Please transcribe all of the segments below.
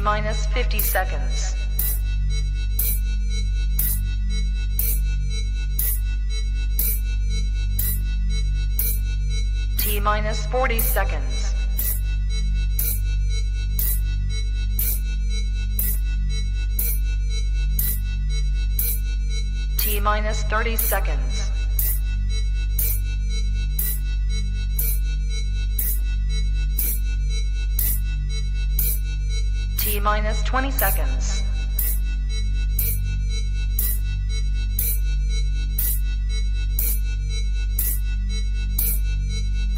minus 50 seconds. T minus 40 seconds. T minus 30 seconds. T minus 20 seconds.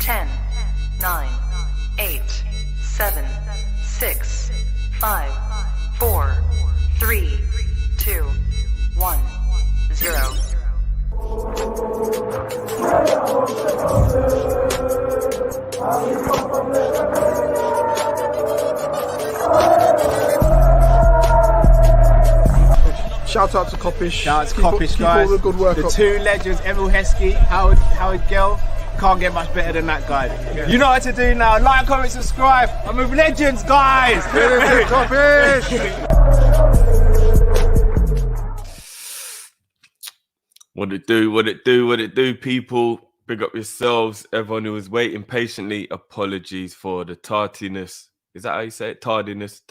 Ten, 9, 8, 7, 6, 5, 4, 3, 2, 1, 0. Shout out to Kopish. Shout out to Kopish, guys. Keep all the good work the up. two legends, Emil Heskey, Howard Gill. Can't get much better than that guy. Yeah. You know what to do now. Like, comment, subscribe. I'm with legends, guys. Kopish. What it do, people. Big up yourselves. Everyone who was waiting patiently, apologies for the tardiness. Is that how you say it? Tardiness.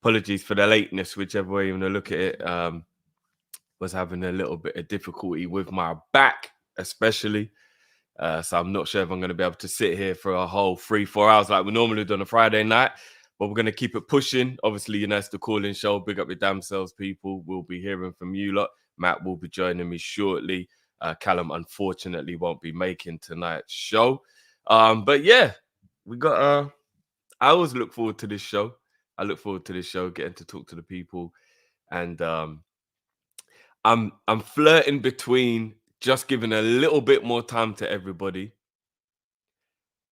Apologies for the lateness, whichever way you want to look at it. Was having a little bit of difficulty with my back, especially. So I'm not sure if I'm going to be able to sit here for a whole 3-4 hours like we normally do on a Friday night. But we're going to keep it pushing. Obviously, you know, it's the Kall-In show. Big up your damn selves, people. We'll be hearing from you lot. Matt will be joining me shortly. Callum, unfortunately, won't be making tonight's show. But yeah, we got... I always look forward to this show. I look forward to this show, getting to talk to the people. And I'm flirting between just giving a little bit more time to everybody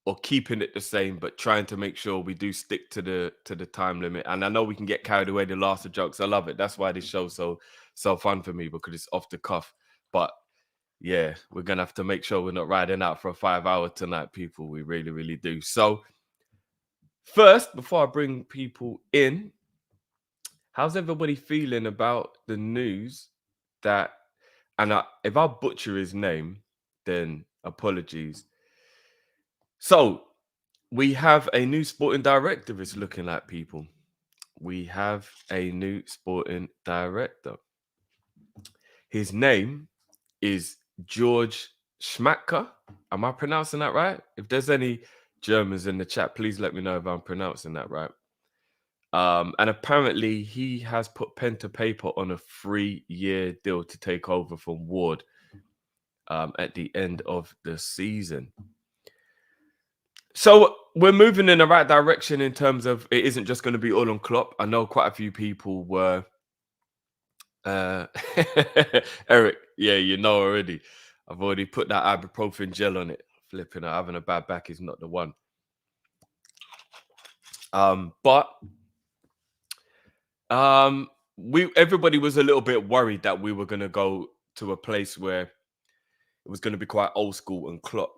or keeping it the same, but trying to make sure we do stick to the time limit. And I know we can get carried away the last of jokes. I love it. That's why this show's so fun for me, because it's off the cuff. But yeah, we're going to have to make sure we're not riding out for a 5-hour tonight, people. We really, really do. So first, before I bring people in, how's everybody feeling about the news that, and if I butcher his name, then apologies. So we have a new sporting director, it's looking like, people. We have a new sporting director. His name is George Schmacker. Am I pronouncing that right? If there's any Germans in the chat, please let me know if I'm pronouncing that right. And apparently he has put pen to paper on a 3-year deal to take over from Ward at the end of the season. So we're moving in the right direction in terms of it isn't just going to be all on Klopp. I know quite a few people were... Eric, yeah, you know already. I've already put that ibuprofen gel on it. Flipping out, having a bad back is not the one. But everybody was a little bit worried that we were going to go to a place where it was going to be quite old school, and Klopp,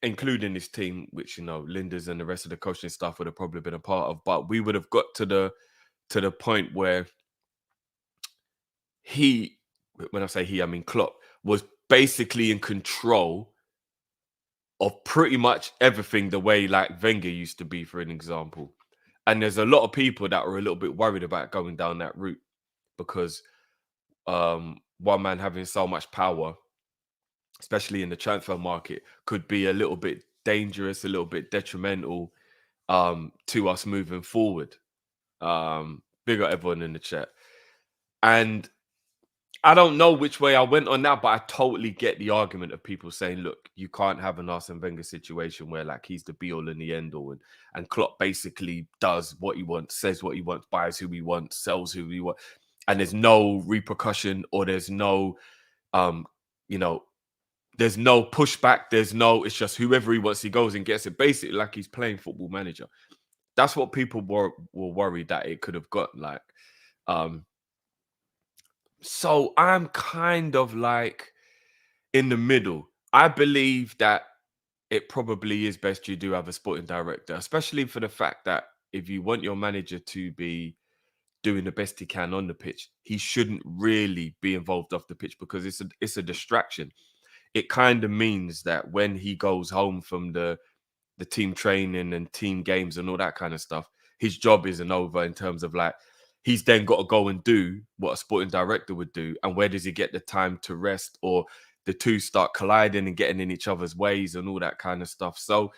including his team, which, you know, Linda's and the rest of the coaching staff would have probably been a part of, but we would have got to the point where he, when I say he, I mean Klopp, was basically in control of pretty much everything, the way like Wenger used to be, for an example. And there's a lot of people that were a little bit worried about going down that route because one man having so much power, especially in the transfer market, could be a little bit dangerous, a little bit detrimental to us moving forward. Big up everyone in the chat. And I don't know which way I went on that, but I totally get the argument of people saying, look, you can't have an Arsene Wenger situation where like he's the be-all and the end-all, and Klopp basically does what he wants, says what he wants, buys who he wants, sells who he wants, and there's no repercussion, or there's no, there's no pushback, it's just whoever he wants, he goes and gets it, basically like he's playing Football Manager. That's what people were worried that it could have got like. So I'm kind of like in the middle. I believe that it probably is best you do have a sporting director, especially for the fact that if you want your manager to be doing the best he can on the pitch, he shouldn't really be involved off the pitch because it's a distraction. It kind of means that when he goes home from the team training and team games and all that kind of stuff, his job isn't over in terms of like he's then got to go and do what a sporting director would do. And where does he get the time to rest, or the two start colliding and getting in each other's ways and all that kind of stuff? So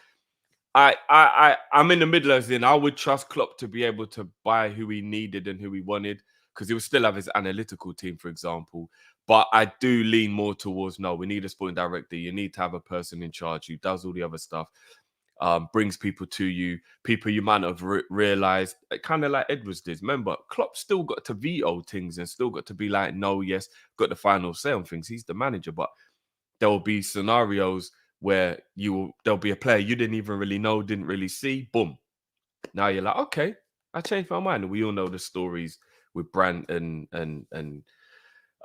I'm in the middle as in I would trust Klopp to be able to buy who he needed and who he wanted, because he would still have his analytical team, for example. But I do lean more towards, no, we need a sporting director. You need to have a person in charge who does all the other stuff, brings people to you, people you might not have realized, kind of like Edwards did. Remember, Klopp still got to veto things and still got to be like, no, yes, got the final say on things. He's the manager, but there will be scenarios where there'll be a player you didn't even really know, didn't really see. Boom. Now you're like, okay, I changed my mind. And we all know the stories with Brandt and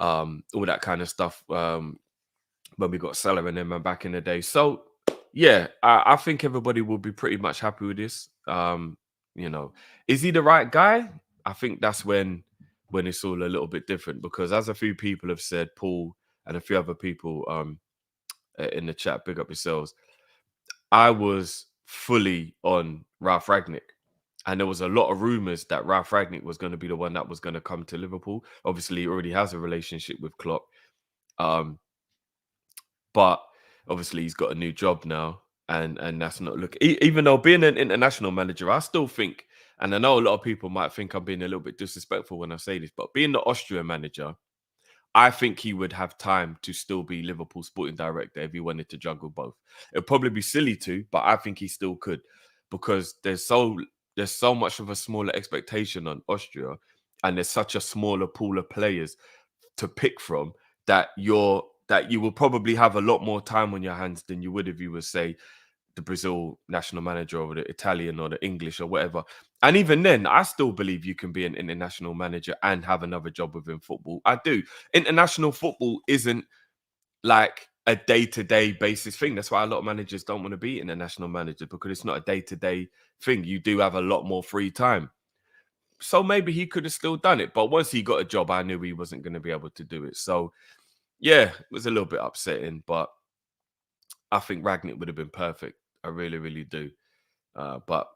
all that kind of stuff. When we got Salah and them back in the day. So yeah, I think everybody will be pretty much happy with this. Is he the right guy? I think that's when it's all a little bit different, because as a few people have said, Paul and a few other people in the chat, big up yourselves, I was fully on Ralph Rangnick. And there was a lot of rumors that Ralph Rangnick was going to be the one that was going to come to Liverpool. Obviously, he already has a relationship with Klopp. But obviously, he's got a new job now. And that's not looking... Even though being an international manager, I still think, and I know a lot of people might think I'm being a little bit disrespectful when I say this, but being the Austrian manager, I think he would have time to still be Liverpool sporting director if he wanted to juggle both. It'd probably be silly to, but I think he still could, because there's so much of a smaller expectation on Austria, and there's such a smaller pool of players to pick from that you will probably have a lot more time on your hands than you would if you were, say, the Brazil national manager or the Italian or the English or whatever. And even then, I still believe you can be an international manager and have another job within football. I do. International football isn't like a day-to-day basis thing. That's why a lot of managers don't want to be international managers, because it's not a day-to-day thing. You do have a lot more free time. So maybe he could have still done it. But once he got a job, I knew he wasn't going to be able to do it. So, yeah, it was a little bit upsetting, but I think Rangnick would have been perfect. I really, really do. But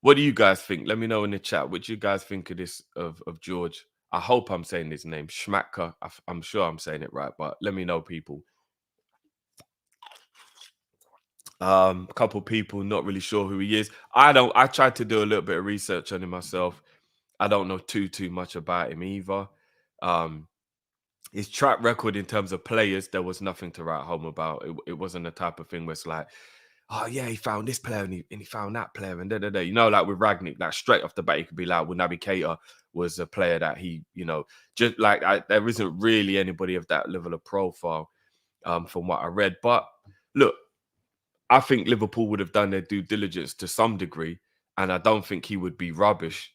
what do you guys think? Let me know in the chat. What do you guys think of this, of George? I hope I'm saying his name, Schmacker. I'm sure I'm saying it right, but let me know, people. A couple people not really sure who he is. I tried to do a little bit of research on him myself. I don't know too much about him either. His track record in terms of players, there was nothing to write home about. It wasn't the type of thing where it's like, oh yeah, he found this player and he found that player and da. You know, like with Rangnick, like straight off the bat, he could be like, well, Naby Keita was a player that he, just like there isn't really anybody of that level of profile from what I read. But look, I think Liverpool would have done their due diligence to some degree, and I don't think he would be rubbish.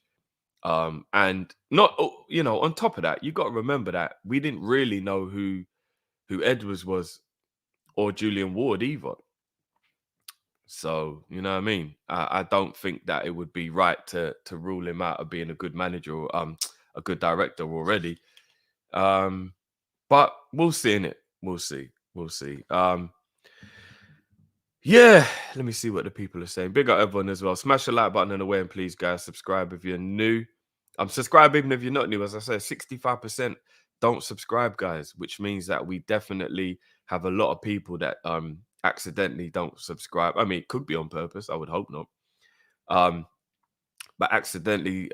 And not, on top of that, you got to remember that we didn't really know who Edwards was or Julian Ward either. So, you know what I mean? I don't think that it would be right to rule him out of being a good manager or a good director already. But we'll see, innit? We'll see. Yeah, let me see what the people are saying. Big up everyone as well. Smash the like button on the way, and please, guys, subscribe if you're new. Subscribe even if you're not new. As I said, 65% don't subscribe, guys, which means that we definitely have a lot of people that accidentally don't subscribe. I mean, it could be on purpose. I would hope not. But accidentally,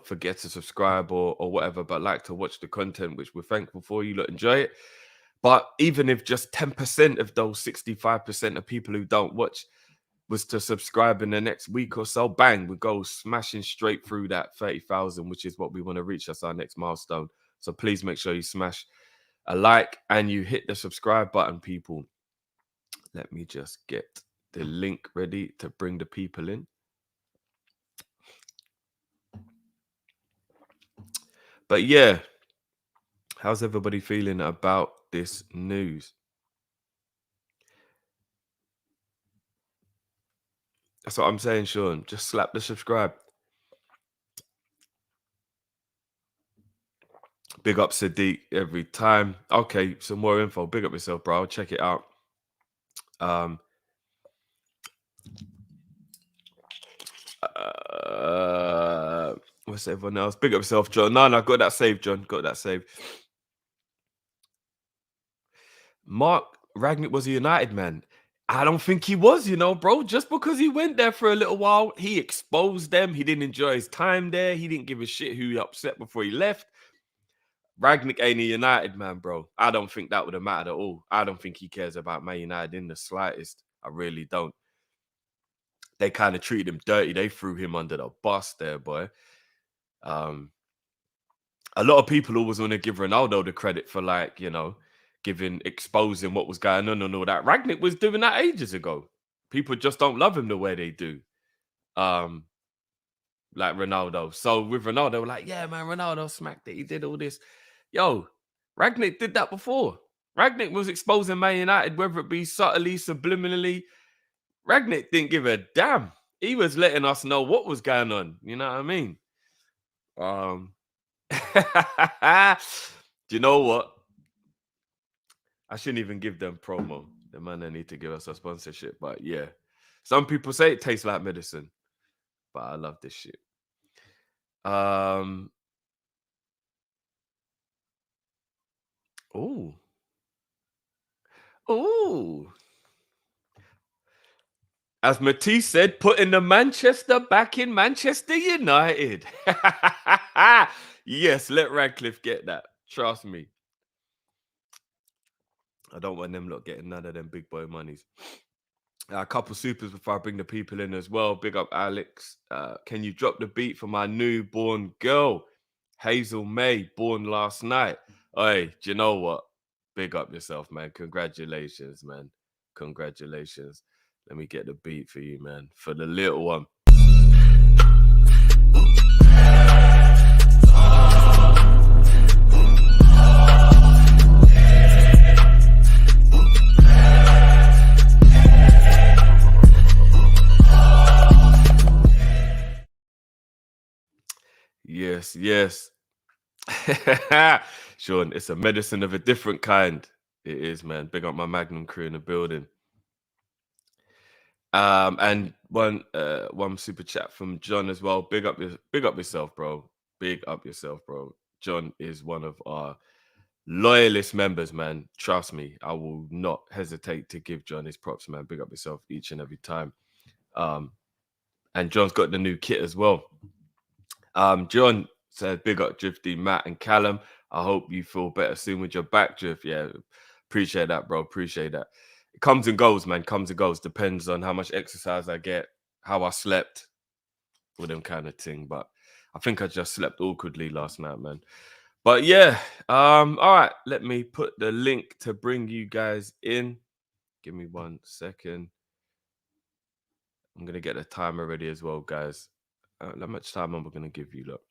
forget to subscribe or whatever, but like to watch the content, which we're thankful for. You lot enjoy it. But even if just 10% of those 65% of people who don't watch was to subscribe in the next week or so, bang, we go smashing straight through that 30,000, which is what we want to reach. That's our next milestone. So please make sure you smash a like and you hit the subscribe button, people. Let me just get the link ready to bring the people in. But yeah, how's everybody feeling about this news? That's what I'm saying, Sean. Just slap the subscribe. Big up Sadiq every time. Okay, some more info. Big up yourself, bro. Check it out. What's everyone else? Big up yourself, John. No, got that save, John. Got that save. Mark Ragnick was a United man. I don't think he was, bro. Just because he went there for a little while, he exposed them. He didn't enjoy his time there. He didn't give a shit who he upset before he left. Ragnick ain't a United man, bro. I don't think that would have mattered at all. I don't think he cares about Man United in the slightest. I really don't. They kind of treated him dirty. They threw him under the bus there, boy. A lot of people always want to give Ronaldo the credit for, like, exposing what was going on and all that. Ragnick was doing that ages ago. People just don't love him the way they do. Like Ronaldo. So with Ronaldo, like, yeah, man, Ronaldo smacked it. He did all this. Yo, Ragnick did that before. Ragnick was exposing Man United, whether it be subtly, subliminally. Ragnick didn't give a damn. He was letting us know what was going on. You know what I mean? Do you know what? I shouldn't even give them promo. The man, they need to give us a sponsorship. But yeah, some people say it tastes like medicine. But I love this shit. Ooh. As Matisse said, putting the Manchester back in Manchester United. Yes, let Radcliffe get that. Trust me. I don't want them lot getting none of them big boy monies. A couple supers before I bring the people in as well. Big up Alex. Can you drop the beat for my newborn girl, Hazel May, born last night? Hey, do you know what? Big up yourself, man. Congratulations, man. Congratulations. Let me get the beat for you, man. For the little one. Yes. Sean, it's a medicine of a different kind. It is, man. Big up my Magnum crew in the building. And one super chat from John as well. Big up yourself, bro. Big up yourself, bro. John is one of our loyalist members, man. Trust me, I will not hesitate to give John his props, man. Big up yourself each and every time. And John's got the new kit as well. John said, big up Drifty, Matt and Callum. I hope you feel better soon with your back, Drift. Yeah, appreciate that, bro. Appreciate that. It comes and goes, man. Comes and goes. Depends on how much exercise I get, how I slept, all them kind of thing. But I think I just slept awkwardly last night, man. But yeah, all right. Let me put the link to bring you guys in. Give me 1 second. I'm going to get the timer ready as well, guys. How much time am I going to give you? Look.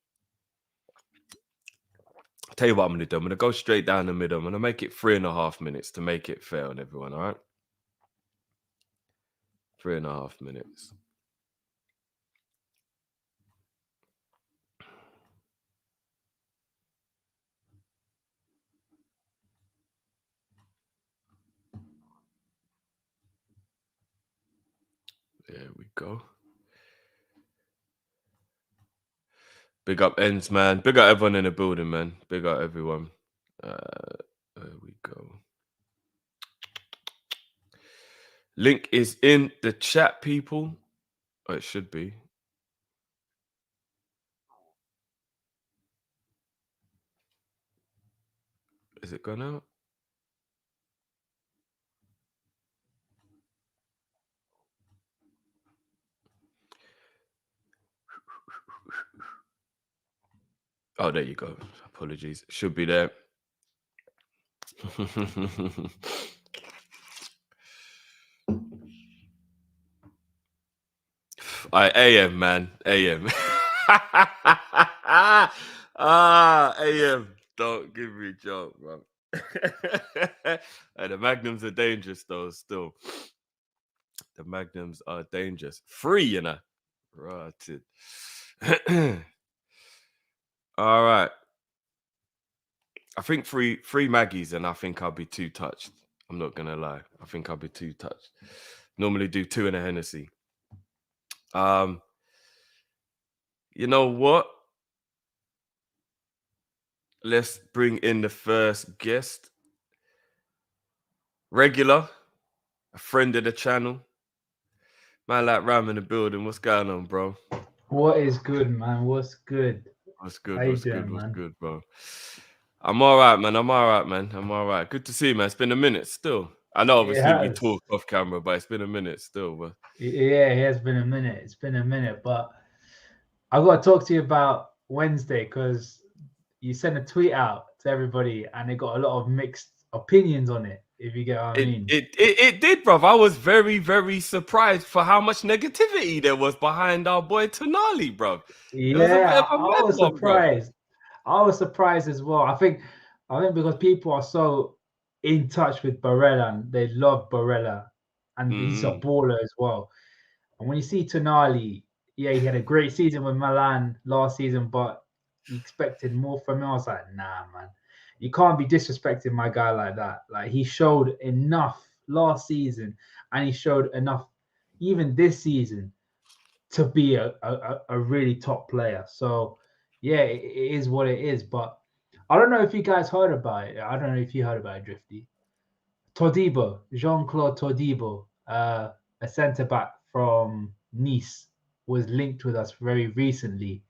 I'll tell you what I'm going to do. I'm going to go straight down the middle. I'm going to make it 3.5 minutes to make it fair on everyone, all right? 3.5 minutes. There we go. Big up Ends, man. Big up everyone in the building, man. Big up everyone. There we go. Link is in the chat, people. Oh, it should be. Is it gone out? Oh, there you go. Apologies. Should be there. AM, man. AM. AM. Don't give me a joke, bro. The Magnums are dangerous, though, still. The Magnums are dangerous. Free, you know. Right. All right. I think three Maggies, and I think I'll be too touched. I'm not gonna lie. I think I'll be too touched. Normally do 2 in a Hennessy. You know what? Let's bring in the first guest. Regular, a friend of the channel. Man like Ram in the building. What's going on, bro? What is good, man? What's good? What's good? How you What's doing, good? What's man? good, bro? I'm all right, man. I'm all right. Good to see you, man. It's been a minute still. I know, obviously, we has. talk off camera, but it's been a minute still. But Yeah, it has been a minute. It's been a minute, but I got to talk to you about Wednesday because you sent a tweet out to everybody and it got a lot of mixed opinions on it, if you get what I mean. it did, bro. I was very, very surprised for how much negativity there was behind our boy Tonali, bro. It was a bit Yeah, of a I mad was one, bro. surprised. I was surprised as well. I think because people are so in touch with Barella and they love Barella and he's a baller as well. And when you see Tonali, yeah, he had a great season with Milan last season, but you expected more from him. I was like, nah, man, you can't be disrespecting my guy like that. Like he showed enough last season, and he showed enough even this season to be a really top player. So yeah, it is what it is. But I don't know if you guys heard about it. I don't know if you heard about it, Drifty. Todibo, Jean-Claude Todibo, a centre back from Nice, was linked with us very recently.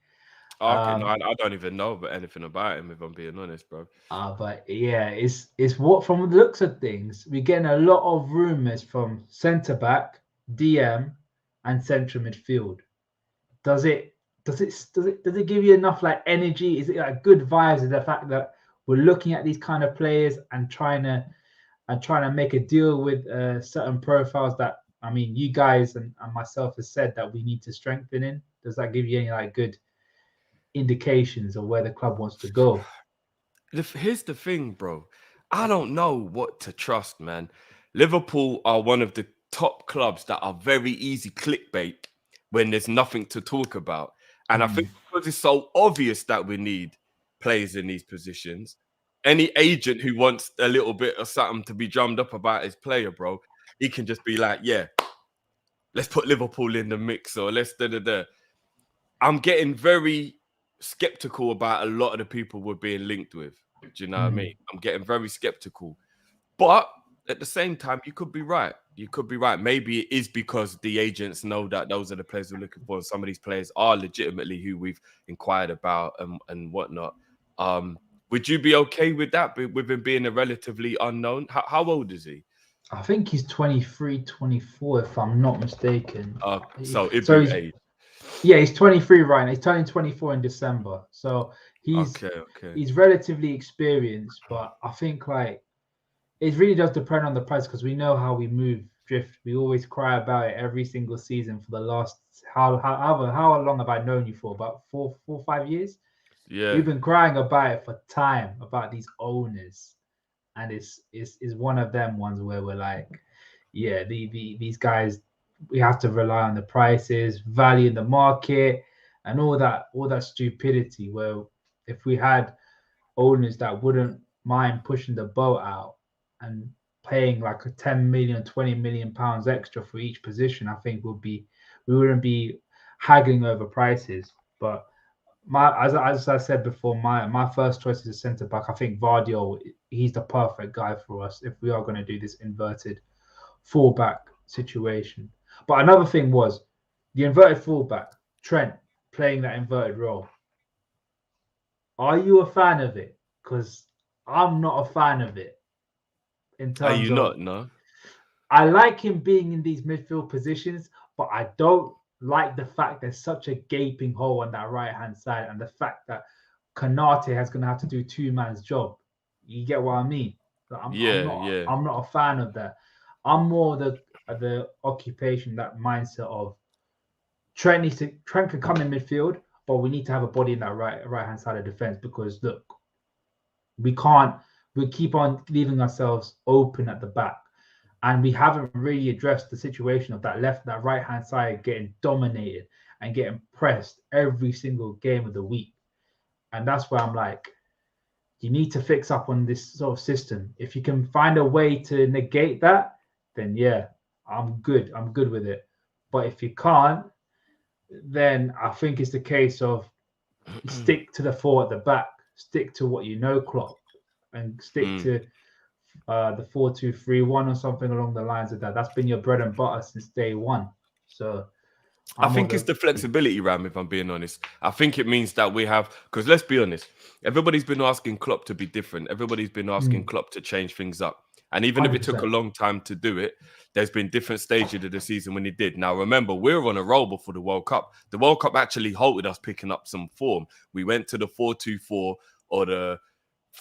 Okay, no, I don't even know about anything about him, if I'm being honest, bro. But yeah, it's what from the looks of things, we're getting a lot of rumours from centre back, DM, and central midfield. Does it give you enough like energy? Is it like good vibes of the fact that we're looking at these kind of players and trying to make a deal with certain profiles that, I mean, you guys and myself have said that we need to strengthen in? Does that give you any like good indications of where the club wants to go? Here's the thing, bro. I don't know what to trust, man. Liverpool are one of the top clubs that are very easy clickbait when there's nothing to talk about. And I think because it's so obvious that we need players in these positions, any agent who wants a little bit of something to be drummed up about his player, bro, he can just be like, yeah, let's put Liverpool in the mix, or let's da-da-da. I'm getting very skeptical about a lot of the people we're being linked with. Do you know what I mean? I'm getting very skeptical. But at the same time, you could be right. Maybe it is because the agents know that those are the players we're looking for. And some of these players are legitimately who we've inquired about and whatnot. Would you be okay with that, with him being a relatively unknown? How old is he? I think he's 23, 24, if I'm not mistaken. So Ibu age. Yeah, he's 23 right now. He's turning 24 in December. So he's relatively experienced, but I think like it really does depend on the price because we know how we move Drift. We always cry about it every single season for the last how long have I known you for? About 5 years? Yeah. We've been crying about it for time, about these owners. And it's one of them ones where we're like, yeah, these guys, we have to rely on the prices, value in the market, and all that stupidity. Where if we had owners that wouldn't mind pushing the boat out and paying like a 10 million, 20 million pounds extra for each position, I think we wouldn't be haggling over prices. But as I said before, my first choice is a centre back. I think Vardiol, he's the perfect guy for us if we are going to do this inverted fullback situation. But another thing was the inverted fullback, Trent playing that inverted role. Are you a fan of it? Because I'm not a fan of it. In terms Are you of, not? No. I like him being in these midfield positions, but I don't like the fact there's such a gaping hole on that right-hand side and the fact that Kanate has going to have to do two man's job. You get what I mean? I'm not a fan of that. I'm more the occupation, that mindset of Trent can come in midfield, but we need to have a body in that right-hand side of defense because look, we keep on leaving ourselves open at the back. And we haven't really addressed the situation of that right hand side getting dominated and getting pressed every single game of the week. And that's where I'm like, you need to fix up on this sort of system. If you can find a way to negate that, then yeah, I'm good. I'm good with it. But if you can't, then I think it's the case of stick to the four at the back, stick to what you know, Klopp, and stick to the 4-2-3-1 or something along the lines of that. That's been your bread and butter since day one. So I think it's the flexibility, Ram, if I'm being honest. I think it means that we have, because let's be honest, everybody's been asking Klopp to be different. Everybody's been asking Klopp to change things up. And even if it took a long time to do it, there's been different stages of the season when he did. Now, remember, we're on a roll before the World Cup. The World Cup actually halted us picking up some form. We went to the 4-2-4 or the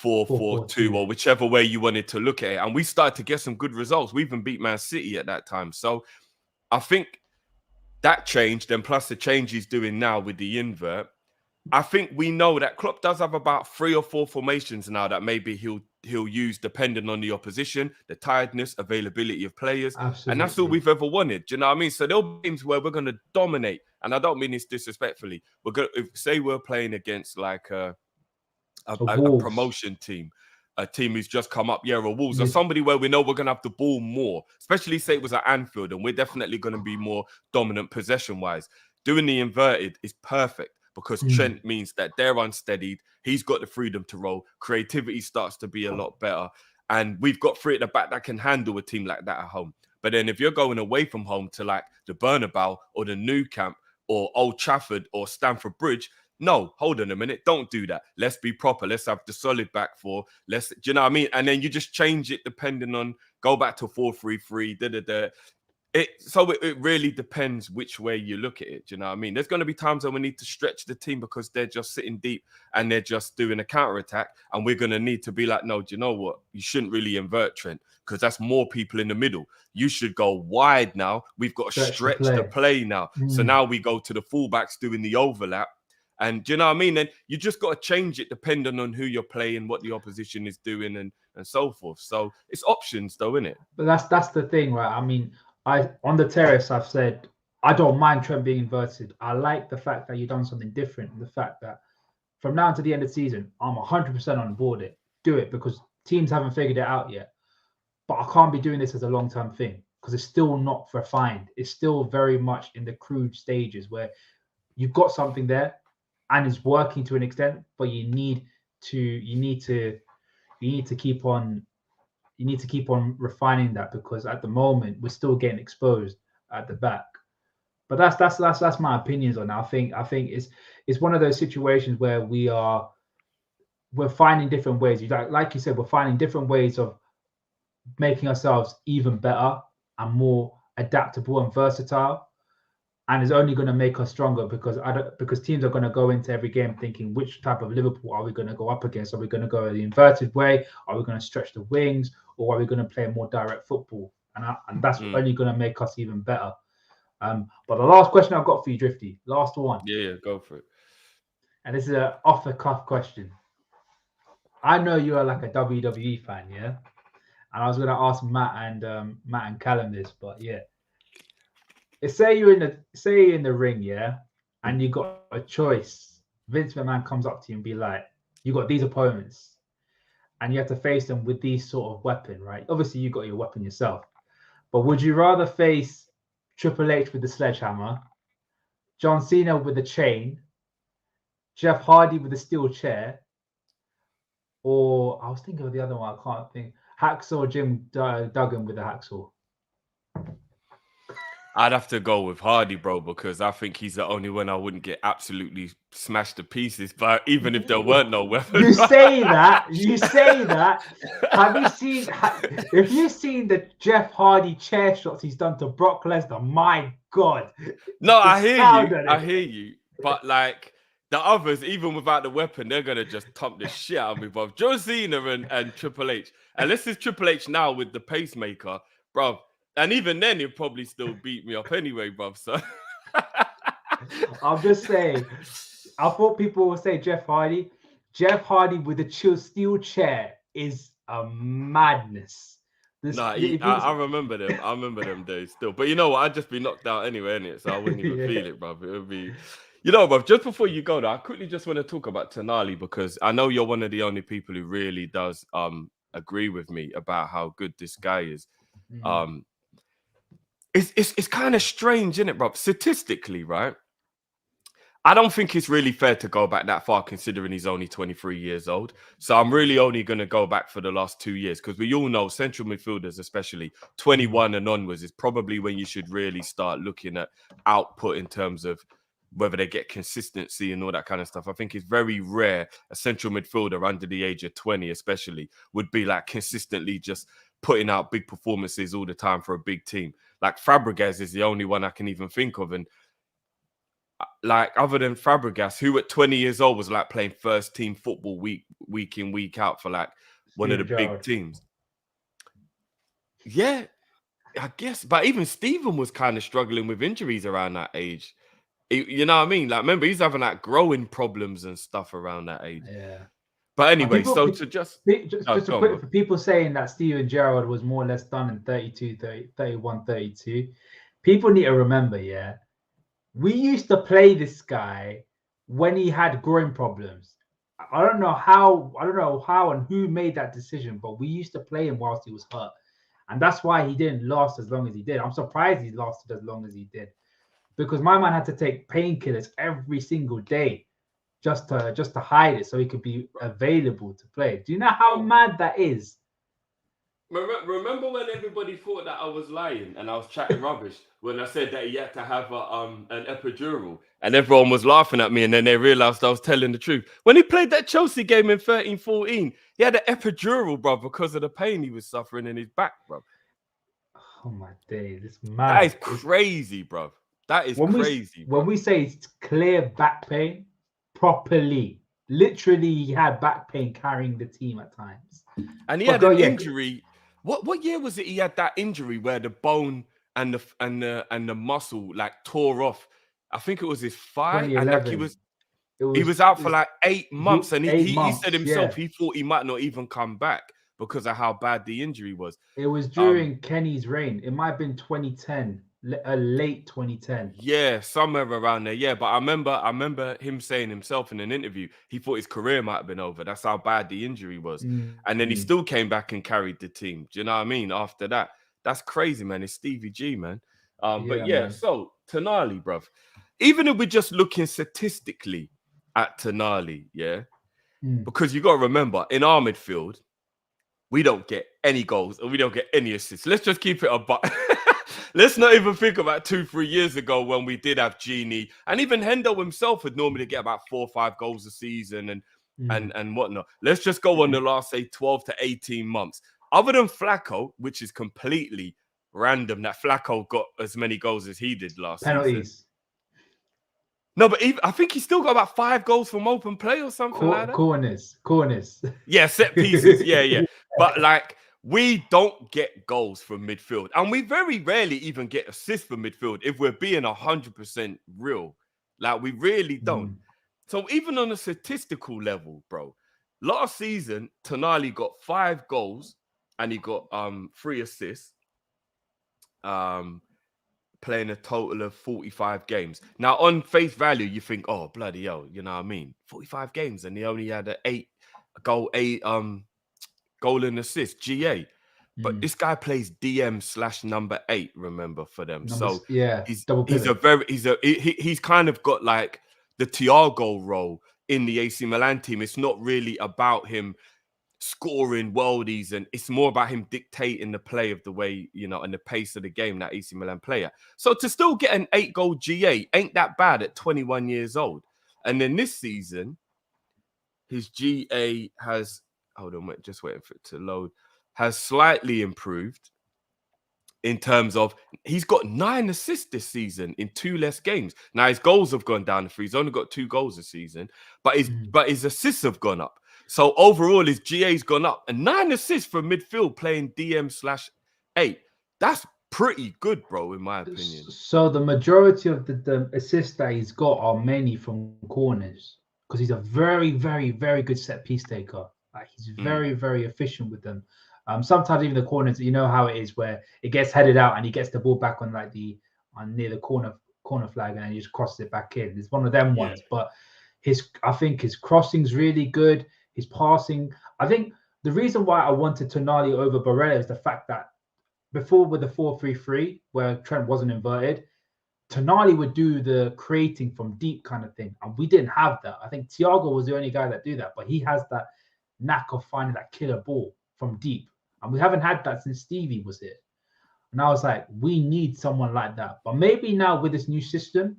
4-4-2 or whichever way you wanted to look at it. And we started to get some good results. We even beat Man City at that time. So I think that changed, and plus the change he's doing now with the invert, I think we know that Klopp does have about 3 or 4 formations now that maybe he'll use depending on the opposition, the tiredness, availability of players. Absolutely. And that's all we've ever wanted. Do you know what I mean? So there'll be games where we're going to dominate, and I don't mean this disrespectfully. We're going to, say we're playing against like a promotion team, a team who's just come up, or Wolves, or somebody where we know we're going to have the ball more, especially say it was at Anfield, and we're definitely going to be more dominant possession-wise. Doing the inverted is perfect because Trent means that they're unsteadied. He's got the freedom to roll. Creativity starts to be a lot better. And we've got 3 at the back that can handle a team like that at home. But then if you're going away from home to like the Bernabeu or the Nou Camp or Old Trafford or Stamford Bridge, no, hold on a minute. Don't do that. Let's be proper. Let's have the solid back 4. Do you know what I mean? And then you just change it depending on, go back to 4-3-3, So it really depends which way you look at it. Do you know what I mean? There's going to be times when we need to stretch the team because they're just sitting deep and they're just doing a counter-attack. And we're going to need to be like, no, do you know what? You shouldn't really invert, Trent, because that's more people in the middle. You should go wide now. We've got to stretch the play now. So now we go to the fullbacks doing the overlap. And do you know what I mean? And you just got to change it depending on who you're playing, what the opposition is doing, and so forth. So it's options, though, isn't it? But that's the thing, right? I mean, on the terrace, I've said I don't mind Trent being inverted. I like the fact that you've done something different. The fact that from now to the end of the season, I'm 100% on board do it because teams haven't figured it out yet. But I can't be doing this as a long-term thing because it's still not refined. It's still very much in the crude stages where you've got something there and it's working to an extent, but you need to keep on refining that because at the moment we're still getting exposed at the back. But that's my opinions on that. I think it's one of those situations where we're finding different ways. Like you said, we're finding different ways of making ourselves even better and more adaptable and versatile. And it's only going to make us stronger because teams are going to go into every game thinking which type of Liverpool are we going to go up against? Are we going to go the inverted way? Are we going to stretch the wings? Or are we going to play more direct football? And that's only going to make us even better. But the last question I've got for you, Drifty, last one. Yeah, go for it. And this is an off-the-cuff question. I know you are like a WWE fan, yeah? And I was going to ask Matt and Callum this, but yeah. Say you're in the ring, yeah, and you got a choice. Vince McMahon comes up to you and be like, you got these opponents, and you have to face them with these sort of weapon, right? Obviously, you got your weapon yourself, but would you rather face Triple H with the sledgehammer, John Cena with the chain, Jeff Hardy with the steel chair, or I was thinking of the other one, I can't think, Hacksaw Jim Duggan with the hacksaw? I'd have to go with Hardy, bro, because I think he's the only one I wouldn't get absolutely smashed to pieces. But even if there weren't no weapons, you say that. If you've seen the Jeff Hardy chair shots he's done to Brock Lesnar, my God. No, I hear you. But like the others, even without the weapon, they're gonna just thump the shit out of me, bro. John Cena and Triple H. And this is Triple H now with the pacemaker, bro. And even then, he'll probably still beat me up anyway, bruv. So I'm just saying. I thought people would say Jeff Hardy. Jeff Hardy with the steel chair is a madness. Nah, I remember them. I remember them days still. But you know what? I'd just be knocked out anyway, innit? So I wouldn't even feel it, bro. It would be, you know, bro. Just before you go, though, I quickly just want to talk about Tonali because I know you're one of the only people who really does agree with me about how good this guy is. It's kind of strange, isn't it, bro? Statistically, right? I don't think it's really fair to go back that far considering he's only 23 years old. So I'm really only going to go back for the last 2 years because we all know central midfielders, especially 21 and onwards, is probably when you should really start looking at output in terms of whether they get consistency and all that kind of stuff. I think it's very rare a central midfielder under the age of 20 especially would be like consistently just putting out big performances all the time for a big team. Like Fabregas is the only one I can even think of. And like other than Fabregas, who at 20 years old was like playing first team football week in, week out for like one of the big teams. Yeah, I guess. But even Steven was kind of struggling with injuries around that age. You know what I mean? Like, remember, he's having like growing problems and stuff around that age. Yeah. But anyway, so to just a quick for people saying that Steven Gerrard was more or less done in 31, 32. People need to remember, yeah, we used to play this guy when he had groin problems. I don't know how and who made that decision, but we used to play him whilst he was hurt. And that's why he didn't last as long as he did. I'm surprised he lasted as long as he did. Because my man had to take painkillers every single day just to hide it so he could be available to play. Do you know how mad that is? Remember when everybody thought that I was lying and I was chatting rubbish when I said that he had to have an epidural and everyone was laughing at me and then they realized I was telling the truth. When he played that Chelsea game in 13-14, he had an epidural, bro, because of the pain he was suffering in his back, bro. Oh my days, it's mad. That is crazy, bro. That is crazy. When we say it's clear back pain, properly, literally, he had back pain carrying the team at times. And he had an injury. What year was it? He had that injury where the bone and the muscle like tore off. I think it was his thigh, and like he was out for like 8 months. And he said himself he thought he might not even come back because of how bad the injury was. It was during Kenny's reign. It might have been 2010. Late 2010. Yeah, somewhere around there. Yeah, but I remember him saying himself in an interview he thought his career might have been over. That's how bad the injury was. And then he still came back and carried the team. Do you know what I mean? After that, that's crazy, man. It's Stevie G, man. But yeah, man. So Tonali, bruv. Even if we're just looking statistically at Tonali, yeah, because you got to remember in our midfield, we don't get any goals and we don't get any assists. Let's just keep it a buck. Let's not even think about 2-3 years ago when we did have Genie, and even Hendo himself would normally get about 4 or 5 goals a season and whatnot. Let's just go on the last, say, 12 to 18 months. Other than Flacco, which is completely random that Flacco got as many goals as he did last season. No, but I think he still got about 5 goals from open play or something like that. Corners. Yeah, set pieces. Yeah. But like, we don't get goals from midfield. And we very rarely even get assists from midfield if we're being 100% real. Like, we really don't. So even on a statistical level, bro, last season, Tonali got 5 goals and he got 3 assists, playing a total of 45 games. Now, on face value, you think, oh, bloody hell, you know what I mean? 45 games and he only had an 8 goal and assist, GA. But this guy plays DM/number 8, remember, for them. He's kind of got like the Thiago role in the AC Milan team. It's not really about him scoring worldies, and it's more about him dictating the play of the way, you know, and the pace of the game, that AC Milan player. So to still get an 8-goal GA ain't that bad at 21 years old. And then this season, his GA has, hold on, just waiting for it to load, has slightly improved in terms of he's got 9 assists this season in 2 less games. Now his goals have gone down to 3. He's only got 2 goals this season, but his assists have gone up. So overall, his GA's gone up, and 9 assists from midfield playing DM/8. That's pretty good, bro, in my opinion. So the majority of the assists that he's got are mainly from corners because he's a very, very, very good set piece taker. Like, he's very, very efficient with them. Sometimes even the corners, you know how it is where it gets headed out and he gets the ball back on like on near the corner flag and he just crosses it back in. It's one of them ones. But I think his crossing's really good. His passing. I think the reason why I wanted Tonali over Barella is the fact that before with the 4-3-3, where Trent wasn't inverted, Tonali would do the creating from deep kind of thing. And we didn't have that. I think Thiago was the only guy that do that, but he has that knack of finding that killer ball from deep. And we haven't had that since Stevie was here. And I was like, we need someone like that. But maybe now with this new system,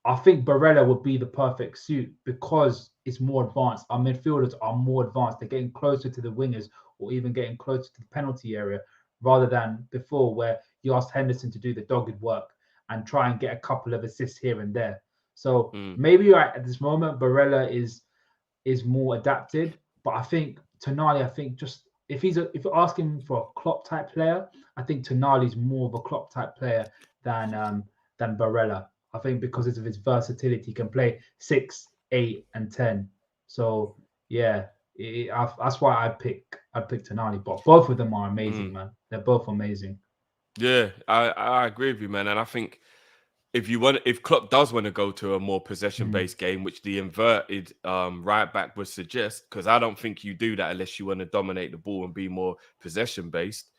I think Barella would be the perfect suit because it's more advanced. Our midfielders are more advanced. They're getting closer to the wingers or even getting closer to the penalty area rather than before where you asked Henderson to do the dogged work and try and get a couple of assists here and there. So maybe right at this moment, Barella is more adapted. But I think Tonali, just if you're asking for a Klopp type player, I think Tonali's more of a Klopp type player than Barella. I think because of his versatility, he can play 6, 8, and 10. So yeah, that's why I'd pick Tonali. But both of them are amazing, man. They're both amazing. Yeah, I agree with you, man. And I think if Klopp does want to go to a more possession-based game, which the inverted right back would suggest, because I don't think you do that unless you want to dominate the ball and be more possession-based.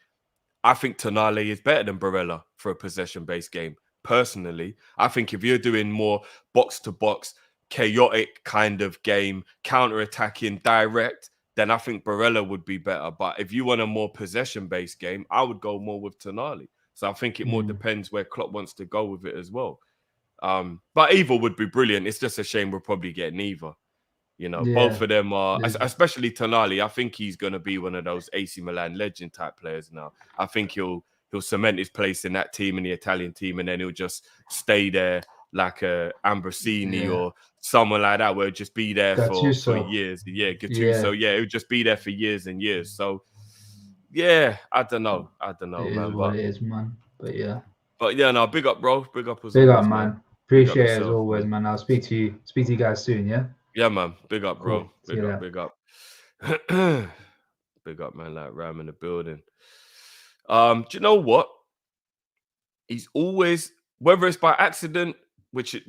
I think Tonali is better than Barella for a possession-based game. Personally, I think if you're doing more box-to-box, chaotic kind of game, counter-attacking, direct, then I think Barella would be better. But if you want a more possession-based game, I would go more with Tonali. So I think it more depends where Klopp wants to go with it as well. But either would be brilliant. It's just a shame we'll probably get neither. You know, both of them are, especially Tonali. I think he's going to be one of those AC Milan legend type players now. I think he'll cement his place in that team, in the Italian team, and then he'll just stay there like a Ambrosini or someone like that, where he'll just be there for years. Yeah, Gattuso. Yeah, he'll just be there for years and years. So, yeah, I don't know, It man. Is what it is, man. But yeah. But yeah, no, big up, bro. Big up as big always, up, man. Appreciate it as always, man. I'll speak to you guys soon, yeah? Yeah, man. Big up, bro. Cool. Big up. Big up, man. Like Ram in the building. Do you know what? He's always, whether it's by accident, which it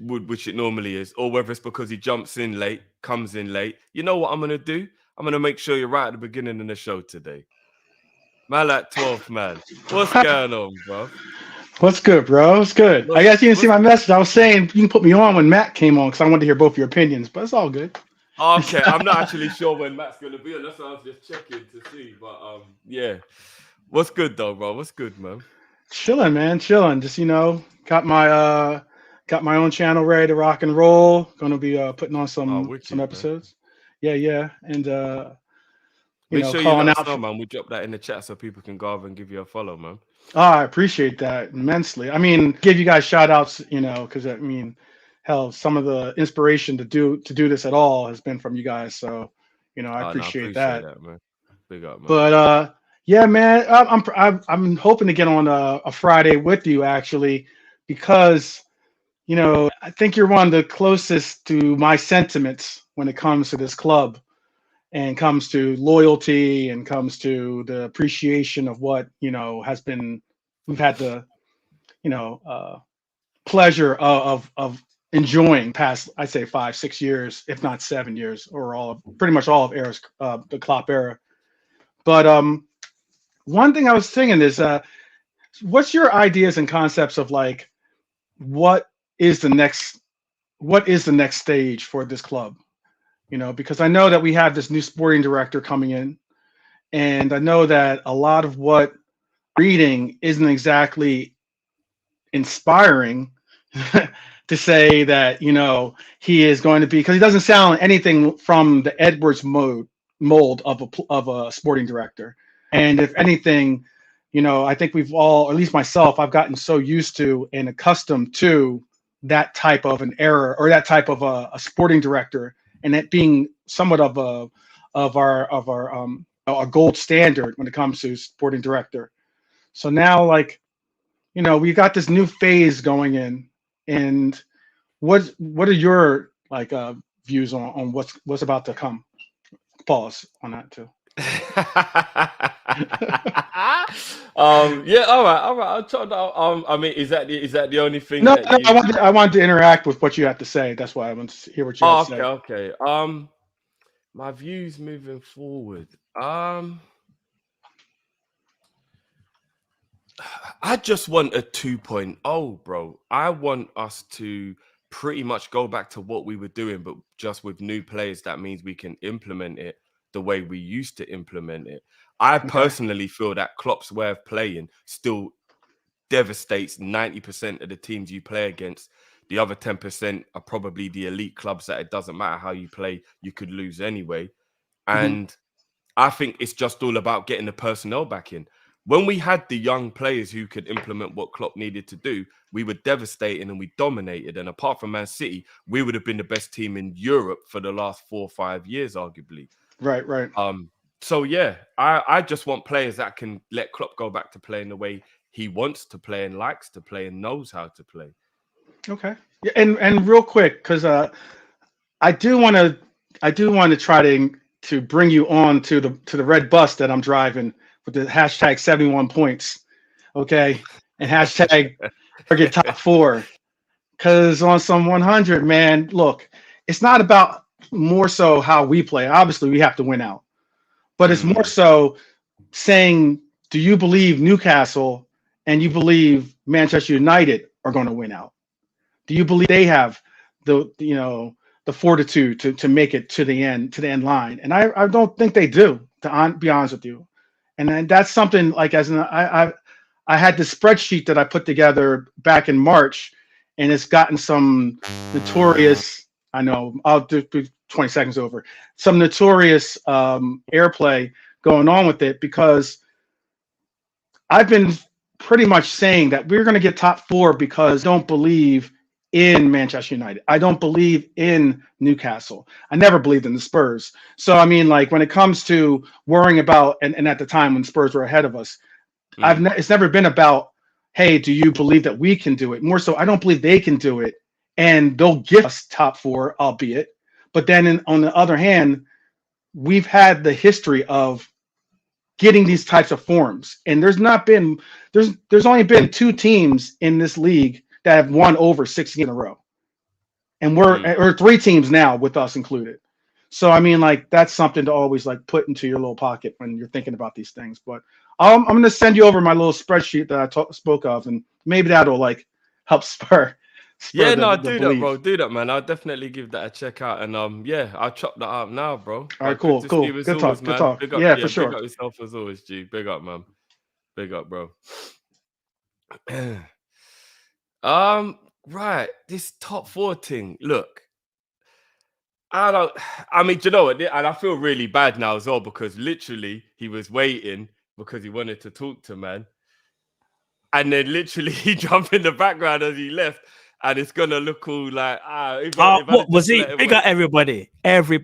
normally is, or whether it's because he jumps in late, comes in late. You know what I'm gonna do? I'm gonna make sure you're right at the beginning of the show today. Man, like 12th man. What's going on, bro? What's good, bro? What's good? I guess you didn't see my message. I was saying you can put me on when Matt came on because I wanted to hear both your opinions, but it's all good. Okay, I'm not actually sure when Matt's gonna be on. That's why I was just checking to see. But yeah. What's good though, bro? What's good, man? Chilling, man. Chilling. Just got my own channel ready to rock and roll. Gonna be putting on some episodes. Man. Yeah. And make sure you let us know, man. We drop that in the chat so people can go over and give you a follow, man. Oh, I appreciate that immensely. I mean, give you guys shout outs, because I mean, hell, some of the inspiration to do this at all has been from you guys. So, I appreciate that, man. Big up, man. But yeah, man, I'm hoping to get on a Friday with you actually, because I think you're one of the closest to my sentiments when it comes to this club, and comes to loyalty, and comes to the appreciation of what we've had the pleasure of enjoying past, I'd say 5-6 years, if not 7 years, or pretty much all of era's the Klopp era. But one thing I was thinking is, what's your ideas and concepts of like, what is the next stage for this club? Because I know that we have this new sporting director coming in, and I know that a lot of what reading isn't exactly inspiring to say that, he is going to be, because he doesn't sound anything from the Edwards mold of a sporting director. And if anything, I think we've all, or at least myself, I've gotten so used to and accustomed to that type of an era, or that type of a sporting director, and that being somewhat of our gold standard when it comes to sporting director. So now, like, we got this new phase going in, and what are your views on what's about to come? Pause on that too. Yeah, all right. I'll try that. I mean, is that the only thing No, that no, you? I wanted to interact with what you have to say. That's why I want to hear what you have Oh, to okay, say. okay. My views moving forward. I just want a 2.0, bro. I want us to pretty much go back to what we were doing, but just with new players. That means we can implement it the way we used to implement it. I Okay. personally feel that Klopp's way of playing still devastates 90% of the teams you play against. The other 10% are probably the elite clubs that it doesn't matter how you play, you could lose anyway. Hmm. And I think it's just all about getting the personnel back in. When we had the young players who could implement what Klopp needed to do, we were devastating and we dominated. And apart from Man City, we would have been the best team in Europe for the last 4 or 5 years, arguably. Right, right. So yeah, I just want players that can let Klopp go back to playing the way he wants to play and likes to play and knows how to play. Okay. Yeah, and real quick, because I do want to try to bring you on to the red bus that I'm driving with the hashtag 71 points. Okay, and hashtag target top four. Because on some 100, man, look, it's not about more so how we play. Obviously, we have to win out, but it's more so saying, do you believe Newcastle and you believe Manchester United are going to win out? Do you believe they have the fortitude to make it to the end line? And I don't think they do, to be honest with you. And then that's something like I had this spreadsheet that I put together back in March, and it's gotten some notorious. I know I'll do 20 seconds over some notorious airplay going on with it, because I've been pretty much saying that we're going to get top four because I don't believe in Manchester United. I don't believe in Newcastle. I never believed in the Spurs. So, I mean, like when it comes to worrying about, and at the time when Spurs were ahead of us, it's never been about, hey, do you believe that we can do it? More so, I don't believe they can do it. And they'll give us top four, albeit. But then on the other hand, we've had the history of getting these types of forms. And there's only been 2 teams in this league that have won over 6 in a row. And or 3 teams now with us included. So, I mean, like, that's something to always like put into your little pocket when you're thinking about these things. But I'm going to send you over my little spreadsheet that I spoke of, and maybe that'll like help spur Yeah, no, the do that, belief. bro. Do that, man. I'll definitely give that a check out. And yeah, I'll chop that up now, bro. All right, cool. Good to see you as always, man. Good talk. Big up, Yeah, for sure. Big up yourself as always, G. Big up, man. Big up, bro. Right. This top 4 thing. Look, I mean, do you know what? And I feel really bad now as well, because literally he was waiting because he wanted to talk to man. And then literally he jumped in the background as he left. And it's gonna look all like what was it? Big up everybody. Happy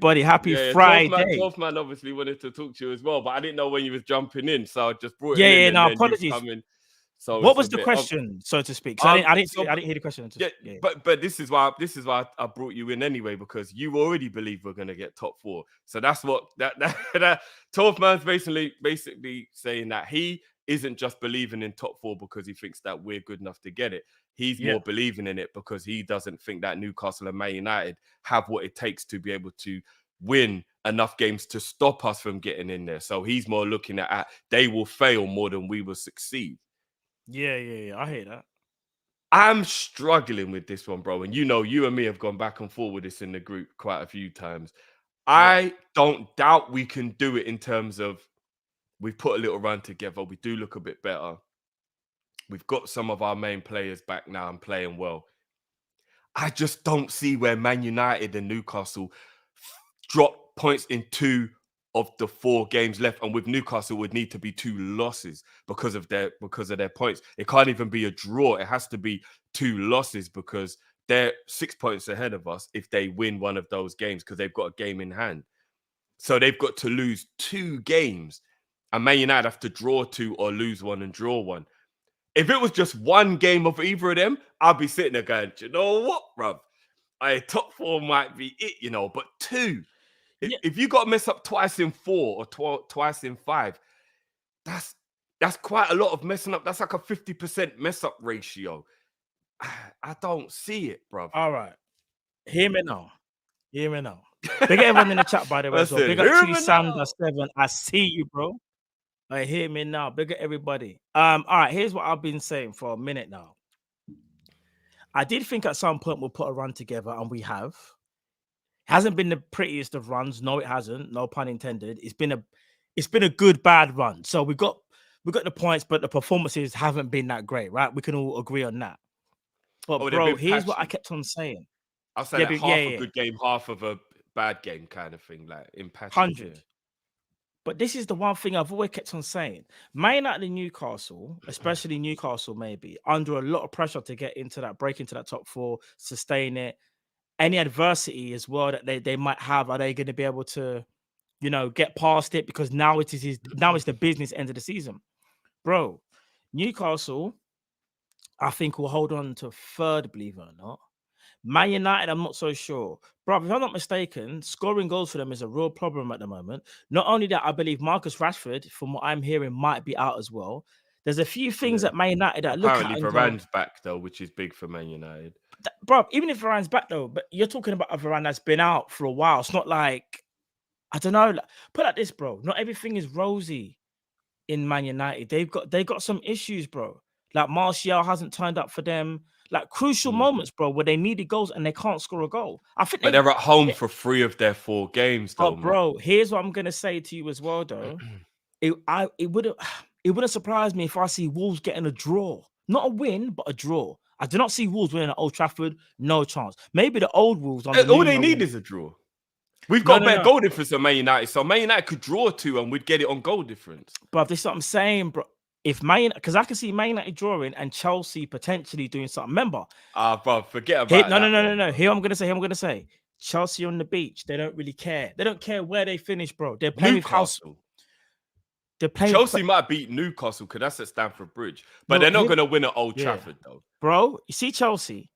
Friday. 12th man obviously wanted to talk to you as well, but I didn't know when you was jumping in, so I just brought him Yeah, in. yeah, and no, then apologies. come in. So what was the question, so to speak? So I didn't hear the question. Yeah. But this is why I brought you in anyway, because you already believe we're gonna get top 4. So that's what that 12th man's basically saying, that he isn't just believing in top 4 because he thinks that we're good enough to get it. He's more believing in it because he doesn't think that Newcastle and Man United have what it takes to be able to win enough games to stop us from getting in there. So he's more looking at they will fail more than we will succeed. Yeah. I hear that. I'm struggling with this one, bro. And you and me have gone back and forth with this in the group quite a few times. I don't doubt we can do it in terms of we've put a little run together. We do look a bit better. We've got some of our main players back now and playing well. I just don't see where Man United and Newcastle drop points in 2 of the 4 games left, and with Newcastle it would need to be 2 losses because of their points. It can't even be a draw. It has to be 2 losses because they're 6 points ahead of us if they win one of those games, because they've got a game in hand. So they've got to lose 2 games, and Man United have to draw 2 or lose 1 and draw 1. If it was just 1 game of either of them, I'd be sitting there going, do you know what, bruv? Top 4 might be it, but 2. if you got to mess up twice in 4 or twice in 5, that's quite a lot of messing up. That's like a 50% mess up ratio. I don't see it, bro. All right. Hear me now. Hear me now. Big everyone in the chat, by the way. So big up hear to me Sander 7. I see you, bro. All right, hear me now. Big up everybody. All right, here's what I've been saying for a minute now. I did think at some point we'll put a run together, and we have. Hasn't been the prettiest of runs. No, it hasn't. No pun intended. It's been a good bad run. So we got the points, but the performances haven't been that great, right? We can all agree on that. But bro, here's what I kept on saying. I'll say half a good game, half of a bad game kind of thing, like in patches. 100. But this is the one thing I've always kept on saying. Man United and Newcastle, especially Newcastle, maybe under a lot of pressure to get into that, break into that top 4, sustain it. Any adversity as well that they might have, are they going to be able to, get past it? Because now it's the business end of the season, bro. Newcastle, I think, will hold on to 3rd, believe it or not. Man United, I'm not so sure. Bro, if I'm not mistaken, scoring goals for them is a real problem at the moment. Not only that, I believe Marcus Rashford, from what I'm hearing, might be out as well. There's a few things at Man United that apparently Varane's back, though, which is big for Man United. Bro, even if Varane's back, though, but you're talking about a Varane that's been out for a while. It's not like, I don't know. Put it like this, bro. Not everything is rosy in Man United. They got some issues, bro. Like Martial hasn't turned up for them. Like crucial moments, bro, where they needed goals and they can't score a gool. I think they're at home for 3 of their 4 games, though. Bro, here's what I'm gonna say to you as well, though. It wouldn't surprise me if I see Wolves getting a draw, not a win, but a draw. I do not see Wolves winning at Old Trafford. No chance. Maybe the old Wolves. All they need is a draw. We've got better goal difference than Man United, so Man United could draw 2 and we'd get it on goal difference. Bro, this is what I'm saying, bro. If because I can see Man United drawing and Chelsea potentially doing something. Remember? Bro, forget about that. No. Here I'm gonna say. Chelsea on the beach. They don't really care. They don't care where they finish, bro. They're playing Newcastle. They're playing. Chelsea might beat Newcastle because that's at Stamford Bridge, but they're not gonna win at Old Trafford, though. Bro, you see Chelsea,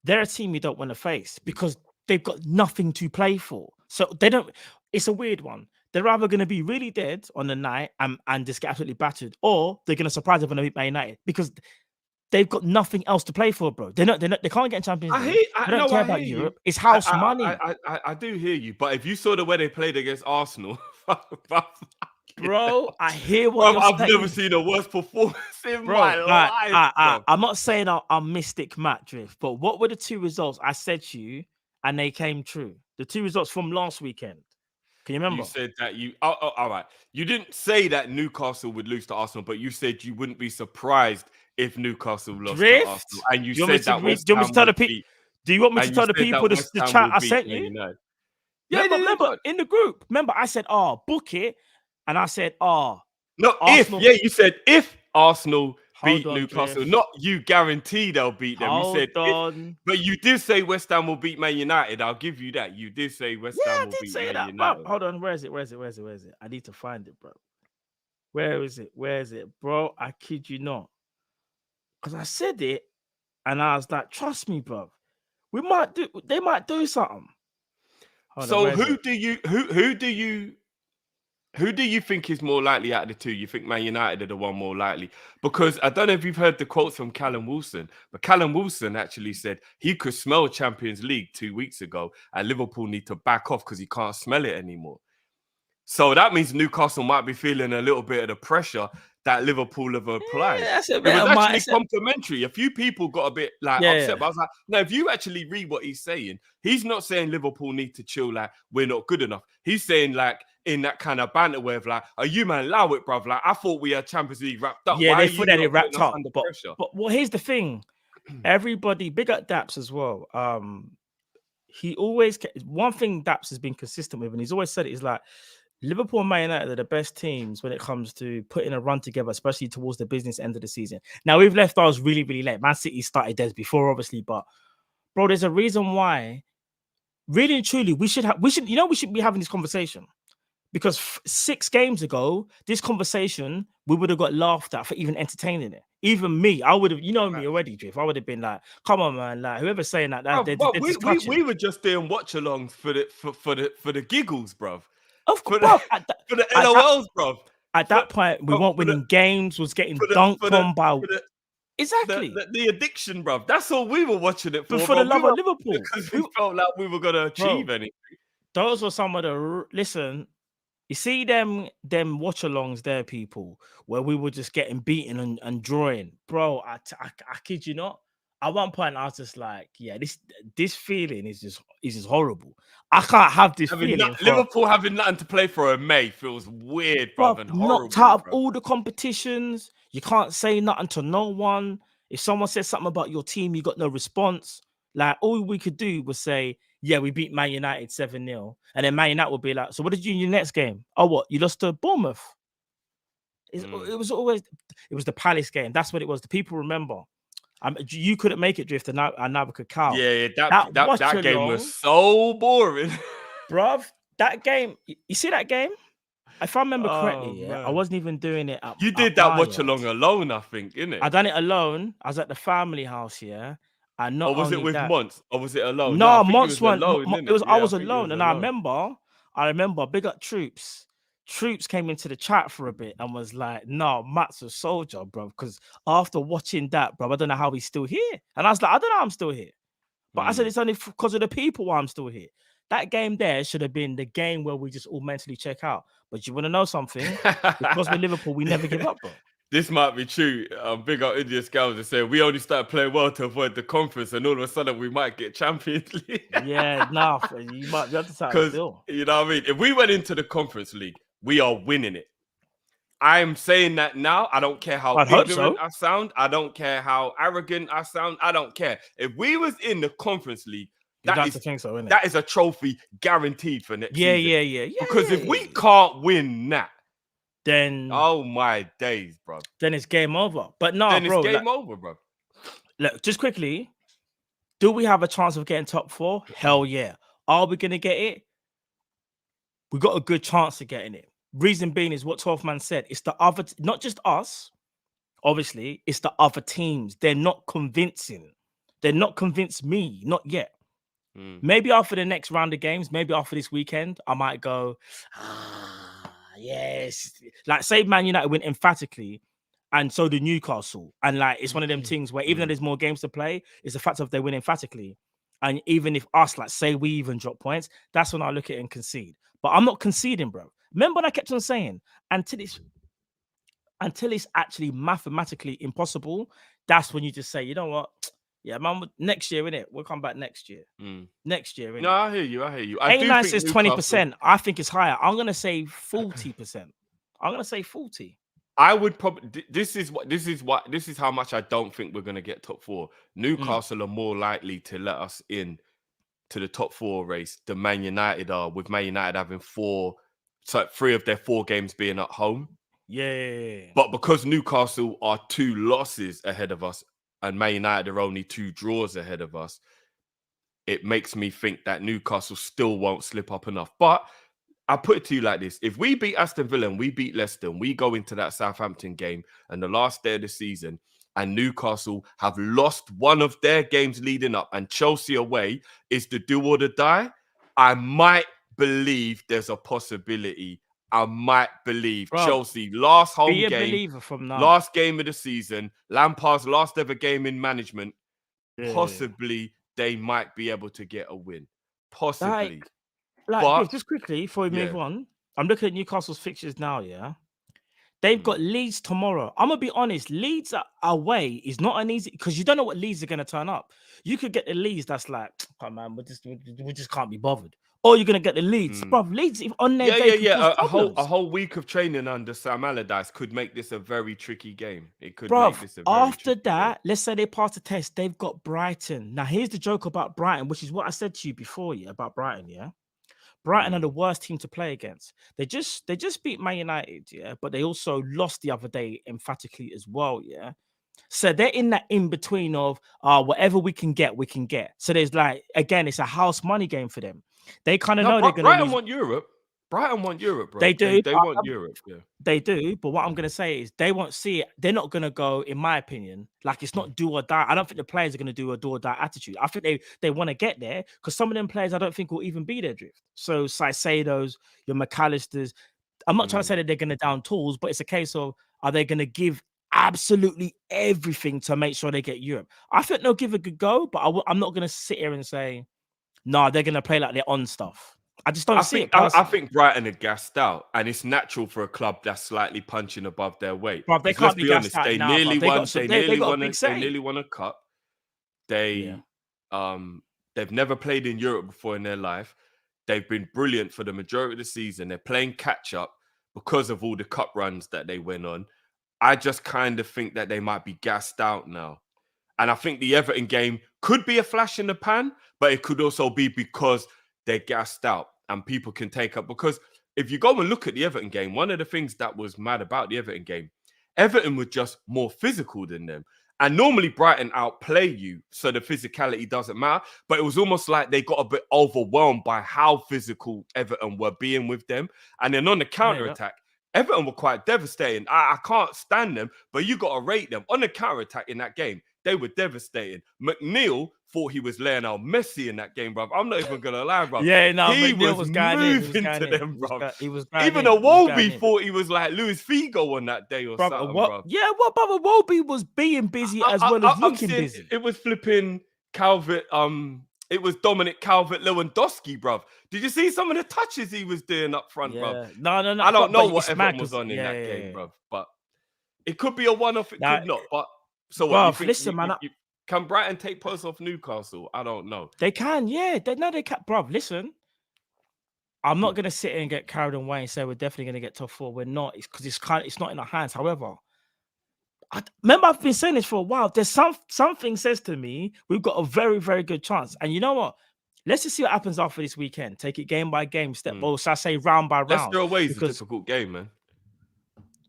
they're a team you don't want to face because they've got nothing to play for. So they don't. It's a weird one. They're either going to be really dead on the night and just get absolutely battered, or they're going to surprise them when they beat Man United because they've got nothing else to play for, bro. They can't get in Champions League. They don't care about Europe. It's house money. I do hear you, but if you saw the way they played against Arsenal, bro, I hear what I've never seen a worse performance in my life. I'm not saying I'm Mystic Matt Drift, but what were the 2 results I said to you and they came true? The 2 results from last weekend. Can you remember? You said that all right. You didn't say that Newcastle would lose to Arsenal, but you said you wouldn't be surprised if Newcastle lost to Arsenal. And you said that West Ham would beat. Do you want me to tell the people the chat I sent you? Yeah, remember in the group. Remember, I said, book it. And I said, no, Arsenal. You said if Arsenal beat Newcastle, Jeff. Not you guarantee they'll beat them. You said if, but you did say West Ham will beat Man United. I'll give you that. You did say West Ham will beat Man United. Bro, hold on, where is it? I need to find it, bro. Where is it? Bro, I kid you not. Because I said it and I was like, trust me, bro. They might do something. So who do you think is more likely out of the 2? You think Man United are the one more likely? Because I don't know if you've heard the quotes from Callum Wilson, but Callum Wilson actually said he could smell Champions League 2 weeks ago and Liverpool need to back off because he can't smell it anymore. So that means Newcastle might be feeling a little bit of the pressure that Liverpool have applied. It was actually complimentary. A few people got a bit upset, but I was like, no, if you actually read what he's saying, he's not saying Liverpool need to chill, like we're not good enough. He's saying like in that kind of banter where like, are you man, allow it, bruv? Like I thought we had Champions League wrapped up. Yeah, they thought that it wrapped up. But well, here's the thing. Everybody, big up Daps as well. He always one thing Daps has been consistent with, and he's always said it is like Liverpool and Man United are the best teams when it comes to putting a run together, especially towards the business end of the season. Now, we've left ours really, really late. Man City started theirs before, obviously, but bro, there's a reason why, really and truly, we should be having this conversation Because 6 games ago, this conversation, we would have got laughed at for even entertaining it. Even me, I would have, you know me already, Drift. I would have been like, come on, man. Like, whoever's saying that, they're just touching. We were just doing watch-alongs for the giggles, bruv. Of For course, the LOLs, bruv. At that point, we weren't winning games, was getting dunked on by... Exactly. The addiction, bruv. That's all we were watching it for. But for the love of Liverpool. Because we felt like we were going to achieve anything. Those were some of the... Listen... You see them watch-alongs there, people, where we were just getting beaten and drawing. Bro, I kid you not. At one point, I was just like, yeah, this feeling is just horrible. I can't have this feeling. Liverpool having nothing to play for in May feels weird, bro. And horrible, knocked out of all the competitions. You can't say nothing to no one. If someone says something about your team, you got no response. Like, all we could do was say, yeah, we beat Man United 7-0. And then Man United would be like, so what did you do in your next game? Oh, what? You lost to Bournemouth. It was the Palace game. That's what it was. The people remember. You couldn't make it, Drift, and now we could count. Yeah, that game was so boring. Bruv, that game, you see that game? If I remember correctly, I wasn't even doing it. You did that watch-along alone, I think, innit? I done it alone. I was at the family house, yeah. And not or was it with Monts? Or was it alone? No, Monts went alone. I was alone. And I remember, big up Troops. Troops came into the chat for a bit and was like, no, Matt's a soldier, bro. Because after watching that, bro, I don't know how he's still here. And I was like, I don't know how I'm still here. But I said, it's only because of the people why I'm still here. That game there should have been the game where we just all mentally check out. But you want to know something? Because we're Liverpool, we never give up, bro. This might be true. Big up India Scouts and saying we only started playing well to avoid the conference, and all of a sudden we might get Champions League. Yeah, you might be able to say still. You know what I mean? If we went into the Conference League, we are winning it. I'm saying that now. I don't care how ignorant I sound. I don't care how arrogant I sound. I don't care. If we was in the Conference League, that is a trophy guaranteed for next season. Yeah. Because if we can't win that, then oh my days, bro. Then it's game over. But no, then bro, it's game over, bro. Look, just quickly, do we have a chance of getting top 4? Hell yeah. Are we gonna get it? We got a good chance of getting it. Reason being is what 12th man said. It's the other, not just us. Obviously, it's the other teams. They're not convincing. They're not convinced me, not yet. Maybe after the next round of games, maybe after this weekend, I might go, yes. Like, say Man United win emphatically, and so do Newcastle. And like, it's one of them things where even though there's more games to play, it's the fact of they win emphatically. And even if us, like, say we even drop points, that's when I look at it and concede. But I'm not conceding, bro. Remember what I kept on saying? Until it's actually mathematically impossible, that's when you just say, you know what? Yeah, man, next year, innit? We'll come back next year. Next year, innit? No, I hear you. A9 says 20%. I think it's higher. I'm going to say 40%. I'm going to say 40. I would probably... This is how much I don't think we're going to get top 4. Newcastle are more likely to let us in to the top 4 race than Man United are, with Man United having 3 of their 4 games being at home. Yeah. But because Newcastle are 2 losses ahead of us, and Man United are only 2 draws ahead of us, it makes me think that Newcastle still won't slip up enough. But I'll put it to you like this. If we beat Aston Villa and we beat Leicester, and we go into that Southampton game and the last day of the season, and Newcastle have lost one of their games leading up, and Chelsea away is the do or the die, I might believe there's a possibility. I might believe Chelsea last home game, last game of the season, Lampard's last ever game in management. Possibly they might be able to get a win. Possibly. But just quickly before we move on, I'm looking at Newcastle's fixtures now. Yeah, they've got Leeds tomorrow. I'm gonna be honest. Leeds away is not an easy, because you don't know what Leeds are gonna turn up. You could get the Leeds that's like, oh man, we just can't be bothered. Or you're gonna get the Leeds, bro. Leeds on their day. A whole week of training under Sam Allardyce could make this a very tricky game. It could make this a very after that, let's say they pass the test, they've got Brighton. Now here's the joke about Brighton, which is what I said to you before, about Brighton, Brighton are the worst team to play against. They just beat Man United, but they also lost the other day emphatically as well, So they're in that in between of whatever we can get, we can get. So there's like, again, it's a house money game for them. They kind of know they're going to Brighton want Europe. Brighton want Europe, bro. They do. They want Europe. Yeah. They do, but what I'm gonna say is they won't see it. They're not gonna go, in my opinion, like it's not do or die. I don't think the players are gonna do a do or die attitude. I think they want to get there because some of them players I don't think will even be their drift. So Saicedos, your McAllisters. I'm not trying to say that they're gonna down tools, but it's a case of are they gonna give absolutely everything to make sure they get Europe? I think they'll give a good go, but I'm not gonna sit here and say, no, they're gonna play like they're on stuff. I just don't see it. I think Brighton are gassed out, and it's natural for a club that's slightly punching above their weight. Bro, they can't be gassed out They now, nearly bro. won. They nearly They won a cup. They've never played in Europe before in their life. They've been brilliant for the majority of the season. They're playing catch up because of all the cup runs that they went on. I just kind of think that they might be gassed out now. And I think the Everton game could be a flash in the pan, but it could also be because they're gassed out and people can take up. Because if you go and look at the Everton game, one of the things that was mad about the Everton game, Everton was just more physical than them. And normally Brighton outplay you, so the physicality doesn't matter. But it was almost like they got a bit overwhelmed by how physical Everton were being with them. And then on the counter-attack, Everton were quite devastating. I can't stand them, but you got to rate them. On the counter-attack in that game, they were devastating. McNeil thought he was laying out Messi in that game, bro. I'm not even going to lie, bro. Yeah, no, he McNeil was moving to them, bro. Even Iwobi thought he was like Luis Figo on that day or something, bro. Yeah, what brother Iwobi was being busy as well as looking busy. It was flipping Calvert. It was Dominic Calvert-Lewandowski, bro. Did you see some of the touches he was doing up front, bro? No. I don't know what Everton was on in that game, bro. But it could be a one-off. It could not. But so what? Bruv, listen, man. Can Brighton take points off Newcastle? I don't know. They can, yeah. They can. Bruv, listen. I'm not gonna sit here and get carried away and say we're definitely gonna get top four. We're not. It's because it's not in our hands. However, remember I've been saying this for a while. There's something says to me we've got a very, very good chance. And you know what? Let's just see what happens after this weekend. Take it game by game, or should I say round by round? Leicester away is a difficult game, man.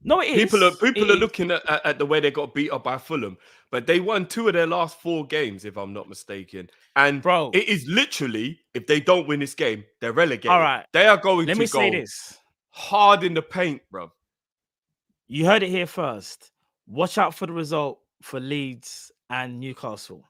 No, it is. People are looking at the way they got beat up by Fulham, but they won 2 of their last 4 games, if I'm not mistaken. And bro, it is literally, if they don't win this game, they're relegated. All right, they are going Let to me go say this. hard in the paint, bro. You heard it here first. Watch out for the result for Leeds and Newcastle.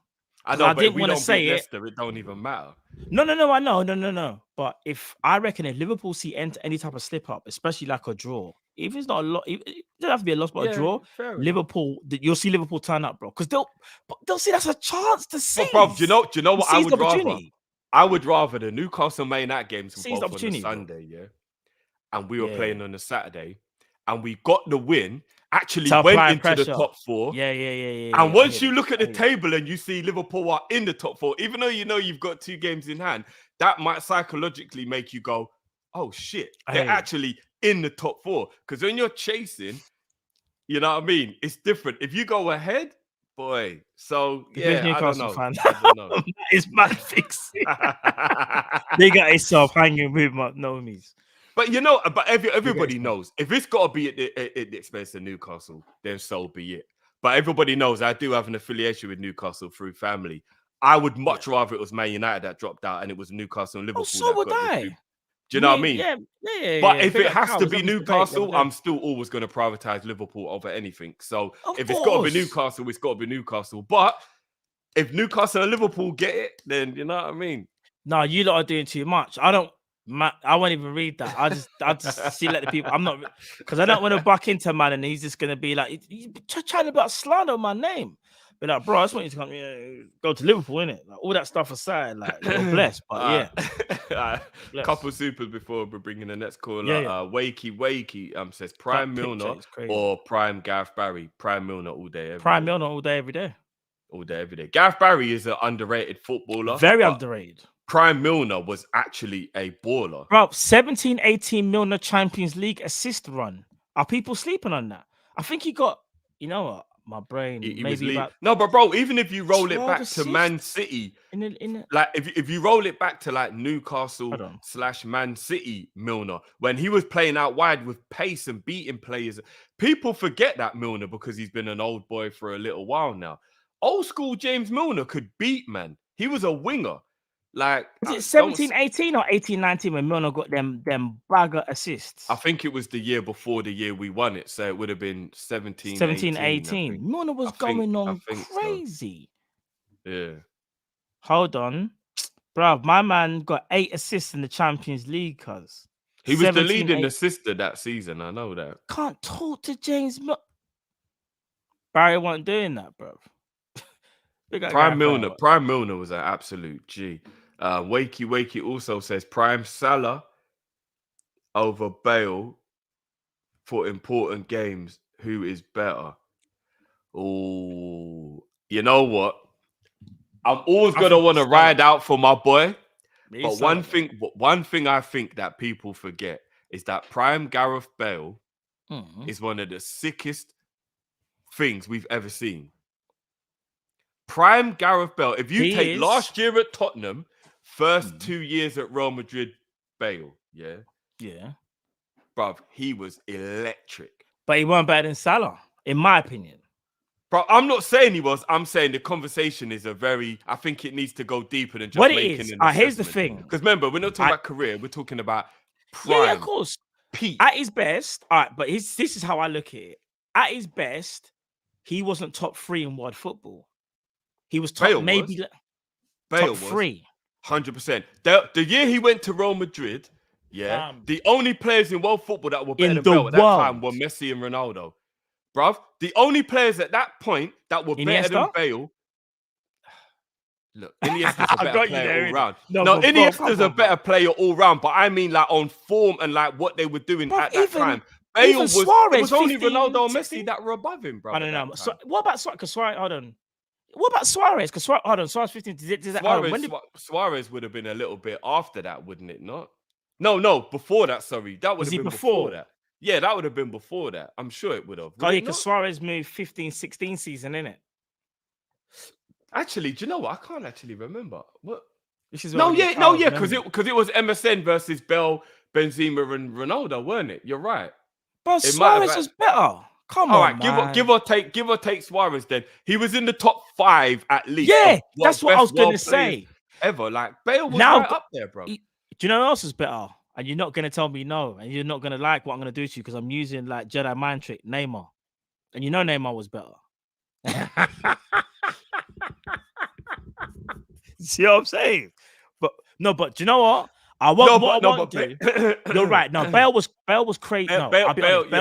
I know, but didn't if we want to don't say beat it. Leicester, it don't even matter. No, I know. No. But I reckon if Liverpool see any type of slip up, especially like a draw, if it's not a lot, it doesn't have to be a loss, but a draw. Liverpool, you'll see Liverpool turn up, bro, because they'll see that's a chance to see. Bro, do you know what I would rather? I would rather the Newcastle Man United games both on the Sunday, yeah, and we were playing on the Saturday, and we got the win. Actually went into the top 4. Yeah. And once you look at the table and you see Liverpool are in the top 4, even though you know you've got 2 games in hand, that might psychologically make you go, oh shit, they're actually in the top 4. Because when you're chasing, you know what I mean? It's different. If you go ahead, boy. So yeah, I don't know. It's mad fix. They got itself hanging with my normies. But you know, everybody knows if it's got to be at the expense of Newcastle, then so be it. But everybody knows I do have an affiliation with Newcastle through family. I would much rather it was Man United that dropped out and it was Newcastle and Liverpool. So would I. Do you know what I mean? Yeah. But if it has to be Newcastle, I'm still always going to prioritize Liverpool over anything. So if it's got to be Newcastle, it's got to be Newcastle. But if Newcastle and Liverpool get it, then you know what I mean. No, you lot are doing too much. I won't even read that. I just see let the people. I'm not because I don't want to buck into man, and he's just gonna be like he's trying to slander my name. But like, bro, I just want you to come go to Liverpool, innit? Like, all that stuff aside, like you're blessed. But couple supers before we're bringing the next caller. Wakey says Prime Milner or Prime Gareth Barry. Prime Milner all day. Milner all day, every day. All day, every day. Gareth Barry is an underrated footballer. Very underrated. Prime Milner was actually a baller. Bro, 17-18 Milner Champions League assist run. Are people sleeping on that? I think he got, you know what, my brain. No, but bro, even if you roll it back to Man City, like if you roll it back to like Newcastle / Man City Milner, when he was playing out wide with pace and beating players, people forget that Milner because he's been an old boy for a little while now. Old school James Milner could beat, man. He was a winger. Like, Was it don't 17, 18 or 18, 19 when Milner got them bagger assists? I think it was the year before the year we won it, so it would have been 17, 17, 18. I 18. think. Milner was I think- going I on think so. crazy. Yeah. Hold on. Bruv, my man got 8 assists in the Champions League, cuz. He was the 17, leading 8. assister that season. I know that. Can't talk to James Milner. Barry wasn't doing that, bruv. Prime Milner was an absolute G. Wakey also says Prime Salah over Bale for important games. Who is better? Oh, you know what? I'm always gonna want to ride out for my boy. But one thing I think that people forget is that Prime Gareth Bale is one of the sickest things we've ever seen. Prime Gareth Bale. If you take last year at Tottenham, first 2 years at Real Madrid, Bale, yeah, bruv, he was electric. But he weren't better than Salah, in my opinion. Bro, I'm not saying he was. I'm saying the conversation is I think it needs to go deeper than just what it making is. an assessment. Here's the thing. Because remember, we're not talking about career. We're talking about prime. Yeah, of course. Peak. At his best, all right, but this is how I look at it. At his best, he wasn't top 3 in world football. He was top maybe Bale top 3. 100%. The year he went to Real Madrid, the only players in world football that were better than Bale at that time were Messi and Ronaldo. Bruv, the only players at that point that were better than Bale. Look, Iniesta's a better player all round. No, Iniesta's a better player all round, but I mean like on form and like what they were doing at that time. Bale was Suarez, it was only 15, Ronaldo and Messi that were above him, bro. I don't know. So, what about Suarez? Because Suarez, hold on. What about Suarez? Because Suarez 15. Suarez would have been a little bit after that, wouldn't it? Not? No, before that. Sorry, that would have been before that. Yeah, that would have been before that. I'm sure it would have. Oh, yeah, because Suarez moved 15-16 season, innit? Actually, do you know what? I can't actually remember. What? This is because it was MSN versus Bell, Benzema, and Ronaldo, weren't it? You're right. But Suarez was better. Come on, man. Give or take Suarez then. He was in the top 5 at least. Yeah, that's what I was going to say. Ever. Like, Bale was right up there, bro. Do you know who else is better? And you're not going to tell me no. And you're not going to like what I'm going to do to you because I'm using like Jedi mind trick, Neymar. And you know Neymar was better. See what I'm saying? But do you know what? You're right. No, Bale was crazy. Bale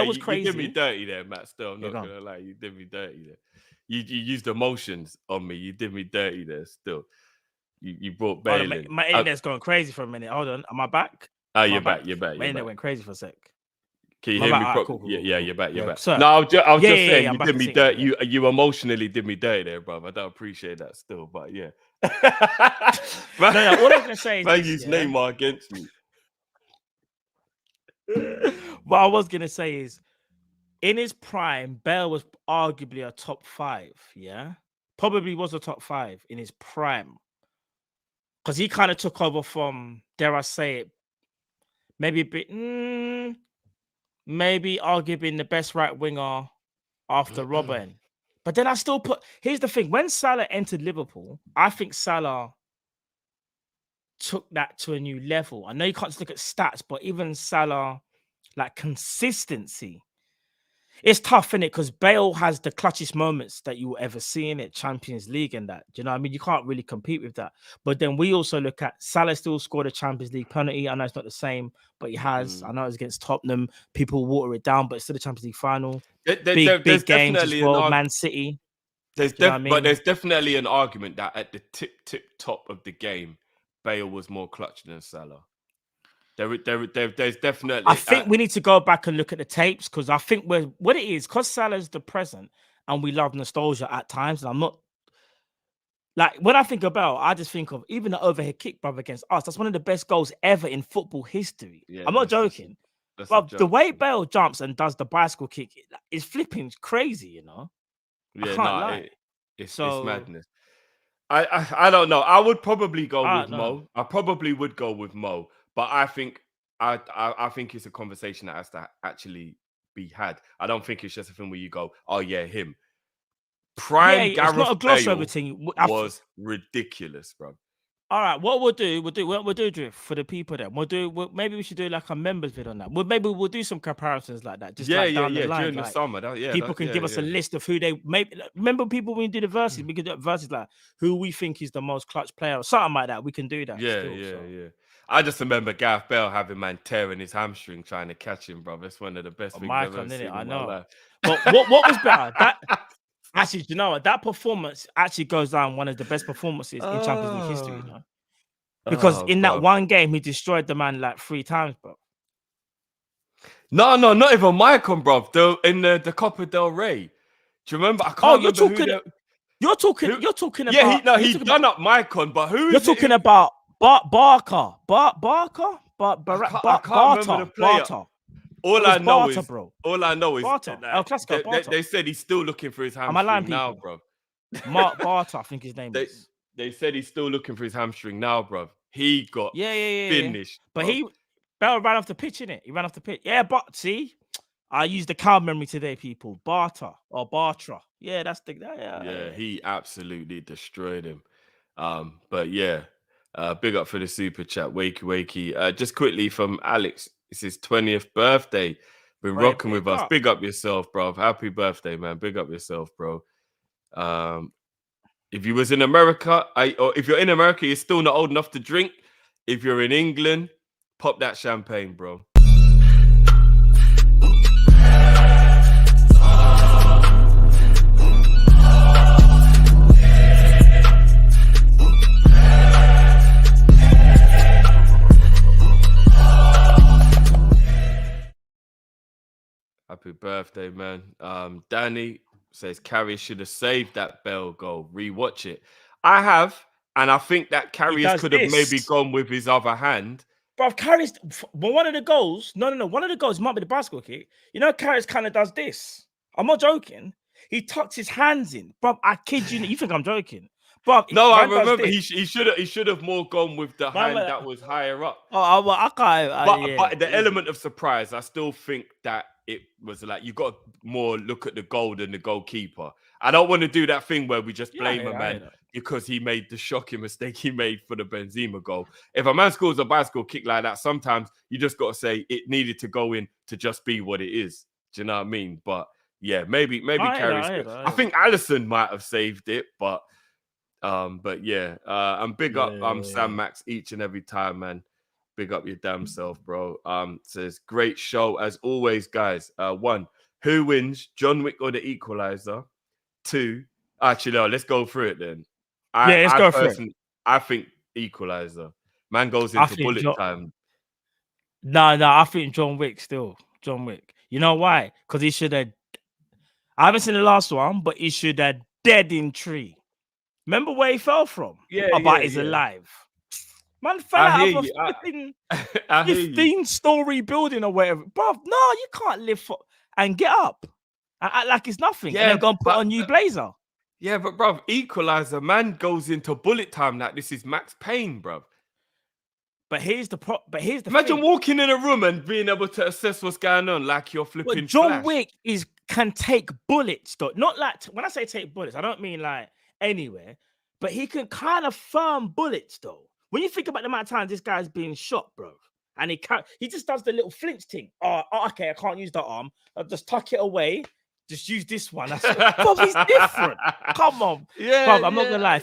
was crazy. You did me dirty there, Matt. Still, I'm not gonna lie. You did me dirty there. You used emotions on me. You did me dirty there. Still, you brought Bale in. My internet's going crazy for a minute. Hold on. Am I back? Oh, you're back. You're back. My internet went crazy for a sec. Can you hear me? Cool. Yeah, you're back. You're back. Sorry. No, I was just saying you did me dirty. You emotionally did me dirty there, bro. I don't appreciate that still, but yeah. No, what I was gonna say is man use Neymar against me. What I was gonna say is, in his prime, Bale was arguably a top 5. Yeah, probably was a top 5 in his prime, because he kind of took over from, dare I say it, maybe a bit, maybe arguably the best right winger after Robin. But then I still here's the thing. When Salah entered Liverpool, I think Salah took that to a new level. I know you can't just look at stats, but even Salah, like consistency, it's tough, innit? Because Bale has the clutchest moments that you will ever see in it, Champions League and that. Do you know what I mean? You can't really compete with that. But then we also look at Salah still scored a Champions League penalty. I know it's not the same, but he has. I know it's against Tottenham. People water it down, but it's still the Champions League final. Big games as well, Man City. But there's definitely an argument that at the tip top of the game, Bale was more clutch than Salah. There's definitely. I think we need to go back and look at the tapes because I think what it is, because Salah's the present and we love nostalgia at times. And I'm not like, when I think about, I just think of even the overhead kick, brother, against us. That's one of the best goals ever in football history. Yeah, I'm not joking. But the way Bale jumps and does the bicycle kick is flipping crazy, you know. Yeah, I can't lie. It's madness. I don't know. I would probably go with Mo. I probably would go with Mo. But I think it's a conversation that has to actually be had. I don't think it's just a thing where you go, oh yeah, him. Prime Gareth Bale was ridiculous, bro. All right, what we'll do drift for the people then. Maybe we should do like a members vid on that. Maybe we'll do some comparisons like that, just like down the line. During the Like summer. people can give us a list of who they maybe remember people when we do the verses. We could do verses like who we think is the most clutch player or something like that. We can do that. Yeah. I just remember Gareth Bale having man tearing his hamstring trying to catch him, bro. That's one of the best things I've ever seen in my life. But what was better? That actually, you know what? That performance actually goes down one of the best performances in Champions League history, you know? Because in that one game, he destroyed the man like 3 times, bro. No, not even Maicon, bro. In the Copa del Rey. Do you remember? I can't remember You're talking about. Yeah, he's done up Maicon, but who? You're talking about Barker. Barker. I can't remember the player. All I know is Barter. They said he's still looking for his hamstring now, bro. Mark Barter, I think his name is. They said he's still looking for his hamstring now, bro. He got finished. But Bell ran off the pitch, innit? He ran off the pitch. Yeah, but see, I used the cow memory today, people. Barter or Bartra. Yeah, that's the yeah. He absolutely destroyed him. But yeah, big up for the super chat, wakey. Just quickly from Alex, it's his 20th birthday. Been rocking with us. Big up yourself, bro. Happy birthday, man. Big up yourself, bro. If you was in America, or if you're in America, you're still not old enough to drink. If you're in England, pop that champagne, bro. Happy birthday, man. Danny says Carrier should have saved that Bell goal. Rewatch it. I have, and I think that Carrier could have maybe gone with his other hand. Bro, Carrier, one of the goals, no, one of the goals might be the bicycle kick. You know, Carrier kind of does this. I'm not joking. He tucks his hands in. Bro, I kid you. You think I'm joking? Bro, no, I remember he should have more gone with the hand that was higher up. Oh, well, I can't. But the element of surprise, I still think that it was like you got to more look at the goal than the goalkeeper. I don't want to do that thing where we just blame a man because he made the shocking mistake he made for the Benzema goal. If a man scores a bicycle kick like that, sometimes you just got to say it needed to go in to just be what it is. Do you know what I mean? But yeah, maybe Carrie's. I think Alisson might have saved it, but yeah, and big up Sam Max each and every time, man. Big up your damn self, bro. Says great show as always, guys. 1, who wins, John Wick or the Equalizer? 2, actually no, let's go through it then. Let's go through it. I think Equalizer. Man goes into bullet time. No, I think John Wick still. John Wick. You know why? Because he should have. I haven't seen the last one, but he should have dead in tree. Remember where he fell from? But he's alive. Man fell out of a 15-story building or whatever. Bro, no, you can't live and get up and act like it's nothing. And then go and put on a new blazer. Yeah, but bro, Equalizer, man goes into bullet time like this is Max Payne, bro. But here's the imagine walking in a room and being able to assess what's going on like you're flipping. But John Wick can take bullets, though. Not like when I say take bullets, I don't mean like anywhere, but he can kind of firm bullets, though. When you think about the amount of times this guy's being shot, bro, and he just does the little flinch thing. Oh, okay, I can't use that arm. I'll just tuck it away. Just use this one. Bro, he's different. Come on. Yeah, bro, I'm not gonna lie.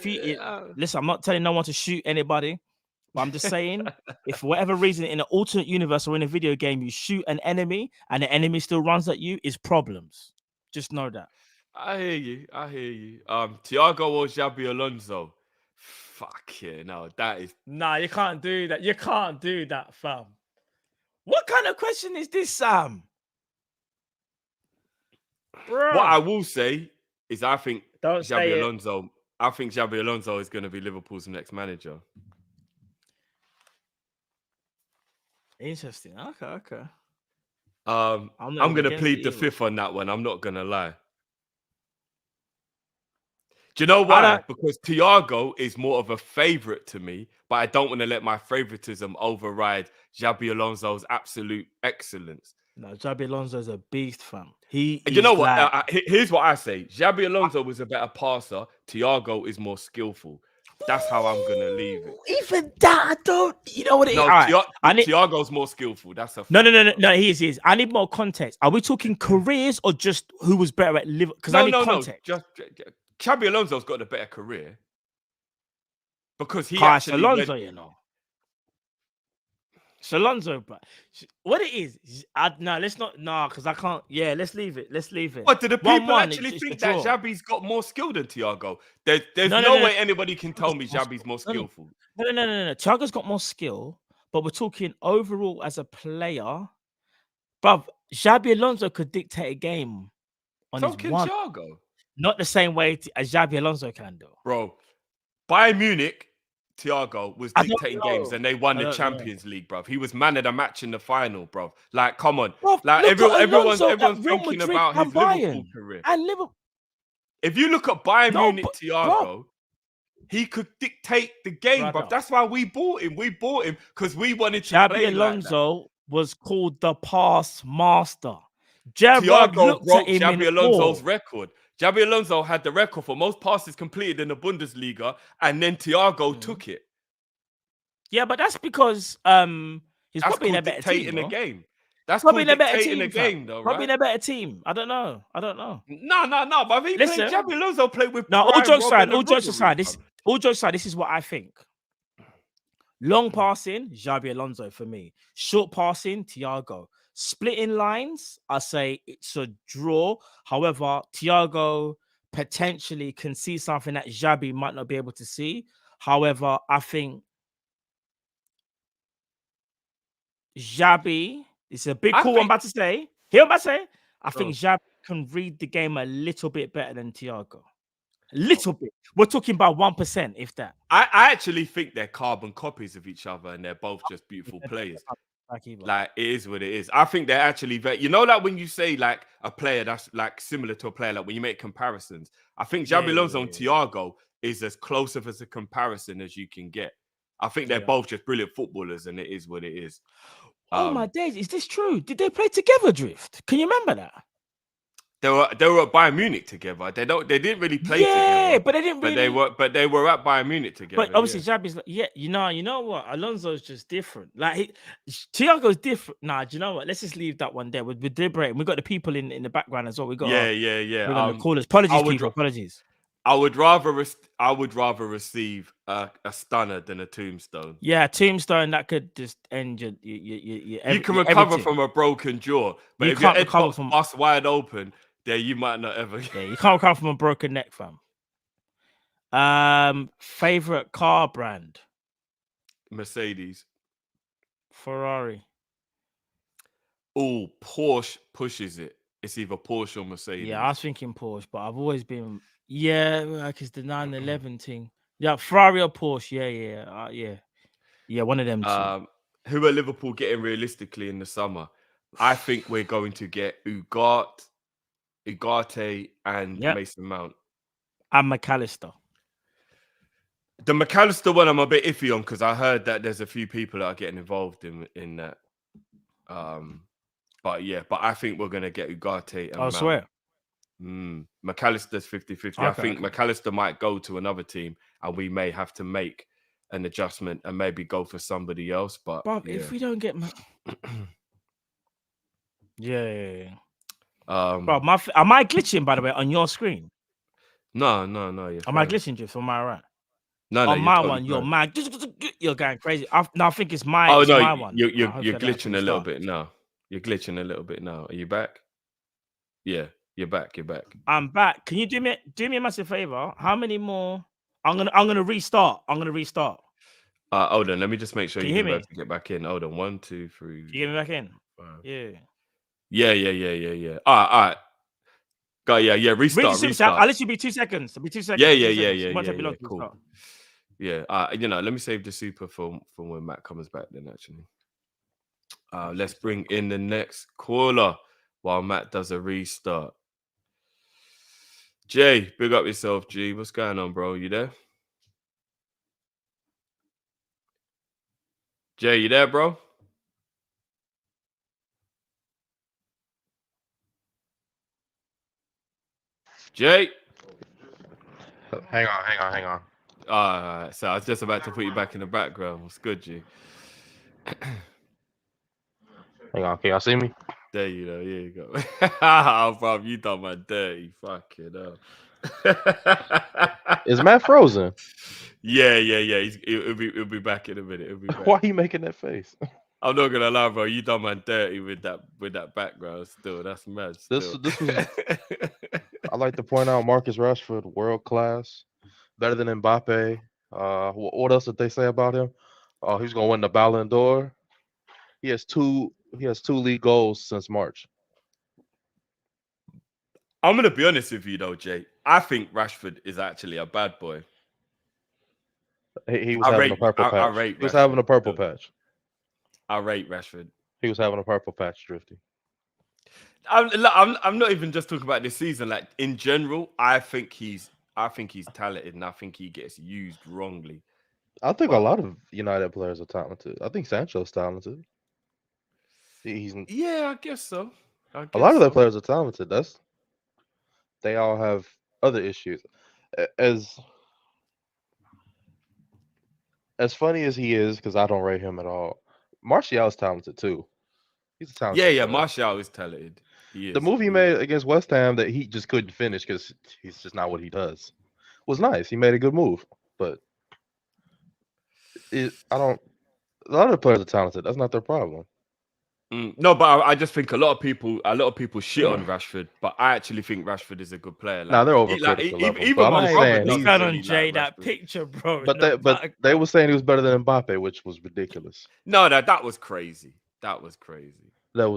Listen, I'm not telling no one to shoot anybody, but I'm just saying, if for whatever reason in an alternate universe or in a video game you shoot an enemy and the enemy still runs at you, it's problems. Just know that. I hear you. Thiago or Xabi Alonso? Fuck yeah, no, that is... Nah, you can't do that. You can't do that, fam. What kind of question is this, Sam? Bro. What I will say is I think Xabi Alonso is going to be Liverpool's next manager. Interesting. Okay. I'm going to plead the fifth on that one. I'm not going to lie. Do you know why? Because Thiago is more of a favourite to me, but I don't want to let my favouritism override Xabi Alonso's absolute excellence. No, Xabi Alonso is a beast, fam. You know what? Here's what I say. Xabi Alonso was a better passer. Thiago is more skillful. That's how I'm gonna leave it. Even that, I don't. You know what it is? No, All right. I need. Thiago's more skillful. That's a No, fact, no, no, no, bro. no. He is. I need more context. Are we talking careers or just who was better at Liverpool? Because I need context. Just Xabi Alonso's got a better career because he Carlos actually Alonso, went. you know. It's Alonso, but what it is, no, let's not, because I can't. Yeah, let's leave it. Let's leave it. What do the people 1-1, actually it's think a that draw. Xabi's got more skill than Thiago? There's No, no no. way anybody can tell me Xabi's more skillful. No. Thiago's got more skill, but we're talking overall as a player. Bruv, Xabi Alonso could dictate a game on So his can one. Thiago, Not the same way as Xabi Alonso can do. bro. Bayern Munich, Thiago was I don't dictating games know. and they won I the don't know. Champions League, bro. He was man of the match in the final, bro. Like, come on. Bruv, Like look at everyone's Alonso at Real thinking Madrid about and his Liverpool Bayern. career. And Liverpool. If you look at Bayern No, Munich, but, Thiago, he could dictate the game, bro. Brother. That's why we bought him. We bought him because we wanted to Xabi play Alonso was called the pass master. like that. Gerrard Thiago looked broke at him Xabi in Alonso's awe. record. Xabi Alonso had the record for most passes completed in the Bundesliga, and then Thiago took it. Yeah, but that's because he's That's probably in called a better team. dictating a game. That's Probably called in a better dictating team, a game, though, Probably right? in a better team. I don't know. No. But he Listen. played. Xabi Alonso played with. Now, all Prime, jokes aside, Robben, and Ribery, bruv. this is what I think. Long passing, Xabi Alonso for me. Short passing, Thiago. Splitting lines, I say it's a draw. However, Thiago potentially can see something that Xabi might not be able to see. However, I think Xabi, it's a big call I'm about to say. Hear what I'm about to say? I think Xabi can read the game a little bit better than Thiago. A little bit. We're talking about 1%, if that. I actually think they're carbon copies of each other, and they're both just beautiful players. Like, it is what it is. I think they're actually very, like when you say like a player that's like similar to a player, like when you make comparisons, I think Xabi Alonso and Thiago is as close of as a comparison as you can get. I think they're both just brilliant footballers, and it is what it is. Oh my days, is this true? Did they play together, Drift? Can you remember that? They were at Bayern Munich together. They didn't really play together. Yeah, but they didn't really. But they were at Bayern Munich together. But obviously, Xabi's like, you know what? Alonso's just different. Like Thiago's different. Nah, do you know what? Let's just leave that one there. We're deliberating. We got the people in the background as well. We got yeah. We're gonna call us. Apologies, people. Apologies. I would rather receive a stunner than a tombstone. Yeah, tombstone that could just end your you can recover from a broken jaw, but if your head bust wide open, then you might not ever. Yeah, you can't recover from a broken neck, fam. Favorite car brand? Mercedes. Ferrari. Oh, Porsche pushes it. It's either Porsche or Mercedes. Yeah, I was thinking Porsche, but I've always been like it's the 911 thing. Yeah, Ferrari or Porsche. Yeah, one of them two. Who are Liverpool getting realistically in the summer? I think we're going to get Ugarte and Mason Mount. And McAllister. The McAllister one I'm a bit iffy on because I heard that there's a few people that are getting involved in that. But I think we're going to get Ugarte and Mount. Swear. McAllister's 50-50. I think McAllister might go to another team and we may have to make an adjustment and maybe go for somebody else. But if we don't get Bro, am I glitching, by the way, on your screen? No. Am I glitching, Drift? Am I right? No, on my totally one, you're right. mad. You're going crazy. I think it's my. Oh no, my one. You're glitching a little bit now. You're glitching a little bit now. Are you back? Yeah, you're back. I'm back. Can you do me a massive favor? How many more? I'm gonna restart. Hold on. Let me just make sure you can be able to get back in. Hold on. 1, 2, 3. You get me back in? 5. Yeah. All right. Go. Yeah. Restart. I'll literally be 2 seconds. It'll be 2 seconds. Yeah. Cool. Yeah. Let me save the super from when Matt comes back. Then actually, let's bring in the next caller while Matt does a restart. Jay, big up yourself, G. What's going on, bro? You there? Jay, you there, bro? Jay? Hang on. So I was just about to put you back in the background. What's good, G? Hang on, can y'all see me? There you go. Here you go. Oh, bro, you done my dirty. Fucking hell. Is Matt frozen? Yeah. It'll be back in a minute. It'll be back. Why are you making that face? I'm not gonna lie, bro. You done my dirty with that background. Still, that's mad. Still. This was. I like to point out Marcus Rashford, world class, better than Mbappe. What else did they say about him? Oh, he's gonna win the Ballon d'Or. He has two league goals since March. I'm gonna be honest with you though, Jay. I think Rashford is actually a bad boy. He was having a purple patch. He was having a purple patch. I rate Rashford. He was having a purple patch, Drifty. I'm not even just talking about this season. Like in general, I think he's talented, and I think he gets used wrongly. I think a lot of United players are talented. I think Sancho's talented. Yeah, I guess so. A lot of their players are talented. They all have other issues. As funny as he is, because I don't rate him at all. Martial's talented too. He's a talented player. Martial is talented. He is. The movie he made against West Ham that he just couldn't finish because he's just not what he does was nice. He made a good move, but a lot of the players are talented. That's not their problem. No, but I just think a lot of people shit on Rashford, but I actually think Rashford is a good player. Now they're overcritical. Even I'm just saying he's got on Jay that picture, bro. But they were saying he was better than Mbappe, which was ridiculous. No, that was crazy. That was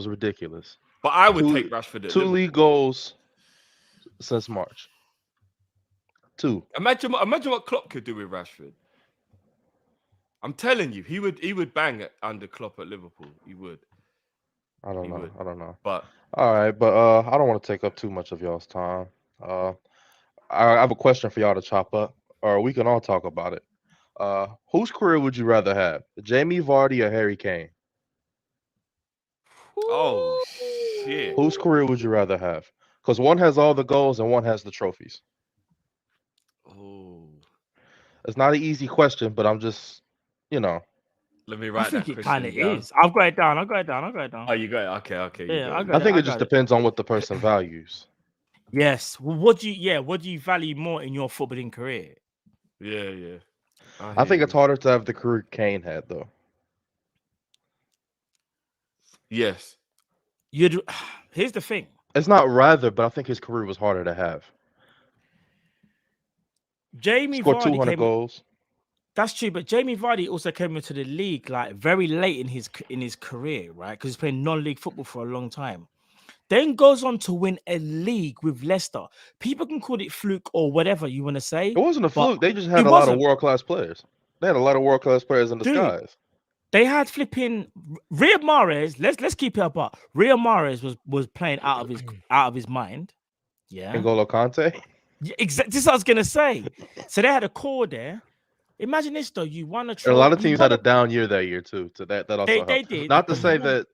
ridiculous. But I would take Rashford. Two league goals since March. 2. Imagine what Klopp could do with Rashford. I'm telling you, he would bang it under Klopp at Liverpool. He would. I don't know. But all right, but I don't want to take up too much of y'all's time. I have a question for y'all to chop up, or we can all talk about it. Whose career would you rather have, Jamie Vardy or Harry Kane? Oh shit! Whose career would you rather have? Because one has all the goals and one has the trophies. Oh, it's not an easy question, but I'm just, Let me write I think that it kind of down. is. I'll go it down. Oh, you got it. Okay. Yeah, I think it just depends on what the person values. Yes. Well, what do you value more in your footballing career? Yeah. I think it's harder to have the career Kane had, though. Yes. Here's the thing. It's not rather, but I think his career was harder to have. Jamie scored Vardy 200 goals. That's true, but Jamie Vardy also came into the league like very late in his career, right? Because he's playing non-league football for a long time. Then goes on to win a league with Leicester. People can call it fluke or whatever you want to say. It wasn't a fluke. They just had a lot of world-class players. They had a lot of world-class players in the skies. They had flipping Riyad Mahrez. Let's keep it up. Riyad Mahrez was playing out of his mind. Yeah. N'Golo Kante. Yeah, exactly. This is what I was gonna say. So they had a core there. Imagine this though. You won a trophy. A lot of teams had a down year that year too. So that also helped. They did. Not to say that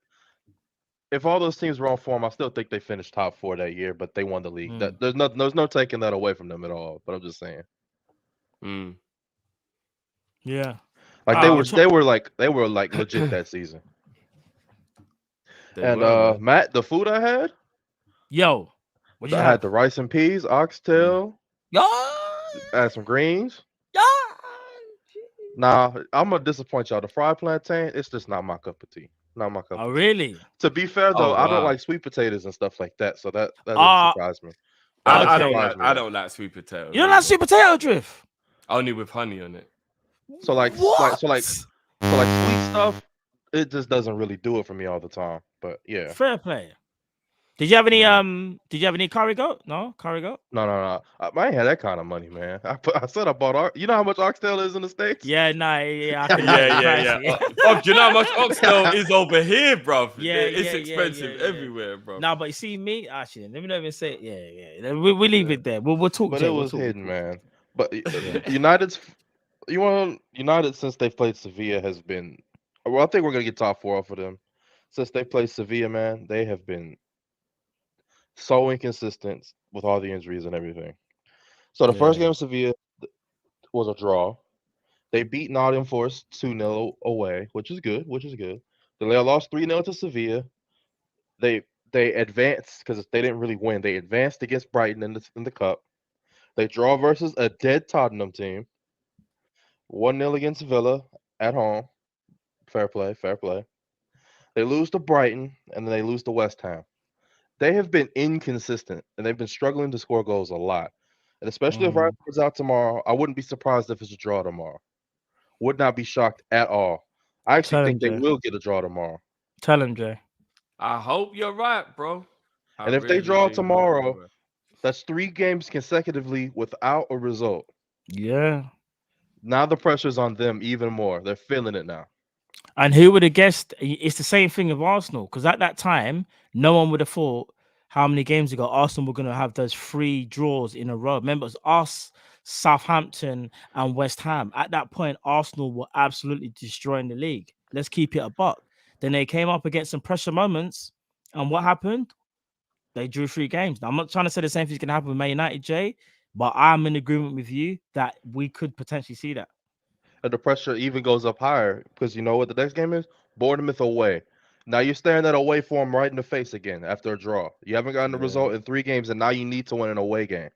if all those teams were on form, I still think they finished top 4 that year, but they won the league. There's no taking that away from them at all. But I'm just saying. Yeah. Like they were like legit that season. Matt, the food I had. Yo, I had the rice and peas, oxtail. Yeah. I had some greens. Yeah. Nah, I'm gonna disappoint y'all. The fried plantain, it's just not my cup of tea. Not my cup. Oh, really? To be fair though, I don't like sweet potatoes and stuff like that. So that doesn't surprise me. I don't like sweet potato. You don't like sweet potato drift? Only with honey on it. So like sweet stuff, it just doesn't really do it for me all the time. But yeah. Fair play. Did you have any curry goat? No, curry goat? No. I ain't had that kind of money, man. I said I bought you know how much oxtail is in the States? Yeah. Yeah. Do you know how much oxtail is over here, bro? It's expensive everywhere, bro. No, but you see me, actually, let me not even say it. Yeah. We leave it there. We'll talk. But it was hidden, man. But United since they played Sevilla has been. Well, I think we're gonna get top 4 for them. Since they played Sevilla, man, they have been so inconsistent with all the injuries and everything. So the first game of Sevilla, was a draw. They beat Nottingham Forest 2-0 away, which is good. Then they lost 3-0 to Sevilla. They advanced because they didn't really win. They advanced against Brighton in the cup. They draw versus a dead Tottenham team. 1-0 against Villa at home. Fair play. They lose to Brighton and then they lose to West Ham. They have been inconsistent and they've been struggling to score goals a lot. And especially if Rashford's out tomorrow, I wouldn't be surprised if it's a draw tomorrow. Would not be shocked at all. I actually think they will get a draw tomorrow. Tell him, Jay. I hope you're right, bro. And if they draw tomorrow, that's 3 games consecutively without a result. Yeah. Now the pressure's on them even more. They're feeling it now. And who would have guessed? It's the same thing with Arsenal, because at that time, no one would have thought how many games ago Arsenal were going to have those 3 draws in a row. Remember, it was us, Southampton, and West Ham. At that point, Arsenal were absolutely destroying the league. Let's keep it a buck. Then they came up against some pressure moments, and what happened? They drew 3 games. Now, I'm not trying to say the same thing's going to happen with Man United, Jay, but I'm in agreement with you that we could potentially see that. And the pressure even goes up higher because you know what the next game is? Bournemouth away. Now you're staring at away form right in the face again after a draw. You haven't gotten a result in 3 games, and now you need to win an away game.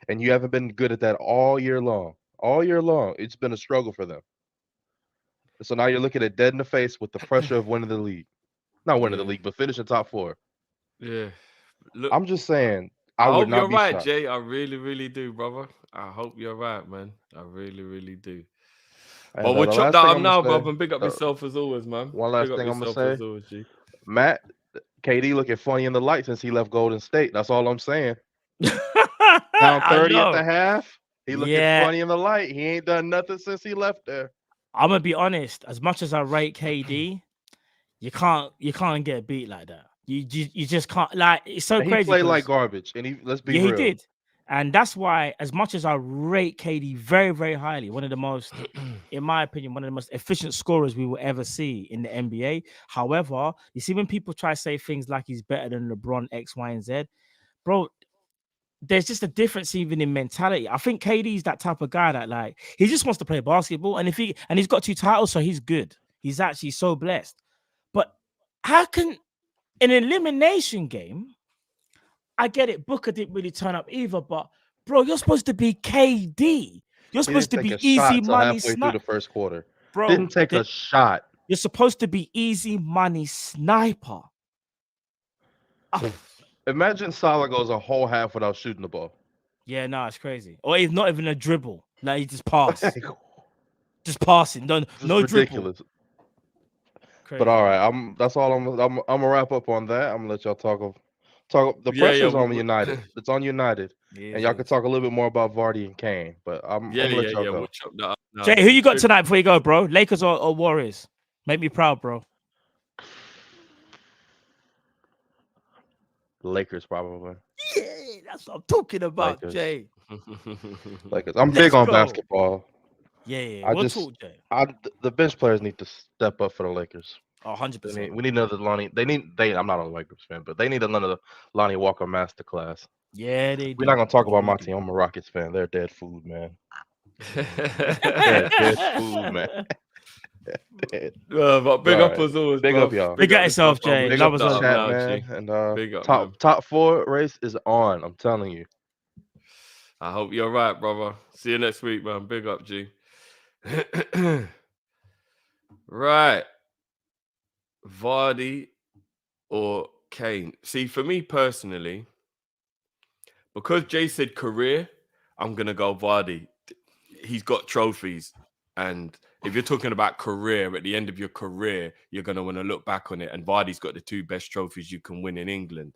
And you haven't been good at that all year long. All year long, it's been a struggle for them. So now you're looking at dead in the face with the pressure of winning the league. Not winning the league, but finishing top 4. Yeah. Look, I'm just saying, I would hope not you're be right, shocked. Jay. I really, really do, brother. I hope you're right, man. I really, really do. And, But we'll the chop last that thing up I'm now, gonna say- brother, and big up yourself as always, man. One last Big up thing I'm gonna yourself as say. always, G. Matt, KD looking funny in the light since he left Golden State. That's all I'm saying. Down I 30 at know. the half. He looking Yeah. funny in the light. He ain't done nothing since he left there. I'm gonna be honest. As much as I rate KD, you can't get beat like that. You just can't. Like, it's so And crazy. he played like 'cause- garbage. And let's be yeah, real. he did. And that's why, as much as I rate KD very, very highly, one of the most, in my opinion, one of the most efficient scorers we will ever see in the NBA. However, you see, when people try to say things like he's better than LeBron, X, Y, and Z, bro, there's just a difference even in mentality. I think KD's that type of guy that, like, he just wants to play basketball, and he's got 2 titles, so he's good. He's actually so blessed. But how can an elimination game? I get it. Booker didn't really turn up either, but bro, you're supposed to be KD. You're supposed to He be didn't take a shot easy till money halfway through sniper. the first quarter. Bro, Didn't take a shot. You're supposed to be easy money sniper. Imagine Salah goes a whole half without shooting the ball. Yeah, no, it's crazy. Or it's not even a dribble. Like, he just passed. Just passing. No dribble. Ridiculous. Crazy. But all right, that's all. I'm gonna wrap up on that. I'm gonna let y'all talk. The pressure's on United. It's on United, and y'all can talk a little bit more about Vardy and Kane. But I'm gonna let y'all go. We'll chop that up now. Jay, who you got tonight before you go, bro? Lakers or Warriors? Make me proud, bro. Lakers probably. Yeah, that's what I'm talking about, Lakers. Jay. Lakers. I'm Let's big on go. basketball. Yeah. We'll talk, Jay. The bench players need to step up for the Lakers. Oh, 100%. We need another Lonnie. I'm not a Lakers fan, but they need another Lonnie Walker masterclass. Yeah, they do. We're not gonna talk about They my do. team. I'm a Rockets fan. They're dead food, man. They're dead food, man. But big All up right. as always. Big bro. up, y'all. Big up yourself, Jay. Big Love up us the all. chat, now, man. G. And Big up, man. top 4 race is on. I'm telling you. I hope you're right, brother. See you next week, man. Big up, G. Right. Vardy or Kane? See, for me personally, because Jay said career, I'm going to go Vardy. He's got trophies. And if you're talking about career, at the end of your career, you're going to want to look back on it. And Vardy's got the 2 best trophies you can win in England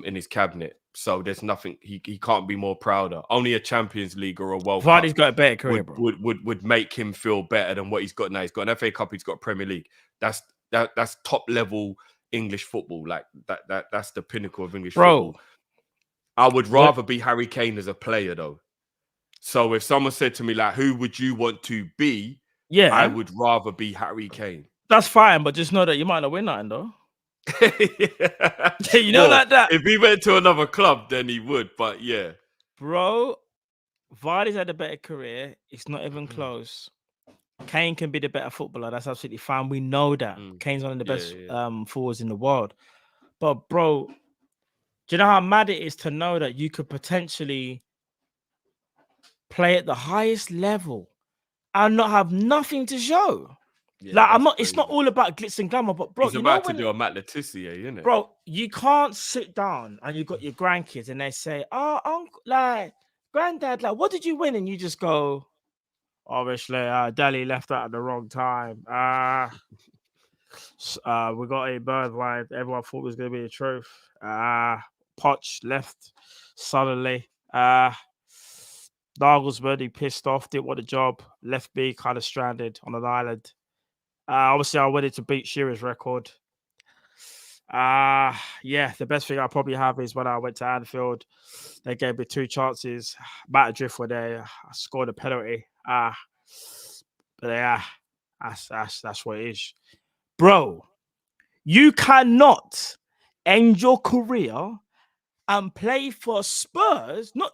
in his cabinet. So there's nothing, he can't be more prouder. Only a Champions League or a World Cup Vardy's got a better career, bro. would make him feel better than what he's got now. He's got an FA Cup, he's got a Premier League. That's top level English football. Like that's the pinnacle of English football. I would rather be Harry Kane as a player though. So if someone said to me like, who would you want to be? Yeah, I would rather be Harry Kane. That's fine, but just know that you might not win nothing though. You know, like that. If he went to another club, then he would. But yeah, Bro, Vardy's had a better career. It's not even close. Kane can be the better footballer. That's absolutely fine. We know that. Kane's one of the best forwards in the world. But bro, do you know how mad it is to know that you could potentially play at the highest level and not have nothing to show? Yeah, Like I'm that's not. It's not crazy. all about glitz and glamour. But bro, He's you know about to when, do a Matt Letizia, isn't it? bro, you can't sit down and you've got your grandkids and they say, "Oh, uncle, like granddad, like what did you win?" And you just go, "Obviously, Delhi left out at the wrong time. We got a bird right. Everyone thought it was going to be the truth. Poch left suddenly. Nagelsmann, he pissed off, didn't want the job, left me kind of stranded on an island. Obviously, I wanted to beat Shearer's record. Yeah, the best thing I probably have is when I went to Anfield, they gave me 2 chances. Matt Drift were there. I scored a penalty. But yeah, that's what it is. Bro, you cannot end your career and play for Spurs. Not.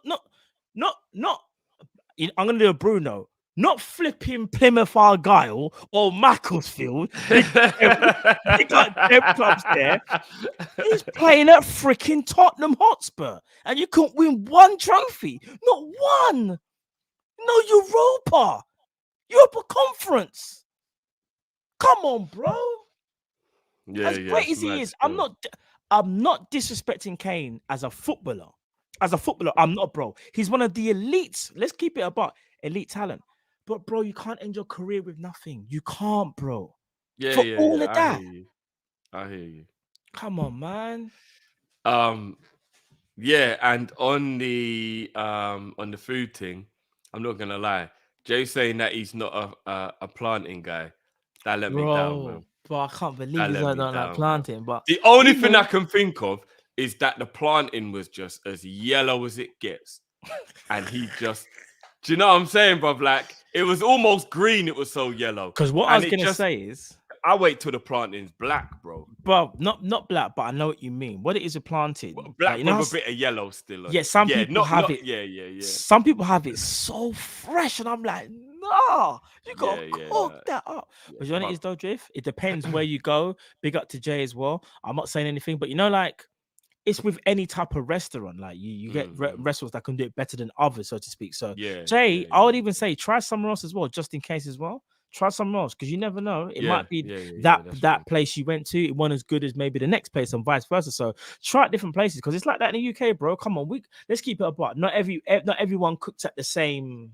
I'm gonna do a Bruno. Not flipping Plymouth Argyle or Macclesfield. They got them clubs there. He's playing at freaking Tottenham Hotspur, and you couldn't win 1 trophy. Not 1. No Europa Conference. Come on, bro. As great as he is, I'm not disrespecting Kane as a footballer. I'm not, bro. He's one of the elites. Let's keep it about elite talent. But bro, you can't end your career with nothing. You can't, bro. Yeah, For all of that. I hear you. Come on, man. Yeah, and on the food thing, I'm not gonna lie. Jay saying that he's not a planting guy. That let me down, man. Bro, I can't believe he's not like planting. But the only thing I can think of is that the planting was just as yellow as it gets. And he just, do you know what I'm saying, bruv? Like, it was almost green, it was so yellow. Because what I was going to say is, I wait till the planting's black, bro. Bro, not black, but I know what you mean. What it is a planting. Black like, with a bit of yellow still on. Yeah, some people have it. Yeah. Some people have it so fresh, and I'm like, no, you gotta cook that up. But you know what it is though, Drift? It depends where you go. Big up to Jay as well. I'm not saying anything, but you know, like, it's with any type of restaurant. Like you get restaurants that can do it better than others, so to speak. So Jay, I would even say try somewhere else as well, just in case as well. Try somewhere else because you never know. It might be that place you went to, it wasn't as good as maybe the next place, and vice versa. So try different places because it's like that in the UK, bro. Come on, let's keep it apart. Not everyone cooks at the same.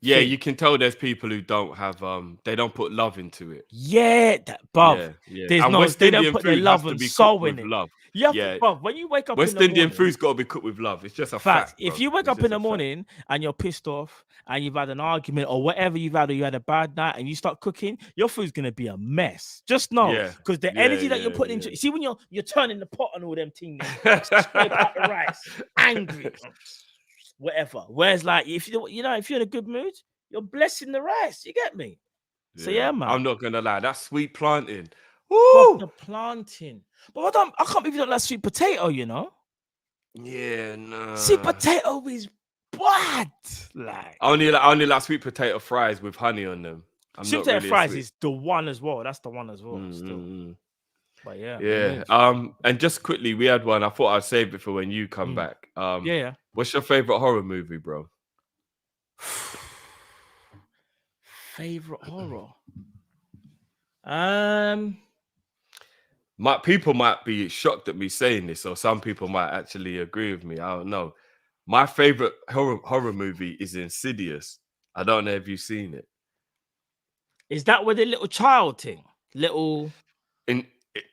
Yeah, you can tell there's people who don't have they don't put love into it. Yeah, bruv. Yeah. There's no, they don't put their love and soul in it. Love. Bruv, when you wake up West in the Indian morning, food's got to be cooked with love. It's just a fact. If you wake up in the morning and you're pissed off and you've had an argument or whatever you've had, or you had a bad night and you start cooking, your food's gonna be a mess. Just know, because the energy that you're putting into it. See, when you're turning the pot and all them things, scrape out the rice, angry, whatever. Whereas, like, if you're in a good mood, you're blessing the rice. You get me? So yeah, man. I'm not gonna lie, that's sweet planting. Woo! The planting. But I can't believe you don't like sweet potato, you know? Yeah, no. Sweet potato is bad. Like I only like sweet potato fries with honey on them. Sweet potato fries is the one as well. That's the one as well. Still. But yeah. And just quickly, we had one. I thought I'd save it for when you come back. What's your favorite horror movie, bro? Favorite horror? People might be shocked at me saying this, or some people might actually agree with me. I don't know. My favorite horror movie is Insidious. I don't know if you've seen it. Is that with the little child thing?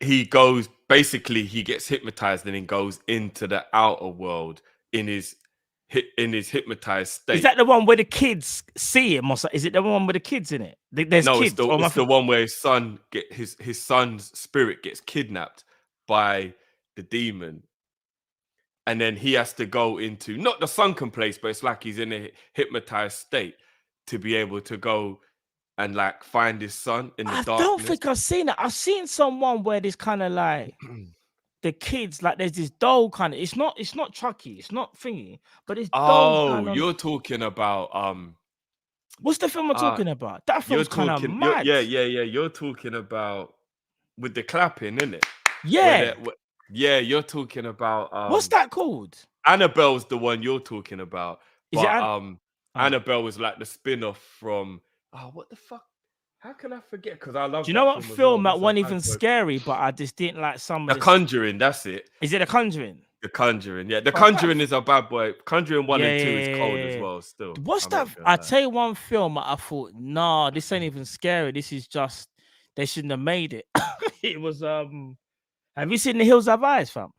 He gets hypnotized and then goes into the outer world in his hypnotized state. Is that the one where the kids see him? Or is it the one with the kids in it? There's kids. It's the one where his son's spirit gets kidnapped by the demon, and then he has to go into not the sunken place, but it's like he's in a hypnotized state to be able to go and like find his son in the darkness. I don't think I've seen it. I've seen someone where this kind of like the kids, like there's this doll kind of. It's not Chucky. It's not thingy. But it's dolls kind of. You're talking about What's the film I'm talking about? That You're film's kind of talking. mad. Yeah. You're talking about with the clapping, isn't it? Yeah. Yeah. You're talking about What's that called? Annabelle's the one you're talking about. Is it Annabelle was like the spin-off from what the fuck? How can I forget? Because I love. Do you know that what film as film well. that wasn't even scary, but I just didn't like some of The Conjuring. That's it. Is it The Conjuring? The Conjuring. Yeah, The Conjuring is a bad boy. Conjuring 1 and 2 is cold Yeah. as well. Still. What's I'm that? not gonna I lie. tell you one film that I thought, nah, this ain't even scary. This is just they shouldn't have made it. It was Have you seen The Hills Have Eyes, fam?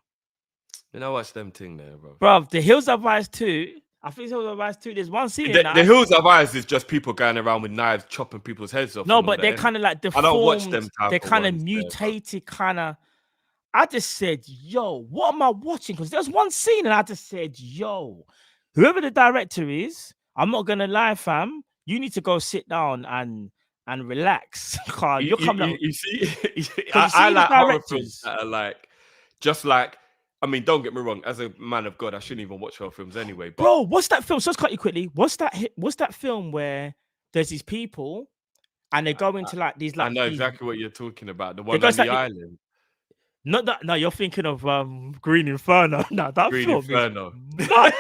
You know watch them thing there, bro. Bro, The Hills Have Eyes 2. I think Hills Have Eyes 2. There's one scene. The Hills Have Eyes is just people going around with knives chopping people's heads off. No, and all but they're that, kind of like deformed. I don't watch them type They're of kind of ones there, bro. mutated, kind of. I just said, yo, what am I watching? Because there's one scene and I just said, yo, whoever the director is, I'm not gonna lie, fam. You need to go sit down and relax. You're coming up. You see, I I like horror films that are like, just like. I mean, don't get me wrong. As a man of God, I shouldn't even watch horror films anyway. But bro, what's that film? So let's cut you quickly. What's that film where there's these people and they go into like these like. I know exactly what you're talking about. The one on the island. Not that. No, you're thinking of Green Inferno. No, that Green film Inferno. is nuts.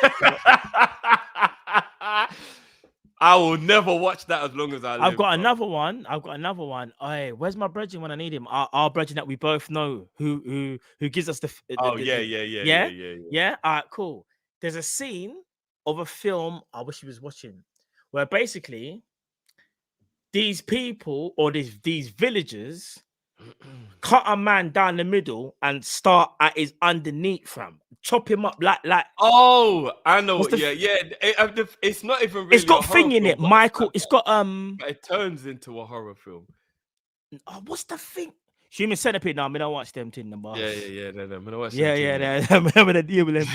I will never watch that as long as I live. I've got another one. Hey, where's my brethren when I need him? Our brethren that we both know who gives us the. Yeah. All right, cool. There's a scene of a film I wish he was watching, where basically these people or these villagers cut a man down the middle and start at his underneath, fam. Chop him up like. Oh, I know. It's not even really. It's got thing in it, Michael. It's got But it turns into a horror film. What's the thing? Human Centipede. No, I don't watch them thing. No, I'm gonna watch. I'm gonna deal with them.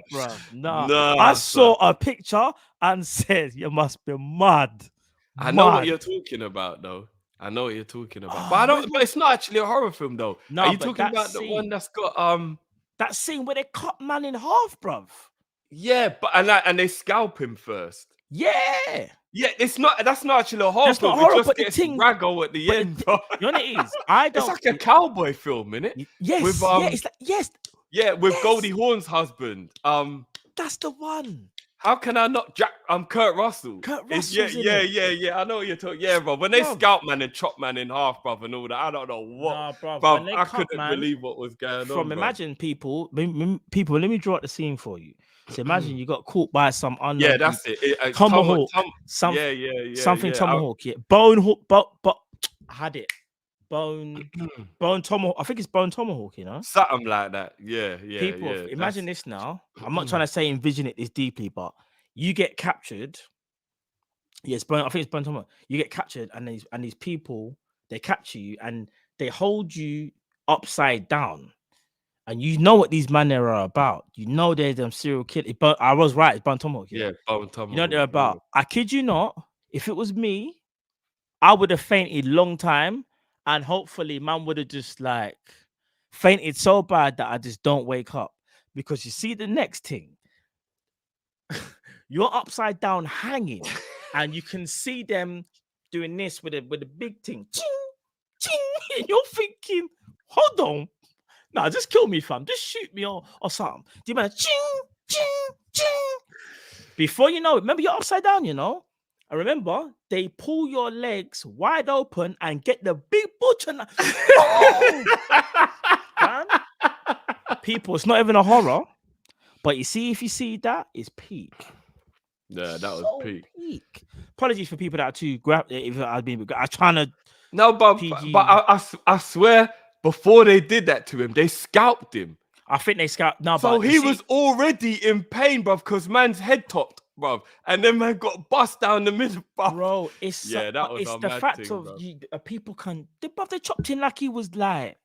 Bro. No. I saw a picture and said, "You must be mad." I know what you're talking about, though. I know what you're talking about, but it's not actually a horror film, though. No, are you talking about the one that's got that scene where they cut man in half, bruv? Yeah, but and they scalp him first. Yeah, it's not. That's not actually a horror film. It just gets raggo at the end. You know what it is? I don't. It's like a cowboy film, innit? Yes. With, it's like, yes. Yeah, with Goldie Hawn's husband. That's the one. How can I not Kurt Russell? Yeah. I know what you're talking. Yeah, bro. When they scalp man and chop man in half, bro, and all that, I don't know what. Bro, I couldn't believe what was going on. Imagine people. Let me draw out the scene for you. So imagine you got caught by some unknown. Yeah, that's it. Tomahawk. Something tomahawk. Yeah, bone hook. But I had it. Bone tomahawk. I think it's bone tomahawk. You know, something like that. Yeah. People, imagine this now. I'm not trying to say envision it this deeply, but you get captured. Yes, I think it's bone tomahawk. You get captured, and these people, they capture you and they hold you upside down, and you know what these men are about. You know they're them serial killers. But I was right. It's bone tomahawk. Yeah, bone tomahawk. You know what they're about. I kid you not. If it was me, I would have fainted long time. And hopefully, man would have just like fainted so bad that I just don't wake up. Because you see the next thing, you're upside down hanging, and you can see them doing this with a big thing. Ching, ching, and you're thinking, hold on. Nah, just kill me, fam. Just shoot me or something. Do you mind? Ching, ching, ching. Before you know it, remember you're upside down, you know? I remember they pull your legs wide open and get the big butcher. People, it's not even a horror, but you see, if you see that, it's peak. Yeah, that was peak. Apologies for people that are too if I've been. I'm trying to. No, but I swear, before they did that to him, they scalped him. I think they scalped. No, so he was already in pain, bruv, because man's head topped. Bruv, and then man got bust down the middle, bruv. Bro, it's that was it's a the mad fact thing, of bruv. People can they chopped him like he was like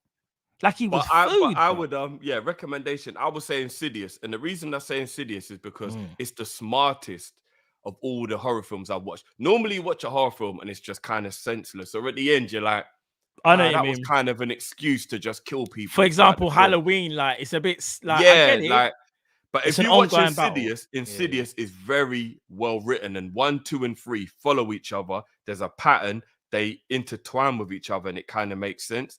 he was But food. I would recommendation. I would say Insidious, and the reason I say Insidious is because it's the smartest of all the horror films I've watched. Normally, you watch a horror film and it's just kind of senseless, or at the end you're like, I know what you that was mean. kind of an excuse to just kill people. For example, throughout the film. Halloween, like it's a bit like I Yeah, get it. like. But It's if an you watch ongoing battle. Insidious, Insidious is very well written, and 1, 2, and 3 follow each other. There's a pattern; they intertwine with each other, and it kind of makes sense.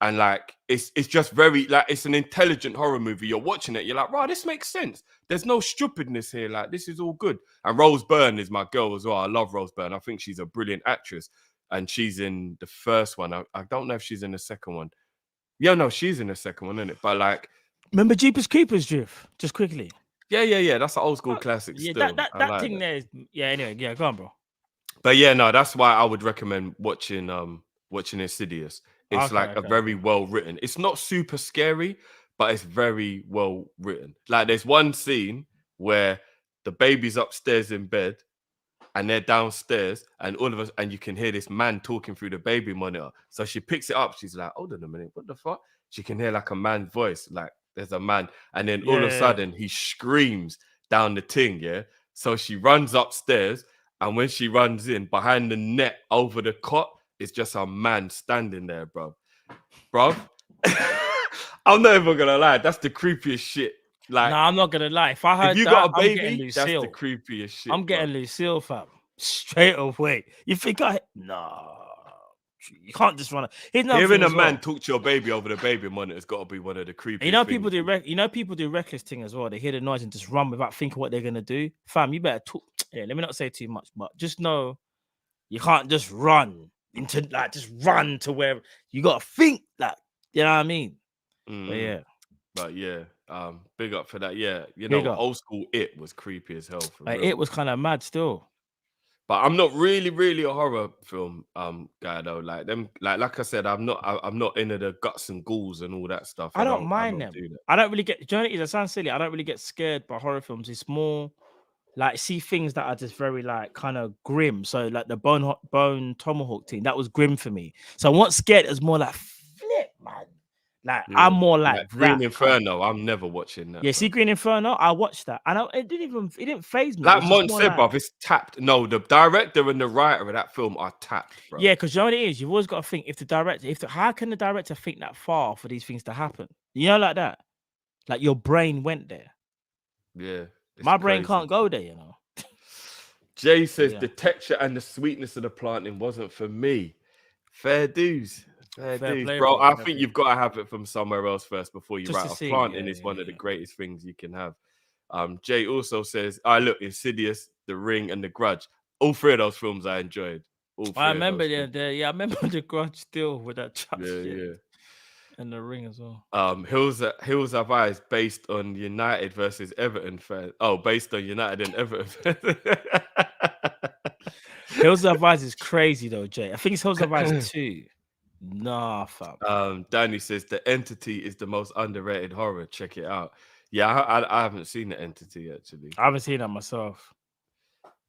And like, it's just very like it's an intelligent horror movie. You're watching it, you're like, wow, this makes sense. There's no stupidness here. Like, this is all good. And Rose Byrne is my girl as well. I love Rose Byrne. I think she's a brilliant actress, and she's in the first one. I don't know if she's in the second one. Yeah, no, she's in the second one, isn't it? But like. Remember Jeepers Creepers, Drift? Just quickly. Yeah. That's an old school classic. Yeah, still. that like thing that. there is. Yeah, anyway, yeah, go on, bro. But yeah, no, that's why I would recommend watching Insidious. It's like a very well written. It's not super scary, but it's very well written. Like there's one scene where the baby's upstairs in bed and they're downstairs, and all of us, and you can hear this man talking through the baby monitor. So she picks it up. She's like, hold on a minute, what the fuck? She can hear like a man's voice, like there's a man, and then all of a sudden he screams down the thing, yeah. So she runs upstairs, and when she runs in, behind the net over the cot, it's just a man standing there, bro. I'm not even gonna lie, that's the creepiest shit. Like, nah, I'm not gonna lie. If I heard if you that, got a I'm baby, getting that's Lucille. the creepiest shit. I'm getting Lucille, fam. Straight away. You think nah. You can't just run it. Hearing a man talk to your baby over the baby monitor has got to be one of the creepiest. You know, people do reckless thing as well. They hear the noise and just run without thinking what they're gonna do. Fam, you better talk. Yeah, let me not say too much, but just know you can't just run into to where you gotta think. Like, you know what I mean? But yeah, big up for that. Yeah, you know, old school It was creepy as hell. It was kind of mad still. But I'm not really a horror film guy though. Like them, like I said, I'm not into the guts and ghouls and all that stuff. I don't mind them. I don't really get. Do you know, it sounds silly. I don't really get scared by horror films. It's more like see things that are just very like kind of grim. So like the bone tomahawk thing, that was grim for me. So what's scared is more like flip, man. Like I'm more like Green Inferno. I'm never watching that. Yeah, see Green Inferno. I watched that, and it didn't phase me. Like Mont said, bruv, it's tapped. No, the director and the writer of that film are tapped, bro. Yeah, because you know what it is. You've always got to think how can the director think that far for these things to happen? You know, like that. Like your brain went there. Yeah, my brain can't go there. You know. Jay says the texture and the sweetness of the planting wasn't for me. Fair dues. Fair dues, bro. I think you've got to have it from somewhere else first before you write. Planting is one of the greatest things you can have. Jay also says, look, Insidious, The Ring, and The Grudge. All three of those films I enjoyed. I remember I remember The Grudge still with that chat. Yeah. And The Ring as well. Hills Have Eyes based on United versus Everton fans. Oh, based on United and Everton. Hills Have Eyes is crazy though, Jay. I think it's Hills Have Eyes 2. Nah, fam. Danny says The Entity is the most underrated horror. Check it out. Yeah, I haven't seen The Entity actually. I haven't seen that myself.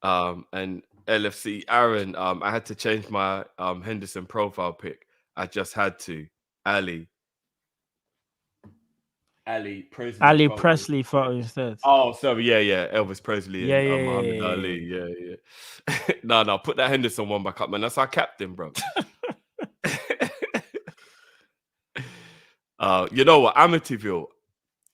And LFC Aaron, I had to change my Henderson profile pic. I just had to. Ali Presley photo instead. Oh, sorry, yeah, Elvis Presley and Muhammad Ali. Yeah. No, put that Henderson one back up, man. That's our captain, bro. You know what, Amityville,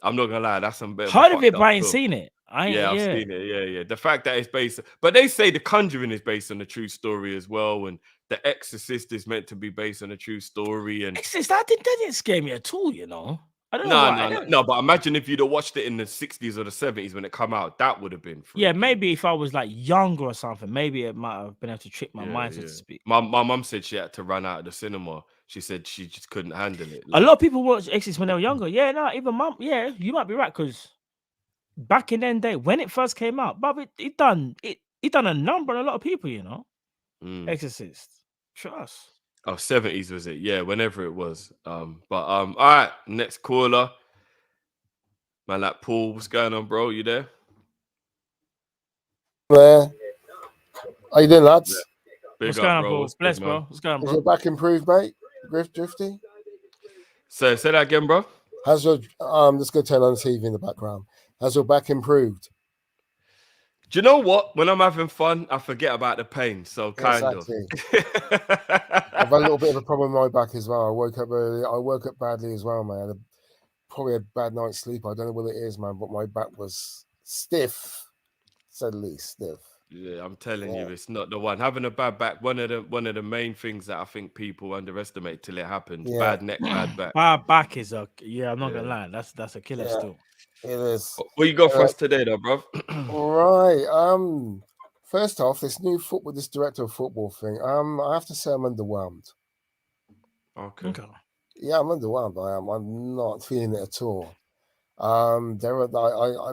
I'm not gonna lie, that's some better. Heard of it, but I ain't seen it. I've seen it. Yeah. The fact that it's based, but they say The Conjuring is based on a true story as well, and The Exorcist is meant to be based on a true story. And Exorcist, that didn't scare me at all, you know. I don't know. No. But imagine if you'd have watched it in the 60s or the 70s when it come out, that would have been freaky. Yeah, maybe if I was like younger or something, maybe it might have been able to trick my mind, so to speak. My mum said she had to run out of the cinema. She said she just couldn't handle it. A lot of people watch Exorcist when they were younger. Yeah, no, even mum. Yeah, you might be right, because back in then day when it first came out, but it done a number on a lot of people, you know. Exorcist, trust. Oh, 70s was it? Yeah, whenever it was. All right, next caller. Man, like Paul, what's going on, bro? You there? How you doing, lads? Yeah. What's going on, Paul? Bless, bro. What's going on, bro? Is your back improved, mate? Drifty? Say that again, bro. How's your let's go turn on the TV in the background. Has your back improved? Do you know what? When I'm having fun, I forget about the pain. So kind of. I've had a little bit of a problem with my back as well. I woke up early. I woke up badly as well, man. Probably a bad night's sleep. I don't know what it is, man, but my back was stiff, to say the least, stiff. Yeah, I'm telling you, it's not the one. Having a bad back, one of the main things that I think people underestimate till it happens. Yeah. Bad neck, bad back. Bad back is I'm not gonna lie. That's a killer Yeah. still. It is. What you got for us today, though, bro? Right. First off, this director of football thing. I have to say I'm underwhelmed. Okay. Yeah, I'm underwhelmed. I'm not feeling it at all.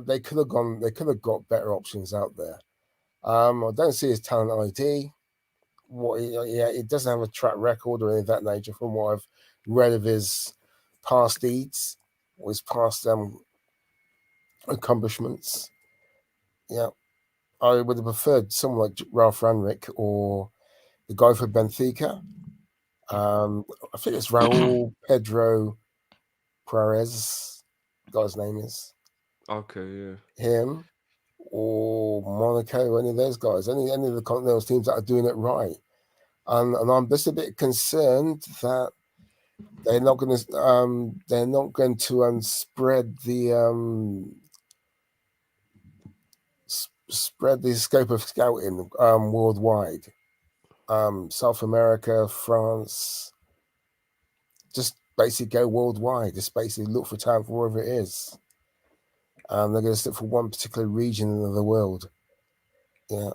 They could have gone. They could have got better options out there. I don't see his talent ID. He doesn't have a track record or anything of that nature from what I've read of his past deeds or his past accomplishments. Yeah, I would have preferred someone like Ralph Rangnick or the guy for Benfica. I think it's Raul Pedro Perez. Guy's name is. Okay, yeah. Him or Monaco, any of those guys, any of the continental teams that are doing it right. And I'm just a bit concerned that they're not going to spread the scope of scouting worldwide. South America, France, just basically go worldwide. Just basically look for talent for wherever it is. They're going to stick for one particular region of the world. Yeah,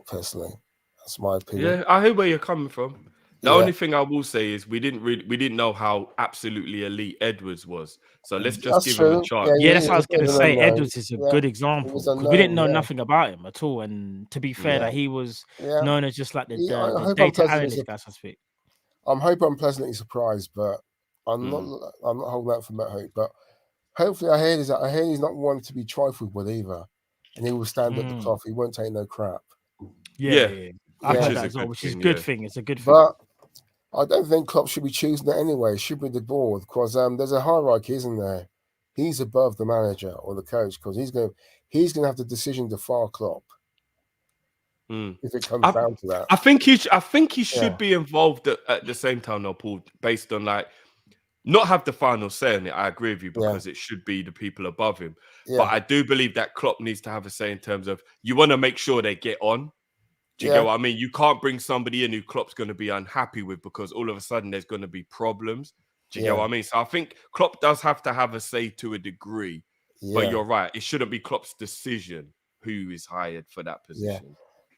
personally, that's my opinion. Yeah, I hear where you're coming from. The only thing I will say is we didn't know how absolutely elite Edwards was. So let's just give him a chance. Yeah, that's what I was going to say. Edwards is a good example because we didn't know nothing about him at all. And to be fair, that he was known as just like the data analyst, guy, so to speak. I'm hoping I'm pleasantly surprised, but I'm not holding out for that hope. But hopefully, I hear he's not one to be trifled with either, and he will stand at the cloth. He won't take no crap. Yeah. I've heard that as well, which is a good thing. It's a good thing. But I don't think Klopp should be choosing it anyway. It should be the board because there's a hierarchy, isn't there? He's above the manager or the coach because he's going to have the decision to fire Klopp if it comes down to that. I think he should be involved at the same time, though, Paul, based on not have the final say in it. I agree with you because it should be the people above him. Yeah. But I do believe that Klopp needs to have a say in terms of you want to make sure they get on. Do you get what I mean? You can't bring somebody in who Klopp's going to be unhappy with because all of a sudden there's going to be problems. Do you get what I mean? So I think Klopp does have to have a say to a degree. Yeah. But you're right. It shouldn't be Klopp's decision who is hired for that position. Yeah.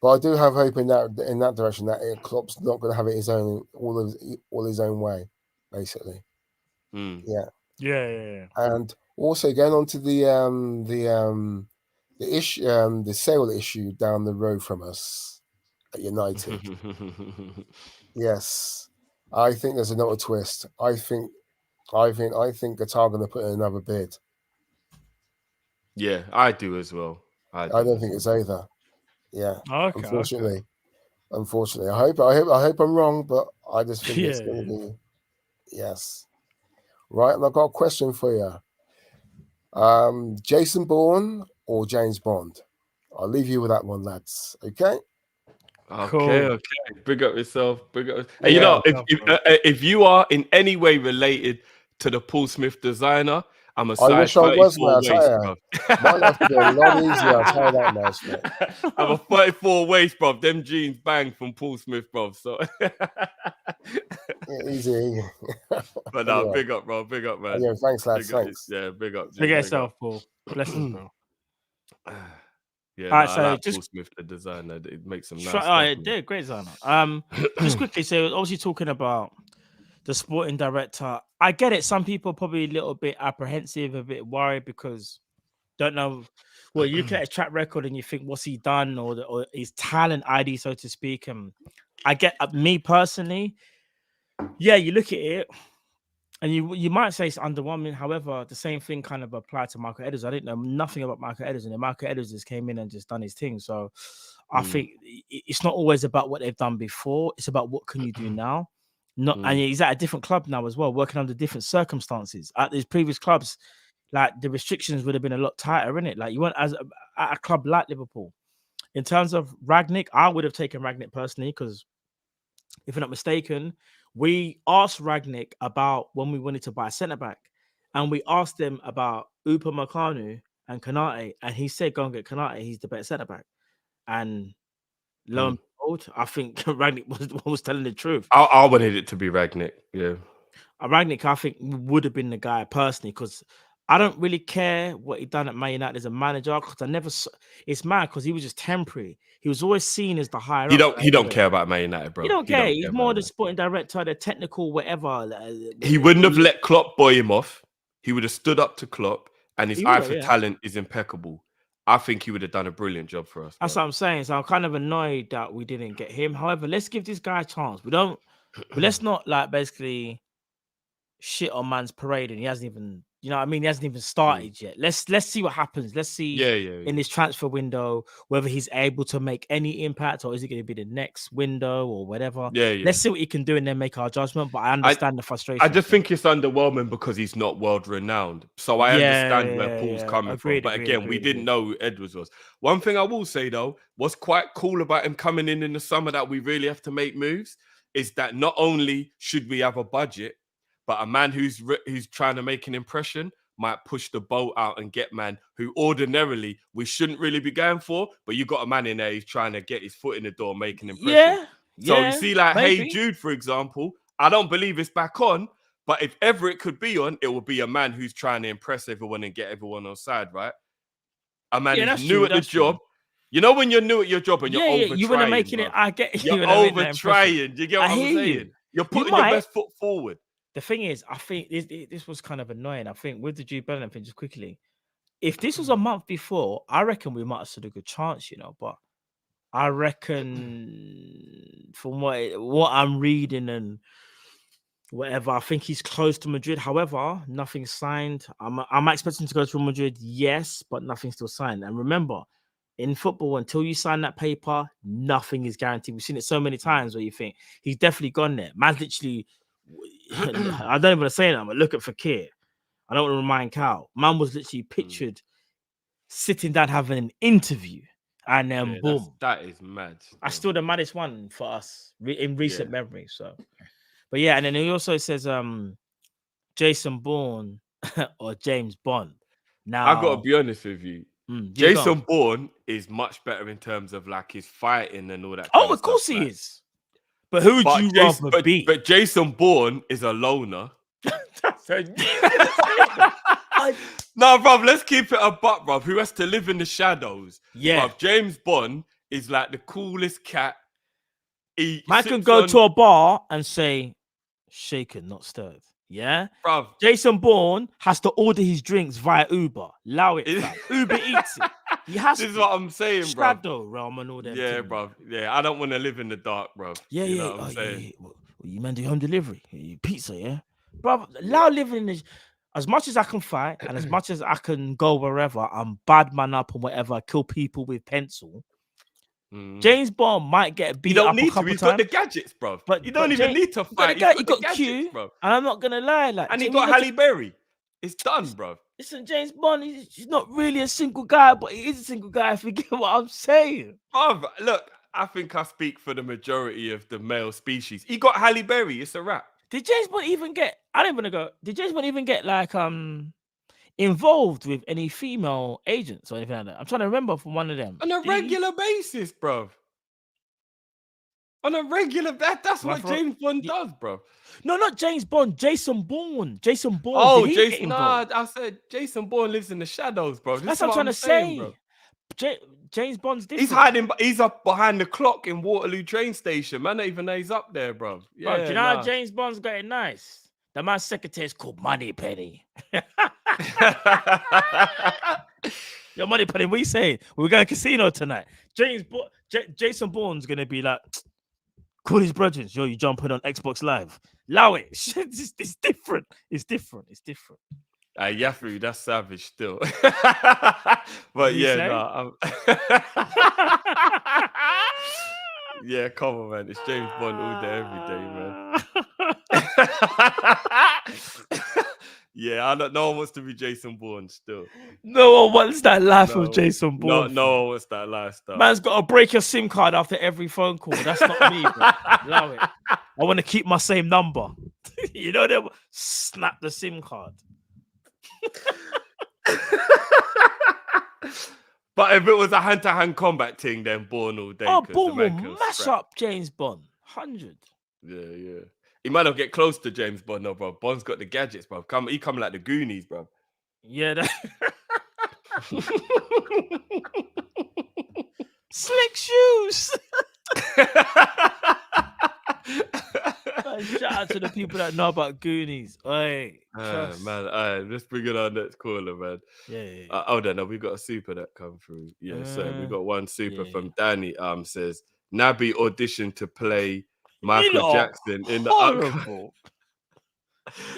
But I do have hope in that direction that Klopp's not going to have it all his own way, basically. Yeah. And also going on to the issue, the sale issue down the road from us. United. Yes, I think there's another twist. I think Qatar are going to put in another bid. Yeah, I do as well. I don't think it's over. Yeah, okay. Unfortunately, I hope I'm wrong, but I just think it's going to be yes. Right, and I've got a question for you. Jason Bourne or James Bond? I'll leave you with that one, lads. Okay. Okay. Big up yourself. Hey, you know, if you are in any way related to the Paul Smith designer, I'm a size 34 waist, bro. Might have to be a lot easier. I'll tell you that much, mate. I'm a 34 waist, bro. Them jeans bang from Paul Smith, bro. So easy. But no, big up, bro. Big up, man. Yeah, thanks, lads. Thanks. Yeah, big up. Big yourself, Paul. Blessings, bro. Yeah, all right, so I like Paul Smith, the designer. It makes some nice stuff. They're a great designer. Just quickly, so obviously talking about the sporting director, I get it. Some people are probably a little bit apprehensive, a bit worried because don't know. Well, you look at his track record and you think, what's he done, or his talent ID, so to speak. And I get me personally. Yeah, you look at it. And you might say it's underwhelming. However, the same thing kind of applied to Michael Edwards. I didn't know nothing about Michael Edwards, and Michael Edwards just came in and just done his thing. So I think it's not always about what they've done before. It's about what can you do now. And he's at a different club now as well, working under different circumstances. At his previous clubs, like the restrictions would have been a lot tighter, innit? Like you weren't at a club like Liverpool. In terms of Rangnick, I would have taken Rangnick personally because if I'm not mistaken, we asked Ragnick about when we wanted to buy a centre back, and we asked him about Upamecano and Konate, and he said, "Go and get Konate. He's the better centre back." And lo and behold, I think Ragnick was telling the truth. I wanted it to be Ragnick. Yeah. Ragnick, I think, would have been the guy personally, because I don't really care what he done at Man United as a manager, because I never. It's mad because he was just temporary. He was always seen as the higher. He don't care about Man United, bro. He don't care. He's more the sporting director, the technical, whatever. He wouldn't have let Klopp boy him off. He would have stood up to Klopp, and his eye for talent is impeccable. I think he would have done a brilliant job for us. That's what I'm saying. So I'm kind of annoyed that we didn't get him. However, let's give this guy a chance. Let's not like basically shit on man's parade, and he hasn't even, you know what I mean? He hasn't even started yet. Let's see what happens. Let's see in this transfer window whether he's able to make any impact, or is it going to be the next window or whatever. Let's see what he can do and then make our judgment. But I understand the frustration. I just think it's underwhelming because he's not world renowned. So I understand where Paul's coming from. But again, we didn't know who Edwards was. One thing I will say though, what's quite cool about him coming in the summer that we really have to make moves is that not only should we have a budget, but a man who's trying to make an impression might push the boat out and get man who ordinarily we shouldn't really be going for. But you got a man in there who's trying to get his foot in the door, make an impression. So you see, like, maybe. Hey Jude, for example, I don't believe it's back on, but if ever it could be on, it will be a man who's trying to impress everyone and get everyone on side, right? A man who's new at the job. You know when you're new at your job and you're over-trying. You want to making it. I get you. You're over-trying. You get what I'm saying? You're putting your best foot forward. The thing is, I think this was kind of annoying. I think with the Jude Bellingham thing, just quickly, if this was a month before, I reckon we might have stood a good chance, you know. But I reckon from what I'm reading and whatever, I think he's close to Madrid. However, nothing's signed. I'm expecting to go to Madrid, yes, but nothing's still signed. And remember, in football, until you sign that paper, nothing is guaranteed. We've seen it so many times where you think he's definitely gone there. Man's literally. I don't even want to say that, but look at Fekir. I don't want to remind Cal. Man was literally pictured sitting down having an interview, and then boom. That is mad. That's still the maddest one for us in recent memory. So, but yeah, and then he also says Jason Bourne or James Bond. Now I've got to be honest with you. Jason Bourne is much better in terms of like his fighting and all that. Oh, of course he is. But who would you rather be? But Jason Bourne is a loner. No, bruv, let's keep it a buck, bruv. Who has to live in the shadows? Yeah. Bruv, James Bond is like the coolest cat. Man can go to a bar and say, shaken, not stirred. Yeah? Bruv. Jason Bourne has to order his drinks via Uber. Allow it, Uber eats it. This is what I'm saying, bro. Shadow realm and all that. Yeah, bro. Yeah, I don't want to live in the dark, bro. Yeah, you know what I'm saying? Yeah. Well, you man do home delivery, pizza, yeah, bro. Allow living in this. As much as I can fight and as much as I can go wherever, I'm bad man up and whatever, kill people with pencil. James Bond might get beat up a couple times. He's got the gadgets, bro. But you don't even need to fight. He got Q, bro. And I'm not gonna lie, like, and he got Halle Berry. It's done, bro. Listen, James Bond, he's not really a single guy, but he is a single guy, if you get what I'm saying. Bruv, look, I think I speak for the majority of the male species. He got Halle Berry. It's a wrap. Did James Bond even get... I don't want to go... Did James Bond even get, like, involved with any female agents or anything like that? I'm trying to remember from one of them. On a regular basis, bruv. On a regular... That's what James Bond does, bruv. No, not James Bond. Jason Bourne. Jason Bourne. Oh, Jason. Nah, I said Jason Bourne lives in the shadows, bro. That's what I'm trying to say. Bro. James Bond's different. He's up behind the clock in Waterloo train station. Man, don't even know he's up there, bro. Yeah, bro, do you know how James Bond's got it nice? The man's secretary is called Money Penny. Yo, Money Penny, what are you saying? We're going to casino tonight. Jason Bourne's going to be like, call his brothers. Yo, you jumping on Xbox Live. Allow it. It's different. It's different. Yafu, that's savage still. But yeah, no. Yeah, come on, man. It's James Bond all day, every day, man. Yeah, no one wants to be Jason Bourne still. No one wants that life of Jason Bourne. No one wants that lifestyle. Man's got to break your SIM card after every phone call. That's not me, bro. Allow it. I want to keep my same number. You know, they snap the SIM card. But if it was a hand-to-hand combat thing, then Bourne all day. Oh, 'cause the Bourne will man can mash scrap. up James Bond. 100. Yeah. He might not get close to James Bond, no, bro. Bond's got the gadgets, bro. He come like the Goonies, bro. Yeah. Slick shoes. Shout out to the people that know about Goonies. Oi, man, let's bring in our next caller, man. Yeah. Hold on, we got a super that come through. Yeah, so we got one super yeah. from Danny. Says Naby auditioned to play Michael Jackson in the horrible.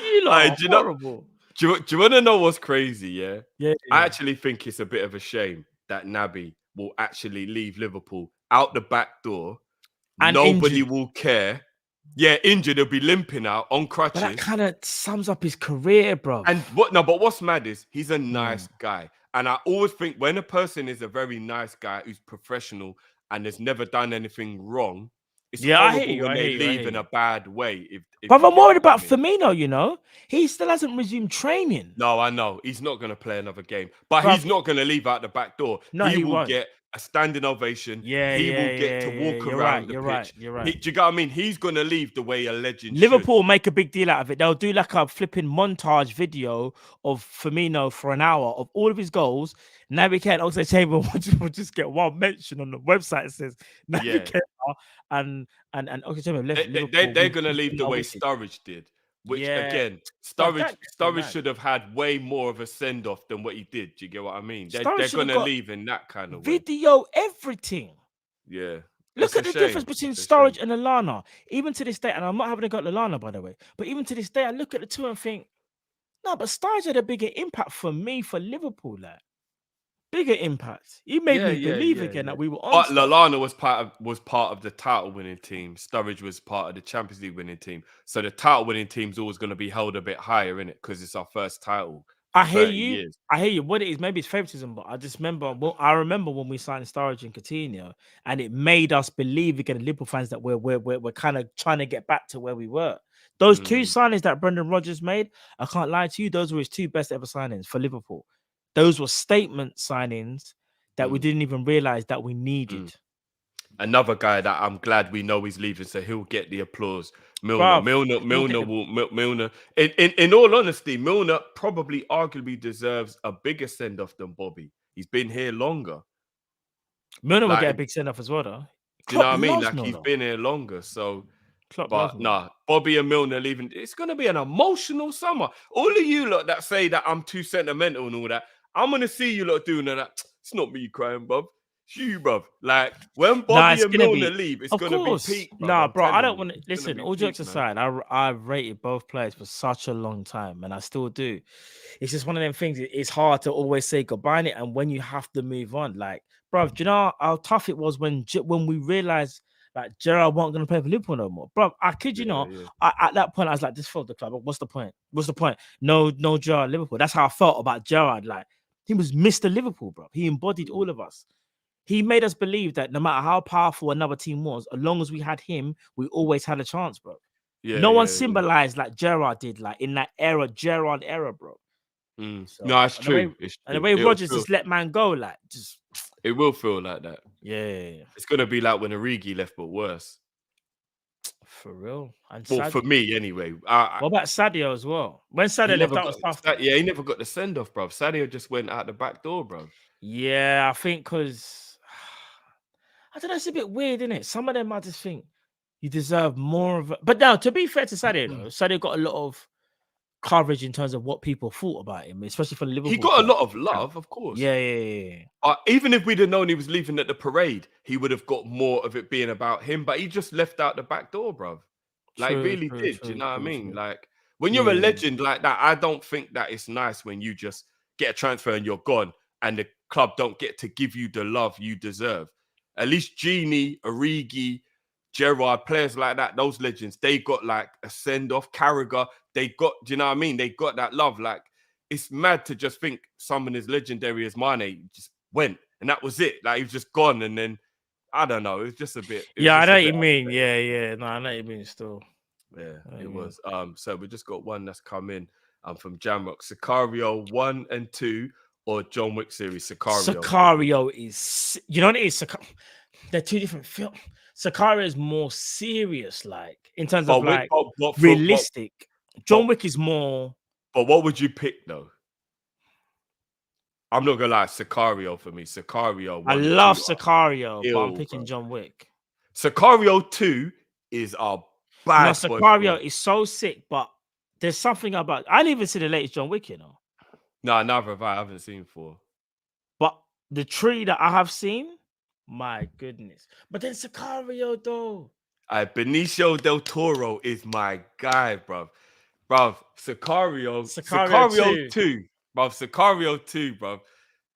You lot do you horrible. Do you want to know what's crazy? Yeah, Yeah. I actually think it's a bit of a shame that Naby will actually leave Liverpool out the back door. And nobody injured. will care. Yeah, injured. He'll be limping out on crutches. But that kind of sums up his career, bro. And but what's mad is he's a nice guy. And I always think when a person is a very nice guy who's professional and has never done anything wrong, it's horrible when they leave in a bad way. But I'm worried about Firmino, you know. He still hasn't resumed training. No, I know. He's not going to play another game. But he's not going to leave out the back door. No, he will won't. get a standing ovation. He will get to walk You're around right, the you're pitch. right, you're right. Do you get what I mean? He's going to leave the way a legend Liverpool make a big deal out of it. They'll do like a flipping montage video of Firmino for an hour of all of his goals. Naby Keita, Oxlade-Chamberlain will just get one mention on the website. It says Naby Keita and Oxlade-Chamberlain left Liverpool. They're going to leave the way Sturridge did. Which again, Sturridge should have had way more of a send off than what he did. Do you get what I mean? They're going to leave in that kind of way. Video, everything. Yeah. Look at the difference between Sturridge and Lallana. Even to this day, and I'm not having a go at Lallana, by the way, but even to this day, I look at the two and think, no, but Sturridge had a bigger impact for me for Liverpool, like. Bigger impact. He made me believe again that we were on. But Lallana was part of the title winning team. Sturridge was part of the Champions League winning team. So the title winning team's always going to be held a bit higher in it because it's our first title. I hear you. I hear you. What it is, maybe it's favoritism, but I just remember. Well, I remember when we signed Sturridge and Coutinho, and it made us believe again, Liverpool fans, that we're kind of trying to get back to where we were. Those two signings that Brendan Rodgers made, I can't lie to you, those were his two best ever signings for Liverpool. Those were statement signings that we didn't even realize that we needed. Another guy that I'm glad we know he's leaving, so he'll get the applause. Milner. In all honesty, Milner probably arguably deserves a bigger send off than Bobby. He's been here longer. Milner will get a big send off as well, though. Do you know what I mean? Like he's been here longer, so. But nah, Bobby and Milner leaving. It's gonna be an emotional summer. All of you lot that say that I'm too sentimental and all that, I'm gonna see you lot doing that. It's not me crying, bruv. It's you, bruv. Like when Bobby and Milner leave, it's gonna be peak. Bruv. Nah, bro, I don't want to listen. All jokes aside, I've rated both players for such a long time, and I still do. It's just one of them things. It's hard to always say goodbye in it, and when you have to move on, like, bruv, do you know how tough it was when we realized. Like Gerrard wasn't going to play for Liverpool no more, bro. I kid you not. At that point, I was like, "This failed the club. What's the point? What's the point? No Gerrard Liverpool." That's how I felt about Gerrard. Like he was Mr. Liverpool, bro. He embodied all of us. He made us believe that no matter how powerful another team was, as long as we had him, we always had a chance, bro. No one symbolized like Gerrard did, like in that era, Gerrard era, bro. So, no, it's true. And the way Rodgers just let man go, like just. It will feel like that. Yeah. It's going to be like when Origi left, but worse. For real. And well, for me, anyway. What about Sadio as well? When Sadio left, that was tough. He never got the send-off, bro. Sadio just went out the back door, bro. Yeah, I think because... I don't know, it's a bit weird, isn't it? Some of them, I just think you deserve more of it. But now, to be fair to Sadio, though, Sadio got a lot of coverage in terms of what people thought about him, especially for the Liverpool. He got a lot of love, of course. Yeah. Even if we'd have known he was leaving at the parade, he would have got more of it being about him. But he just left out the back door, bruv. Like, really did. Do you know what I mean? Like, when you're a legend like that, I don't think that it's nice when you just get a transfer and you're gone and the club don't get to give you the love you deserve. At least Gini, Origi, Gerrard, players like that, those legends, they got like a send-off. Carragher, they got, do you know what I mean? They got that love. Like, it's mad to just think someone as legendary as Mane just went and that was it. Like, he was just gone and then I don't know. It was just a bit. Yeah, I just know a what you bit mean. unfair. Yeah. No, I know what you mean. Still, Yeah, Oh, it yeah. was. So we just got one that's come in. From Jamrock, Sicario 1 and 2, or John Wick series Sicario. Sicario is. You know what it is? They're two different films. Sicario is more serious, like in terms of like realistic. John Wick is more. But what would you pick though? I'm not gonna lie, Sicario for me. Sicario 1 I and love 2 are Sicario, but I'm ill, picking bro. John Wick. Sicario 2 is a bad No, boy Sicario film. is so sick, but there's something about. I didn't even see the latest John Wick, you know. No, neither have I. Haven't seen 4. But the tree that I have seen, my goodness. But then Sicario, though. Benicio del Toro is my guy, bro. Sicario 2. Bro, Sicario 2, bro.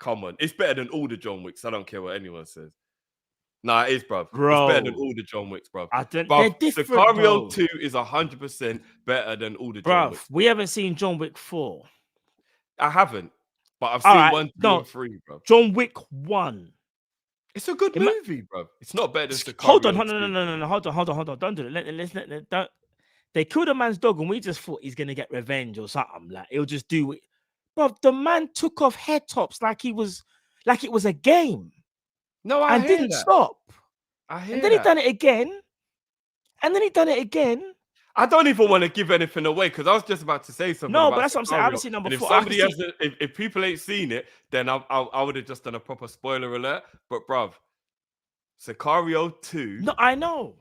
Come on. It's better than all the John Wicks. I don't care what anyone says. Nah, it is, bro. It's better than all the John Wicks, bro. They're different, Sicario though. 2 is 100% better than all the John Wicks. We haven't seen John Wick 4. I haven't, but I've seen 1, 2, and 3, bro. John Wick 1. It's a good movie, bro. It's not better than Sicario. Hold on, no. Hold on. Don't do it. Don't. They killed a man's dog, and we just thought he's gonna get revenge or something. Like he'll just do it. Bro, the man took off head tops like it was a game. No, I and hear didn't that. stop. I hear and then that. he done it again. And then he done it again. I don't even want to give anything away because I was just about to say something. No, about but that's what I'm saying. I haven't Sicario. seen number And 4. if somebody hasn't, if people ain't seen it, then I would have just done a proper spoiler alert. But bruv, Sicario 2. No, I know.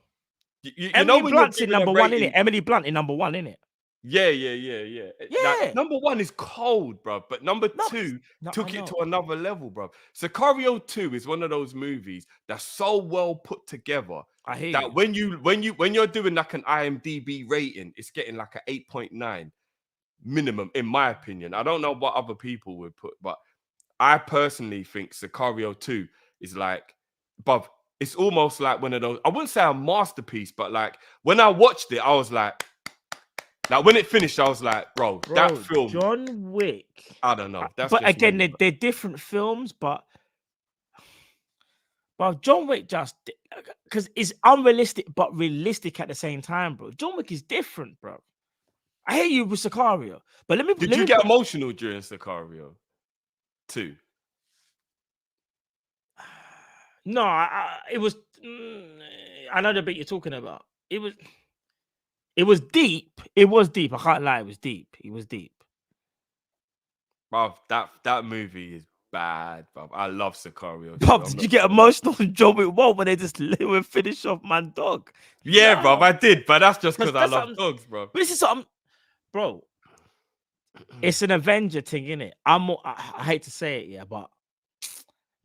You Emily know when Blunt's you're in giving number a 1, rating, innit? Emily Blunt in number 1, innit? Yeah. Yeah. Like, number 1 is cold, bruv. But number 2 took it to another level, bruv. Sicario 2 is one of those movies that's so well put together. I hear that you. when you're doing like an IMDb rating, it's getting like an 8.9 minimum, in my opinion. I don't know what other people would put, but I personally think Sicario 2 is like, bruv, it's almost like one of those. I wouldn't say a masterpiece, but like when I watched it, I was like when it finished, I was like, bro, that film, John Wick. I don't know. That's but again, they're different films, but John Wick just because it's unrealistic but realistic at the same time, bro. John Wick is different, bro. I hear you with Sicario, but Did you get emotional during Sicario 2? No, it was. I know the bit you're talking about. It was deep. It was deep. I can't lie. It was deep. It was deep. Bro, that movie is bad, bro. I love Sicario. Bob, did you get emotional in John Wick 1 when they just would finish off my dog? Yeah, no. Bro, I did, but that's just because I love dogs, bro. But this is something, bro. It's an Avenger thing, innit? I hate to say it, yeah, but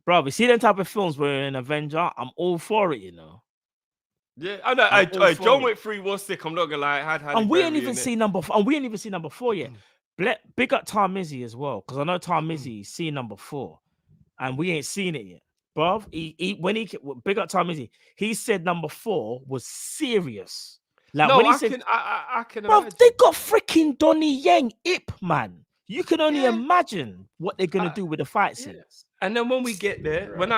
bro, you see them type of films where you're an Avenger, I'm all for it, you know. Yeah, I know. John Wick 3 was sick. I'm not gonna lie. And we ain't even seen number 4 yet. Big up Tom Mizzy as well, because I know Tom Mizzy seen number 4, and we ain't seen it yet, bro. Big up Tom Mizzy, he said number 4 was serious. Like no, when he I said, I can. Bro, imagine. they got freaking Donnie Yen, Ip man. You can only imagine what they're gonna do with the fight scenes. And then when we get there, when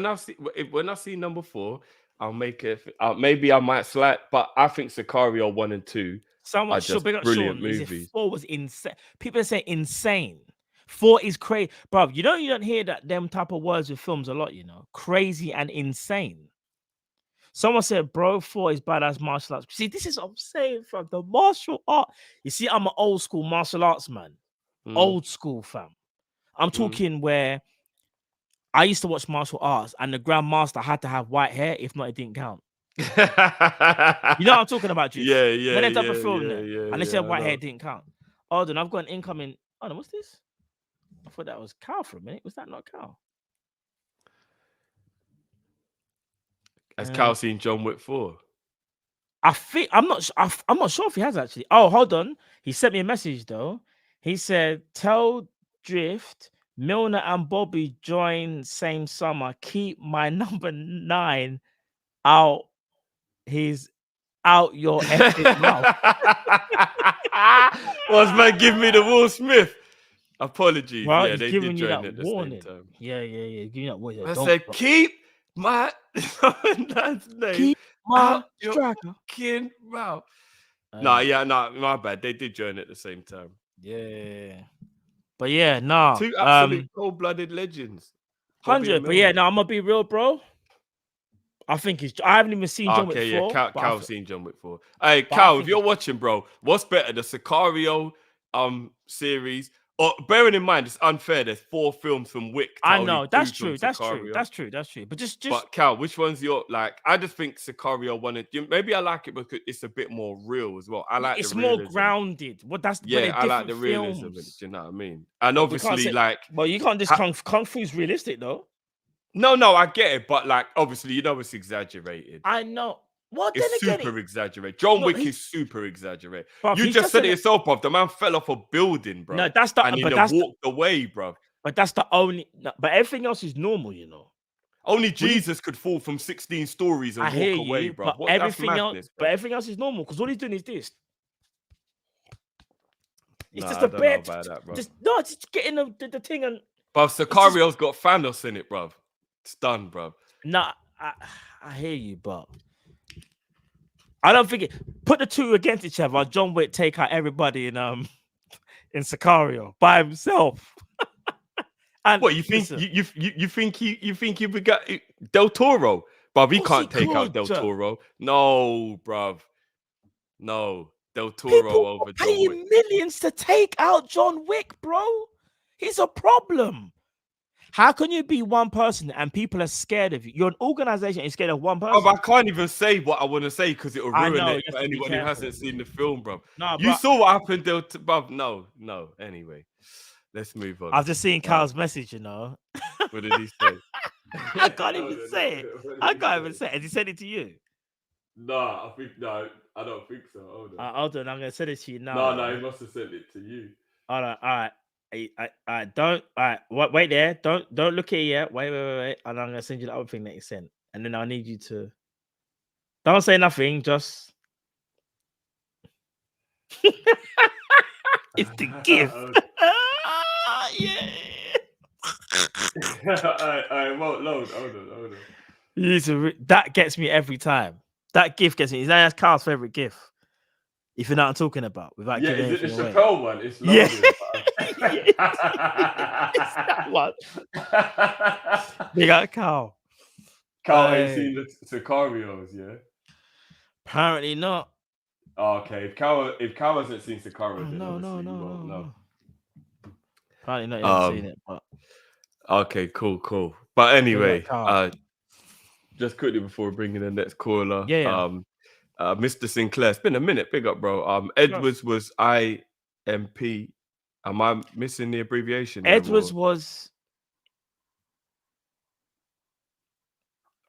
I see number 4, I'll make it. Maybe I might slide, but I think Sicario 1 and 2 are just brilliant movies. 4 was insane. People say insane. 4 is crazy, bro. You don't hear them type of words with films a lot. You know, crazy and insane. Someone said, bro, 4 is badass martial arts. See, this is what I'm saying, fam. The martial art. You see, I'm an old school martial arts man. Old school, fam. I'm talking where I used to watch martial arts and the grandmaster had to have white hair. If not, it didn't count. You know what I'm talking about, Juice? Yeah. When they type of film there. Yeah, and they said white hair didn't count. Oh, then I've got an incoming. Oh, no, what's this? I thought that was Cal for a minute. Was that not Cal? Has Cal seen John Wick 4? I think I'm not sure if he has actually. Oh, hold on. He sent me a message though. He said, "Tell Drift, Milner and Bobby join same summer. Keep my number 9 out. He's out your effing mouth." Was man give me the Will Smith? Apologies. Well, yeah, they did join at the same time. Yeah. Give you that warning. I said, keep My man's name. Keep my out your striker. fucking mouth. Nah, yeah, nah, my bad. They did join at the same time. Yeah. But yeah, nah. Two absolute cold-blooded legends. Bobby 100. and But yeah, Milner. no, I'm gonna be real, bro. I think it's. I haven't even seen John Wick Okay, 4. yeah, but Cal's seen John Wick 4. Hey, but I Cal, if think you're watching, bro, what's better, the Sicario series? Or bearing in mind, it's unfair. There's 4 films from Wick. To I only know 2 that's from true. That's true. Sicario. That's true. That's true. But just But Cal, which one's your like? I just think Sicario wanted. Maybe I like it because it's a bit more real as well. I like it's the more realism. grounded. What that's Yeah, I like different the realism. Of it, films. do you know what I mean? And But we can't obviously, say- like, But you can't just kung fu's realistic though. no, I get it, but like, obviously, you know, it's exaggerated. I know. Well, then It's again, super exaggerated. John No, Wick he- is super exaggerated. Bruv, You he's just said it an- yourself, bruv. The man fell off a building, bro. No, that's the. and he But then that's walked away, bruv. but that's the only. No, but everything else is normal, you know. Only Jesus could fall from 16 stories and I hear walk away, you, bro. but What? That's everything else, madness, but bruv. everything else is normal because all he's doing is this. It's Nah, just I a don't know bit. about that, bro. Just getting the thing and Bruv, Sicario's got Thanos in it, bruv. It's done, bruv. nah. I hear you, but I don't think it. Put the two against each other. John Wick take out everybody in Sicario by himself. And What you think? listen, You think you got Del Toro, bruv? He Of course can't he take out could, Del Jack. Toro. No, bruv. No, Del Toro people over are John Wick. paying millions to take out John Wick, bro. He's a problem. How can you be one person and people are scared of you? You're an organization and scared of one person. Bruv, I can't even say what I want to say because it will I ruin know, it you for have to be anyone who careful. hasn't seen the film, bruv. No, You bro, saw what happened, bruv. No. Anyway, let's move on. I've just seen Kyle's message, you know. What did he say? I can't even say it. I can't even say it. Has he sent it to you? Nah, I don't think so. Hold Hold on, I'm gonna send it to you now. he must have sent it to you. All right. Don't. All right. Wait there. Don't look at it yet. Wait. And I'm gonna send you the other thing that he sent, and then I need you to. Don't say nothing. Just. It's the gift. Yeah. I won't load. Hold on. You need to that gets me every time. That gift gets me. That's Carl's favorite gift. If you know what I'm talking about, without Yeah, giving is it the anything away. Chappelle one? It's Yeah. loaded. It's that one. Big up Carl. Carl ain't seen the Sicarios, yeah? Apparently not. Oh, okay. If Carl hasn't seen Sicario, then No. obviously he won't know. Apparently not. You haven't seen it, but Okay, cool. But anyway, Carl. just quickly before we bring in the next caller, Yeah. Mr. Sinclair, it's been a minute. Big up, bro. Edwards was IMP. Am I missing the abbreviation? Edwards was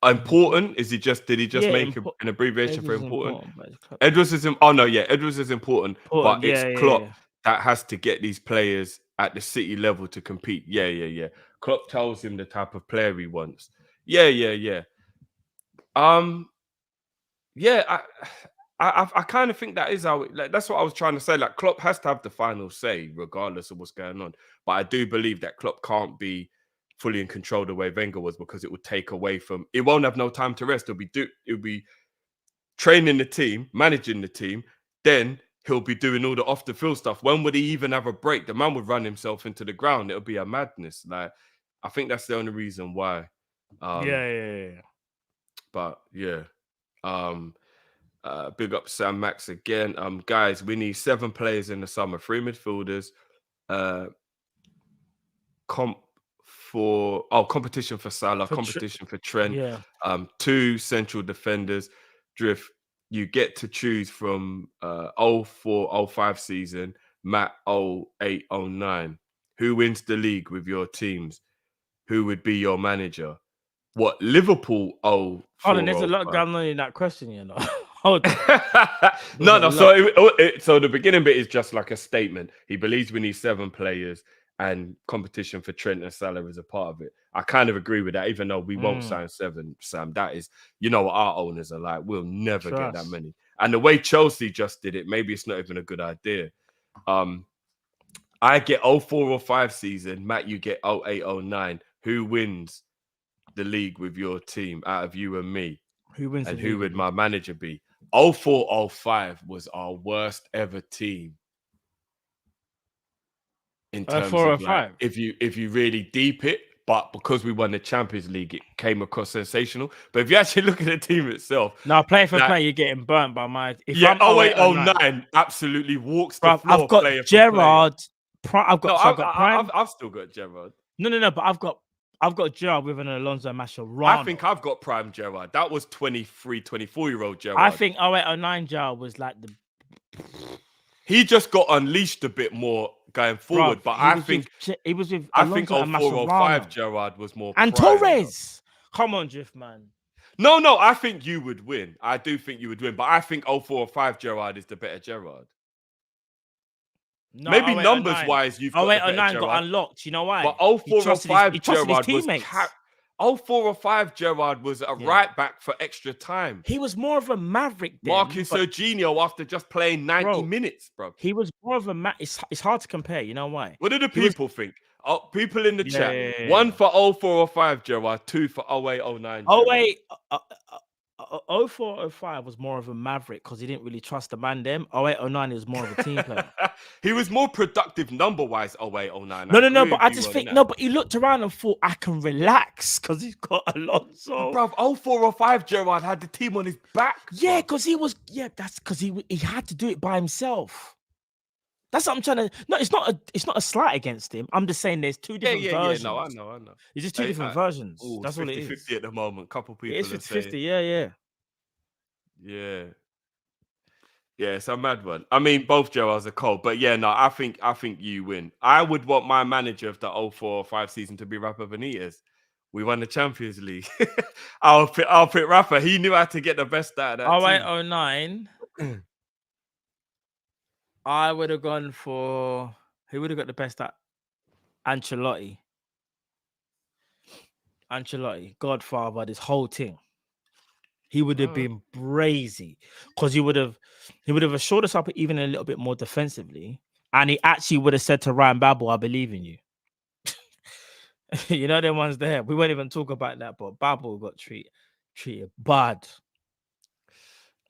important. Did he just make an abbreviation for important? Edwards is Edwards is important, but it's Klopp that has to get these players at the City level to compete. Yeah. Klopp tells him the type of player he wants. Yeah. I kind of think that is how that's what I was trying to say. Like, Klopp has to have the final say, regardless of what's going on. But I do believe that Klopp can't be fully in control the way Wenger was, because it would take away from. It won't have no time to rest. It'll be training the team, managing the team. Then he'll be doing all the off the field stuff. When would he even have a break? The man would run himself into the ground. It'll be a madness. Like, I think that's the only reason why. Yeah. But yeah. Big up Sam Max again. Guys, we need 7 players in the summer, 3 midfielders, competition for Salah, competition for Trent, 2 central defenders. Drift, you get to choose from 04-05 season, Matt 08-09. Who wins the league with your teams? Who would be your manager? What, Liverpool 04? Hold on, there's a lot going on in that question, you know. No. So the beginning bit is just like a statement. He believes we need 7 players, and competition for Trent and Salah is a part of it. I kind of agree with that, even though we won't sign 7, Sam. That is, you know what our owners are like. We'll never get that many. And the way Chelsea just did it, maybe it's not even a good idea. I get 04-05 season. Matt, you get 08-09. Who wins the league with your team out of you and me, Who wins? and the who league? would my manager be? 04-05 was our worst ever team in terms 04, of like 05. if you really deep it. But because we won the Champions League, it came across sensational. But if you actually look at the team itself, Now, play for like, play, you're getting burnt by my. If yeah, I'm 08, 08-09 absolutely walks the bruv, floor. I've got player for Gerard. I've got. player. No, So I've got Prime. I've still got Gerard. No. But I've got Gerard with an Alonso Mascherano. I think I've got prime Gerard. That was 23, 24-year-old Gerard. I think 08-09 Gerard was like the. He just got unleashed a bit more going forward. Bruv, but he was with I think Alonso and 04-05 Mascherano. Gerard was more And prime, Torres. Come on, Drift man. No, I think you would win. I do think you would win. But I think 04-05 Gerard is the better Gerard. No, Maybe 08-09. numbers wise, you've got the better 08-09 Gerard. got unlocked. You know why? But He trusted 04-05 Gerard was teammates. 04-05 Gerard was a right back for extra time. He was more of a maverick then. Marcus Serginho after just playing 90 minutes, bro. He was more of a it's hard to compare. You know why? What do the people think? Oh, people in the chat. Yeah. 1 for 04-05 Gerard, 2 for 08-09. 04-05 was more of a maverick because he didn't really trust the man. 08-09 he was more of a team player. He was more productive number wise 08-09. No, but I just think but he looked around and thought I can relax because he's got Alonso. Bro, 04-05 Gerard had the team on his back. Yeah, because that's because he had to do it by himself. That's what I'm trying to. No, it's not a slight against him. I'm just saying there's two different versions. Yeah, no, I know. It's just two different versions. That's all it is. 50-50 at the moment. Couple people It's are 50-50. saying, yeah, it's a mad one. I mean, both Gerards are cold, but yeah, no, I think you win. I would want my manager of the 04-05 season to be Rafa Benitez. We won the Champions League. I'll pick Rafa. He knew how to get the best out of that 08-09. I would have gone for who would have got the best at Ancelotti, Godfather, this whole thing. He would have been brazy because he would have assured us up even a little bit more defensively, and he actually would have said to Ryan Babel, "I believe in you." You know them ones there. We won't even talk about that, but Babel got treated bad.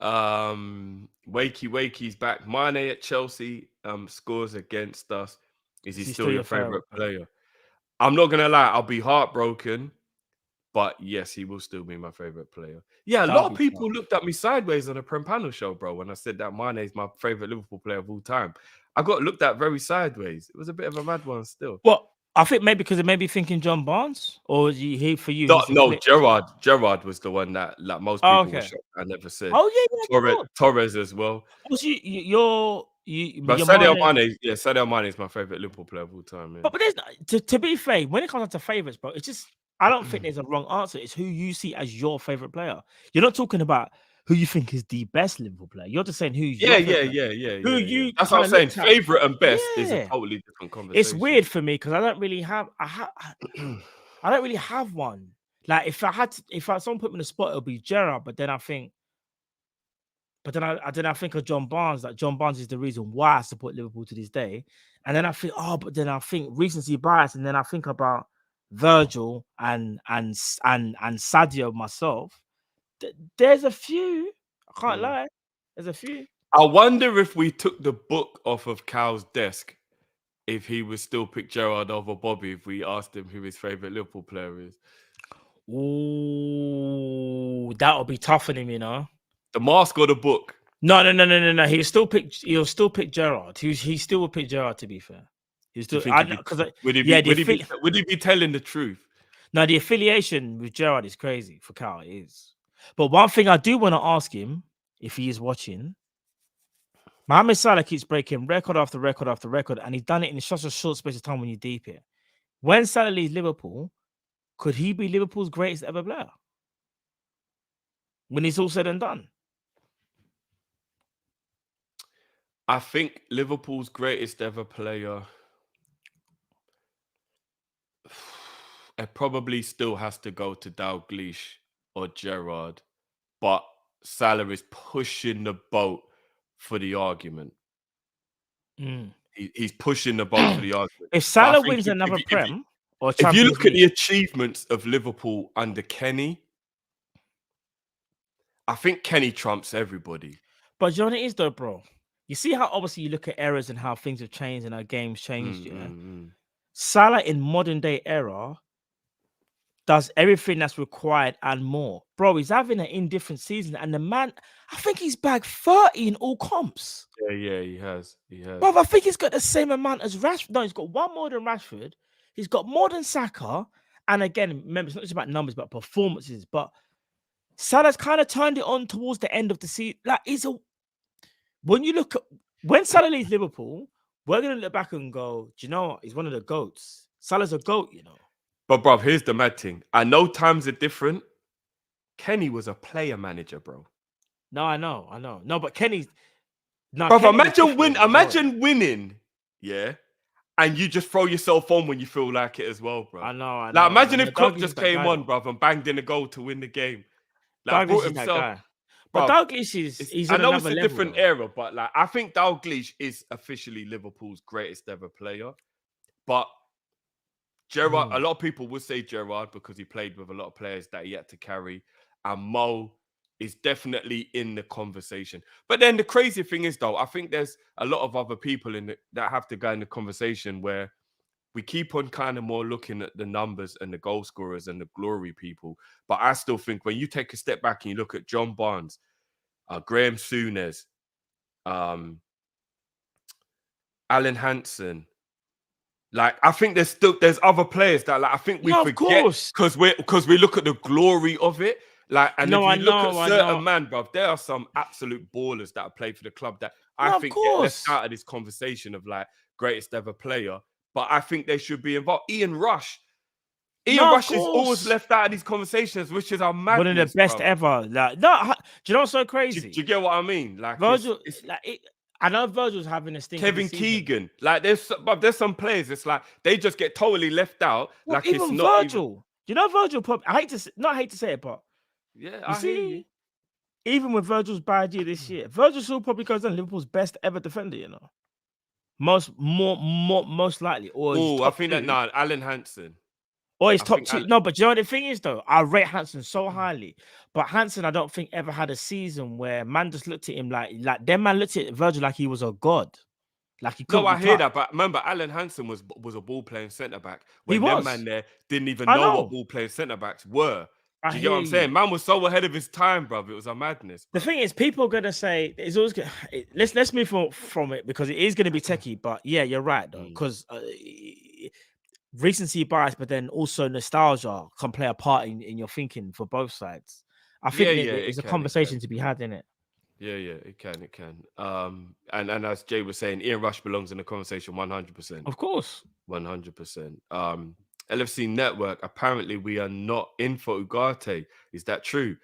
Wakey's back. Mane at Chelsea scores against us. Is he still your favorite player? I'm not gonna lie, I'll be heartbroken, but yes, he will still be my favorite player. Yeah, a lot of people looked at me sideways on a Prem Panel show, bro, when I said that Mane is my favorite Liverpool player of all time. I got looked at very sideways. It was a bit of a mad one still. Well, I think maybe because it made me thinking John Barnes, or is he for you? No, Gerard was the one that like most people were shocked. I never said. Oh yeah, Torres as well. But Sadio Mane is my favorite Liverpool player of all time. Yeah. But there's to be fair, when it comes down to favorites, bro, it's just I don't think there's a wrong answer. It's who you see as your favorite player. You're not talking about who you think is the best Liverpool player. You're just saying who's yeah. That's what I'm saying. Favorite and best is a totally different conversation. It's weird for me because I don't really have one. Like if someone put me in the spot, it'll be Gerrard. But then I think of John Barnes. That John Barnes is the reason why I support Liverpool to this day. And then I think, I think recency bias, and then I think about Virgil and Sadio myself. There's a few. I can't lie. There's a few. I wonder if we took the book off of Cal's desk, if he would still pick Gerrard over Bobby if we asked him who his favorite Liverpool player is. Ooh, that would be tough for him, you know. The mask or the book? No. He'll still pick Gerrard. He still will pick Gerrard. To be fair, he's still would he be telling the truth? No, the affiliation with Gerrard is crazy for Cal. It is. But one thing I do want to ask him, if he is watching, Mohamed Salah keeps breaking record after record after record, and he's done it in such a short space of time when you deep it. When Salah leaves Liverpool, could he be Liverpool's greatest ever player? When it's all said and done. I think Liverpool's greatest ever player, it probably still has to go to Dalglish or Gerrard, but Salah is pushing the boat for the argument. He's pushing the boat for the argument. If Salah wins another Prem, Or If you Champions look at the League? achievements of Liverpool under Kenny, I think Kenny trumps everybody. But you know what it is though, bro? You see how obviously you look at errors and how things have changed and how games changed, yeah? Salah in modern day era does everything that's required and more. Bro, he's having an indifferent season, and the man, I think he's bagged 30 in all comps. Yeah, he has. He has. Bro, I think he's got the same amount as Rashford. No, he's got one more than Rashford. He's got more than Saka. And again, remember, it's not just about numbers, but performances. But Salah's kind of turned it on towards the end of the season. Like, when you look at when Salah leaves Liverpool, we're gonna look back and go, do you know what? He's one of the GOATs. Salah's a GOAT, you know. But bruv, here's the mad thing. I know times are different. Kenny was a player manager, bro. No, I know. No, but Kenny's Bruv, Kenny was imagine different as well. winning, yeah, and you just throw yourself on when you feel like it as well, bro. I know. Like, imagine if But Klopp Douglas just is that came guy, on, though. bruv, and banged in a goal to win the game. Like, Douglas brought is that himself. guy. But Bruv, Douglas he's I on know another it's a level, different though. era, but like, I think Dalglish is officially Liverpool's greatest ever player. But Gerrard, a lot of people would say Gerrard because he played with a lot of players that he had to carry, and Mo is definitely in the conversation. But then the crazy thing is, though, I think there's a lot of other people that have to go in the conversation where we keep on kind of more looking at the numbers and the goal scorers and the glory people. But I still think when you take a step back and you look at John Barnes, Graham Souness, Alan Hansen, like, I think there's other players that, like, I think we forget because we look at the glory of it. Like, and if you look at certain man, bruv, there are some absolute ballers that have played for the club that I think get left out of this conversation of like greatest ever player. But I think they should be involved. Ian Rush is always left out of these conversations, which is our madness. One of the best ever. Like, no, do you know what's so crazy? Do you get what I mean? Like, Virgil, I know Virgil's having a stink. Kevin Keegan, like, there's some players. It's like they just get totally left out. Well, like, even it's not Virgil. You know, Virgil. I hate to say it, but yeah, I hear you. Even with Virgil's bad year this year, Virgil still probably goes on Liverpool's best ever defender. You know, most likely. Or I think that Alan Hansen. Or he's top two. No, but you know what the thing is, though? I rate Hansen so highly. But Hansen, I don't think ever had a season where man just looked at him like them man looked at Virgil like he was a god. Like he couldn't. No, I hear that, but remember, Alan Hansen was a ball playing centre back when them man there didn't even know what ball playing centre backs were. Do you get what I'm saying? Man was so ahead of his time, bro. It was a madness. Bro. The thing is, people are gonna say it's always good. Let's move from it because it is gonna be techie. But yeah, you're right though, because recency bias, but then also nostalgia can play a part in your thinking for both sides. I think it's a conversation to be had in it. Yeah, it can. And as Jay was saying, Ian Rush belongs in the conversation 100%. Of course. 100%. LFC Network, apparently we are not in for Ugarte. Is that true?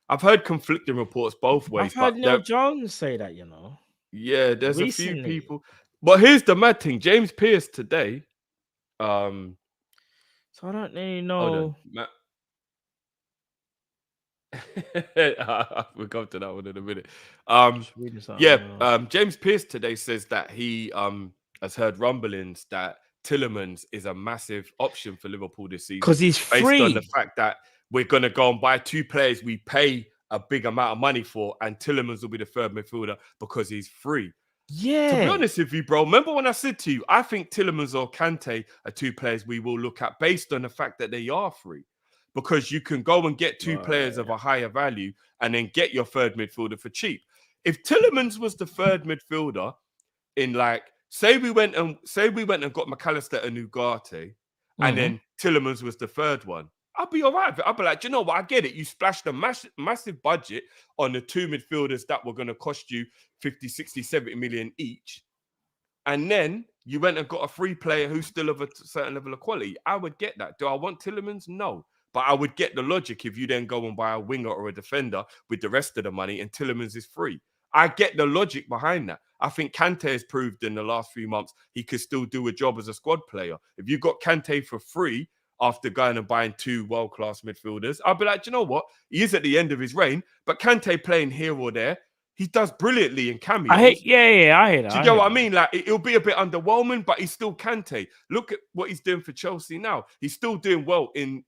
I've heard conflicting reports both ways. I've heard Neil Jones say that, you know. Yeah, there's a few people. But here's the mad thing. James Pearce today. So I don't really know. We'll come to that one in a minute. James Pearce today says that he has heard rumblings that Tielemans is a massive option for Liverpool this season because he's free. Based on the fact that we're going to go and buy two players we pay a big amount of money for, and Tielemans will be the third midfielder because he's free. Yeah. To be honest with you, bro, remember when I said to you, I think Tielemans or Kante are two players we will look at based on the fact that they are free. Because you can go and get two players of a higher value and then get your third midfielder for cheap. If Tielemans was the third midfielder in, like, say we went and got McAllister and Ugarte, and then Tielemans was the third one, I'd be all right with it. I'd be like, do you know what? I get it. You splashed a massive budget on the two midfielders that were going to cost you 50, 60, 70 million each. And then you went and got a free player who's still of a certain level of quality. I would get that. Do I want Tielemans? No. But I would get the logic if you then go and buy a winger or a defender with the rest of the money and Tielemans is free. I get the logic behind that. I think Kante has proved in the last few months he could still do a job as a squad player. If you got Kante for free after going and buying two world-class midfielders, I'd be like, do you know what? He is at the end of his reign, but Kante playing here or there, he does brilliantly in cameos. I hate, yeah, I hear that. Do you I get hear what I that. mean? Like it'll be a bit underwhelming, but he's still Kante. Look at what he's doing for Chelsea now. He's still doing well in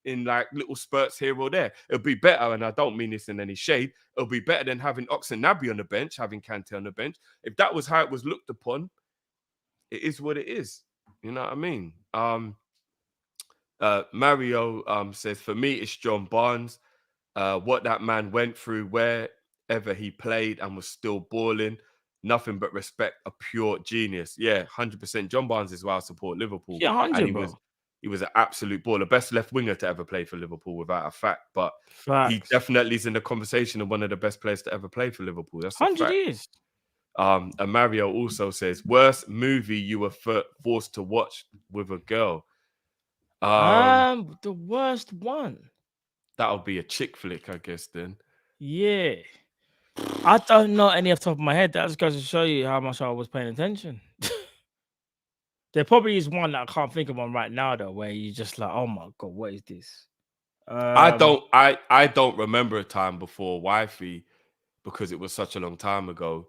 like little spurts here or there. It'll be better, and I don't mean this in any shade. It'll be better than having Oxenabry on the bench, having Kante on the bench. If that was how it was looked upon, it is what it is. You know what I mean? Mario says, for me, it's John Barnes. What that man went through wherever he played and was still balling, nothing but respect, a pure genius. Yeah, 100%. John Barnes is why I support Liverpool. Yeah, 100, and bro. he was an absolute baller, best left winger to ever play for Liverpool without a fact. But he Facts. definitely is in the conversation of one of the best players to ever play for Liverpool. That's a 100 fact. years. And Mario also says, worst movie you were forced to watch with a girl. The worst one. That'll be a chick flick, I guess, then. Yeah. I don't know any off the top of my head. That just goes to show you how much I was paying attention. There probably is one that I can't think of one right now, though, where you're just like, oh my God, what is this? I don't remember a time before Wifey because it was such a long time ago.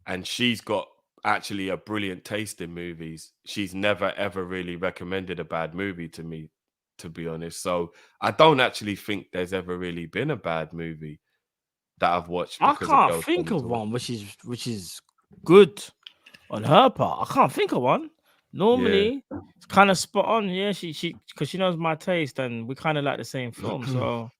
And she's got actually a brilliant taste in movies. She's never, ever really recommended a bad movie to me, to be honest. So I don't actually think there's ever really been a bad movie that I've watched. I Because can't think of one which is good on her part. I can't think of one. Normally, it's kind of spot on. Yeah, she because she knows my taste and we kind of like the same film. So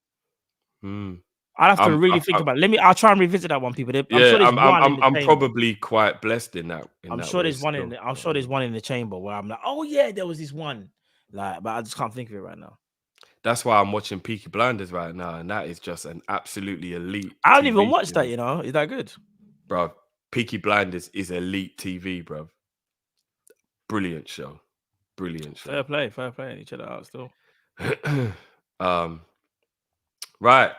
I'll have to really think about it. I'll try and revisit that one, people. I'm sure there's one in the I'm chamber. probably quite blessed in that. I'm sure there's one in. I'm sure there's one in the chamber where I'm like, oh yeah, there was this one. Like, but I just can't think of it right now. That's why I'm watching Peaky Blinders right now, and that is just an absolutely elite. I haven't TV even watched show. that. You know, is that good, bro? Peaky Blinders is elite TV, bro. Brilliant show. Fair play. Check that out still. Right.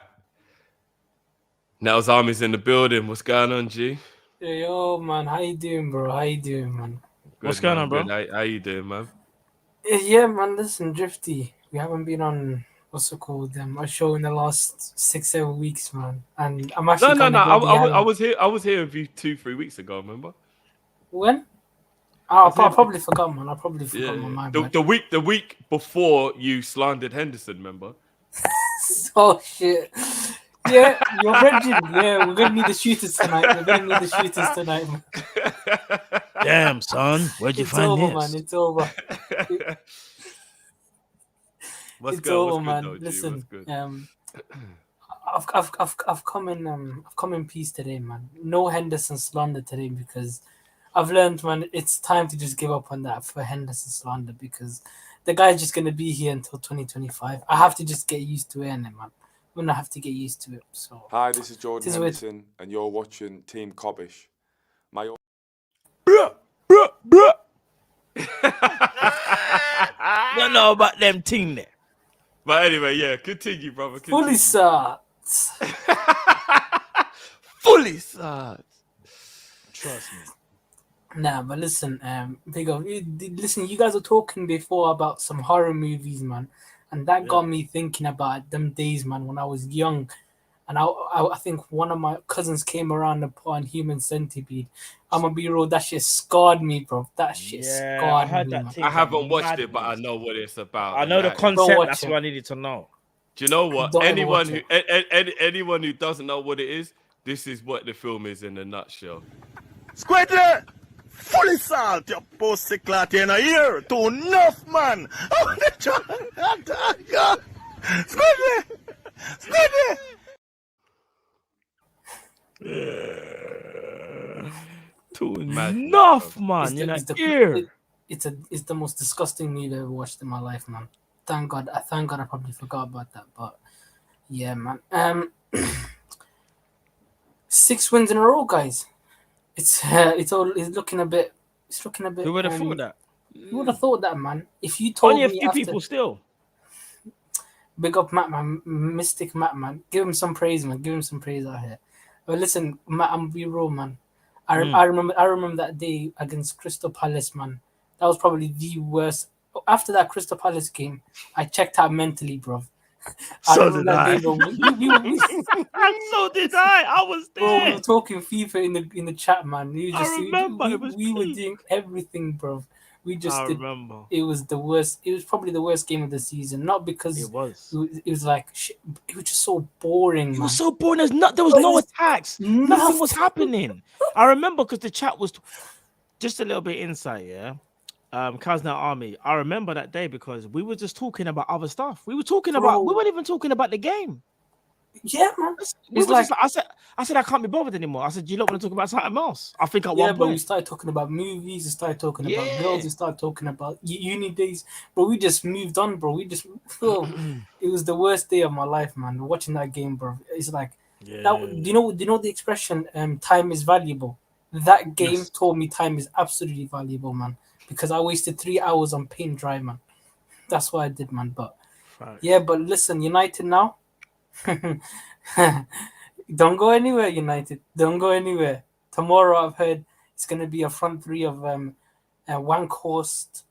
Nels Army's in the building. What's going on, G? Yo, man, how you doing, bro? How you doing, man? Good, What's going on, bro? Good. How you doing, man? Yeah, man, listen, Drifty. We haven't been on what's it called? A show in the last 6-7 weeks, man. And I'm actually No. I was here with you 2-3 weeks ago. Remember? When? Oh, I probably forgot, man. I probably forgot my mind. The week before you slandered Henderson, remember? Oh shit. Yeah, you're ready. Yeah, we're gonna need the shooters tonight. Man. Damn, son, where'd you find over, this? Man. It's over. What's over, good, man. though, Listen, what's good? I've come in peace today, man. No Henderson slander today because I've learned, man. It's time to just give up on that for Henderson slander because the guy's just gonna be here until 2025. I have to just get used to it, man. I'm gonna have to get used to it. So hi, this is Jordan Henderson, and you're watching Team Kop-Ish. Don't know about them team there. But anyway, yeah, continue, brother. Fully sad. Fully sad. Trust me. Nah, but listen, big up. Listen, you guys were talking before about some horror movies, man, and that got me thinking about them days, man, when I was young, and I think one of my cousins came around and put on Human Centipede. I'm gonna be real, that shit scarred me, bro. That shit scarred I heard me. that. I haven't watched it, but I know what it's about. I know the concept. That's what I needed to know. Do you know what? Anyone who doesn't know what it is, this is what the film is in a nutshell. Squidly! Fully salt, you pussy clot in a ear. Too enough, man. Oh, the child. Squidly! Squidly! Too enough, man. It's the most disgusting movie I've ever watched in my life, man. Thank God I probably forgot about that, but yeah, man. 6 wins in a row, guys. It's looking a bit. Who would have thought that? Who would have thought that, man? If you told only a me few people still. Big up Matt, man. Mystic Matt, man. Give him some praise, man. Give him some praise out here. But listen, Matt, I'm be real, man. I remember that day against Crystal Palace, man. That was probably the worst. After that Crystal Palace game, I checked out mentally, bro. I So remember did that I. day, bro. So did I was Bro, we there. were talking FIFA in the chat, man. I remember, it was we were peak. doing everything, bro. We just I did. remember. It was the worst. It was probably the worst game of the season. Not because It was. it was like it was just so boring, It man. was so boring. There was But no it's attacks. Nothing was happening. I remember because the chat was just a little bit insight, yeah. Kazna Army. I remember that day because we were just talking about other stuff. We weren't even talking about the game. Yeah, man. I said I can't be bothered anymore. I said, you don't want to talk about something else. I think at yeah, one but we point. started talking about movies. We started talking about girls. We started talking about uni days. Bro, we just moved on, bro. It was the worst day of my life, man. Watching that game, bro. It's like that. Do you know the expression? Time is valuable. That game told me time is absolutely valuable, man. Because I wasted 3 hours on paint dry, man. That's what I did, man. But yeah, but listen, United now. Don't go anywhere, United. Don't go anywhere. Tomorrow, I've heard it's going to be a front three of Wankhorst,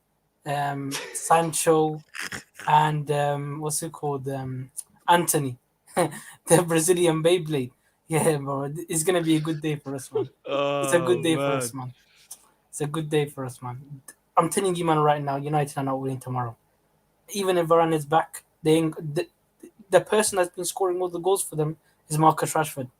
Sancho, and what's it called? Anthony, the Brazilian Beyblade. Yeah, bro. It's going to be a good day for us, man. It's a good day for us, man. It's a good day for us, man. I'm telling you, man, right now, United are not winning tomorrow. Even if Varane is back, the person that's been scoring all the goals for them is Marcus Rashford.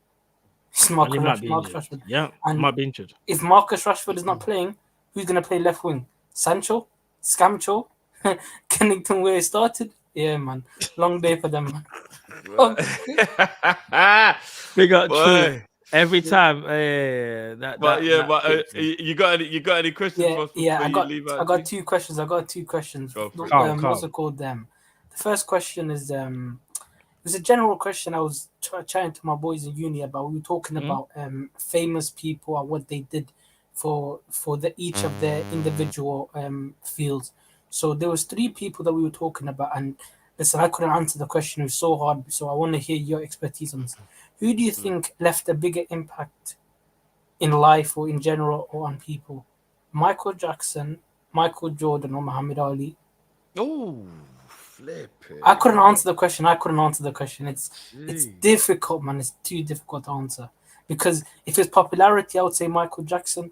It's Marcus Rashford. Yeah, and might be injured. If Marcus Rashford is not playing, who's going to play left wing? Sancho? Scamcho? Kennington, where it started? Yeah, man. Long day for them, man. Big up, true. Every time. You got any questions? I got two questions. What's it called? The first question is it was a general question. I was chatting to my boys in uni about. We were talking about famous people and what they did for each of their individual fields. So there was 3 people that we were talking about, and listen, I couldn't answer the question. It was so hard. So I want to hear your expertise on this. Who do you think left a bigger impact in life or in general or on people? Michael Jackson, Michael Jordan, or Muhammad Ali? Oh, flip it. I couldn't answer the question. It's difficult, man. It's too difficult to answer. Because if it's popularity, I would say Michael Jackson.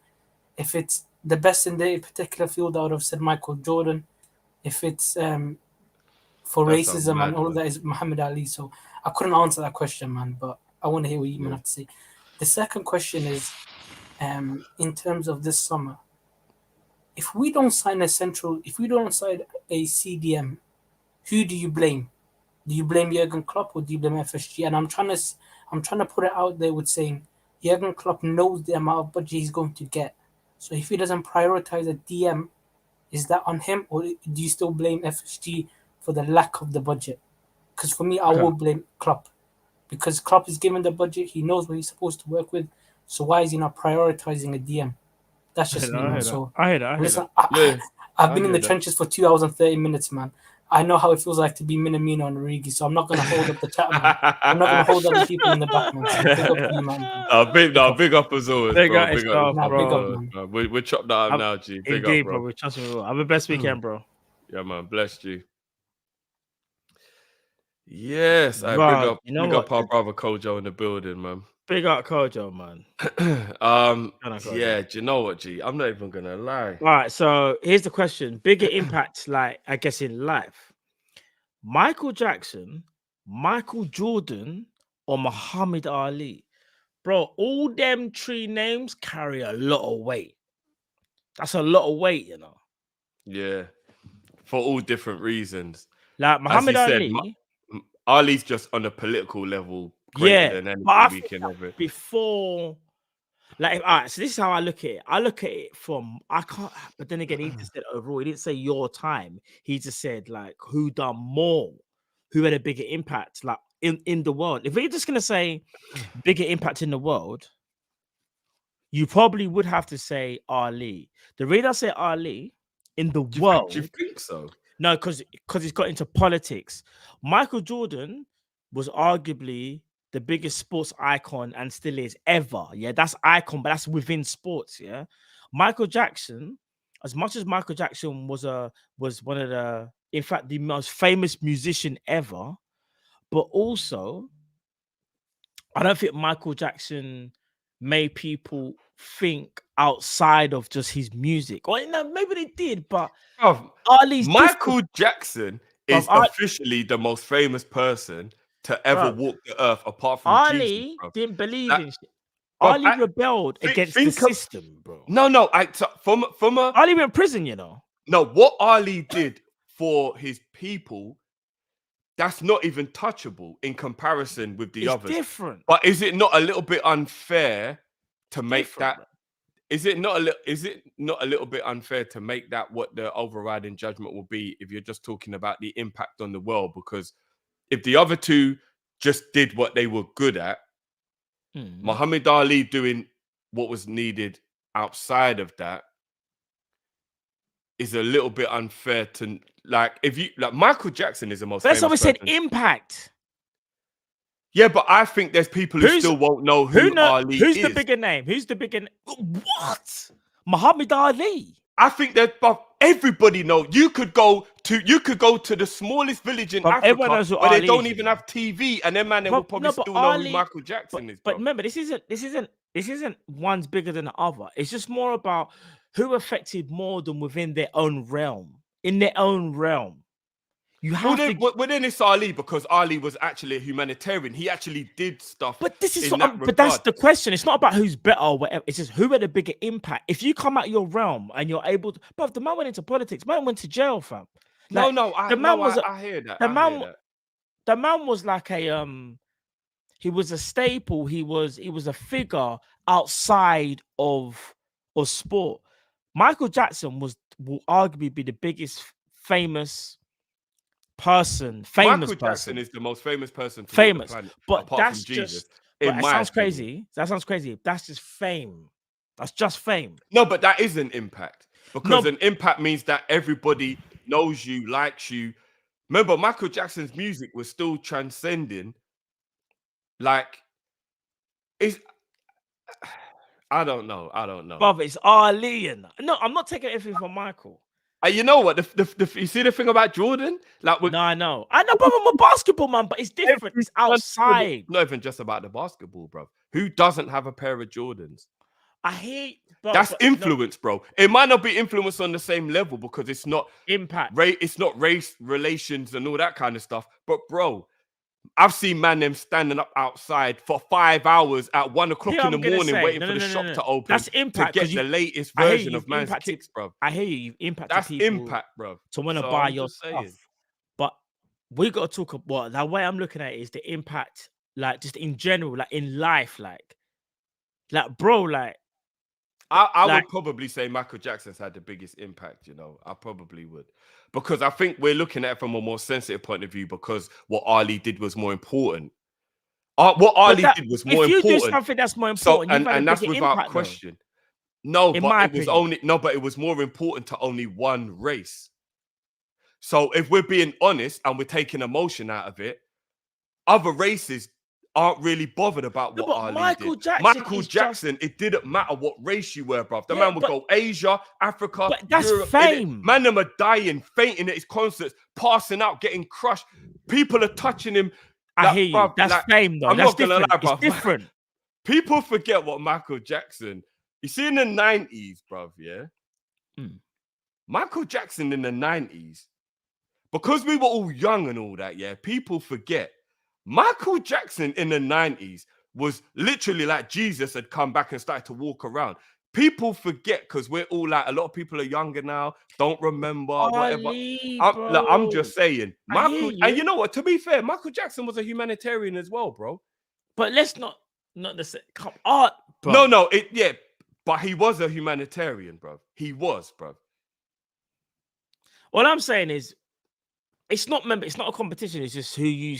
If it's the best in their particular field, I would have said Michael Jordan. If it's for racism and all of that, is Muhammad Ali. So I couldn't answer that question, man. But I want to hear what you have to say. The second question is, in terms of this summer, if we don't sign a CDM, who do you blame? Do you blame Jurgen Klopp or do you blame FSG? And I'm trying to put it out there with saying Jurgen Klopp knows the amount of budget he's going to get. So if he doesn't prioritize a DM, is that on him, or do you still blame FSG for the lack of the budget? Because for me, I will blame Klopp, because Klopp is given the budget. He knows what he's supposed to work with. So why is he not prioritizing a DM? That's just me, man. So I hear that. I've been in the trenches for 2 hours and 30 minutes, man. I know how it feels like to be Minamino and Origi, so I'm not going to hold up the chat, man. I'm not going to hold other people in the back, man. So big up to you, man. Big up as always, big bro. Up, big up, bro. We'll chop that up now, G. Big Indeed, up, bro. We trust me. Have a best weekend, bro. Yeah, man. Bless you. Yes, big up our brother Kojo in the building, man. Big up Kojo, man. Yeah, do you know what, G? I'm not even gonna lie. All right, so here's the question: bigger impact, like I guess in life, Michael Jackson, Michael Jordan, or Muhammad Ali? Bro, all them 3 names carry a lot of weight. That's a lot of weight, you know. Yeah, for all different reasons. Like Muhammad Ali. Ali's just on a political level greater than anything we can ever. Before, like, all right, so this is how I look at it. I look at it from, but then again, he just said overall, he didn't say your time. He just said, like, who done more, who had a bigger impact, like, in the world. If we're just going to say bigger impact in the world, you probably would have to say Ali. The reason I say Ali in the world. Do you think so? No, because he's got into politics. Michael Jordan was arguably the biggest sports icon and still is ever. Yeah, that's icon, but that's within sports. Yeah, Michael Jackson, as much as Michael Jackson was one of the, in fact, the most famous musician ever, but also I don't think Michael Jackson made people think outside of just his music. Or maybe they did, but Ali's Michael different. Jackson is officially the most famous person to ever walk the earth, apart from Ali Jesus. Bro. didn't believe in shit. Bro, Ali rebelled against the system, bro. No. From Ali went in prison, you know. No, what Ali did for his people, that's not even touchable in comparison with the others. Different. But is it not a little bit unfair to make that? Bro. Is it not a little bit unfair to make that what the overriding judgment will be if you're just talking about the impact on the world? Because if the other two just did what they were good at, Muhammad Ali doing what was needed outside of that is a little bit unfair to Michael Jackson is the most. That's famous what we said. person. Impact. Yeah, but I think there's people who still won't know who Ali who's is. The bigger name? Who's the bigger? What? Muhammad Ali. I think that everybody knows. You could go to the smallest village in Africa where Ali they don't even have TV, and then man, they will probably still know who Michael Jackson is. But remember, this isn't one's bigger than the other. It's just more about who affected more than within their own realm. In their own realm. You have well, then it's Ali, because Ali was actually a humanitarian. He actually did stuff. But this is but that's the question. It's not about who's better or whatever. It's just who had a bigger impact. If you come out your realm and you're able to, but the man went into politics. Man went to jail, fam. I hear that. The man was like a he was a staple. He was a figure outside of sport. Michael Jackson will arguably be the biggest famous person. Michael Jackson is the most famous person. Famous, but apart that's from Jesus. That sounds crazy. That sounds crazy. That's just fame. That's just fame. No, but that is an impact, because an impact means that everybody knows you, likes you. Remember, Michael Jackson's music was still transcending. I don't know. Brother, it's Ali. No, I'm not taking anything from Michael. You know what? You see the thing about Jordan? No, I know, brother. I'm a basketball man, but it's different. It's outside. Not even just about the basketball, bro. Who doesn't have a pair of Jordans? I hate. That's influence, bro. It might not be influence on the same level because it's not impact. It's not race relations and all that kind of stuff. But bro, I've seen them standing up outside for 5 hours at 1 o'clock in the morning waiting for the shop to open. That's impact, to get the latest version of man's kicks, bro. I hear you. Impacted That's people impact, bro. To want to buy your stuff. But we got to talk about the way I'm looking at it is the impact, like just in general, like in life, like bro, like. I would probably say Michael Jackson's had the biggest impact, you know. I probably would. Because I think we're looking at it from a more sensitive point of view, because what Ali did was more important. What Ali did was more important. If you do something that's more important, and that's without question. No, but it was more important to only one race. So if we're being honest and we're taking emotion out of it, other races aren't really bothered about what Ali did. Michael Jackson, it didn't matter what race you were, bruv. The man would go Asia, Africa, but that's Europe. fame. Man, them are dying, fainting at his concerts, passing out, getting crushed. People are touching him. I hear you. Bruv, that's fame, though. That's not gonna lie, bruv. It's different. People forget what Michael Jackson. You see, in the 90s, bruv, yeah? Michael Jackson in the 90s, because we were all young and all that, yeah, people forget. Michael Jackson in the 90s was literally like Jesus had come back and started to walk around. People forget because we're all like, a lot of people are younger now, don't remember, whatever. I'm just saying. Michael, and you know what? To be fair, Michael Jackson was a humanitarian as well, bro. But let's not the same. Art, No, bro. but he was a humanitarian, bro. He was, bro. All I'm saying is, it's not a competition. It's just who you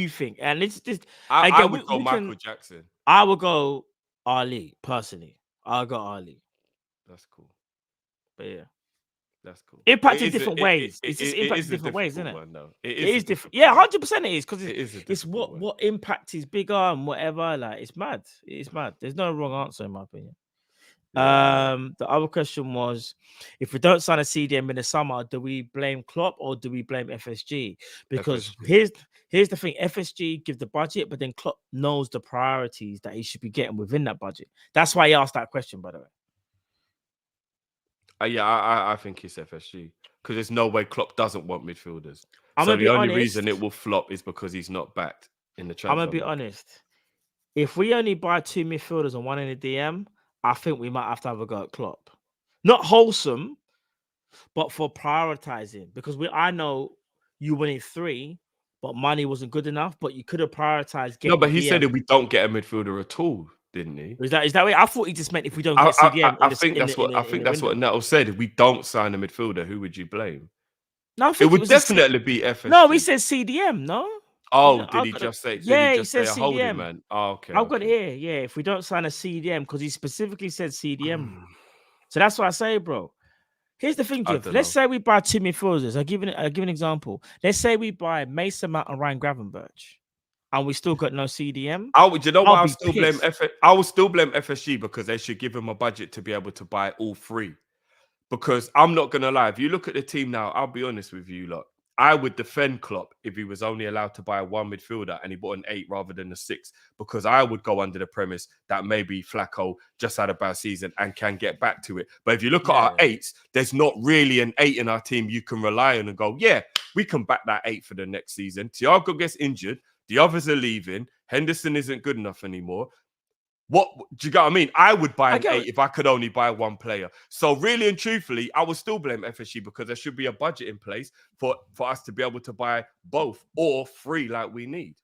think, and it's just. I would go Michael Jackson. I would go Ali personally. I'll go Ali. That's cool. But yeah, that's cool. Impact in different ways. It's just impact in different ways, isn't it? It is different. Yeah, 100% it is, because it's what impact is bigger and whatever. Like, it's mad. It's mad. There's no wrong answer in my opinion. The other question was, if we don't sign a CDM in the summer, do we blame Klopp or do we blame FSG? Because here's the thing: FSG give the budget, but then Klopp knows the priorities that he should be getting within that budget. That's why he asked that question, by the way. I think it's FSG because there's no way Klopp doesn't want midfielders. I'm so gonna the be only honest, reason it will flop is because he's not backed in the transfer. I'm gonna be honest. If we only buy 2 midfielders and 1 in the DM, I think we might have to have a go at Klopp. Not wholesome, but for prioritizing. Because I know you wanted 3, but money wasn't good enough. But you could have prioritized getting. No, but he DM. said that we don't get a midfielder at all, didn't he? Is that way? I thought he just meant if we don't get CDM. I think that's what Nettle said. If we don't sign a midfielder, who would you blame? No, it would definitely be FSG. No, he said CDM. No. Oh, did he just say? Yeah, he said say CDM. Holding man? Oh, okay. I've got it here. Yeah, if we don't sign a CDM, because he specifically said CDM. So that's what I say, bro. Here's the thing, Jeff. Let's say we buy 2 midfielders. I'll give an example. Let's say we buy Mason Mount and Ryan Gravenberch, and we still got no CDM. You know what? I will still blame FSG because they should give him a budget to be able to buy all 3. Because I'm not gonna lie, if you look at the team now, I'll be honest with you, lot. I would defend Klopp if he was only allowed to buy 1 midfielder and he bought an 8 rather than a 6, because I would go under the premise that maybe Flacco just had a bad season and can get back to it. But if you look at our 8s, there's not really an 8 in our team you can rely on and go, yeah, we can back that 8 for the next season. Thiago gets injured, the others are leaving, Henderson isn't good enough anymore. What do you get what I mean? I would buy an 8 if I could only buy 1 player. So really and truthfully, I would still blame FSG because there should be a budget in place for us to be able to buy both or 3 like we need.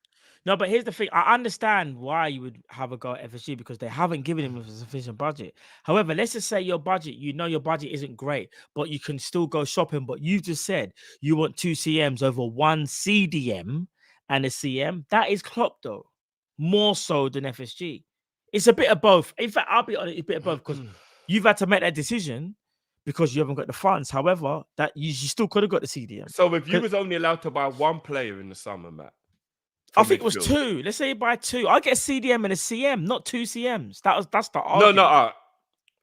No, but here's the thing. I understand why you would have a go at FSG because they haven't given him a sufficient budget. However, let's just say your budget, your budget isn't great, but you can still go shopping. But you just said you want 2 CMs over 1 CDM and a CM. That is Klopp, though, more so than FSG. It's a bit of both. In fact, I'll be honest, it's a bit of both because you've had to make that decision because you haven't got the funds. However, that you still could have got the CDM. So if you was only allowed to buy 1 player in the summer, Matt, I think it was 2. Let's say you buy 2. I get a CDM and a CM, not 2 CMs. That's the argument. No.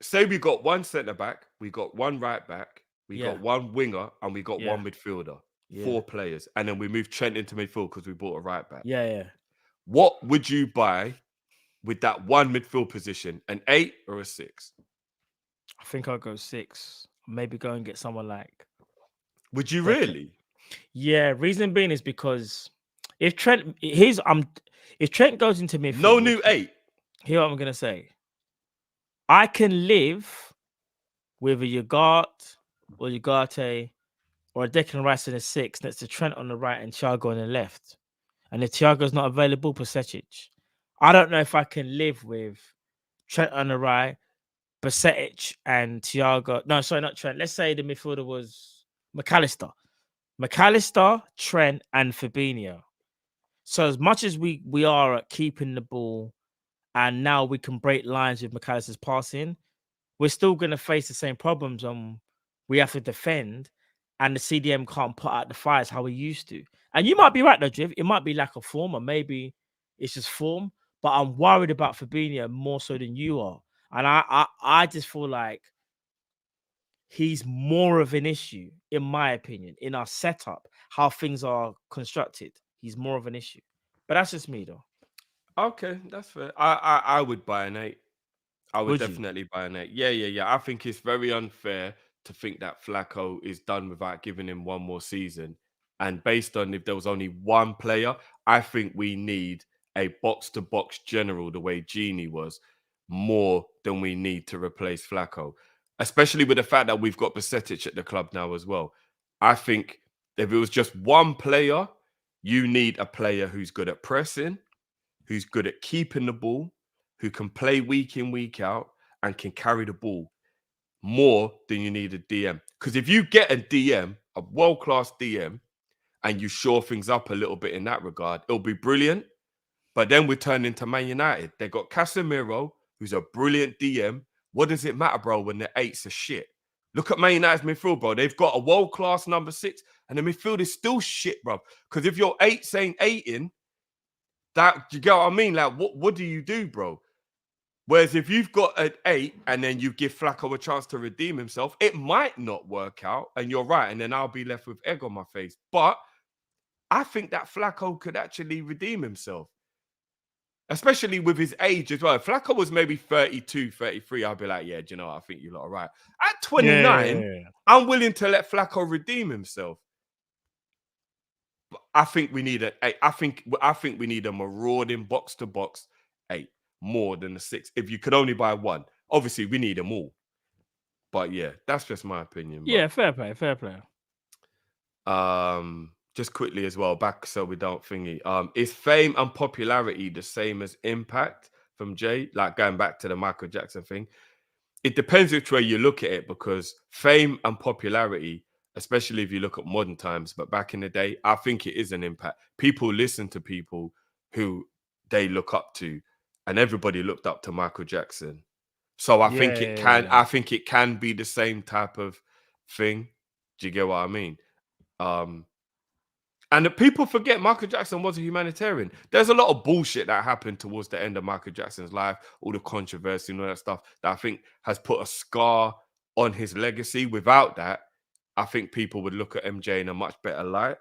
Say we got 1 centre back, we got 1 right back, we got 1 winger, and we got 1 midfielder. 4 players, and then we moved Trent into midfield because we bought a right back. Yeah. What would you buy with that 1 midfield position, an 8 or a 6? I think I'll go 6. Maybe go and get someone like. Would you really? Yeah. Reason being is because if Trent goes into midfield, no new 8. Here's what I'm gonna say. I can live with a Ugarte or Ugarte or a Declan Rice in a 6 next to Trent on the right and Thiago on the left. And if Thiago's not available, Bajcetic. I don't know if I can live with Trent on the right, Bajcetic and Thiago. No, sorry, not Trent. Let's say the midfielder was McAllister, Trent, and Fabinho. So as much as we are at keeping the ball, and now we can break lines with McAllister's passing, we're still going to face the same problems. We have to defend, and the CDM can't put out the fires how we used to. And you might be right, though, Jiv. It might be lack of form, or maybe it's just form. But I'm worried about Fabinho more so than you are. And I just feel like he's more of an issue, in my opinion, in our setup, how things are constructed. He's more of an issue. But that's just me, though. Okay, that's fair. I would buy an 8. I would definitely buy an 8. Yeah. I think it's very unfair to think that Flacco is done without giving him 1 more season. And based on if there was only 1 player, I think we need a box-to-box general the way Genie was more than we need to replace Flacco. Especially with the fact that we've got Bajcetic at the club now as well. I think if it was just 1 player, you need a player who's good at pressing, who's good at keeping the ball, who can play week in, week out, and can carry the ball more than you need a DM. Because if you get a DM, a world-class DM, and you shore things up a little bit in that regard, it'll be brilliant. But then we turn into Man United. They got Casemiro, who's a brilliant DM. What does it matter, bro, when the 8s are shit? Look at Man United's midfield, bro. They've got a world-class number 6, and the midfield is still shit, bro. Because if your 8's ain't 8 in, that, you get what I mean? Like, what do you do, bro? Whereas if you've got an 8 and then you give Flacco a chance to redeem himself, it might not work out. And you're right. And then I'll be left with egg on my face. But I think that Flacco could actually redeem himself, especially with his age as well. If Flacco was maybe 32, 33, I'd be like, yeah, do you know what? I think you lot are right. At 29, I'm willing to let Flacco redeem himself. But I think we need I think we need a marauding box-to-box 8. More than the 6. If you could only buy one, obviously we need them all. But yeah, that's just my opinion. Yeah, fair play. Just quickly as well, back so we don't thingy. Is fame and popularity the same as impact from Jay? Like going back to the Michael Jackson thing. It depends which way you look at it, because fame and popularity, especially if you look at modern times, but back in the day, I think it is an impact. People listen to people who they look up to. And everybody looked up to Michael Jackson, so I think it can. I think it can be the same type of thing. Do you get what I mean? And the people forget Michael Jackson was a humanitarian. There's a lot of bullshit that happened towards the end of Michael Jackson's life, all the controversy and all that stuff that I think has put a scar on his legacy. Without that, I think people would look at MJ in a much better light.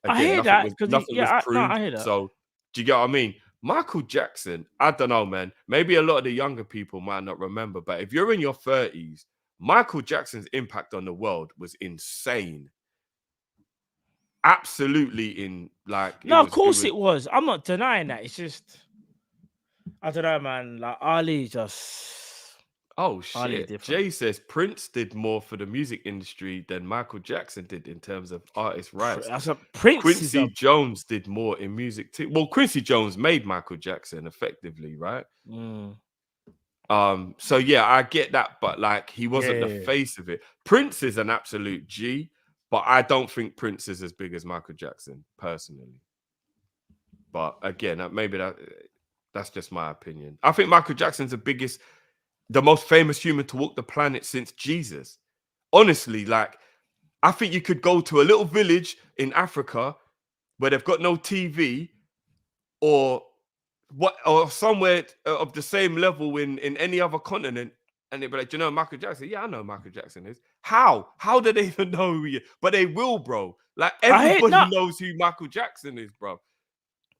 Again, I hear that because nothing was proved. I hear that. So do you get what I mean? Michael Jackson, I don't know, man. Maybe a lot of the younger people might not remember, but if you're in your 30s, Michael Jackson's impact on the world was insane. Absolutely of course it was. I'm not denying that. It's just, I don't know, man. Like Ali just. Oh shit! Jay says Prince did more for the music industry than Michael Jackson did in terms of artist rights. Quincy Jones did more in music too. Well, Quincy Jones made Michael Jackson effectively, right? So yeah, I get that, but like he wasn't the face of it. Prince is an absolute G, but I don't think Prince is as big as Michael Jackson personally. But again, maybe that's just my opinion. I think Michael Jackson's the most famous human to walk the planet since Jesus. Honestly, like, I think you could go to a little village in Africa where they've got no TV or somewhere of the same level in any other continent, and they'd be like, do you know Michael Jackson? Yeah, I know who Michael Jackson is. How do they even know who he is? But they will, bro. Like, everybody knows who Michael Jackson is, bro.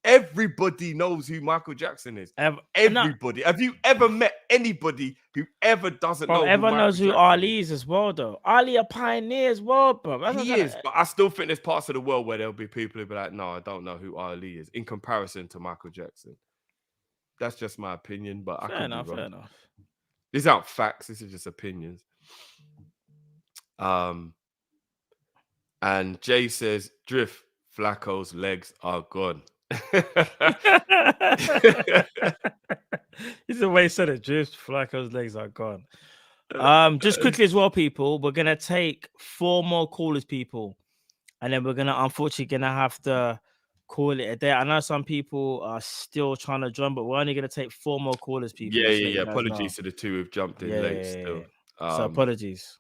Everybody knows who Michael Jackson is. Everybody. Have you ever met anybody who ever doesn't know? Everyone knows who Ali is as well, though. Ali a pioneer as well, bro. He is, but I still think there's parts of the world where there'll be people who'll be like, no, I don't know who Ali is in comparison to Michael Jackson. That's just my opinion, but I could be wrong. Fair enough. These aren't facts. This is just opinions. And Jay says, Drift, Flacco's legs are gone. He's the way he said it. Just Flacco's legs are gone. Just quickly as well, people. We're gonna take 4 more callers, people, and then we're unfortunately have to call it a day. I know some people are still trying to join, but we're only gonna take 4 more callers, people. Yeah. Apologies to the 2 who've jumped in late. Still, so apologies.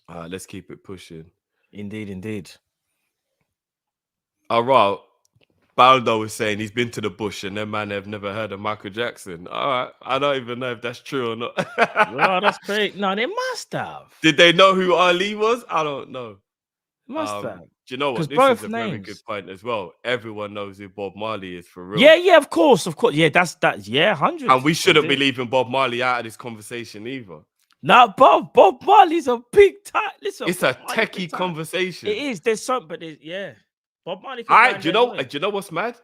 Let's keep it pushing. Indeed. All right. Baldo was saying he's been to the bush and them man have never heard of Michael Jackson. All right. I don't even know if that's true or not. Well, that's great. No, they must have. Did they know who Ali was? I don't know. Must have. Do you know what? This is a very good point as well. Everyone knows who Bob Marley is for real. Yeah, of course. Yeah, that's 100. And we shouldn't be leaving Bob Marley out of this conversation either. No, Bob Marley's a big time. Listen, it's a techie conversation. It is. There's something, but yeah. Bob Marley. Do you know what's mad?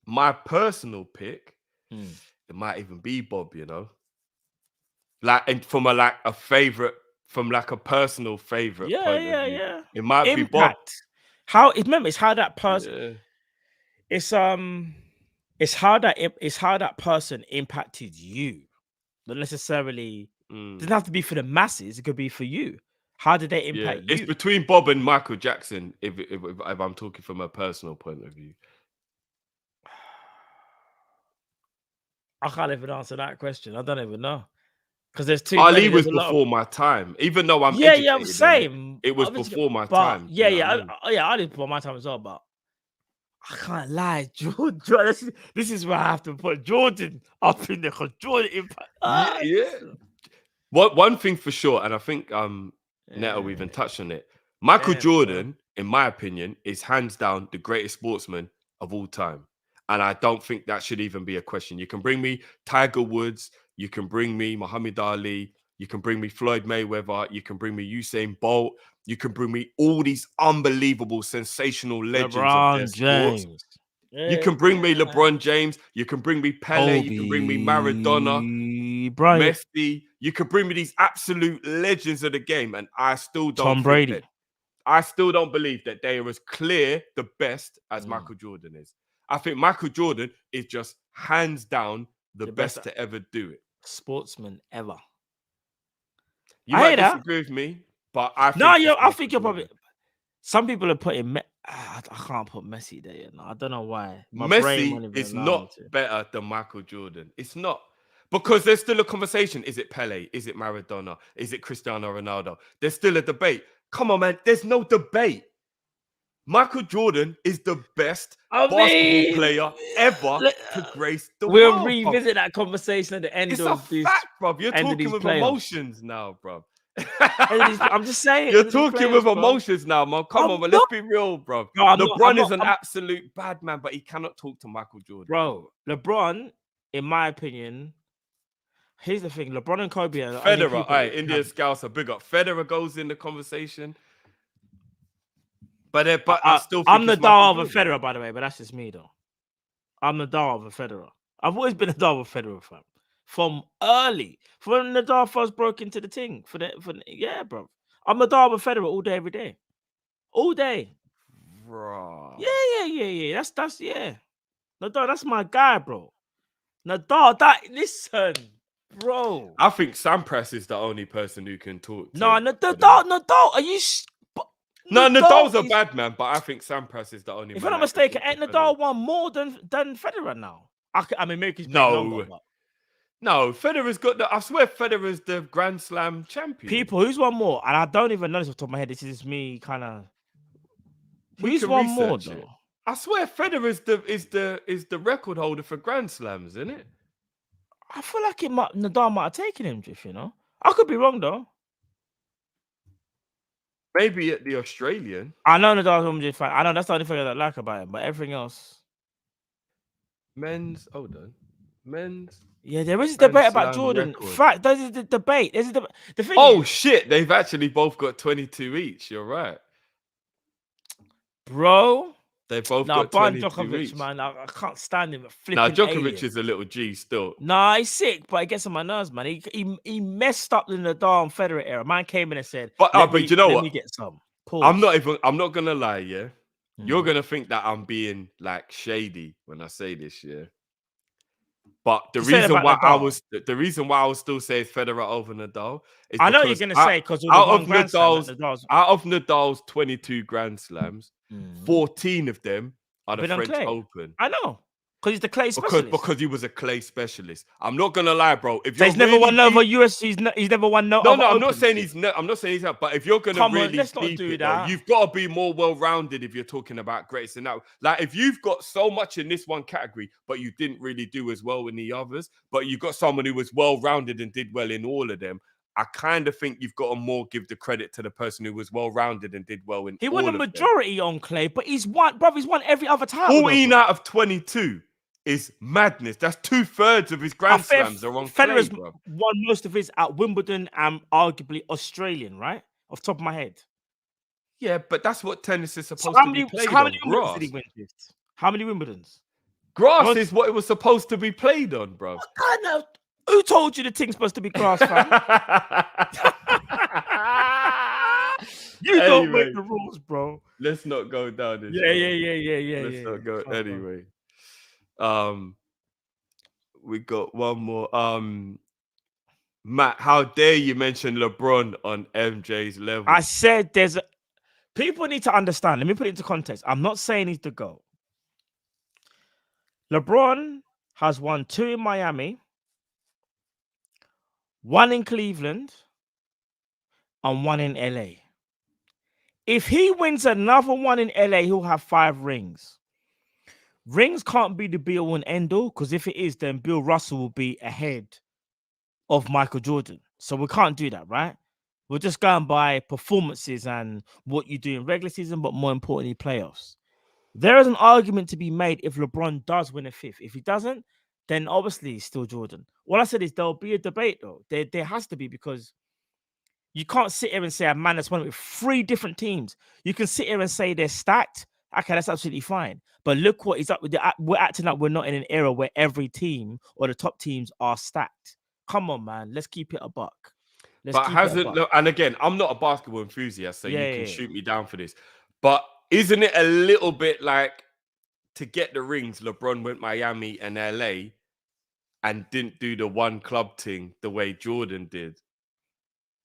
My personal pick, it might even be Bob. You know, like, and from a favorite, from a personal favorite. Yeah. It might be Bob. It's how that person. Yeah. It's how that person impacted you. Not necessarily. It doesn't have to be for the masses. It could be for you. How did they impact you? It's between Bob and Michael Jackson, if I'm talking from a personal point of view. I can't even answer that question. I don't even know. Because there's too Ali was before my time. Even though I'm educated, same. It was before my time. Yeah, Ali before my time as well, but I can't lie, Jordan. This is where I have to put Jordan up in there because Jordan impact. Yeah. One thing for sure, and I think Neto even touched on it. Michael Jordan, in my opinion, is hands down the greatest sportsman of all time. And I don't think that should even be a question. You can bring me Tiger Woods, you can bring me Muhammad Ali, you can bring me Floyd Mayweather, you can bring me Usain Bolt, you can bring me all these unbelievable, sensational legends of their LeBron sports. James. You can bring me LeBron James, you can bring me Pele, you can bring me Maradona, Bryant, Messi. You could bring me these absolute legends of the game, and I still don't Tom think Brady. that, I still don't believe that they are as clear the best as Michael Jordan is. I think Michael Jordan is just hands down the best to ever do it. Sportsman ever. You might disagree with me, but I think I think you're probably. Some people are putting. I can't put Messi there. I don't know why. Messi is not better than Michael Jordan. It's not. Because there's still a conversation. Is it Pele? Is it Maradona? Is it Cristiano Ronaldo? There's still a debate. Come on, man. There's no debate. Michael Jordan is the best basketball player ever to grace the world. We'll revisit that conversation at the end of this. Fact, bro. You're talking with emotions now, bro. I'm just saying. You're talking with emotions now, man. Come on, man. Let's be real, bro. LeBron is an absolute bad man, but he cannot talk to Michael Jordan. Bro, LeBron, in my opinion, here's the thing: LeBron and Kobe are Federer. All right, Indian Scouts are big up. Federer goes in the conversation, but I still think I'm the Nadal of a Federer, by the way. But that's just me, though. I'm the Nadal of a Federer. I've always been a Nadal of a Federer fan from early, from when Nadal first broke into the thing. Yeah, bro. I'm the Nadal of a Federer all day, every day, all day. Bro. Yeah. That's yeah. Nadal, that's my guy, bro. Nadal, listen, bro. I think Sampras is the only person who can talk. Nadal, are you? Nadal's a bad man, but I think Sampras is the only. If I'm not mistaken, ain't Nadal won more than Federer now? I mean, maybe he's longer, but... No, Federer's got the. I swear, Federer's the Grand Slam champion. People, who's won more? And I don't even know this off the top of my head. This is me kind of. Who's won more though? I swear, Federer is the record holder for Grand Slams, isn't it? I feel like Nadal might have taken him, Drift. I could be wrong though. Maybe at the Australian. I know Nadal's home just fine. I know that's the only thing I like about him, but everything else. Men's. Yeah, there is a debate about Jordan. Record. Fact, that is the debate. The thing. Oh shit! They've actually both got 22 each. You're right, bro. They both got 22 Djokovic, each. man. I can't stand him. Now Djokovic is a little G still. Nah, he's sick, but it gets on my nerves, man. He messed up in the Nadal and Federer era. Man came in and said, but you know what? Let me get some. Pause. I'm not gonna lie, yeah. You're gonna think that I'm being like shady when I say this, yeah. But the reason why I was still saying Federer over Nadal is I know you're gonna say because out of Nadal's 22 Grand Slams, 14 of them are the French Open. I know. Because he's the clay specialist. Because he was a clay specialist. I'm not gonna lie, bro. If he's never won over US, he's never won no. No, I'm not saying he's not. I'm not saying he's not. But if you're gonna let's not do that. You've got to be more well-rounded if you're talking about greats and that. Like if you've got so much in this one category, but you didn't really do as well in the others, but you got someone who was well-rounded and did well in all of them. I kind of think you've got to more give the credit to the person who was well-rounded and did well in. He won a majority on clay, but he's won every other title. 14 out of 22. Is madness. That's 2/3 of his Grand Slams are on Federer's clay, bro. Won most of his at Wimbledon and arguably Australian, right? Off the top of my head. Yeah, but that's what tennis is supposed to be played on. How many Wimbledons did he win? How many Wimbledons? Grass is what it was supposed to be played on, bro. I know. Who told you the thing's supposed to be grass, fam? You don't make the rules, bro. Let's not go down this. Yeah. Let's not go anyway. We got one more. Matt, how dare you mention LeBron on MJ's level? I said people need to understand. Let me put it into context. I'm not saying he's the GOAT. LeBron has won 2 in Miami, 1 in Cleveland, and 1 in LA. If he wins another one in LA, he'll have 5 rings. Rings can't be the be all and end all, because if it is, then Bill Russell will be ahead of Michael Jordan. So we can't do that, right? We're just going by performances and what you do in regular season, but more importantly, playoffs. There is an argument to be made if LeBron does win a fifth. If he doesn't, then obviously it's still Jordan. What I said is there'll be a debate, though. There has to be, because you can't sit here and say a man that's won with 3 different teams. You can sit here and say they're stacked. Okay, that's absolutely fine. But look what he's up with. We're acting like we're not in an era where every team or the top teams are stacked. Come on, man. Let's keep it a buck. But hasn't, and again, I'm not a basketball enthusiast, so you can shoot me down for this. But isn't it a little bit like, to get the rings, LeBron went Miami and LA and didn't do the one club thing the way Jordan did?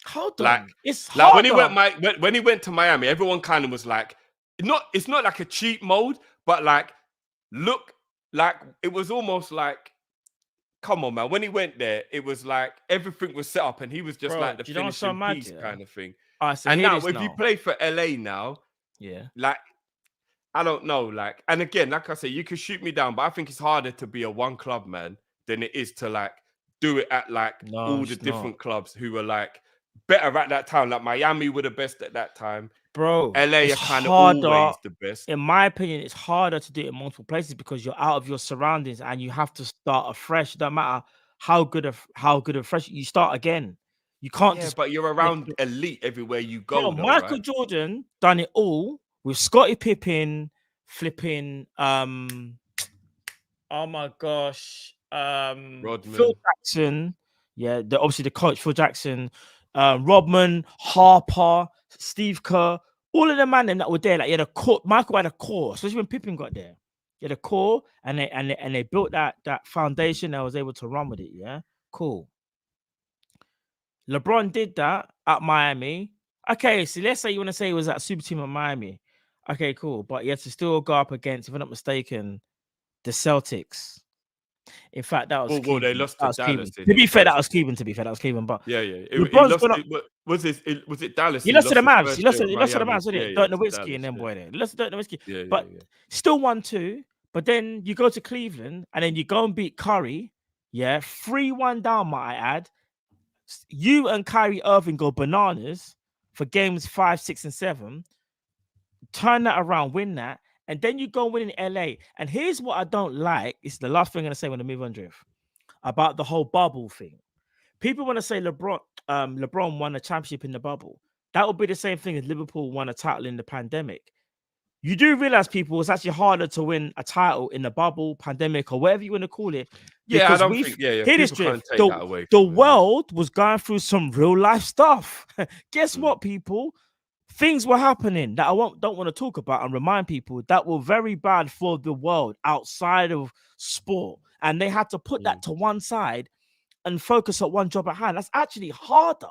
Hold on. Like, it's like harder. when he went to Miami, everyone kind of was like, it's not like a cheap mode, but like, look, like it was almost like, come on, man. When he went there, it was like everything was set up and he was just like the finishing piece kind of thing. And now, if you play for LA now, like, I don't know, like, and again, like I say, you can shoot me down, but I think it's harder to be a one club man than it is to like do it at like all the different clubs who were like better at that time. Like Miami were the best at that time. Bro, LA are kind of always the best. In my opinion, it's harder to do it in multiple places because you're out of your surroundings and you have to start afresh. It doesn't matter how good of fresh, you start again. You can't just, but you're around elite everywhere you go. Bro, Michael Jordan done it all with Scottie Pippen, flipping oh my gosh, Phil Jackson, obviously the coach Phil Jackson, Rodman, Harper, Steve Kerr, all of the men that were there. Like, a core. Michael had a core, especially when Pippen got there. He had a core, and they built that foundation. And was able to run with it. Yeah, cool. LeBron did that at Miami. Okay, so let's say you want to say he was at super team at Miami. Okay, cool, but he had to still go up against, if I'm not mistaken, the Celtics. In fact, that was well, they lost to Dallas. To be fair, that was Cleveland. But yeah. Was it Dallas? He lost to the Mavs. He lost to the Mavs, didn't he? Dirk Nowitzki and them boy there. He lost to Dirk Nowitzki. But still 1-2. But then you go to Cleveland and then you go and beat Curry. Yeah, 3-1 down, might I add. You and Kyrie Irving go bananas for games 5, 6, and 7. Turn that around, win that. And then you go win in LA. And here's what I don't like. It's the last thing I'm going to say when I move on, Drift, about the whole bubble thing. People want to say LeBron won a championship in the bubble. That would be the same thing as Liverpool won a title in the pandemic. You do realize, people, it's actually harder to win a title in the bubble, pandemic, or whatever you want to call it. Yeah, I don't think, hear this, Drift. The world was going through some real life stuff. Guess what, people? Things were happening that I don't want to talk about and remind people that were very bad for the world outside of sport. And they had to put that to one side and focus on one job at hand. That's actually harder.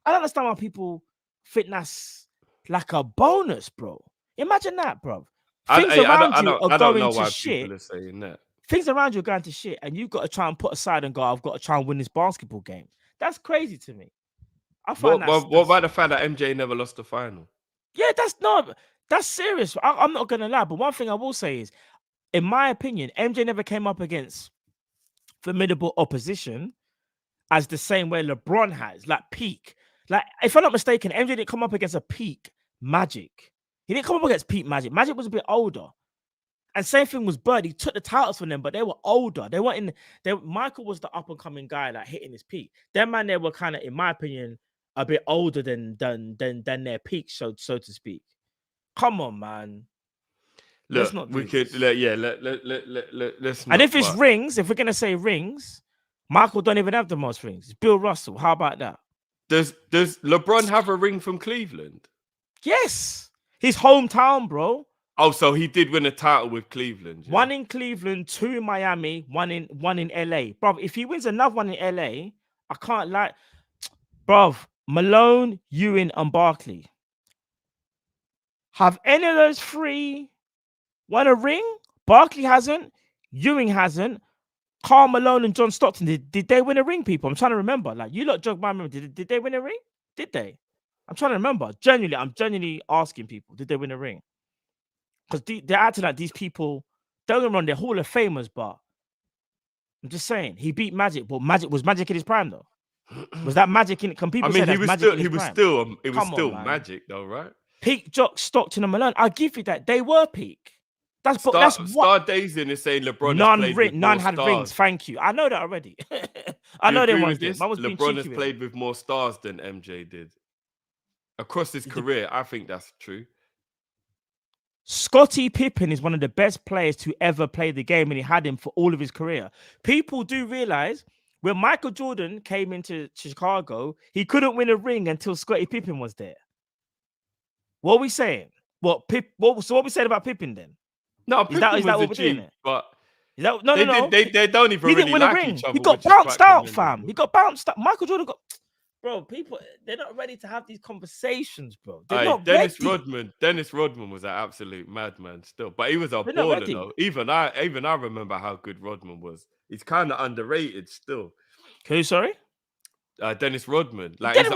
I don't understand why people think that's like a bonus, bro. Imagine that, bro. Things around you are going to shit. Things around you are going to shit, and you've got to try and put aside and go, I've got to try and win this basketball game. That's crazy to me. What about the fact that MJ never lost the final? Yeah, that's serious. I'm not gonna lie, but one thing I will say is, in my opinion, MJ never came up against formidable opposition as the same way LeBron has, like peak. Like, if I'm not mistaken, MJ didn't come up against a peak Magic. He didn't come up against peak Magic. Magic was a bit older. And same thing was Bird. He took the titles from them, but they were older. They weren't in. Michael was the up and coming guy, like hitting his peak. Them man, they were kind of, in my opinion, a bit older than their peak, so to speak. Come on, man. Look, we could, let's not. And if it's rings, if we're gonna say rings, Michael don't even have the most rings. It's Bill Russell. How about that? Does LeBron have a ring from Cleveland? Yes, his hometown, bro. Oh, so he did win a title with Cleveland. Yeah? 1 in Cleveland, 2 in Miami, one in LA. Bro, if he wins another one in LA, I can't lie. Bro, Malone, Ewing, and Barkley. Have any of those 3 won a ring? Barkley hasn't. Ewing hasn't. Karl Malone and John Stockton, did they win a ring, people? I'm trying to remember. Like, you lot jog my memory. Did they win a ring? Did they? I'm trying to remember. I'm genuinely asking people, did they win a ring? Because they're acting like these people don't get me wrong, they're Hall of Famers, but I'm just saying he beat Magic. But Magic in his prime though? Was that Magic in? Can people I mean, say that's Magic in his he was prime? still, it was Come still on, man. Magic though, right? Peak Jock, Stockton, and Malone. I'll give you that. They were peak. That's what. Star Dazing is saying LeBron None had rings. Thank you. I know that already. I know they ones did. Man was being LeBron has cheeky with played with more stars than MJ did across his career. I think that's true. Scottie Pippen is one of the best players to ever play the game, and he had him for all of his career. People do realize when Michael Jordan came into Chicago, he couldn't win a ring until Scottie Pippen was there. What are we saying? What we saying about Pippen then? No, is that what we're doing? But is that no? They don't even really like each other. He got bounced out, fam. He got bounced out. Michael Jordan got. Bro, people, they're not ready to have these conversations, bro. They're not Dennis ready. Dennis Rodman was an absolute madman still, but he was a baller though. Even I remember how good Rodman was. He's kind of underrated still. Who? Sorry, Dennis Rodman. Like he's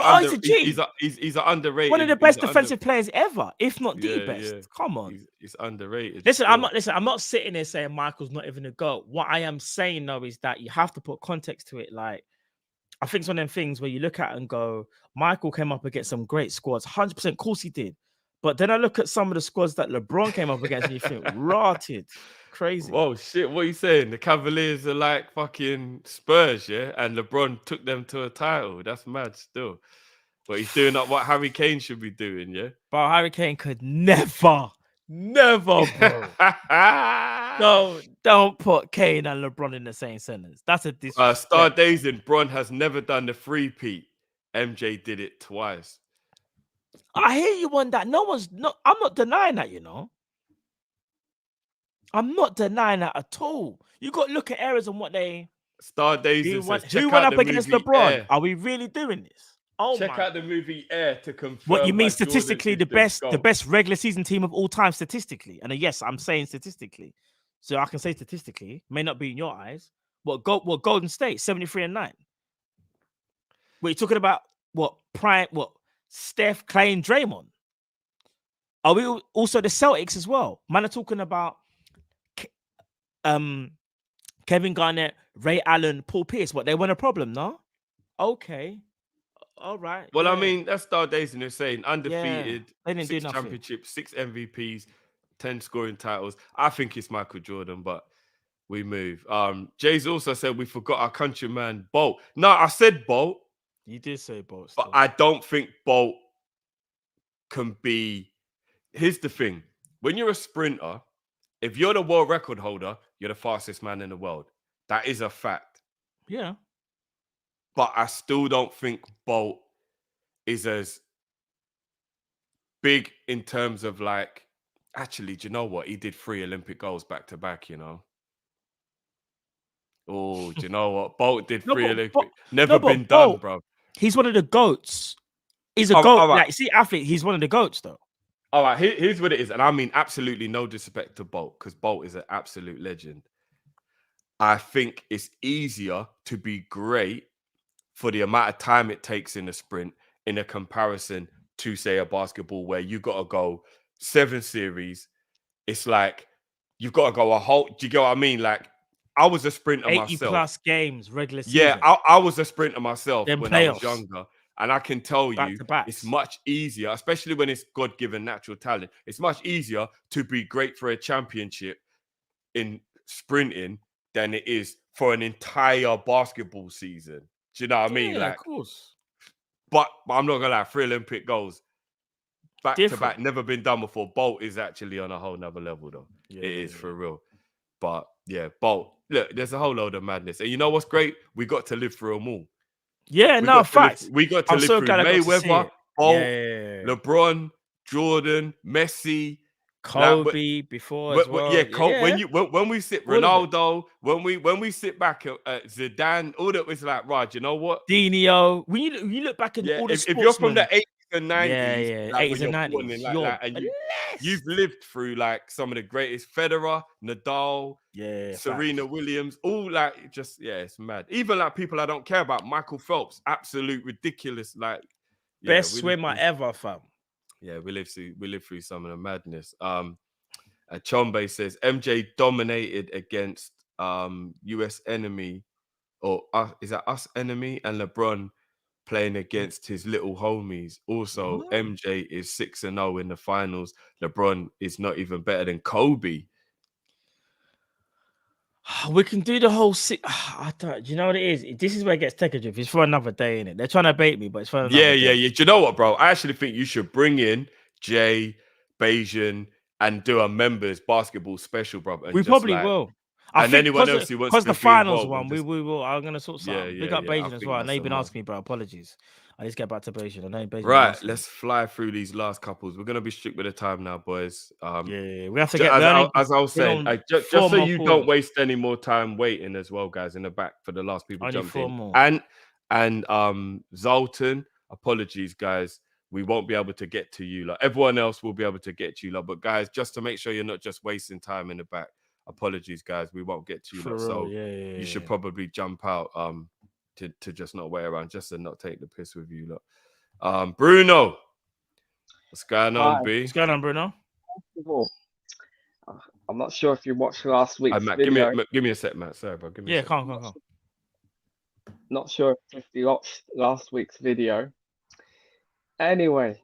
an underrated. One of the best defensive players ever, if not the best. Yeah. Come on, he's underrated. Listen, I'm not sitting there saying Michael's not even a GOAT. What I am saying though is that you have to put context to it. Like, I think it's one of them things where you look at and go, Michael came up against some great squads. 100%, of course he did. But then I look at some of the squads that LeBron came up against and you think, rotted. Crazy. Whoa, shit. What are you saying? The Cavaliers are like fucking Spurs, yeah? And LeBron took them to a title. That's mad still. But he's doing up what Harry Kane should be doing, yeah? But Harry Kane could never, bro. No, don't put Kane and LeBron in the same sentence. That's a disrespect. Star Dazing, Bron has never done the three-peat. MJ did it twice. I hear you on that. I'm not denying that, you know. I'm not denying that at all. You got to look at errors and what they. Star Dazing says, who went up against LeBron? Air. Are we really doing this? Oh, check out the movie Air to confirm. What you mean statistically the best regular season team of all time statistically? And yes, I'm saying statistically. So I can say statistically, may not be in your eyes. What Golden State 73-9. What you talking about? What Steph, Clay, and Draymond? Are we also the Celtics as well? Man are talking about Kevin Garnett, Ray Allen, Paul Pierce. What, they weren't a problem, no? Okay. All right. Well, I mean, that's Star Dazing is saying undefeated, they didn't 6 do nothing. championships, 6 MVPs, 10 scoring titles. I think it's Michael Jordan, but we move. Jay's also said we forgot our countryman Bolt. No, I said Bolt. You did say Bolt. But I don't think Bolt can be. Here's the thing. When you're a sprinter, if you're the world record holder, you're the fastest man in the world. That is a fact. Yeah. But I still don't think Bolt is as big in terms of like, actually, do you know what? He did 3 Olympic goals back to back, you know? Oh, do you know what? Bolt did 3 Olympic. Never been done, bro. He's one of the GOATs. He's a GOAT. Right. Like, see, athlete, he's one of the GOATs, though. All right, here's what it is. And I mean absolutely no disrespect to Bolt, because Bolt is an absolute legend. I think it's easier to be great for the amount of time it takes in a sprint in a comparison to, say, a basketball where you got to go 7 series. It's like you've got to go a whole... Do you get what I mean? Like, I was a sprinter 80 myself. 80-plus games, regular season. Yeah, I was a sprinter myself Then when playoffs. I was younger. And I can tell you, Back-to-backs. it's much easier, especially when it's God-given natural talent. It's much easier to be great for a championship in sprinting than it is for an entire basketball season. Do you know what I mean? Yeah, like, of course. But I'm not gonna lie, 3 Olympic goals back to Different. back, never been done before. Bolt is actually on a whole nother level, though. Yeah, it is for real. But yeah, Bolt. Look, there's a whole load of madness, and you know what's great? We got to live through them all. Yeah, no, facts. We got to live through Mayweather, Bolt, LeBron, Jordan, Messi, Kobe before as well. When we sit Ronaldo, when we sit back at Zidane, all that was like, right, you know what? Dino. When you look back at all the if you're from the 80s and 90s, yeah, like 80s and 90s, and you've lived through like some of the greatest, Federer, Nadal, Serena Williams, all like just it's mad. Even like people I don't care about, Michael Phelps, absolute ridiculous, like best swimmer ever, fam. Yeah, we live through some of the madness. And Chombe says MJ dominated against US enemy, or is that us enemy, and LeBron playing against his little homies. Also, What? MJ is 6-0 in the finals. LeBron is not even better than Kobe. We can do the whole I don't. Do you know what it is? This is where it gets taken. It's for another day, innit? They're trying to bait me, but it's for another day. Yeah. Do you know what, bro? I actually think you should bring in Jay, Bayesian, and do a members basketball special, bro. We probably will. I and think anyone else who wants to the be finals involved, one, we will. I'm gonna sort something. Big up Bayesian as well. I know you've been asking me, bro. Apologies. I need to get back to Bayesian. I know Bayesian. Right, let's fly through these last couples. We're gonna be strict with the time now, boys. Yeah, we have to get. As I was saying, just so you don't waste any more time waiting as well, guys, in the back for the last people jumped in. More. And Zoltan, apologies, guys. We won't be able to get to you. Like everyone else will be able to get to you, but guys, just to make sure you're not just wasting time in the back. Apologies, guys. We won't get to you. So you should probably jump out to just not wait around, just to not take the piss with you lot. Bruno, what's going on, B? What's going on, Bruno? First of all, I'm not sure if you watched last week's Matt, video. give me a sec, Matt. Sorry, bro. Give me a sec. Come. Not sure if you watched last week's video. Anyway,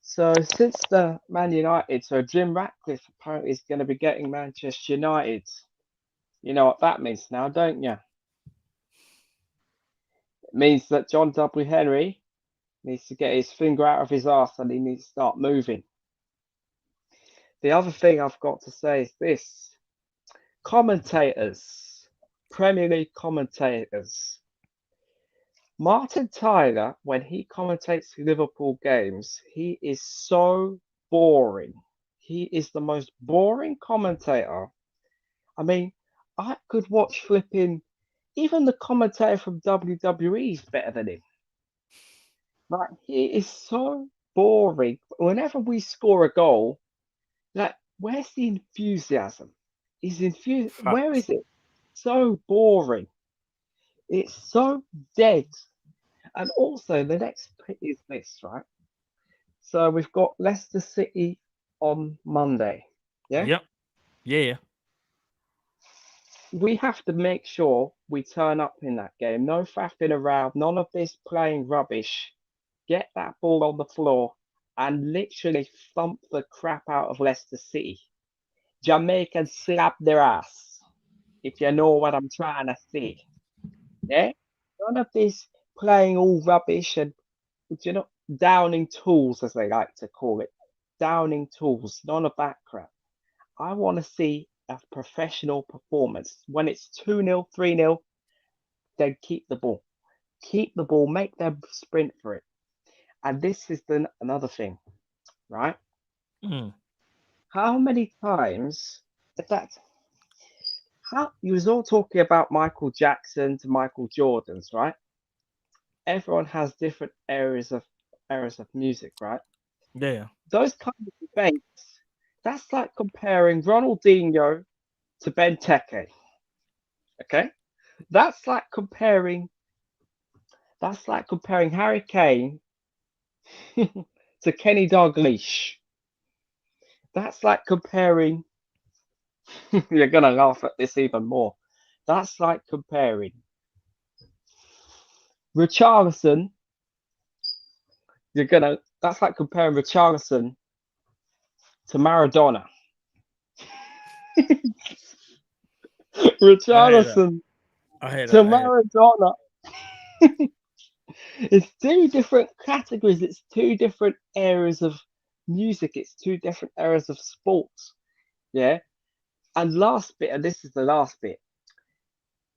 so since the Man United, so Jim Ratcliffe apparently is going to be getting Manchester United. You know what that means now, don't you? It means that John W. Henry needs to get his finger out of his arse and he needs to start moving. The other thing I've got to say is this. Commentators, Premier League commentators. Martin Tyler, when he commentates Liverpool games, he is so boring. He is the most boring commentator. I mean, I could watch flipping, even the commentator from WWE is better than him. Like, he is so boring. Whenever we score a goal, like, where's the enthusiasm? Where is it? So boring. It's so dead. And also, the next bit is this, right? So we've got Leicester City on Monday. Yeah? Yep. Yeah. We have to make sure we turn up in that game. No faffing around. None of this playing rubbish. Get that ball on the floor and literally thump the crap out of Leicester City. Jamaican slap their ass, if you know what I'm trying to say. Yeah? None of this playing all rubbish and, you know, downing tools, as they like to call it. Downing tools. None of that crap. I want to see a professional performance. When it's 2-0, 3-0, then keep the ball. Keep the ball. Make them sprint for it. And this is another thing, right? How many times, you was all talking about Michael Jackson to Michael Jordan's, right? Everyone has different eras of music, right? Yeah. Those kind of debates, that's like comparing Ronaldinho to Benteke. Okay? That's like comparing Harry Kane to Kenny Dalglish. That's like comparing you're gonna laugh at this even more. That's like comparing Richarlison. That's like comparing Richarlison to Maradona. Richarlison to Maradona. It's two different categories. It's two different areas of music. It's two different areas of sports. Yeah. And last bit, and this is the last bit.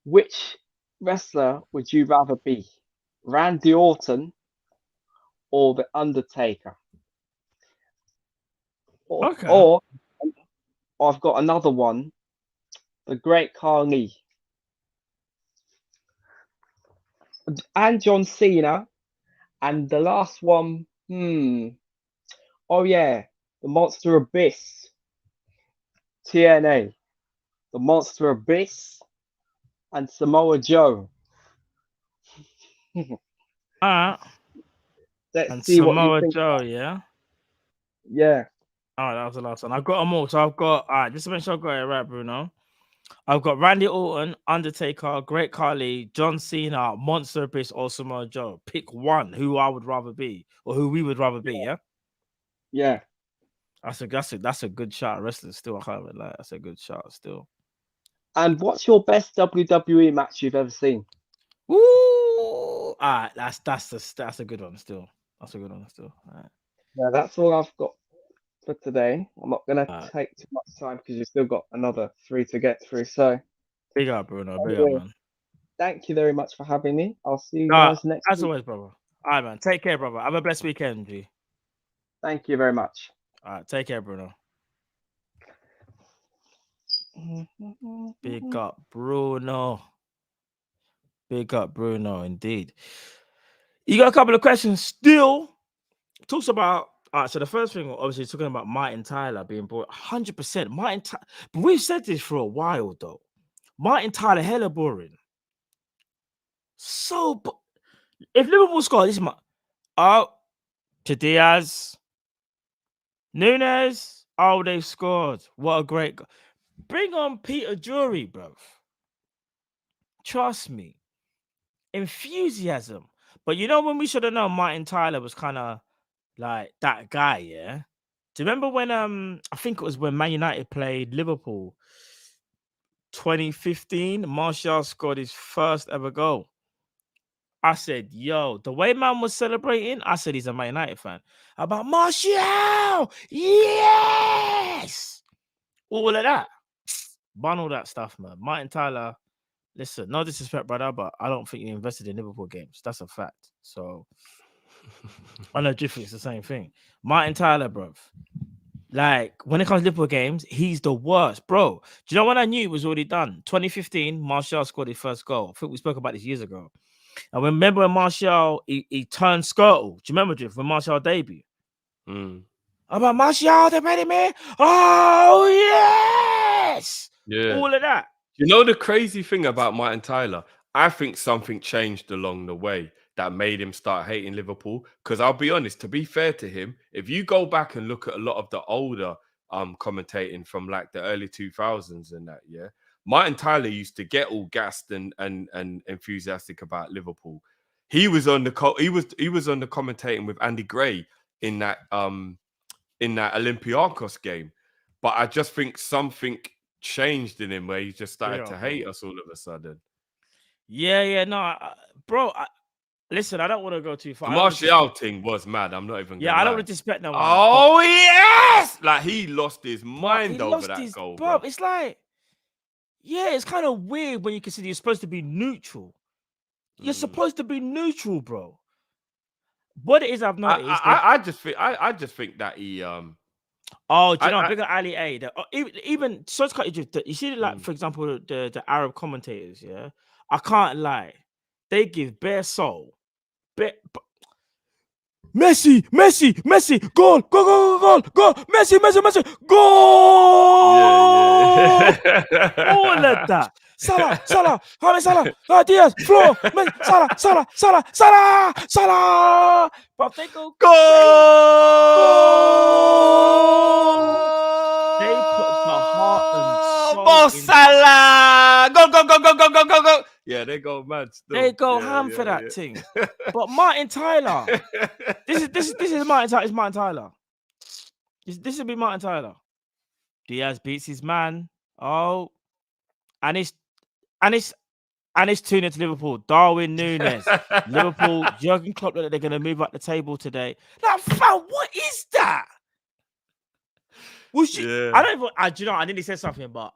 Which wrestler would you rather be? Randy Orton or The Undertaker? Or I've got another one. The Great Kall-In. And John Cena. And the last one, oh yeah, the Monster Abyss. TNA. The Monster Abyss and Samoa Joe. And see Samoa what you think. Joe, yeah? Yeah. All right, that was the last one. I've got them all. So I've got, all right, just to make sure I got it right, Bruno. I've got Randy Orton, Undertaker, Great Khali, John Cena, Monster Abyss, or Samoa Joe. Pick one who I would rather be, or who we would rather be, yeah? Yeah. That's a good shot. Wrestling still, I can't even lie. That's a good shot still. And what's your best WWE match you've ever seen? Ooh, all right, that's a good one still. That's a good one still. All right. Yeah, that's all I've got for today. I'm not gonna take too much time because you've still got another 3 to get through. So big up, Bruno. Big anyway, up, man. thank you very much for having me. I'll see you guys next as week. always, brother. All right, man. Take care, brother. Have a blessed weekend, G. Thank you very much. All right, take care, Bruno. Big up, Bruno. Big up, Bruno, indeed. You got a couple of questions still. Talks about, all right, so the first thing, obviously, talking about Martin Tyler being brought 100%. But we've said this for a while, though. Martin Tyler, hella boring. So, if Liverpool score this much, to Diaz, Nunes, they've scored. What a great bring on Peter Drury, bro. Trust me. Enthusiasm. But you know when we should have known Martin Tyler was kind of like that guy, yeah? Do you remember when I think it was when Man United played Liverpool 2015, Martial scored his first ever goal. I said, yo, the way man was celebrating, I said he's a Man United fan. About Martial, yes! All of that. Bun all that stuff, man. Martin Tyler, listen, no disrespect, brother, but I don't think he invested in Liverpool games. That's a fact. So, I know Jiffy, it's the same thing. Martin Tyler, bro. Like, when it comes to Liverpool games, he's the worst, bro. Do you know when I knew it was already done? 2015, Martial scored his first goal. I think we spoke about this years ago. And remember when Martial, he turned Skirtle. Do you remember, Jiff, when Martial debuted? About Martial, they made it, man. Oh, yes! Yeah. All of that. You know the crazy thing about Martin Tyler? I think something changed along the way that made him start hating Liverpool. Because I'll be honest, to be fair to him, if you go back and look at a lot of the older commentating from like the early 2000s and that, yeah, Martin Tyler used to get all gassed and enthusiastic about Liverpool. He was on the he was on the commentating with Andy Gray in that Olympiacos game. But I just think something changed in him where he just started to hate us all of a sudden. Yeah, no, bro. Listen, I don't want to go too far. The Martial thing was mad. I'm not even. Yeah, I don't want to disrespect no one. Oh yes, like he lost his mind over that goal, bro. It's like, yeah, it's kind of weird when you consider you're supposed to be neutral. You're supposed to be neutral, bro. What it is, I've noticed. I just think that he Oh, do you know? Bigger Ali A. Even so, it's kind of, you see, like for example, the Arab commentators. Yeah, I can't lie. They give bare soul. Messi, goal, Messi, goal. Yeah. All of that. Salah, Mohamed Salah, Diaz, Flo, Salah. But they go goal. They put the heart and soul Mo Salah, go. Yeah, they go mad still. They go ham for that thing. But Martin Tyler, this is Martin Tyler. It's Martin Tyler. This will be Martin Tyler. Diaz beats his man. Oh, and it's 2-0 to Liverpool. Darwin Nunes, Liverpool. Jurgen Klopp that they're gonna move up the table today. Like, fam, what is that? I don't even. Do you know? I nearly said something, but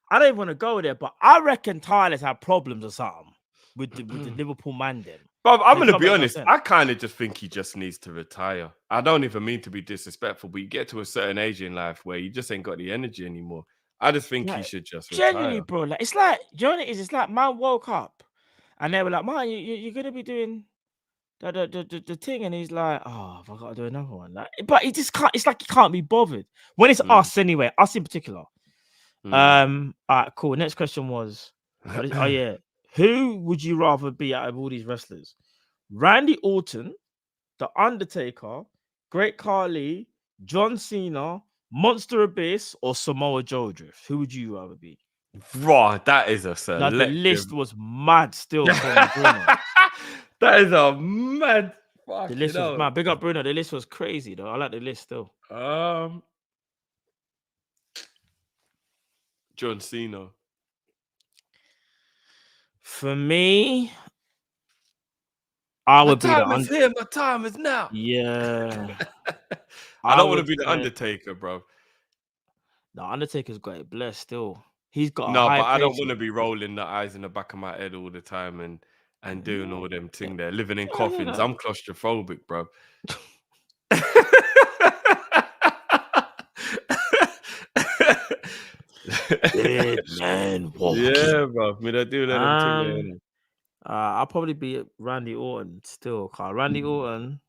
I don't even want to go there. But I reckon Tyler's had problems or something with the Liverpool man. Then, but I'm gonna be honest. I kind of just think he just needs to retire. I don't even mean to be disrespectful, but you get to a certain age in life where you just ain't got the energy anymore. I just think he should just genuinely, retire. bro. Like, it's like, you know what it is? It's like man woke up and they were like, man, you're gonna be doing the thing, and he's like, oh, I've got to do another one. Like, but he just can't. It's like he can't be bothered when it's us anyway. Us in particular. All right, cool. Next question was, who would you rather be out of all these wrestlers? Randy Orton, The Undertaker, Great Khali, John Cena, Monster Abyss or Samoa Joe Drift? Who would you rather be? Raw, that is a Now, selective. the list was mad still from Bruno. That is a mad The fucking list was hell. mad. Big up Bruno. The list was crazy though. I like the list still. John Cena. For me, I would be the time is here. My time is now. Yeah. I don't want would to be the say- Undertaker, bro. No, Undertaker's got it blessed still. He's got a No, high but I don't pace- want to be rolling the eyes in the back of my head all the time and doing all them thing there, living in Yeah, coffins. yeah. I'm claustrophobic, bro. Dead man walking. Yeah, bro. Me that do let them thing there. I'll probably be Randy Orton still. Cause Randy Orton,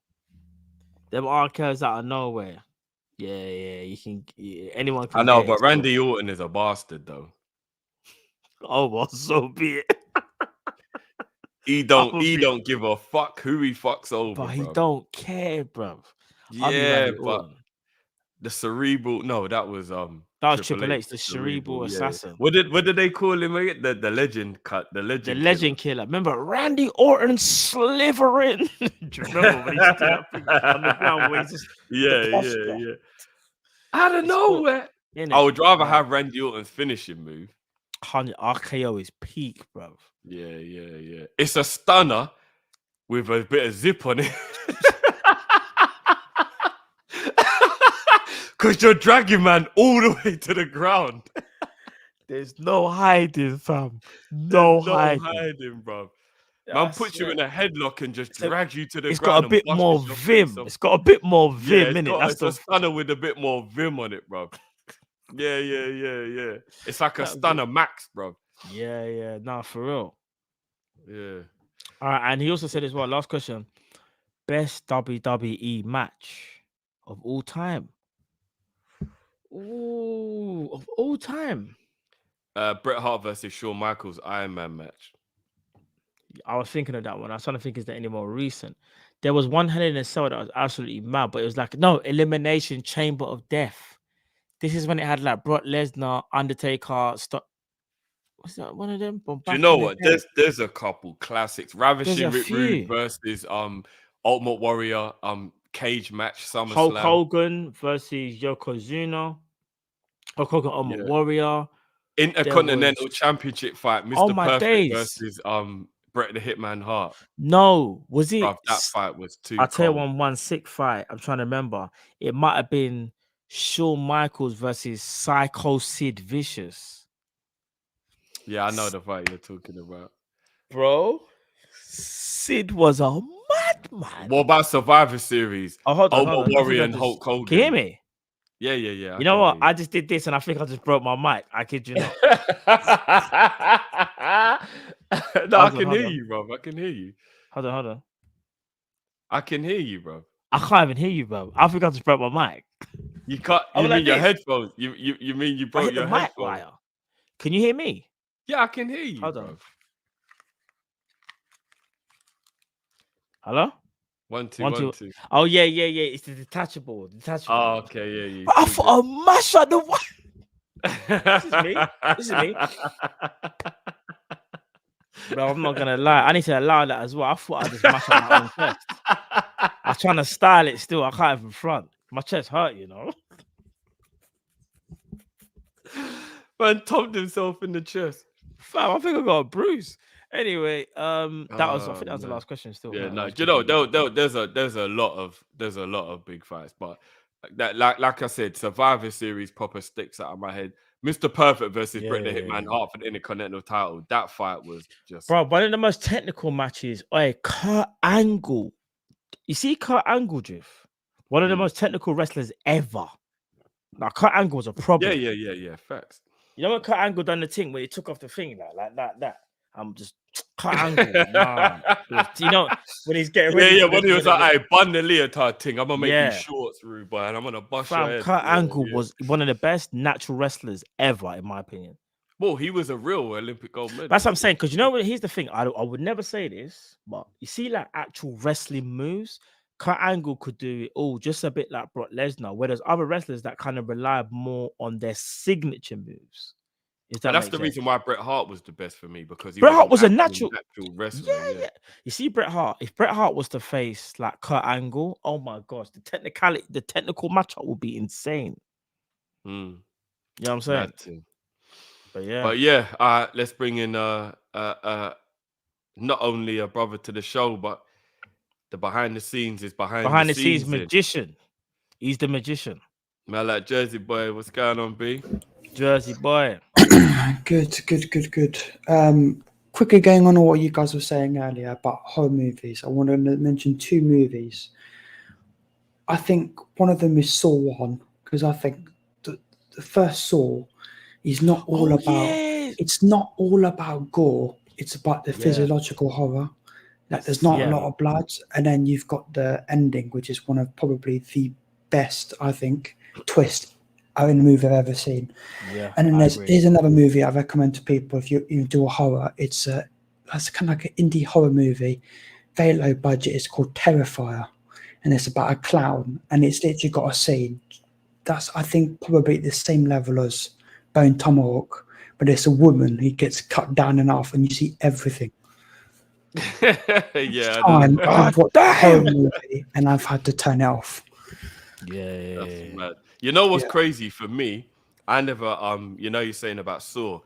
them archives out of nowhere. Yeah, you can. Anyone can. I know, get but it still. Randy Orton is a bastard, though. Oh well, so be it. He don't give a fuck who he fucks over, But he bro. don't care, bro. Yeah, but the cerebral. No, that was Triple H, the cerebral yeah. assassin. What did they call him again? The legend cut. The legend. The legend killer. Remember Randy Orton slithering? Do you remember when he used to do that thing on the ground where he's just Yeah. Out of nowhere. I would rather have Randy Orton's finishing move. RKO is peak, bro. Yeah. It's a stunner with a bit of zip on it. Because you're dragging man all the way to the ground. There's no hiding, fam. No hiding, bro. Man puts you in a headlock and just drags you to the It's ground. got a bit more vim. It's got a bit more vim in it. It's a stunner with a bit more vim on it, bro. Yeah. It's like a stunner max, bro. Yeah. Nah, for real. Yeah. All right, and he also said as well. Last question: best WWE match of all time. Ooh, of all time. Bret Hart versus Shawn Michaels Iron Man match. I was thinking of that one. I was trying to think, is there any more recent? There was one Hell in a Cell that was absolutely mad, but it was like Elimination Chamber of Death. This is when it had like Brock Lesnar, Undertaker, what's that? One of them? Do you know what? There's a couple classics. Ravishing Rick Rude versus Ultimate Warrior cage match SummerSlam. Hulk Hogan versus Yokozuna. Hulk Hogan, Ultimate Warrior. Intercontinental Championship fight. Mr. my Perfect days. versus Bret the Hitman Hart. No, was it? Bruv, that fight was too. I'll tell you one sick fight. I'm trying to remember. It might have been Shawn Michaels versus Psycho Sid Vicious. Yeah, I know the fight you're talking about, bro. Sid was a madman. What about Survivor Series? Oh, hold on. Warrior and Hulk Hogan. Can you hear me? Yeah. You know what? I just did this and I think I just broke my mic. I kid you not. No, I can hear you, bro. I can hear you. Hold on. I can hear you, bro. I can't even hear you, bro. I think I just broke my mic. You can't. You mean your headphones? You mean you broke your headphones? Wire. Can you hear me? Yeah, I can hear you. Hold bro. on. Hello? 1 2 1 2. Oh yeah. It's the detachable. Oh, okay, yeah. I thought I'll mash out the one. This is me. Bro, I'm not gonna lie. I need to allow that as well. I thought I just mashed out my own chest. I was trying to style it still. I can't even front. My chest hurt, you know. Man topped himself in the chest. Fam, I think I got a bruise. Anyway, I think that was the last question still. Yeah, no, you know, there's a lot of big fights, but that like I said, Survivor Series proper sticks out of my head. Mr. Perfect versus Bret the Hitman Hart for the Intercontinental title. That fight was just one of the most technical matches. Kurt Angle. You see Kurt Angle, Drift? One of the most technical wrestlers ever. Now, Kurt Angle was a problem. Yeah. Facts. You know when Kurt Angle done the thing where he took off the thing like that? I'm just Kurt Angle. Nah. You know when he's getting ready. Yeah. When he was like, "I bun the leotard thing. I'm gonna make you shorts, rude boy, and I'm gonna bust your head." Kurt Angle was one of the best natural wrestlers ever, in my opinion. Well, he was a real Olympic gold medalist. That's what I'm saying. Because you know what? Here's the thing. I would never say this, but you see, like actual wrestling moves. Kurt Angle could do it all, just a bit like Brock Lesnar. Whereas other wrestlers that kind of rely more on their signature moves. And that's the reason why Bret Hart was the best for me, because he Bret Hart was a an natural wrestler. Yeah. You see, Bret Hart. If Bret Hart was to face like Kurt Angle, oh my gosh, the technical matchup would be insane. You know what I'm saying? But yeah, let's bring in not only a brother to the show, but the behind the scenes is behind the scenes magician. He's the magician. Man, like Jersey boy, what's going on, B? Jersey boy. Good. Quickly going on what you guys were saying earlier about horror movies, I want to mention 2 movies. I think one of them is Saw 1, because I think the first Saw is not all it's not all about gore. It's about the physiological horror. Like there's not a lot of blood, and then you've got the ending, which is one of probably the best, I think, twist in a movie I've ever seen. Yeah, and then here's another movie I recommend to people if you do a horror. It's kind of like an indie horror movie, very low budget. It's called Terrifier, and it's about a clown, and it's literally got a scene that's, I think, probably at the same level as Bone Tomahawk, but it's a woman who gets cut down in half, and you see everything. I've watched the whole movie, and I've had to turn it off. That's mad. You know what's crazy for me? I never you're saying about Saw.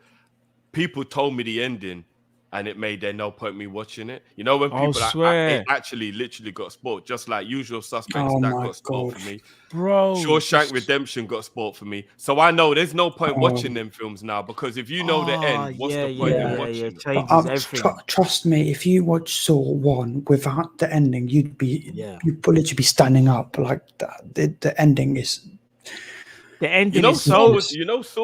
People told me the ending, and it made no point me watching it. You know when people it actually literally got spoiled, just like Usual Suspects got spoiled for me. Bro, Shawshank Redemption got spoiled for me. So I know there's no point watching them films now, because if you know the end, what's the point in watching it? Trust me, if you watch Saw 1 without the ending, you'd literally be standing up like that. The ending is. The ending Saw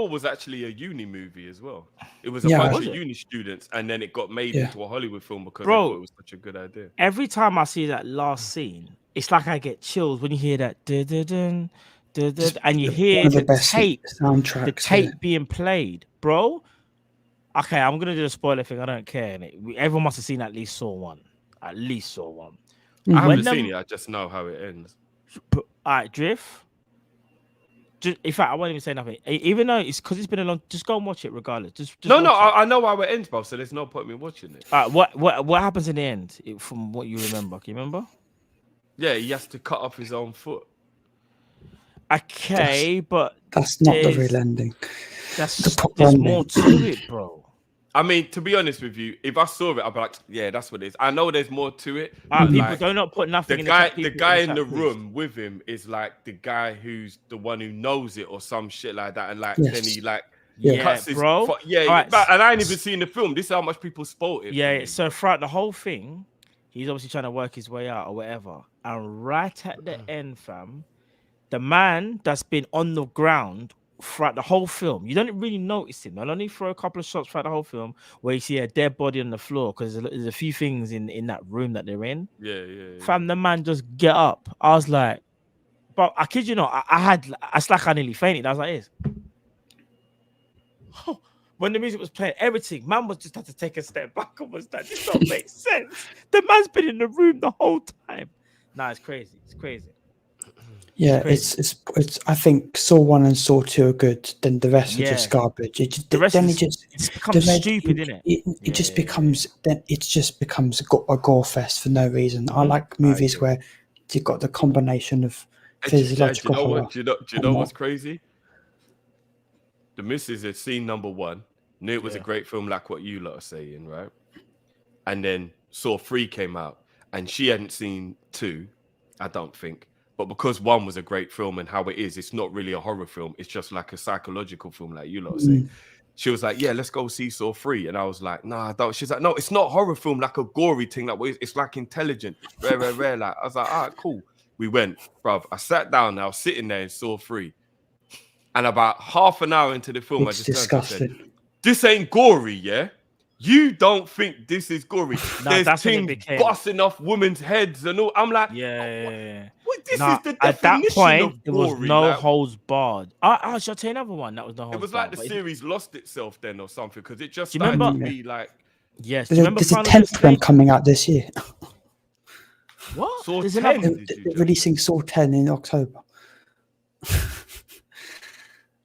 was actually a uni movie as well. It was a bunch of uni students, and then it got made into a Hollywood film because I thought it was such a good idea. Every time I see that last scene, it's like I get chills when you hear that and you hear the tape being played, bro. Okay, I'm gonna do the spoiler thing. I don't care. Everyone must have seen at least Saw 1. At least Saw 1. I haven't seen it. I just know how it ends. All right, Drift. In fact, I won't even say nothing. Even though it's because it's been a long, just go and watch it regardless. Just I know how it ends, bro. So there's no point in me watching it. What happens in the end? From what you remember, can you remember? Yeah, he has to cut off his own foot. Okay, but that's not the real ending. There's more to it, bro. I mean, to be honest with you, if I saw it, I'd be like, yeah, that's what it is. I know there's more to it. People do not put nothing in the guy in the room with him is like the guy who's the one who knows it or some shit like that. And then he cuts his bro. foot. Yeah, and I ain't even seen the film. This is how much people spoiled it. Yeah, so throughout the whole thing, he's obviously trying to work his way out or whatever. And right at the end, fam, the man that's been on the ground throughout the whole film, you don't really notice him. I'll only throw a couple of shots throughout the whole film where you see a dead body on the floor because there's a few things in that room that they're in. Yeah. Fam, the man just get up. I was like, but I kid you not, it's like I nearly fainted. I was like, when the music was playing, everything, man was just had to take a step back and was like, this don't make sense. The man's been in the room the whole time. Nah, it's crazy. It's crazy. Yeah, it's. I think Saw 1 and Saw 2 are good. Then the rest are just garbage. It becomes stupid, isn't it? It just becomes a gore fest for no reason. I like movies where you've got the combination of physiological horror. Do you know what's crazy? The missus had seen number 1, knew it was a great film, like what you lot are saying, right? And then Saw 3 came out, and she hadn't seen 2, I don't think. But because 1 was a great film and how it is, it's not really a horror film. It's just like a psychological film, like you lot say. She was like, yeah, let's go see Saw 3. And I was like, nah, I don't. She's like, no, it's not horror film, like a gory thing. Like, it's like intelligent, rare. Like, I was like, all right, cool. We went, bruv. I sat down, I was sitting there in Saw 3. And about half an hour into the film, It's I just turned to disgusting. say, this ain't gory, yeah? You don't think this is gory. No, There's things busting off women's heads and all. I'm like, yeah. This is the definition at that point, of it was gory, no like, holds barred. Shall I tell you another one? That was no holds barred. it was like the series lost itself then or something, because it just Do you started to remember- be like, Yes. Do you remember There's a Final 10th one Destination? coming out this year. What? Saw There's 10, another. did you They're just- releasing Saw 10 in October.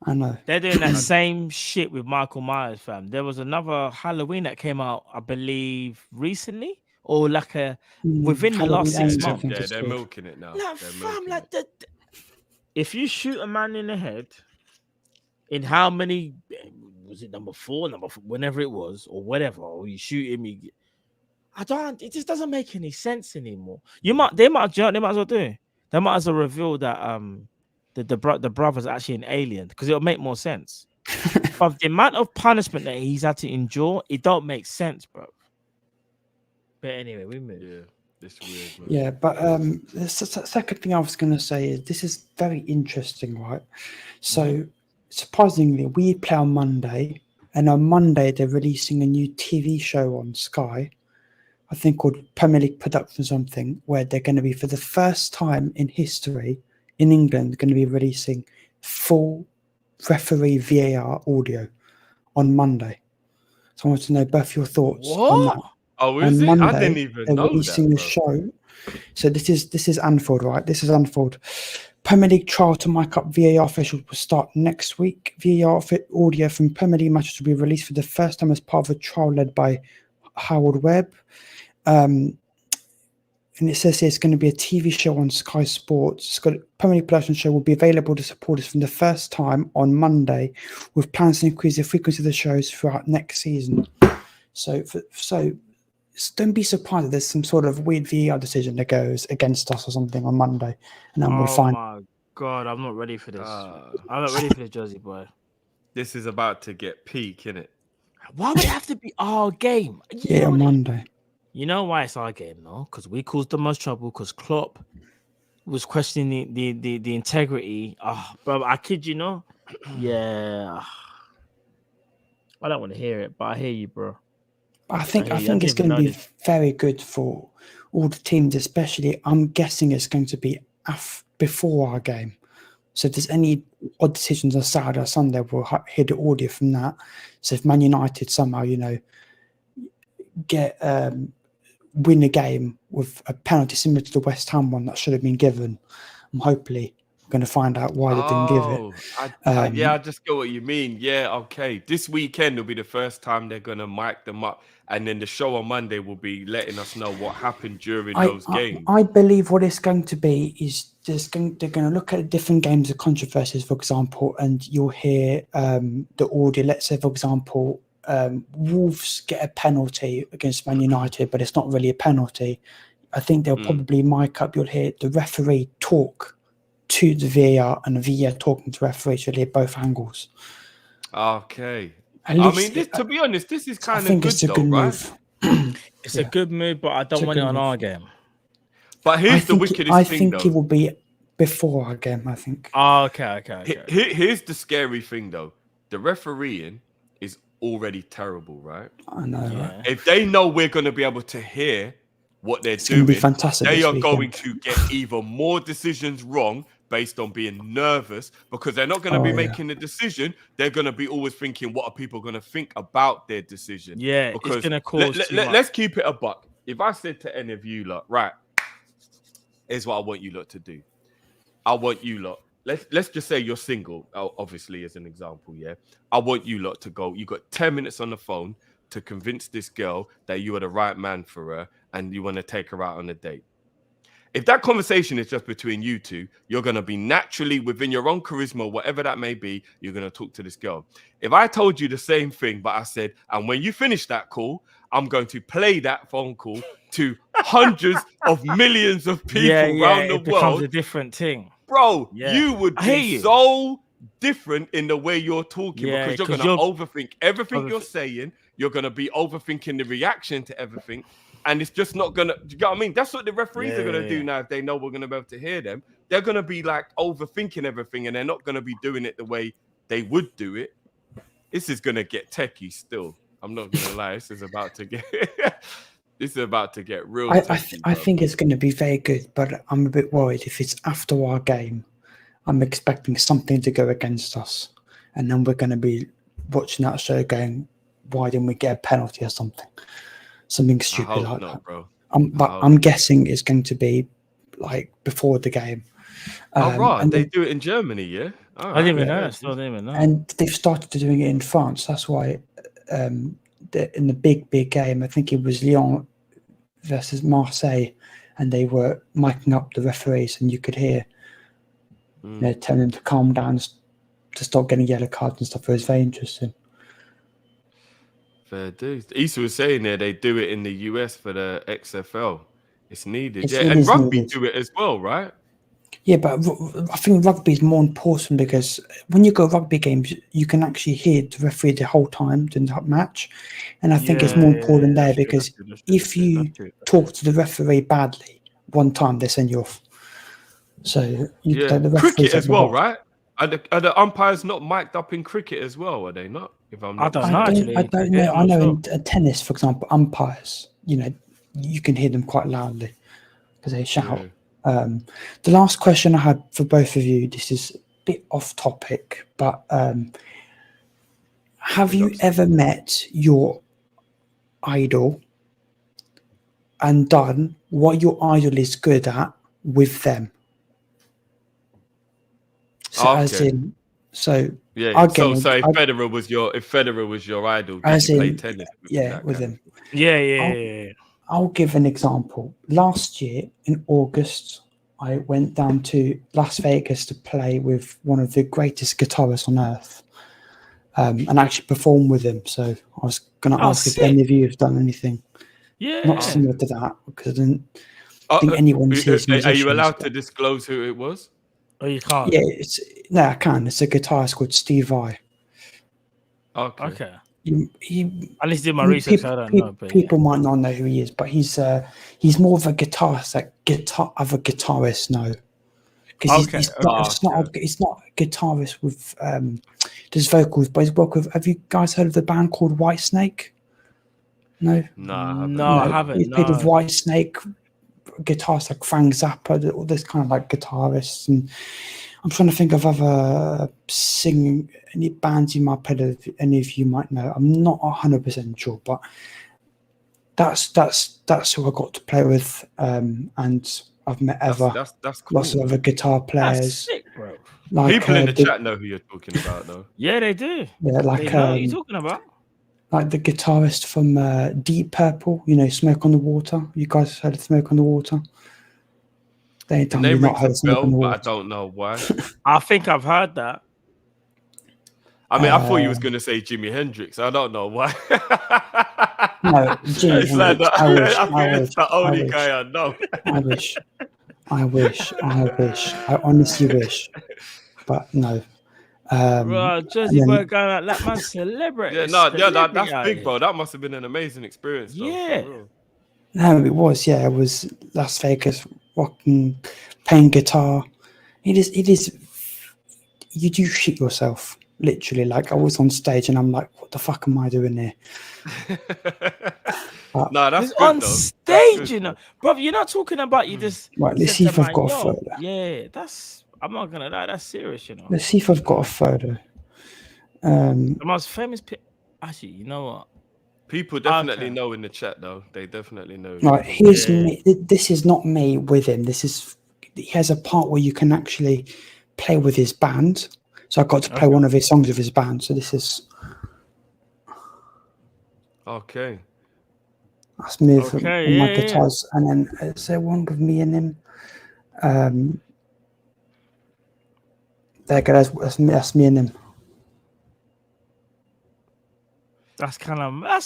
I know. They're doing that same shit with Michael Myers, fam. There was another Halloween that came out, I believe, recently, or like within the Halloween last 6 Ends, I months. think Yeah, it's they're called. milking it now. Like, They're fam, milking like it. if you shoot a man in the head, in how many was it number 4, whenever it was, or whatever, or you shoot him, it just doesn't make any sense anymore. They might as well do it. They might as well reveal that the brother's actually an alien, because it'll make more sense. But the amount of punishment that he's had to endure, it don't make sense, bro. But anyway, we move. Yeah, it's weird, man. Yeah, but the second thing I was going to say is this is very interesting, right? So surprisingly, we play on Monday, and on Monday they're releasing a new TV show on Sky, I think called Premier League Production something, where they're going to be, for the first time in history in England, going to be releasing full referee VAR audio on Monday. So I want to know both your thoughts on that. Oh, On is it? Monday, I didn't even they're know releasing that, the bro. show. So this is Anfield, right? This is Anfield. Premier League trial to mic up VAR officials will start next week. VAR audio from Premier League matches will be released for the first time as part of a trial led by Howard Webb. And it says here it's going to be a TV show on Sky Sports. Premier League production show will be available to supporters from the first time on Monday, with plans to increase the frequency of the shows throughout next season. So don't be surprised if there's some sort of weird VAR decision that goes against us or something on Monday, and then we'll find. Oh my god, I'm not ready for this. I'm not ready for this, Jersey boy. This is about to get peak, innit? Why would it have to be our game? Yeah, on Monday. You know why it's our game, no? Because we caused the most trouble. Because Klopp was questioning the integrity. Bro, I kid you not. Yeah, I don't want to hear it, but I hear you, bro. I think it's going to be very good for all the teams, especially. I'm guessing it's going to be before our game. So if there's any odd decisions on Saturday or Sunday, we'll hear the audio from that. So if Man United somehow, get win a game with a penalty similar to the West Ham one that should have been given, I'm hopefully going to find out why they didn't give it. Yeah, I just get what you mean. Yeah, okay. This weekend will be the first time they're going to mic them up. And then the show on Monday will be letting us know what happened during those games. I believe what it's going to be is they're going to look at different games of controversies, for example, and you'll hear the audio. Let's say, for example, Wolves get a penalty against Man United, but it's not really a penalty. I think they'll probably mic up. You'll hear the referee talk to the VAR and the VAR talking to the referee. So you'll hear both angles. Okay. I mean, to be honest, this is kind of think good, it's a though, good right? move. It's a good move, but I don't want it on our game. But here's the wickedest I thing, think though. it will be before our game, I think. Oh, okay. Here's the scary thing, though. The refereeing is already terrible, right? I know, right? If they know we're going to be able to hear what they're It's going doing, to be fantastic. they this are weekend. going to get even more decisions wrong based on being nervous, because they're not going to be making a decision. They're going to be always thinking, what are people going to think about their decision? Yeah, because it's going to cause let's keep it a buck. If I said to any of you lot, right, here's what I want you lot to do. I want you lot, let's just say you're single, obviously, as an example, yeah? I want you lot to go, you got 10 minutes on the phone to convince this girl that you are the right man for her and you want to take her out on a date. If that conversation is just between you two, you're going to be naturally within your own charisma, whatever that may be, you're going to talk to this girl. If I told you the same thing, but I said, and when you finish that call, I'm going to play that phone call to hundreds of millions of people around the it becomes world. a different thing. Bro, you would be so different in the way you're talking, because you're going to overthink everything you're saying. You're going to be overthinking the reaction to everything. And it's just not going to, you know what I mean? That's what the referees are going to do now. If they know we're going to be able to hear them, they're going to be like overthinking everything, and they're not going to be doing it the way they would do it. This is going to get techie still. I'm not going to lie. This is about to get real techie. I think it's going to be very good, but I'm a bit worried if it's after our game. I'm expecting something to go against us. And then we're going to be watching that show going, why didn't we get a penalty or something? Something stupid like that. Bro. But Oh, I'm guessing it's going to be like before the game. right. And They then- do it in Germany, yeah. All I didn't even right, know yeah. that. Still didn't even know. and they've started doing it in France. That's why in the big game, I think it was Lyon versus Marseille, and they were miking up the referees, and you could hear telling them to calm down, to stop getting yellow cards and stuff. It was very interesting. Fair dues. Issa was saying there they do it in the US for the XFL. It's needed, It and is rugby needed. do it as well, right? Yeah, but I think rugby is more important because when you go rugby games, you can actually hear the referee the whole time during the match, and I think it's more important there because if you talk to the referee badly one time, they send you off. So the Cricket referees as well, right? Are the umpires not mic'd up in cricket as well? Are they not? If I'm not, I don't know. I know in tennis, for example, umpires, you can hear them quite loudly because they shout. The last question I had for both of you, this is a bit off topic, but have you ever met your idol and done what your idol is good at with them? So as in, so yeah. again, So if Federer was your idol, did as you play in, tennis? with him. Yeah. I'll give an example. Last year in August, I went down to Las Vegas to play with one of the greatest guitarists on earth, and actually perform with him. So I was going to ask if any of you have done anything not similar to that, because I didn't think anyone sees musicians. Are you allowed to disclose who it was? Oh, you can't. Yeah, I can. It's a guitarist called Steve Vai. Okay. I need to do my research. I don't know, but people might not know who he is, but he's more of a guitarist, other guitarists know, because it's not a guitarist with just vocals, but he's worked with. Have you guys heard of the band called White Snake? No, I haven't. He's played with White Snake, guitarists like Frank Zappa, all this kind of like guitarists, and I'm trying to think of other singing any bands you might play that any of you might know. I'm not 100% sure, but that's who I got to play with, and I've met that's cool, lots of other guitar players. That's sick, bro. Like, people in the chat know who you're talking about, though. Yeah, they do. Yeah, like they know what you're talking about. Like the guitarist from Deep Purple, Smoke on the Water. You guys heard of Smoke on the Water? They ain't They not heard of Smoke on the Water. but I don't know why. I think I've heard that. I mean, I thought you was going to say Jimi Hendrix. I don't know why. No, Jimi Hendrix. It's the only guy I know. I wish. I honestly wish. But no. Bro, Jersey boy going like that man celebrity. That's big, bro. That must have been an amazing experience, though. Yeah. No, it was. Yeah, it was Las Vegas, rocking, playing guitar. It is. You do shit yourself, literally. Like I was on stage and I'm like, what the fuck am I doing here? No, that's good, on though. stage, bro. You're not talking about you just. Right, let's see if I've got a photo. Yeah, I'm not gonna lie, that's serious, Let's see if I've got a photo. The most famous. Actually, you know what? People definitely know in the chat, though. They definitely know. Right, here's me. This is not me with him. He has a part where you can actually play with his band. So I got to play one of his songs with his band. So this is. Okay. That's me with my guitars, and then is there one with me and him? There, guys, that's me and him. That's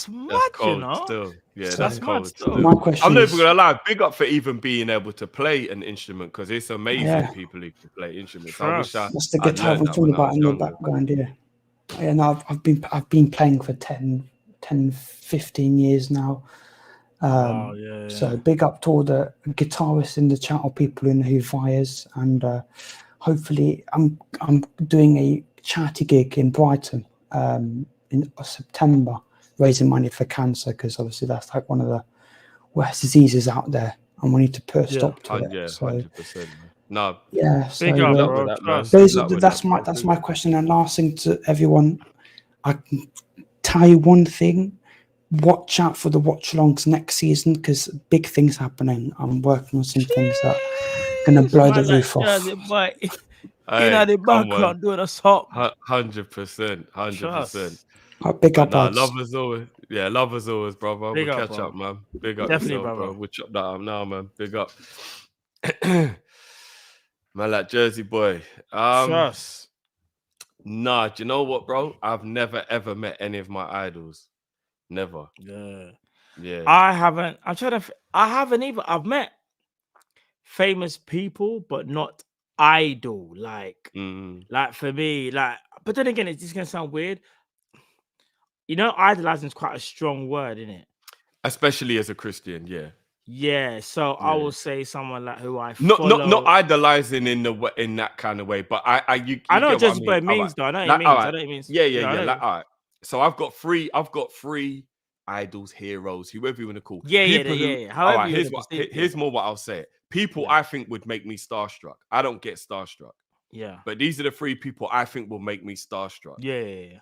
mad, cold still. Yeah, So, that's cold still. My question I'm not is- even gonna lie. Big up for even being able to play an instrument, because it's amazing Yeah. people who can play instruments. I wish That's the guitar we're talking about in the background here. Yeah, no, I've been playing for 10, 15 years now. So big up to all the guitarists in the chat or people in who fires, and hopefully I'm doing a charity gig in Brighton in September, raising money for cancer, because obviously that's like one of the worst diseases out there, and we need to put a stop to it. Yeah, So 100%. No. yeah, so Big up, bro. that's my question. And last thing to everyone, I can tell you one thing: watch out for the watch-alongs next season because big things happening. I'm working on some things that are going to blow the roof off. Jersey boy. Hey, The come back on. doing us hot. 100%. 100%. Big up, Nah, lads. love as always. Yeah, love as always, brother. Big We'll up, catch bro. up, man. Big up Definitely, yourself, brother. bro. We'll chop that up now, man. Big up. Man, like Jersey boy. Trust. Nah, do you know what, bro? I've never ever met any of my idols. Never. Yeah. I haven't. I'm trying to. I haven't either. I've met famous people, but not idol. Like for me, like. But then again, it's just gonna sound weird. You know, idolizing is quite a strong word, isn't it? Especially as a Christian, yeah. Yeah. So I will say someone like who I Not follow. idolizing in that kind of way, but you I know get just what I what mean. it means, though. I know what Like, it means. all I right. know what it means. Yeah. I know Like, all right. So I've got three idols, heroes, whoever you want to call. People who, However all right, you here's wanna what perceive it, here's more what I'll say. People I think would make me starstruck. I don't get starstruck. Yeah. But these are the three people I think will make me starstruck. Yeah.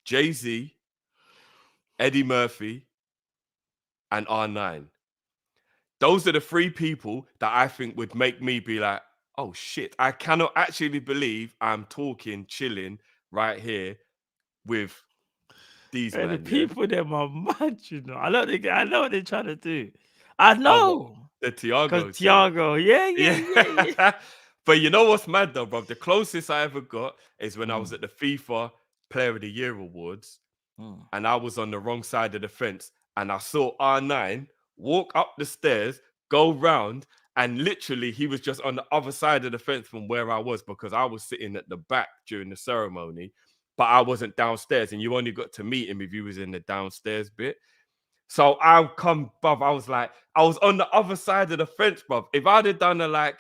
Jay-Z, Eddie Murphy, and R9. Those are the three people that I think would make me be like, oh shit, I cannot actually believe I'm chilling right here with these men. The people them are mad, you know. I know what they're trying to do. I know. The Tiago. Tiago, yeah. But you know what's mad though, bro? The closest I ever got is when I was at the FIFA Player of the Year Awards, and I was on the wrong side of the fence, and I saw R9 walk up the stairs, go round, and literally he was just on the other side of the fence from where I was, because I was sitting at the back during the ceremony, but I wasn't downstairs, and you only got to meet him if you was in the downstairs bit. So I come, bruv, I was on the other side of the fence, bruv. If I'd have done a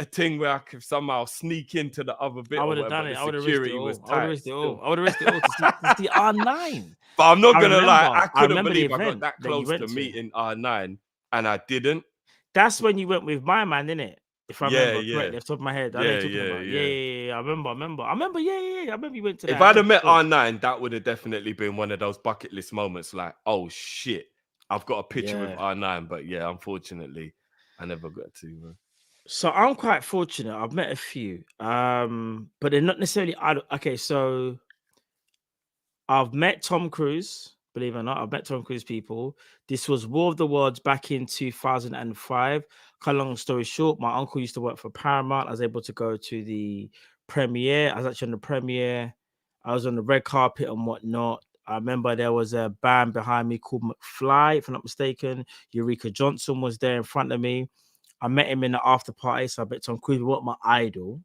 thing where I could somehow sneak into the other bit, I would or have whatever, done it. the I would have risked security it was all. I would have tight. risked it all. I would have risked it all to see R9. But I'm not gonna lie, I couldn't remember the believe I got event that that you close went to to. meeting R9, and I didn't. That's when you went with my man, innit? If I remember correctly, off the top of my head. I know what you're talking about. Yeah. I remember. Yeah. I remember you went to that. If I'd have met R9, that would have definitely been one of those bucket list moments. Like, oh shit, I've got a picture with R9. But yeah, unfortunately, I never got to. Man. So I'm quite fortunate. I've met a few, but they're not necessarily. Okay, so I've met Tom Cruise. Believe it or not, I've met Tom Cruise people. This was War of the Worlds back in 2005. Cut a long story short, my uncle used to work for Paramount. I was able to go to the premiere. I was actually on the premiere. I was on the red carpet and whatnot. I remember there was a band behind me called McFly, if I'm not mistaken. Eureka Johnson was there in front of me. I met him in the after party, so I met Tom Cruise. What my idol.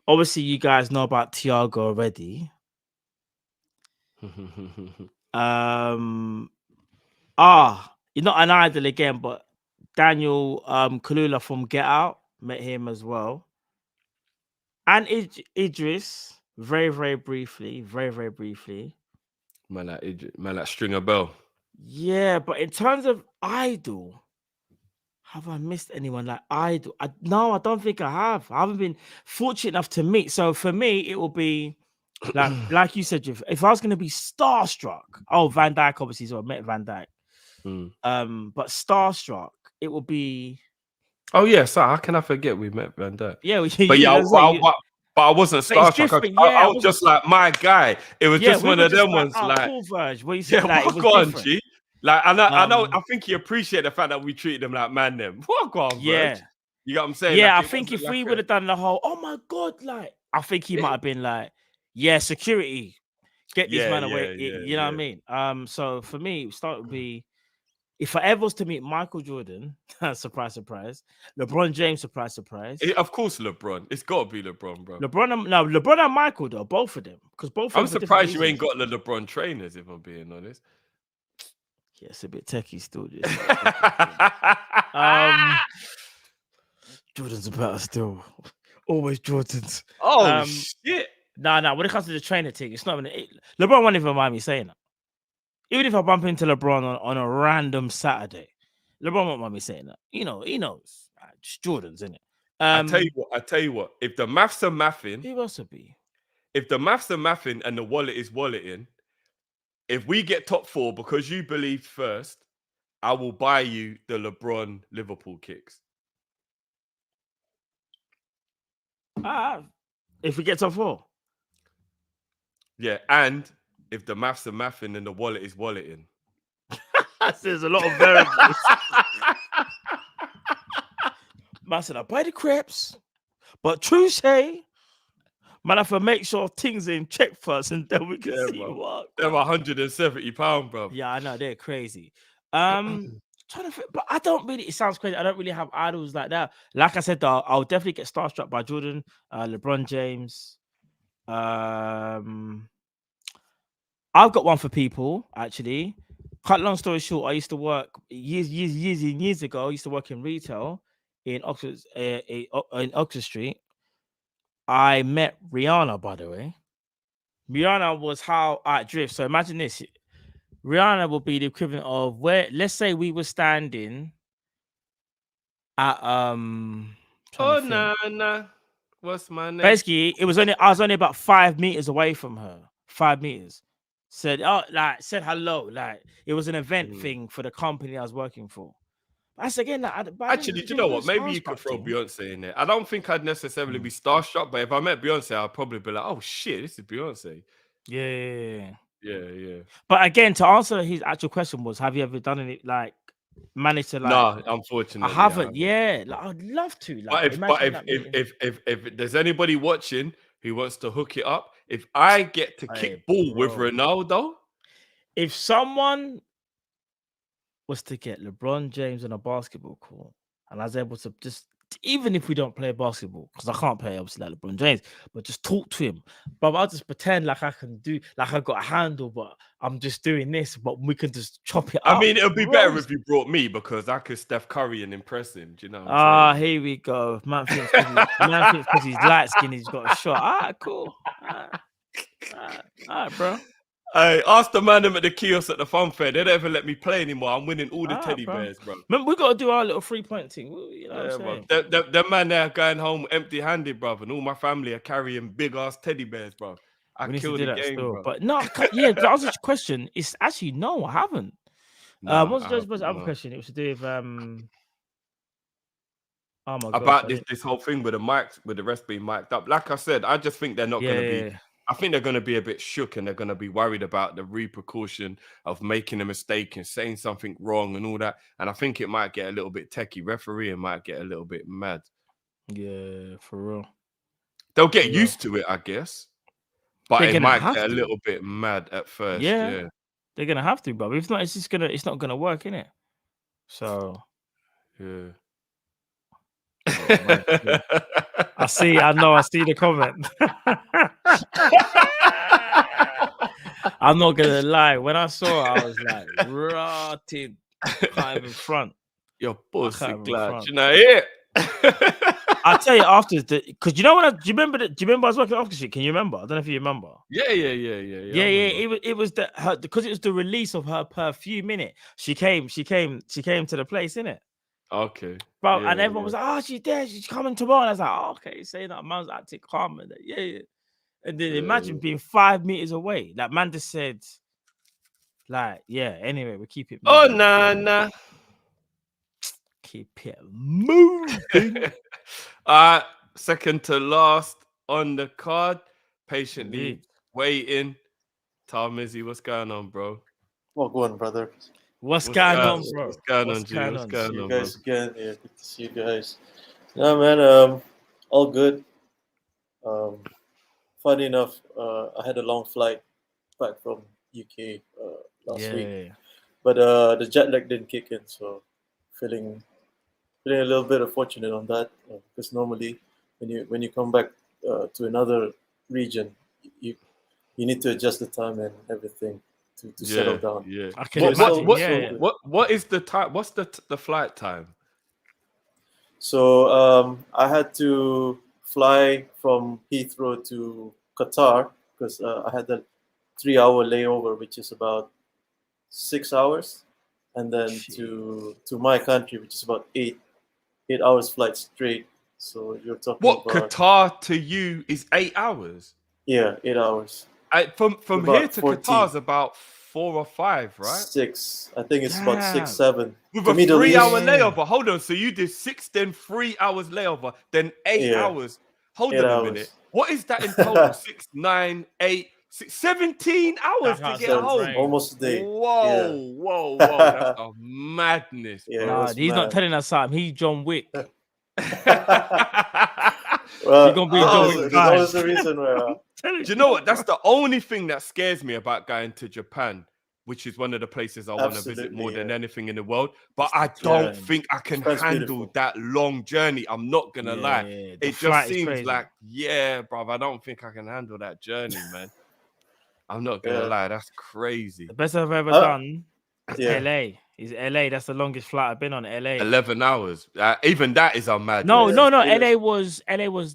Obviously, you guys know about Tiago already. You're not an idol again, but Daniel Kaluuya from Get Out, met him as well. And Idris, very, very briefly. Man, like Stringer Bell. Yeah, but in terms of idol, have I missed anyone like idol? No, I don't think I have. I haven't been fortunate enough to meet. So for me, it will be like you said, if I was going to be starstruck, Van Dijk obviously, so I met Van Dijk. But starstruck, it will be. Oh yeah, so how can I forget we met Van Dijk? Yeah, but I wasn't starstruck. I was just like my guy. It was just one of them ones. Like, cool, Verge. What you said, what on, G? Like, I know. I think he appreciate the fact that we treated them like man. Them. What on, Verge? Yeah. You got what I'm saying? Yeah, like, I think if we would have done the whole, oh my god, like, I think he might have been like, yeah, security, get this man away. You know what I mean? So for me, start would be. If I ever was to meet Michael Jordan, surprise, LeBron James, surprise. Of course, LeBron. It's got to be LeBron, bro. LeBron and Michael, though, both of them. Because both. I'm surprised you ain't got the LeBron trainers, if I'm being honest. Yeah, it's a bit techie still. Jordans are better still. Always Jordans. Oh, shit. Nah. When it comes to the trainer thing, it's not. LeBron won't even mind me saying that. Even if I bump into LeBron on a random Saturday, LeBron won't mind me saying that. You know, he knows. Just Jordan's, innit? I tell you what. If the maths are mathing, who else would be? If the maths are mathing and the wallet is walleting, if we get top 4 because you believed first, I will buy you the LeBron Liverpool kicks. If we get top 4. Yeah, and if the maths are mathing and the wallet is walleting. There's a lot of variables. Man said, I buy the crepes, but true say, man, I have to make sure things are in check first and then we can see what. They're £170, bro. Yeah, I know, they're crazy. Trying to think, but I don't really, it sounds crazy. I don't really have idols like that. Like I said, though, I'll definitely get starstruck by Jordan, LeBron James. I've got one for people, actually. Cut long story short, I used to work years ago. I used to work in retail in Oxford, in Oxford Street. I met Rihanna, by the way. Rihanna was how I drift. So imagine this: Rihanna will be the equivalent of where, let's say, we were standing at Oh nah. What's my name? Basically, I was only about 5 meters away from her. 5 meters. Said hello. Like it was an event thing for the company I was working for. That's again. Actually, do you know what? Maybe you could throw Beyonce in there. I don't think I'd necessarily be starstruck, but if I met Beyonce, I'd probably be like, "Oh shit, this is Beyonce." Yeah. But again, to answer his actual question was, have you ever done any managed to No, unfortunately, I haven't. Yeah, I'd love to. But if there's anybody watching who wants to hook it up, if I get to kick ball with Ronaldo, if someone was to get LeBron James on a basketball court, and I was able to just, even if we don't play basketball, because I can't play obviously like LeBron James, but just talk to him. But I'll just pretend like I can do, like I got a handle, but I'm just doing this, but we can just chop it up. I mean, it would be better if you brought me because I could Steph Curry and impress him. Do you know what I'm saying? Here we go. Man thinks because he's light skinned, he's got a shot. All right, cool. All right, bro. Hey, ask the man them at the kiosk at the fun fair. They don't ever let me play anymore. I'm winning all the teddy bears, bro. Remember, we got to do our little 3-point thing. You know what I'm saying? The man there going home empty-handed, bro, and all my family are carrying big-ass teddy bears, bro. I killed the game, bro. But no, yeah, to answer your question, it's actually no, I haven't. What's the other question? It was to do with oh my God, about this whole thing with the mics, with the rest being mic'd up. Like I said, I just think they're not going to be. I think they're going to be a bit shook and they're going to be worried about the repercussion of making a mistake and saying something wrong and all that. And I think it might get a little bit techie. Refereeing might get a little bit mad. Yeah, for real. They'll get used to it, I guess. But it might get a little bit mad at first. Yeah. They're going to have to, bro. If not, it's not going to work, innit? So. Yeah. I see the comment. I'm not gonna lie. When I saw it, I was like, rotted. Can't even front. Your pussy glad. You know it. I'll tell you after, because you know what? Do you remember I was working at Oxford Street? Can you remember? I don't know if you remember. Yeah. It was because it was the release of her perfume, innit? She came to the place, innit? Okay. Bro, and everyone was like, "Oh, she's there. She's coming tomorrow." And I was like, "Oh, okay." Saying that, man's acting calm and that. Yeah. And then imagine being 5 meters away. Like, man just said, like, yeah. Anyway, we keep it moving. Oh, nah. Keep it moving. Second to last on the card, patiently waiting. Tom Izzy, what's going on, bro? Well, go on, brother. What's going on, bro? What's going on, G? What's going on, guys again? Yeah, good to see you guys. Yeah, man. All good. Funny enough, I had a long flight back from UK last week, but the jet lag didn't kick in, so feeling a little bit of fortunate on that because normally when you come back to another region, you need to adjust the time and everything to settle down. Yeah. I can imagine. What is the time? What's the flight time? So I had to fly from Heathrow to Qatar because I had a 3-hour layover, which is about 6 hours, and then to my country, which is about 8 hours flight straight. So you're talking about Qatar to you is 8 hours. Yeah, 8 hours. From here to 14. Qatar is about 4 or 5, right? 6. I think it's about 6, Damn. 7. With To a Middle 3-hour East, layover. Hold on. So you did 6, then 3 hours layover, then 8 Yeah. hours. Hold 8 on a hours. minute. What is that in total? 6, 9, 8, 6, 17 hours to That's get so home. brain. Almost a day. Whoa, whoa, whoa. That's a madness, Yeah, it bro. Nah, was he's not mad. telling us something. He's John Wick. Well, You're gonna be John Wick there's guy. always a reason where. Do you know what? That's the only thing that scares me about going to Japan, which is one of the places I want to visit more than anything in the world. But I don't think I can Japan's handle beautiful. that long journey. I'm not gonna lie. The It flight just is seems crazy. like, yeah, bro. I don't think I can handle that journey, man. I'm not gonna Yeah. lie. That's crazy. The best I've ever done is yeah. LA. Is LA? That's the longest flight I've been on. LA. 11 hours. Even that is a mad. No, race. no, no. it LA was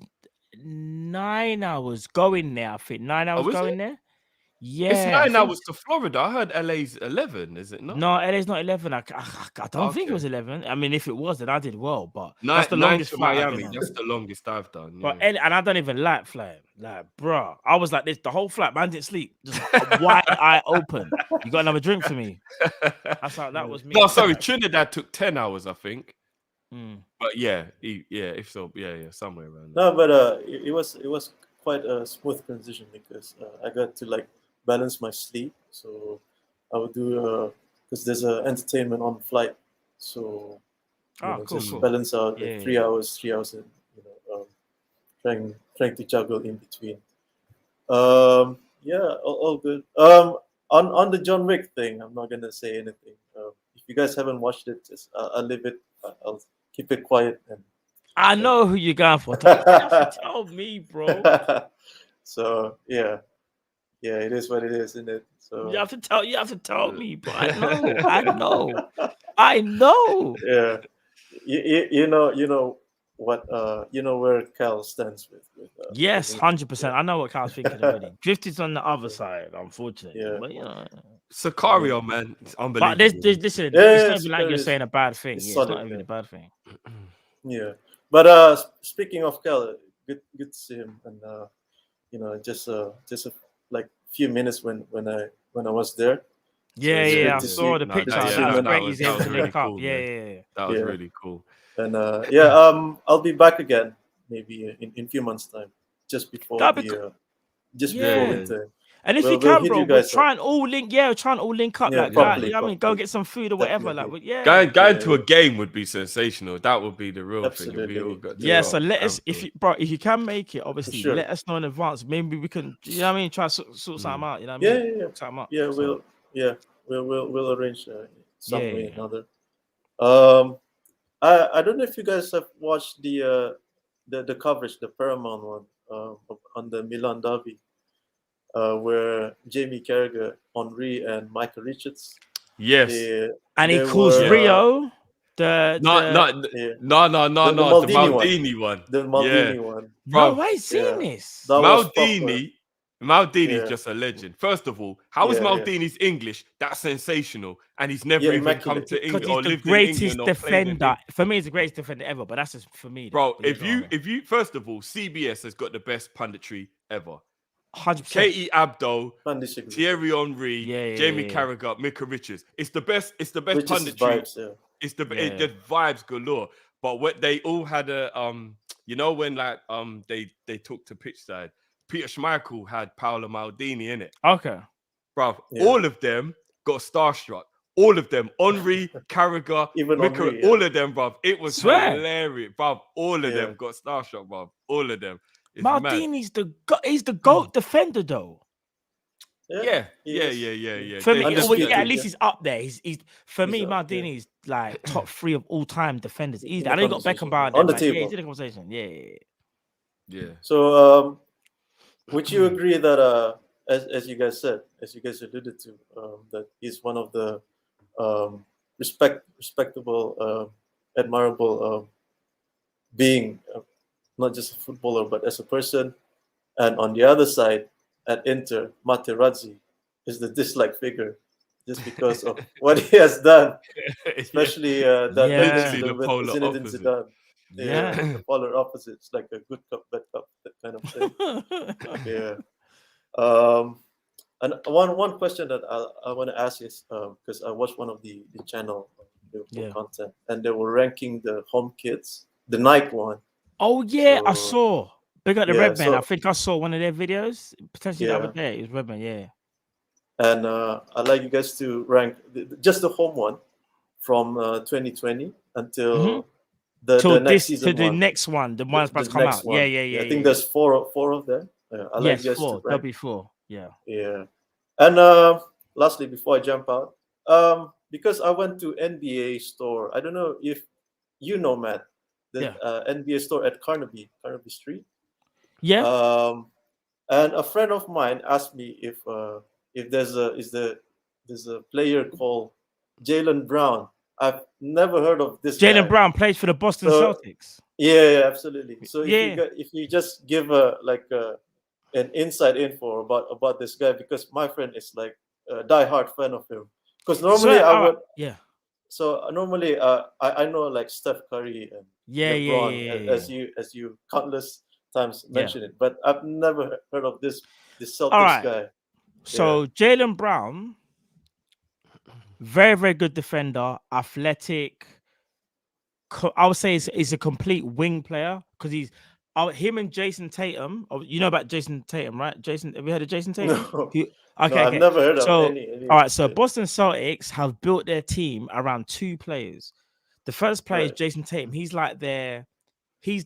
9 hours going there. I think 9 hours is going it? there. It's Yeah, 9 hours to Florida. I heard LA's 11. Is it not? No, LA's not 11. I don't think it Okay. was 11. I mean, if it was, then I did well. But 9, that's the 9 longest to flight I've Miami. been on. That's the longest I've done. But Yeah. and I don't even like flying. Like, bruh, I was like this the whole flight. Man didn't sleep, just wide eye open. You got another drink for me? That's how that was me. No, sorry, Trinidad took 10 hours, I think. Mm. But yeah, if so, yeah, somewhere around No, there. but it was quite a smooth transition because I got to like balance my sleep. So I would do because there's entertainment on flight, so just balance out like 3 hours, and trying to juggle in between. Yeah, all good. On the John Wick thing, I'm not gonna say anything. If you guys haven't watched it, just I'll leave it. I'll keep it quiet. And I know who you're going for. Don't have to tell me, bro. So yeah, it is what it is, isn't it? So You have to tell me, bro. I know. Yeah, you know what you know where Cal stands with Yes, 100%. I know what Carl's thinking already. Drifted on the other side, unfortunately. Yeah. But you know, Sicario, man, it's unbelievable. but listen, it's not even like you're saying a bad thing. It's It's solid, not even a bad thing. Yeah, but speaking of Cal, good to see him, and just like few minutes when I was there. Yeah, I saw the picture. That was great. He's able to link up. Yeah. That was really cool. And I'll be back again maybe in few months' time, just before before winter. And if you can, bro, we'll try and all link. Yeah, we'll try and all link up. Like, properly, you know what I mean, go get some food or whatever. Like, Going to a game would be sensational. That would be the real thing. We all got to so let us, if you can make it, obviously, let us know in advance. Maybe we can, you know what I mean, try to sort something out. You know what I mean? Something out. Yeah, we'll arrange some way or another. I don't know if you guys have watched the coverage, the Paramount one on the Milan derby. Where Jamie Carragher, Henry, and Michael Richards. Yes, and he calls Rio the Maldini one. The Maldini one. Bro, why is seeing this? Maldini is just a legend. First of all, how is Maldini's English that sensational? And he's never even come to England or lived in England or defender. For me, he's the greatest defender ever. But that's just for me, bro. If you first of all, CBS has got the best punditry ever. 100%. Katie Abdo, Thierry Henry, Jamie Carragher, Mika Richards. It's the best punditry. Vibes, It's the vibes galore. But what they all had when they took to pitch side, Peter Schmeichel had Paolo Maldini in it. Okay. Bro, all of them got starstruck. All of them, Henry, Carragher, Mika, Henry, all of them, bro. It was hilarious, bro. All of them got starstruck, bro. All of them. It's Maldini's he's the GOAT defender though. Yeah. For me, at least he's up there. He's for me, Maldini's like top 3 of all time defenders. Easy. I know you got Beckenbauer on the table. Yeah, he's in the conversation. Yeah. So, would you agree that as you guys said, as you guys alluded to, that he's one of the respectable, admirable being. Not just a footballer, but as a person. And on the other side, at Inter, Materazzi is the disliked figure just because of what he has done, especially that with Zinedine Zidane. The polar opposite. It's like a good cup, bad cup, that kind of thing. And one question that I want to ask is because I watched one of the channel Liverpool content, and they were ranking the home kits, the Nike one. Oh yeah, I So, saw. Big up the yeah, Redman. so- I think I saw one of their videos potentially the Yeah. other day. It was Redman, yeah. And I'd like you guys to rank just the home one from 2020 until Till the next this season to the one. next one, the one that's about to come next out. one. Yeah. I think there's four of them. I'd like Yes, you guys to four. rank. There'll be four. Yeah. Yeah. And lastly, before I jump out, because I went to NBA store. I don't know if you know, Matt, the NBA store at Carnaby Street. Yeah. And a friend of mine asked me if there's a player called Jaylen Brown. I've never heard of this guy. Jaylen Brown plays for the Boston Celtics. Yeah, absolutely. So Yeah. if you just give an inside info about this guy, because my friend is like a diehard fan of him. Because normally I would So normally I know like Steph Curry and LeBron as you countless times mention it, but I've never heard of this Celtics guy. So Jaylen Brown, very, very good defender, athletic. I would say he's a complete wing player because he's him and Jason Tatum. You know about Jason Tatum, right? Jason, have you heard of Jason Tatum? No. Okay, I've never heard of any. All right, so Boston Celtics have built their team around two players. The first player is Jason Tatum. He's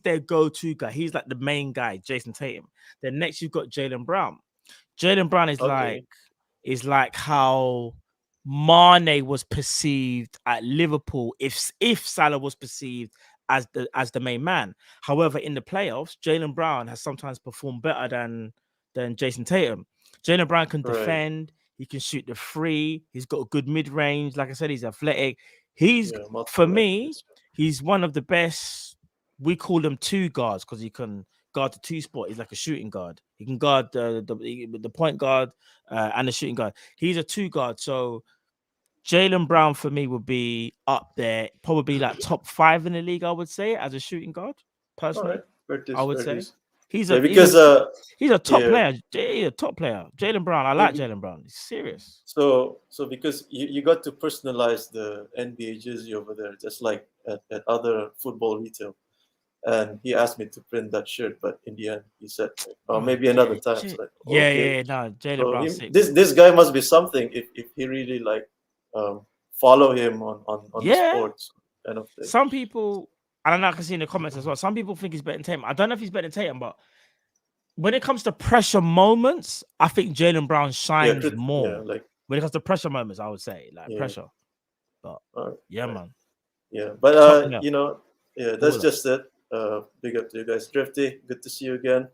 their go-to guy. He's like the main guy, Jason Tatum. Then next you've got Jaylen Brown. Jaylen Brown is like how Mane was perceived at Liverpool if Salah was perceived as the main man. However, in the playoffs, Jaylen Brown has sometimes performed better than Jason Tatum. Jaylen Brown can defend. He can shoot the free. He's got a good mid-range. Like I said, he's athletic. For me, he's one of the best. We call them two guards because he can guard the two spot. He's like a shooting guard. He can guard the point guard and the shooting guard. He's a two guard. So Jaylen Brown for me would be up there, probably like top 5 in the league. I would say as a shooting guard, personally. I would say he's a top player. He's a top player. Jaylen Brown. I like Jaylen Brown. He's serious. So because you got to personalize the NBA jersey over there, just like at other football retail. And he asked me to print that shirt, but in the end, he said, "Oh, maybe another time." So like, no, Jaylen Brown. This guy must be something if he really like follow him on the sports kind of thing. Some people, I don't know, I can see in the comments as well. Some people think he's better than Tatum. I don't know if he's better than Tatum, but when it comes to pressure moments, I think Jaylen Brown shines more. When it comes to pressure moments, I would say pressure. But man. Yeah, but that's just it. Big up to you guys. Drifty, good to see you again.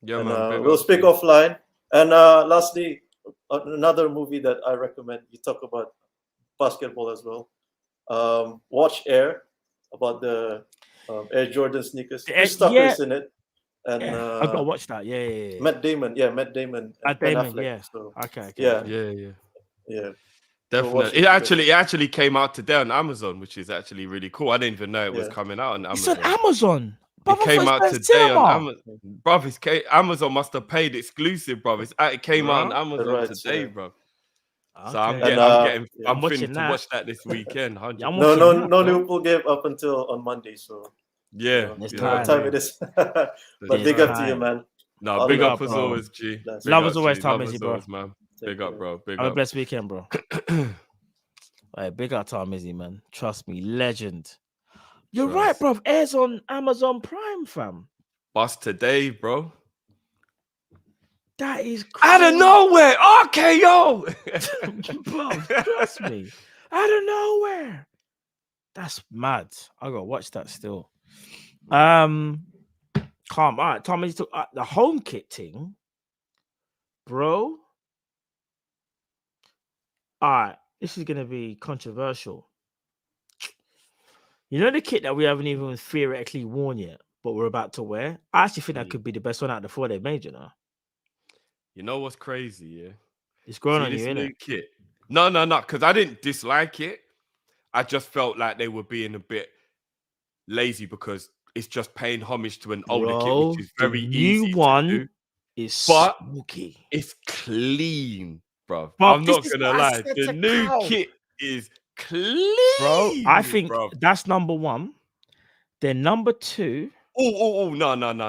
Yeah, and, man. We'll speak offline. And lastly, another movie that I recommend. You talk about basketball as well. Watch Air, about the Air Jordan sneakers. Chris Tucker's in it. And I gotta watch that. Yeah. Matt Damon. Matt Damon, yeah. So, okay. Yeah. Definitely. It actually came out today on Amazon, which is actually really cool. I didn't even know it was coming out on Amazon. It's on Amazon. It came out today on Amazon. Bruv, Amazon must have paid exclusive, bruv. It came out on Amazon today, bruv. So I'm finna to watch that this weekend. No Liverpool game up until on Monday, so what time it is. But big up to you, man. No, big up as always, G. Love as always, Tom Izzy, bro. Man. Big up, bro. Big Have up. a blessed weekend, bro. Hey, big up Tom Izzy, man. Trust me, legend. You're right, bro. Airs on Amazon Prime, fam. Bust today, bro. That is crazy. Out of nowhere. RKO. Bro, trust me. Out of nowhere. That's mad. I gotta watch that still. Calm. All right, Tom Izzy, the home kit thing, bro. All right, this is gonna be controversial. You know the kit that we haven't even theoretically worn yet, but we're about to wear? I actually think that could be the best one out of the 4 they've made, you know? You know what's crazy, yeah? It's growing on you, this innit? new kit. No, because I didn't dislike it. I just felt like they were being a bit lazy because it's just paying homage to an older kit, which is very easy one to do. Is smoky. It's clean. bro. Bro, I'm this not is gonna what I lie. said The to new Cal. kit is clean, Bro, I think bro. that's number one. Then number two. Oh, no. Number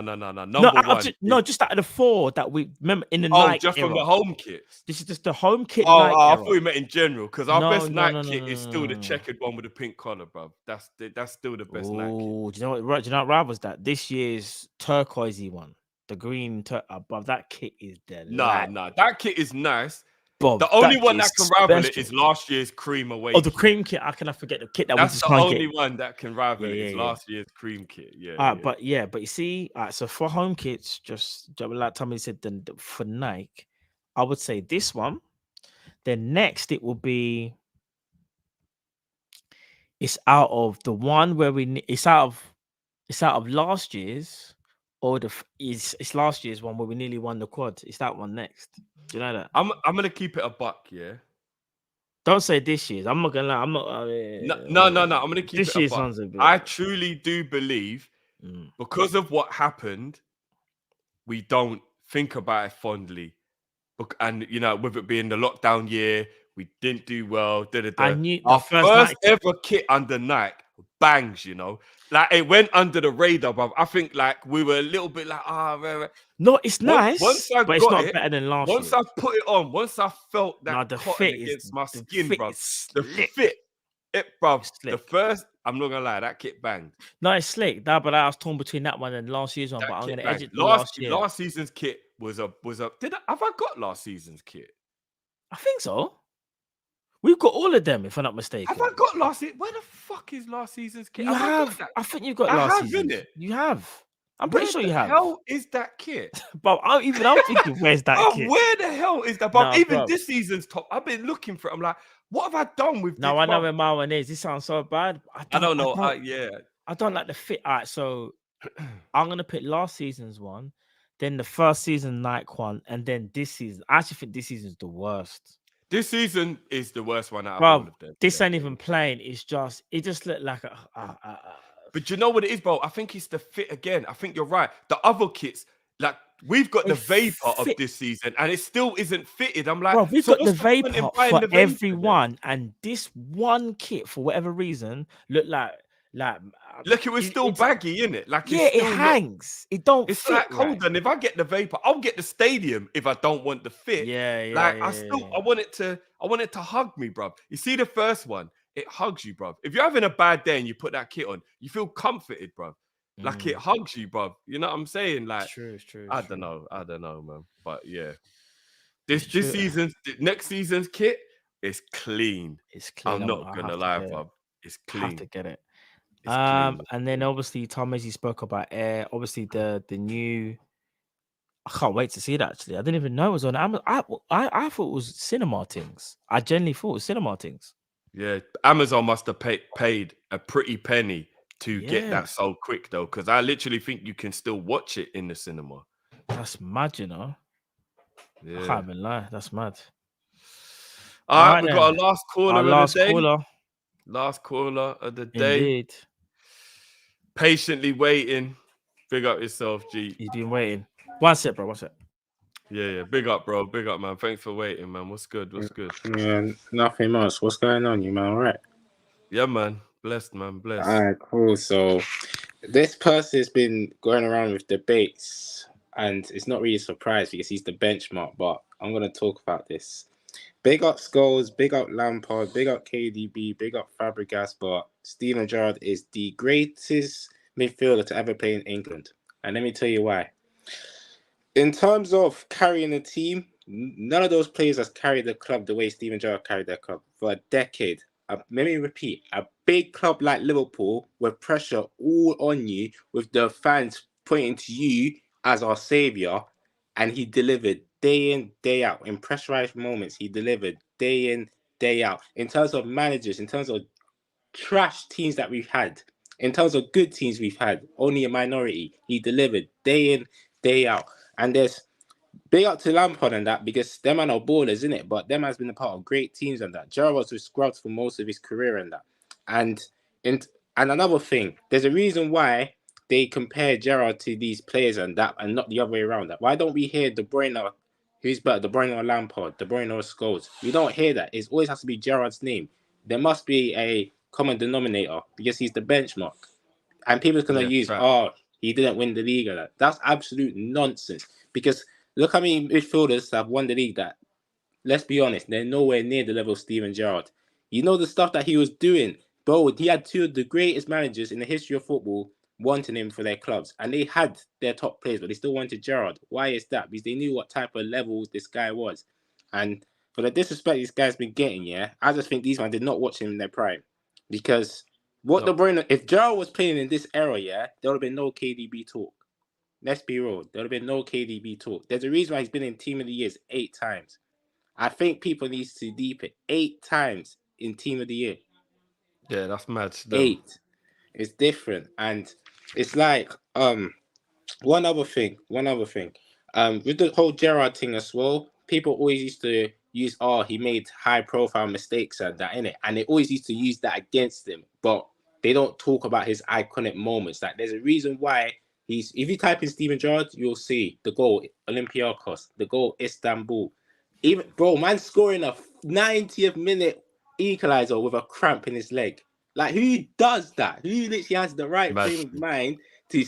one. Just out of the four that we remember in the Oh, Nike just era. from the home kits. This is just the home kit Oh, Nike I era. thought you meant in general, because our No, best no, Nike no, kit no, is no, still no, the no. checkered one with the pink collar, bro. That's still the best Nike. Oh, do you know what? Do you know what rivals that? This year's turquoisey one, the green above that kit is the Nah, that kit is nice. Bob, The only that one kit that is can rival it special. is last year's cream away. Oh, the kit. cream kit. How can I forget the kit that That's we just the can't only get? one that can rival it. Is Yeah. last year's cream kit. Yeah. But you see, so for home kits, just like Tommy said, then for Nike, I would say this one. Then next it will be. It's out of the one where it's out of last year's, or it's last year's one where we nearly won the quad. It's that one next. Do you know that? I'm gonna keep it a buck. Yeah. Don't say this year's. I'm not gonna lie. I'm not. No. I'm gonna keep this it a year's buck. one's a bit. I truly do believe, because of what happened, we don't think about it fondly. And with it being the lockdown year, we didn't do well. I knew our the first ever kit under Nike bangs. Like it went under the radar, bro. I think like we were a little bit like, no, it's nice, once I but it's not better than last year. Once I put it on, once I felt that the cotton fit against my skin, fit bro. is The slick. fit, bro. The first, I'm not gonna lie, that kit banged. No, it's slick. But I was torn between that one and last year's one. That but I'm kit gonna edge banged. it to last year. Last season's kit was a. Have I got last season's kit? I think so. We've got all of them, if I'm not mistaken. Have I got last season? Where the fuck is last season's kit? You have. I think you've got last season. You have. I'm pretty sure you have. Where the hell is that kit? But I'm thinking, where's that kit? Where the hell is that? But even this season's top, I've been looking for it. I'm like, what have I done with this? No, I know where my one is. This sounds so bad. I don't know. I don't like the fit. All right, so I'm gonna pick last season's one, then the first season Nike one, and then this season. I actually think this season's the worst. This season is the worst one out of all of them. This ain't even plain. It just looked like a. But you know what it is, bro? I think it's the fit again. I think you're right. The other kits, like we've got the vapor of this season, and it still isn't fitted. I'm like, bro, we've got the vapor for the everyone, and this one kit, for whatever reason, looked like. Look, it was still baggy, innit? Like it hangs. It don't. It's fit like, right. hold on. If I get the vapor, I'll get the stadium. If I don't want the fit, I want it to hug me, bro. You see the first one, it hugs you, bro. If you're having a bad day and you put that kit on, you feel comforted, bro. Like it hugs you, bro. You know what I'm saying? Like, it's true. I don't know, man. But yeah, this next season's kit is clean. It's clean. I'm not gonna lie, bro. It's clean. I have to get it. And then obviously Tom, as you spoke about Air, obviously the new. I can't wait to see it. Actually, I didn't even know it was on Amazon. I thought it was Cinema Things. I genuinely thought it was Cinema Things. Yeah, Amazon must have paid a pretty penny to get that so quick though, because I literally think you can still watch it in the cinema. That's mad, you know. Yeah. I can't even lie. That's mad. All right, we got our last caller of the day. Caller. Last caller of the day. Indeed. Patiently waiting. Big up yourself, G. He's been waiting. One sec, bro. One sec. Yeah. Big up, bro. Big up, man. Thanks for waiting, man. What's good? Yeah, nothing much. What's going on, you man? All right. Yeah, man. Blessed, man. Blessed. All right, cool. So this person has been going around with debates, and it's not really a surprise because he's the benchmark, but I'm going to talk about this. Big up Scholes, big up Lampard, big up KDB, big up Fabregas, but Steven Gerrard is the greatest midfielder to ever play in England. And let me tell you why. In terms of carrying a team, none of those players has carried the club the way Steven Gerrard carried their club for a decade. Let me repeat, a big club like Liverpool with pressure all on you, with the fans pointing to you as our saviour, and he delivered day in, day out. In pressurized moments, he delivered day in, day out. In terms of managers, in terms of trash teams that we've had, in terms of good teams we've had, only a minority, he delivered day in, day out. And there's big up to Lampard and that, because them man are ballers, isn't it? But them has been a part of great teams and that. Gerrard was with scrubs for most of his career and that. And another thing, there's a reason why they compare Gerrard to these players and that, and not the other way around. That why don't we hear De Bruyne Who's better, De Bruyne or Lampard? De Bruyne or Scholes? We don't hear that. It always has to be Gerrard's name. There must be a common denominator because he's the benchmark. And people's going to use, he didn't win the league. Or that. That's absolute nonsense. Because look how many midfielders have won the league that, let's be honest, they're nowhere near the level of Steven Gerrard. You know the stuff that he was doing. Bro, he had two of the greatest managers in the history of football wanting him for their clubs. And they had their top players, but they still wanted Gerrard. Why is that? Because they knew what type of level this guy was. And for the disrespect this guy's been getting, yeah, I just think these men did not watch him in their prime. Because De Bruyne, if Gerrard was playing in this era, yeah, there would have been no KDB talk. Let's be real. There would have been no KDB talk. There's a reason why he's been in Team of the Years 8 times. I think people need to deep it 8 times in Team of the Year. Yeah, that's mad. Still. 8. It's different. And it's like one other thing. With the whole Gerrard thing as well, people always used to use he made high profile mistakes and that, innit? And they always used to use that against him. But they don't talk about his iconic moments. Like there's a reason why if you type in Steven Gerrard, you'll see the goal Olympiacos, the goal Istanbul. Even bro, man scoring a 90th minute equalizer with a cramp in his leg. Like who does that? Who literally has the right frame of mind to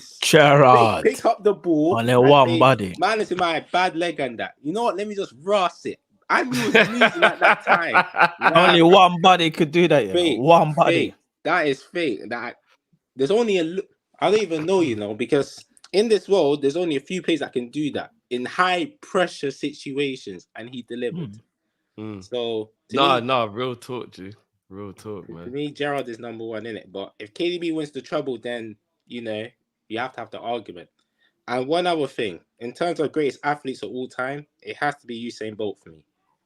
pick up the ball on their one body? Man, it's in my bad leg and that. You know what? Let me just ras it. I knew he was losing at that time. Only one body could do that. Fake, one body. Fake. That is fake. There's only I don't even know, because in this world, there's only a few players that can do that in high pressure situations, and he delivered. So real talk, G. Real talk, man. To me, Gerrard is number 1 in it. But if KDB wins the treble, then you have to have the argument. And one other thing, in terms of greatest athletes of all time, it has to be Usain Bolt for me.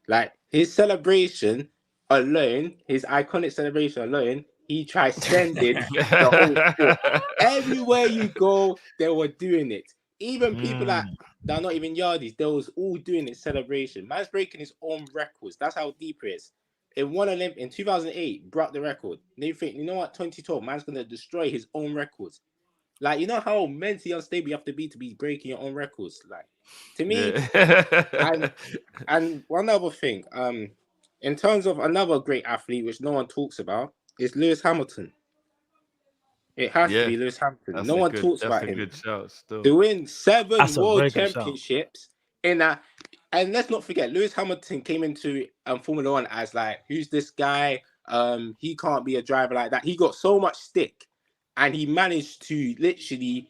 Like his celebration alone, his iconic celebration alone, he transcended the whole sport. Everywhere you go, they were doing it. Even people that are not even yardies, they was all doing it celebration. Man's breaking his own records. That's how deep it is. In one Olympic in 2008, broke the record. And they think, you know what, 2012, man's gonna destroy his own records. Like, you know how mentally unstable you have to be breaking your own records. Like, to me, and one other thing, in terms of another great athlete which no one talks about, is Lewis Hamilton. It has to be Lewis Hamilton. No one talks about him. Good shout still. To win 7 world championships in that. And let's not forget, Lewis Hamilton came into Formula 1 as like, who's this guy? He can't be a driver like that. He got so much stick, and he managed to literally.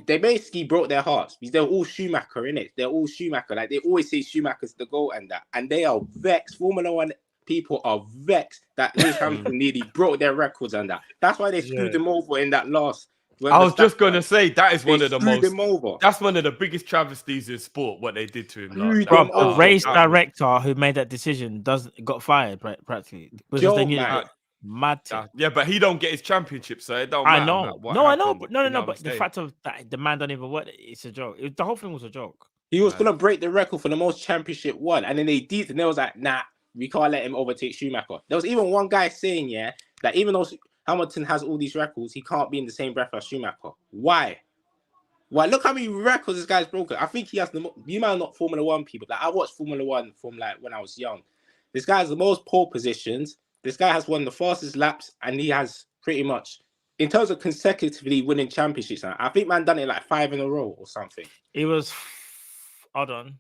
They basically broke their hearts because they're all Schumacher, innit? They're all Schumacher. Like they always say Schumacher's the goal and that, and they are vexed. Formula 1 people are vexed that Lewis Hamilton nearly broke their records and that. That's why they screwed him over in that last. I was just going to say that is one of the most. That's one of the biggest travesties in sport. What they did to him. The race director who made that decision got fired practically. Mad. Yeah, but he don't get his championship, so it don't I matter. know. I know. But no. But the fact of that, the man don't even work. It's a joke. The whole thing was a joke. He was gonna break the record for the most championship won, and then they did, and they was like, nah, we can't let him overtake Schumacher. There was even one guy saying, that even though Hamilton has all these records, he can't be in the same breath as Schumacher. Why? Look how many records this guy's broken. I think he has you might not Formula 1 people. Like I watched Formula 1 from like when I was young. This guy has the most pole positions. This guy has won the fastest laps, and he has pretty much, in terms of consecutively winning championships, I think man done it like 5 in a row or something. It was, hold on.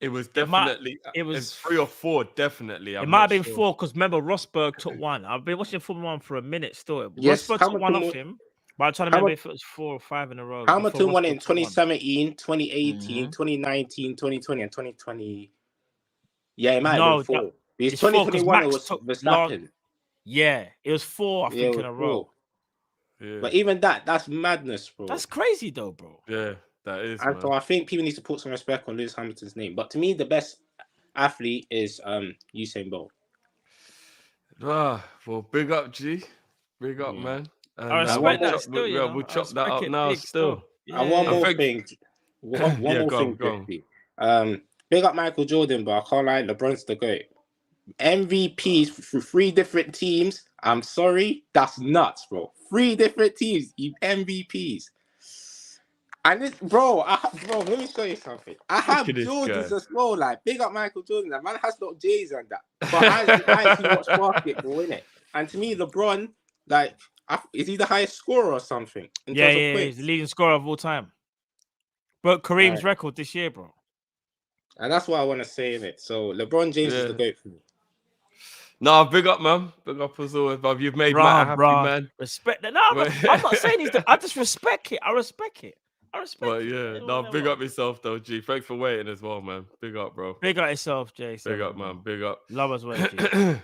It was definitely, it was 3 or 4, definitely. It might have been 4, because remember, Rosberg took 1. I've been watching Formula 1 for a minute still. Yes, Rosberg took 1 off him, but I'm trying to remember if it was 4 or 5 in a row. Hamilton won it in 2017, 2018, 2019, 2020, and 2020. Yeah, it might have been 4. It's 2021, it was Verstappen. Yeah, it was 4, I think, in a row. Yeah. But even that's madness, bro. That's crazy, though, bro. Yeah, that is. And so I think people need to put some respect on Lewis Hamilton's name. But to me, the best athlete is Usain Bolt. Well, big up, G. Big up, man. And I respect that still, we'll chop that up now still. Yeah. And one more thing. One more thing. Big up Michael Jordan, but I can't lie, LeBron's the GOAT. MVPs for 3 different teams. I'm sorry, that's nuts, bro. 3 different teams, you MVPs. And this, bro, bro, let me show you something. I have at this Jordans guy. as well. Like, big up Michael Jordan. That man has no J's and that. But I actually watch basketball, innit? And to me, LeBron, like, is he the highest scorer or something in terms of He's points? the leading scorer of all time. But Kareem's record this year, bro. And that's what I want to say in it. So LeBron James is the GOAT for me. Nah, big up, man. Big up as always, bruv. You've made Matt happy, man. Respect that. No, I'm not saying he's. I just respect it. I respect it. But yeah, no, big up yourself though, G. Thanks for waiting as well, man. Big up, bro. Big up yourself, Jay. Big up, man. Big up. Love us, well, G.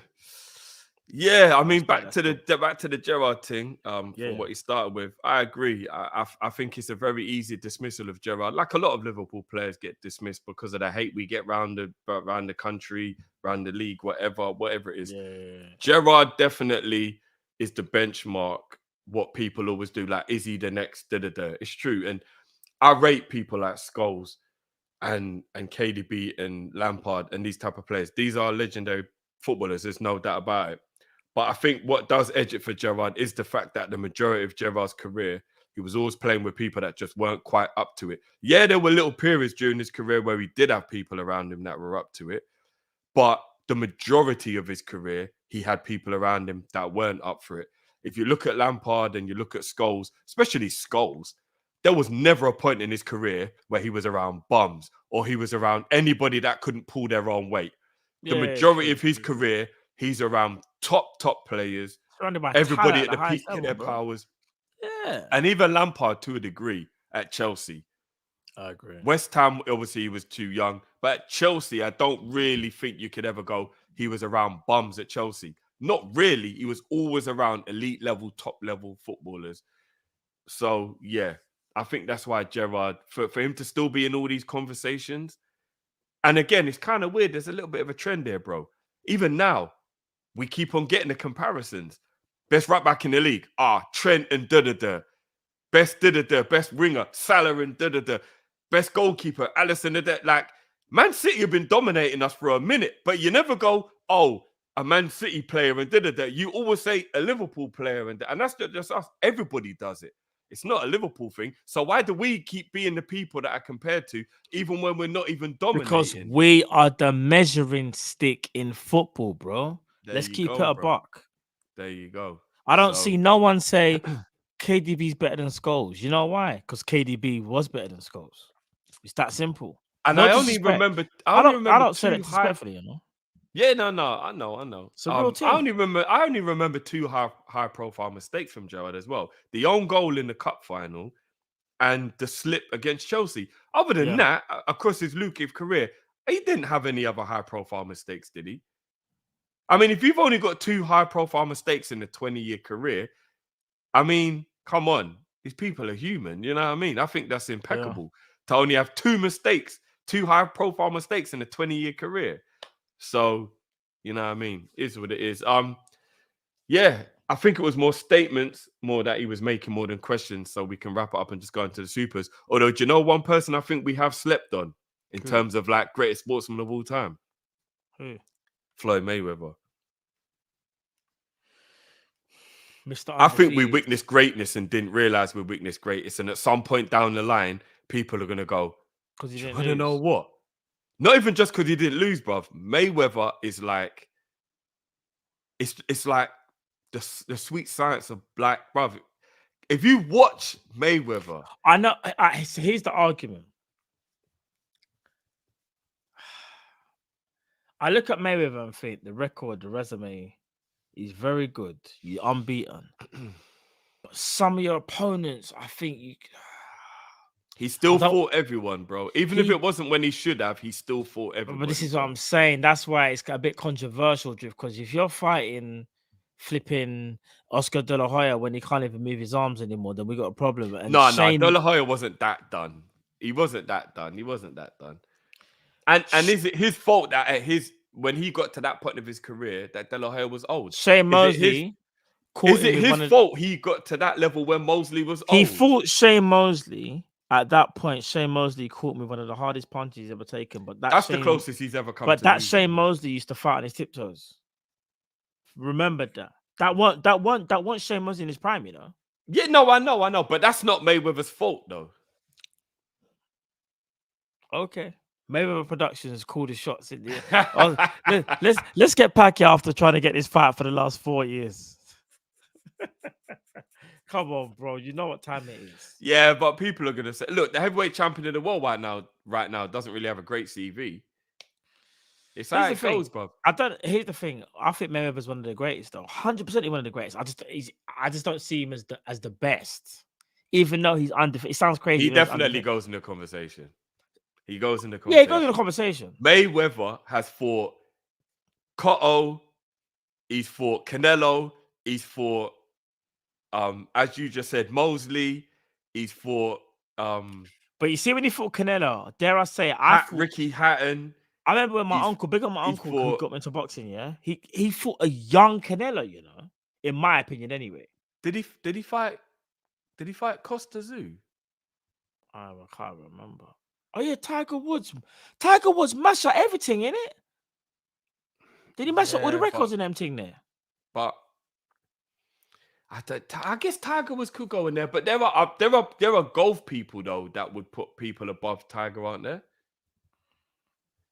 Yeah, I mean, back to the Gerrard thing. From what he started with, I agree. I think it's a very easy dismissal of Gerrard. Like a lot of Liverpool players get dismissed because of the hate we get around the country, around the league, whatever it is. Gerrard definitely is the benchmark. What people always do, like, is he the next? It's true, and I rate people like Scholes and KDB and Lampard and these type of players. These are legendary footballers. There's no doubt about it. But I think what does edge it for Gerrard is the fact that the majority of Gerrard's career, he was always playing with people that just weren't quite up to it. Yeah, there were little periods during his career where he did have people around him that were up to it. But the majority of his career, he had people around him that weren't up for it. If you look at Lampard and you look at Scholes, especially Scholes, there was never a point in his career where he was around bums or he was around anybody that couldn't pull their own weight. The majority of his career, he's around top players, everybody at the peak of their powers. Yeah. And even Lampard to a degree at Chelsea. I agree. West Ham, obviously, he was too young. But at Chelsea, I don't really think you could ever go, he was around bums at Chelsea. Not really. He was always around elite level, top level footballers. So, yeah, I think that's why Gerrard, for him to still be in all these conversations. And again, it's kind of weird. There's a little bit of a trend here, bro. Even now, we keep on getting the comparisons. Best right back in the league. Trent and da-da-da. Best da-da-da. Best winger. Salah and da-da-da. Best goalkeeper. Alisson da-da. Like, Man City have been dominating us for a minute, but you never go, a Man City player and da-da-da. You always say a Liverpool player and that's not just us. Everybody does it. It's not a Liverpool thing. So why do we keep being the people that are compared to, even when we're not even dominating? Because we are the measuring stick in football, bro. Let's keep it a buck. There you go. I don't see no one say KDB's better than Scholes. You know why? Because KDB was better than Scholes. It's that simple. And No I only disrespect. remember. I don't say that disrespectfully, you know. Yeah, no, I know. It's a real team. I only remember two high profile mistakes from Gerrard as well. The own goal in the cup final and the slip against Chelsea. Other than that, across his lucrative career, he didn't have any other high profile mistakes, did he? I mean, if you've only got two high profile mistakes in a 20-year career, I mean, come on. These people are human, you know what I mean? I think that's impeccable to only have two high profile mistakes in a 20-year career. So, you know what I mean? Is what it is. Yeah, I think it was more statements, more that he was making more than questions. So we can wrap it up and just go into the supers. Although, do you know one person I think we have slept on in terms of like greatest sportsman of all time? Who? Floyd Mayweather. Mr. I think we witnessed greatness and didn't realize we witnessed greatness. And at some point down the line, people are going to go, because he didn't I don't know what. Not even just because he didn't lose, bruv. Mayweather is like, it's like the sweet science of black, bruv. If you watch Mayweather, I know. So here's the argument. I look at Mayweather and think the record, the resume is very good. You're unbeaten. But some of your opponents, I think he still fought everyone, bro. Even if it wasn't when he should have, he still fought everyone. But this is what I'm saying. That's why it's a bit controversial, because if you're fighting flipping Oscar De La Hoya when he can't even move his arms anymore, then we got a problem. And no, De La Hoya wasn't that done. He wasn't that done. And is it his fault that when he got to that point of his career that De La Hoya was old? Shane Mosley. Is it his fault he got to that level when Mosley was old? He fought Shane Mosley. At that point, Shane Mosley caught me one of the hardest punches he's ever taken. But that's the closest he's ever come. But that Shane Mosley used to fight on his tiptoes. Remember that. That wasn't Shane Mosley in his prime, you know. Yeah, no, I know. But that's not Mayweather's fault, though. Okay. Mayweather Productions called the shots in the let's get Pacquiao after trying to get this fight for the last 4 years. Come on, bro. You know what time it is. Yeah, but people are gonna say, look, the heavyweight champion of the world right now doesn't really have a great CV. It's how it goes, bro. Here's the thing. I think Mayweather's one of the greatest, though. 100% one of the greatest. I just don't see him as the best, even though he's undefeated. It sounds crazy. He definitely goes in the conversation. He goes in the conversation. Yeah, he goes in the conversation. Mayweather has fought Cotto. He's fought Canelo. He's fought, as you just said, Mosley. He's fought. But you see, when he fought Canelo, dare I say, Ricky Hatton. I remember when my uncle who got me into boxing. Yeah, he fought a young Canelo. You know, in my opinion, anyway. Did he fight? Did he fight Costa Zoo? I can't remember. Oh yeah, Tiger Woods. Tiger Woods mashed up everything, innit? Did he mash up all the records in them thing there? But I guess Tiger Woods could go in there. But there are golf people though that would put people above Tiger, aren't there?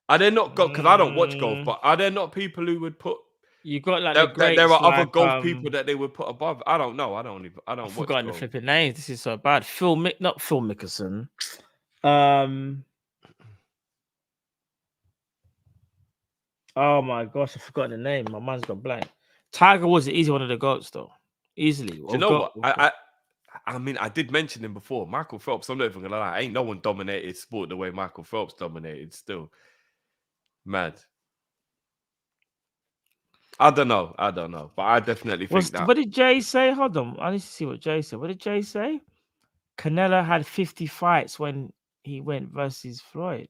Are there not golf? Because I don't watch golf, but are there not people who would put? You got like there are other golf people that they would put above. I don't know. I don't watch forgotten golf. the flipping names. This is so bad. Not Phil Mickelson. Oh my gosh, I forgot the name. My mind's gone blank. Tiger Woods is easily one of the GOATs, though. Easily. Do you know what? I mean, I did mention him before. Michael Phelps, I'm not even gonna lie. Ain't no one dominated sport the way Michael Phelps dominated still. Mad. I don't know. But I definitely think that. What did Jay say? Hold on. I need to see what Jay said. What did Jay say? Canelo had 50 fights when he went versus Floyd.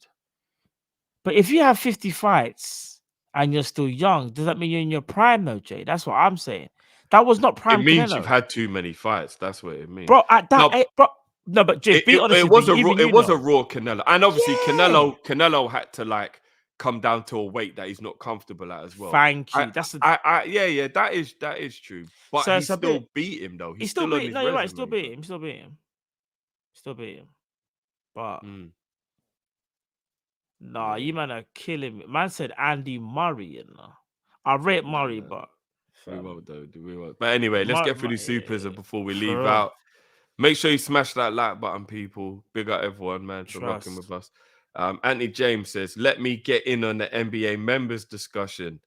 But if you have 50 fights and you're still young, does that mean you're in your prime, though, Jay? That's what I'm saying. That was not prime. It means Canelo. You've had too many fights. That's what it means, bro. At that, bro. No, but Jay, be honest. It was a raw Canelo, and obviously Canelo had to like come down to a weight that he's not comfortable at as well. Thank you. Yeah. That is true. But So he still beat him though. He's still beat him. No, you're right. Still beat him. Still beat him. But nah, you man are killing me. Man said Andy Murray, you know. I rate Murray, but we won't though. We won't. But anyway, let's get through these supers before we leave out. Make sure you smash that like button, people. Big up everyone, man, for rocking with us. Anthony James says, "Let me get in on the NBA members discussion."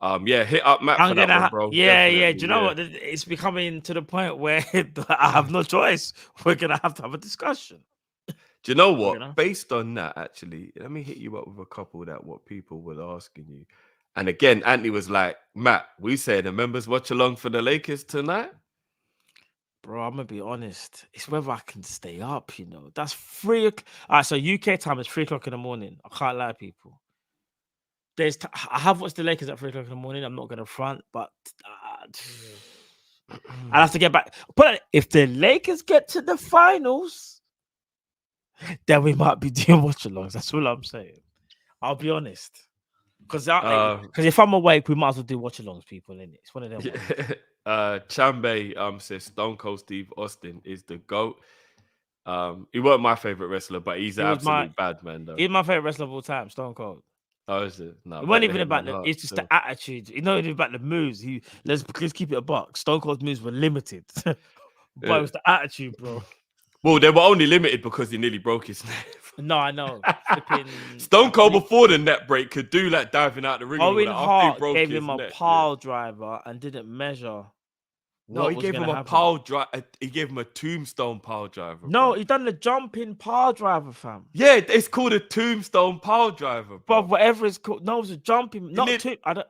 Yeah, hit up Matt for that one, bro. Yeah. Do you know what? It's becoming to the point where I have no choice. We're gonna have to have a discussion. Do you know what? Based on that, actually, let me hit you up with a couple that what people were asking you. And again, Anthony was like, "Matt, we say the members watch along for the Lakers tonight." Bro, I'm gonna be honest. It's whether I can stay up, you know. That's 3 o'clock. All right, so UK time is 3 o'clock in the morning. I can't lie, people. I have watched the Lakers at 3 o'clock in the morning. I'm not gonna front, but I'll have to get back. But if the Lakers get to the finals, then we might be doing watch-alongs. That's all I'm saying. I'll be honest. Because if I'm awake, we might as well do watch-alongs, people, innit? It's one of them. Chambe says Stone Cold Steve Austin is the GOAT. He weren't my favorite wrestler, but he's an absolute bad man, though. He's my favorite wrestler of all time, Stone Cold. Oh, is it? No, it wasn't even about it's just the attitude. It's not even about the moves. Let's keep it a buck. Stone Cold's moves were limited. But it was the attitude, bro. Well, they were only limited because he nearly broke his neck. No, I know. Stone Cold before the net break could do like diving out the ring. Owen Hart gave him a pile driver and didn't measure. No, he gave him a pile driver. He gave him a tombstone pile driver. No, he done the jumping pile driver, fam. Yeah, it's called a tombstone pile driver, bro. But whatever it's called, no, it was a jumping. Not I don't.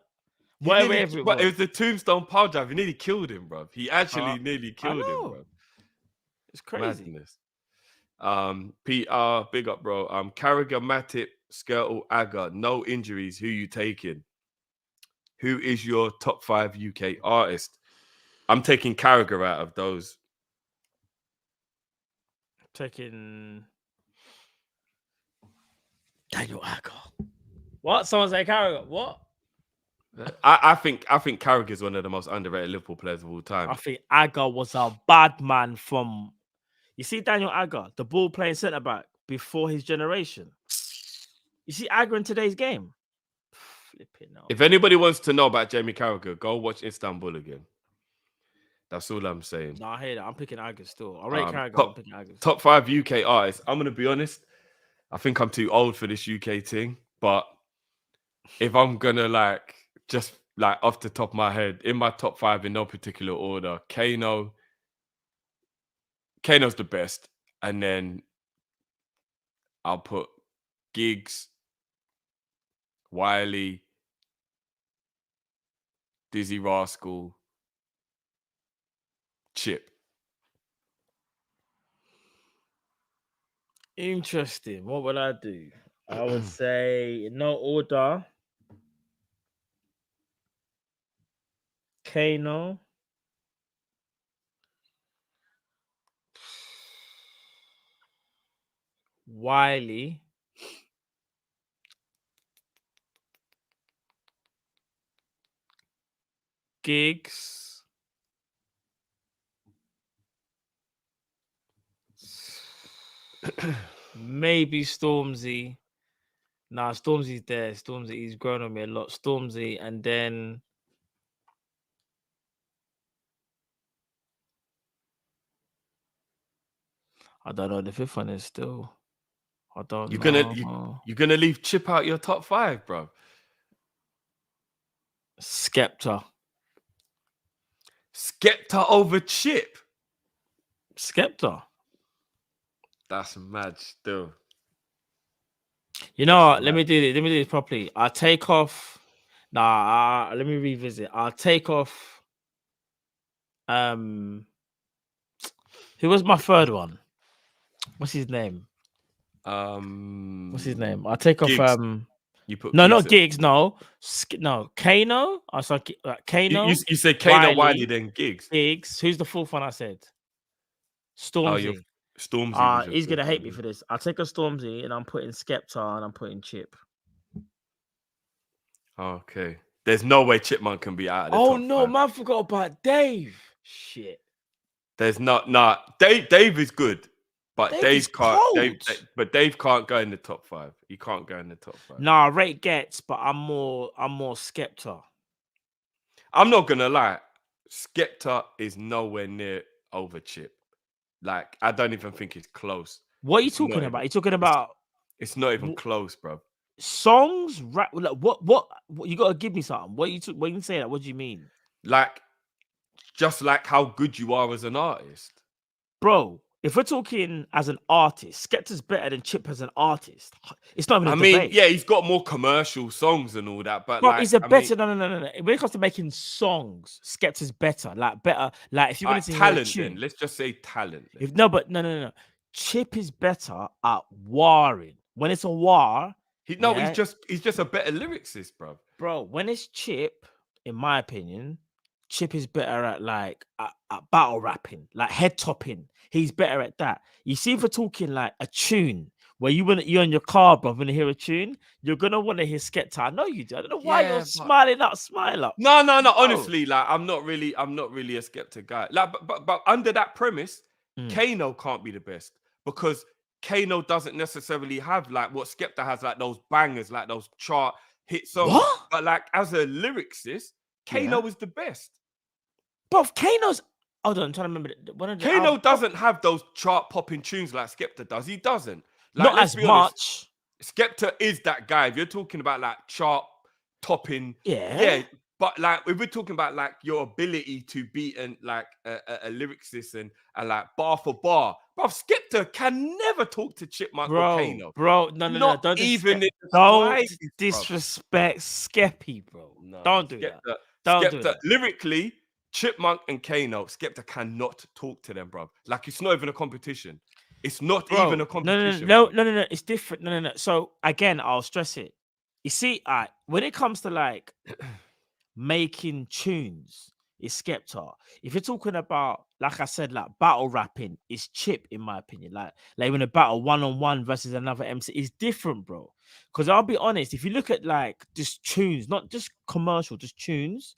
Whatever it was the tombstone pile driver. He nearly killed him, bro. He actually nearly killed him, bro. It's crazy. Madness. PR, big up, bro. Carragher, Matip, Skirtle, Aga, no injuries. Who you taking? Who is your top 5 UK artist? I'm taking Carragher out of those. Taking Daniel Aga. What? Someone say Carragher? What? I think Carragher is one of the most underrated Liverpool players of all time. I think Aga was a bad man from. You see Daniel Aga, the ball playing centre back before his generation. You see Agra in today's game. Flipping out. If anybody wants to know about Jamie Carragher, go watch Istanbul again. That's all I'm saying. No, I hear that. I'm picking Agra still. I rate Carragher. I'm picking Agra. Top 5 UK artists. I'm gonna be honest. I think I'm too old for this UK thing, but if I'm gonna like just like off the top of my head, in my top 5 in no particular order, Kano's the best, and then I'll put Giggs, Wiley, Dizzy Rascal, Chip. Interesting. What would I do? I would say in no order. Kano. Wiley. Giggs. Maybe Stormzy. Nah, Stormzy's there. Stormzy, he's grown on me a lot. Stormzy, and then I don't know. The fifth one is still. I don't know. You're gonna leave Chip out your top 5, bro. Skepta. Skepta over Chip. Skepta. That's mad still. You know what? Let me do this properly. I'll take off. Nah, let me revisit. I'll take off. Who was my third one? What's his name? What's his name? I'll take Giggs. off. You put no, Giggs not in. Giggs. No, Kano. I saw Kano. You said Kano, Wiley, then Giggs. Giggs. Who's the fourth one I said? Stormzy. Stormzy. He's gonna hate me for this. I'll take a Stormzy and I'm putting Skepta and I'm putting Chip. Okay. There's no way Chipmunk can be out of the Oh top no, 5. man, forgot about Dave. Shit. There's not. Nah, Dave is good, but Dave can't. cold. But Dave can't go in the top 5. He can't go in the top 5. Nah, rate gets, but I'm more Skepta. I'm not gonna lie. Skepta is nowhere near over Chip. Like, I don't even think it's close. What are you talking about? You're talking about It's not even close, bro. songs, rap. Like, what? You gotta give me something. When you say that, what do you mean? Like, just like how good you are as an artist. Bro, if we're talking as an artist, Skepta's better than Chip as an artist. It's not even a I mean, debate. yeah, he's got more commercial songs and all that, but Bro, like, is it I better? mean, No. When it comes to making songs, Skepta's better. Like better. Like if you wanted to hear a talent, tune, then let's just say talent. Then. if no. Chip is better at warring. When it's a war, He's just a better lyricist, bro. Bro, when it's Chip, in my opinion, Chip is better at like at battle rapping, like head topping. He's better at that. You see, if we're talking like a tune where you're in your car, bro, when you hear a tune, you're gonna want to hear Skepta. I know you do. I don't know why you're smiling up, smile up. No. Honestly, like I'm not really a Skepta guy. Like, but under that premise, Kano can't be the best because Kano doesn't necessarily have like what Skepta has, like those bangers, like those chart hit songs. What? But like as a lyricist, Kano is the best. But Kano's. Hold on, I'm trying to remember. Kano doesn't have those chart popping tunes like Skepta does. He doesn't. Like, Not let's as be honest, much. Skepta is that guy. If you're talking about like chart topping, yeah. But like if we're talking about like your ability to beat and like a lyricist and like bar for bar, bro, Skepta can never talk to Chipmunk or Kano. Bro, no. Don't disrespect Skeppy, bro. No, don't do that. Don't do that. Lyrically, Chipmunk and Kano, Skepta cannot talk to them, bro. Like it's not even a competition. It's not even a competition. No. It's different. No. So again, I'll stress it. You see, when it comes to like making tunes, it's Skepta. If you're talking about, like I said, like battle rapping, it's Chip, in my opinion. Like when a battle 1-on-1 versus another MC is different, bro. Because I'll be honest, if you look at like just tunes, not just commercial, just tunes,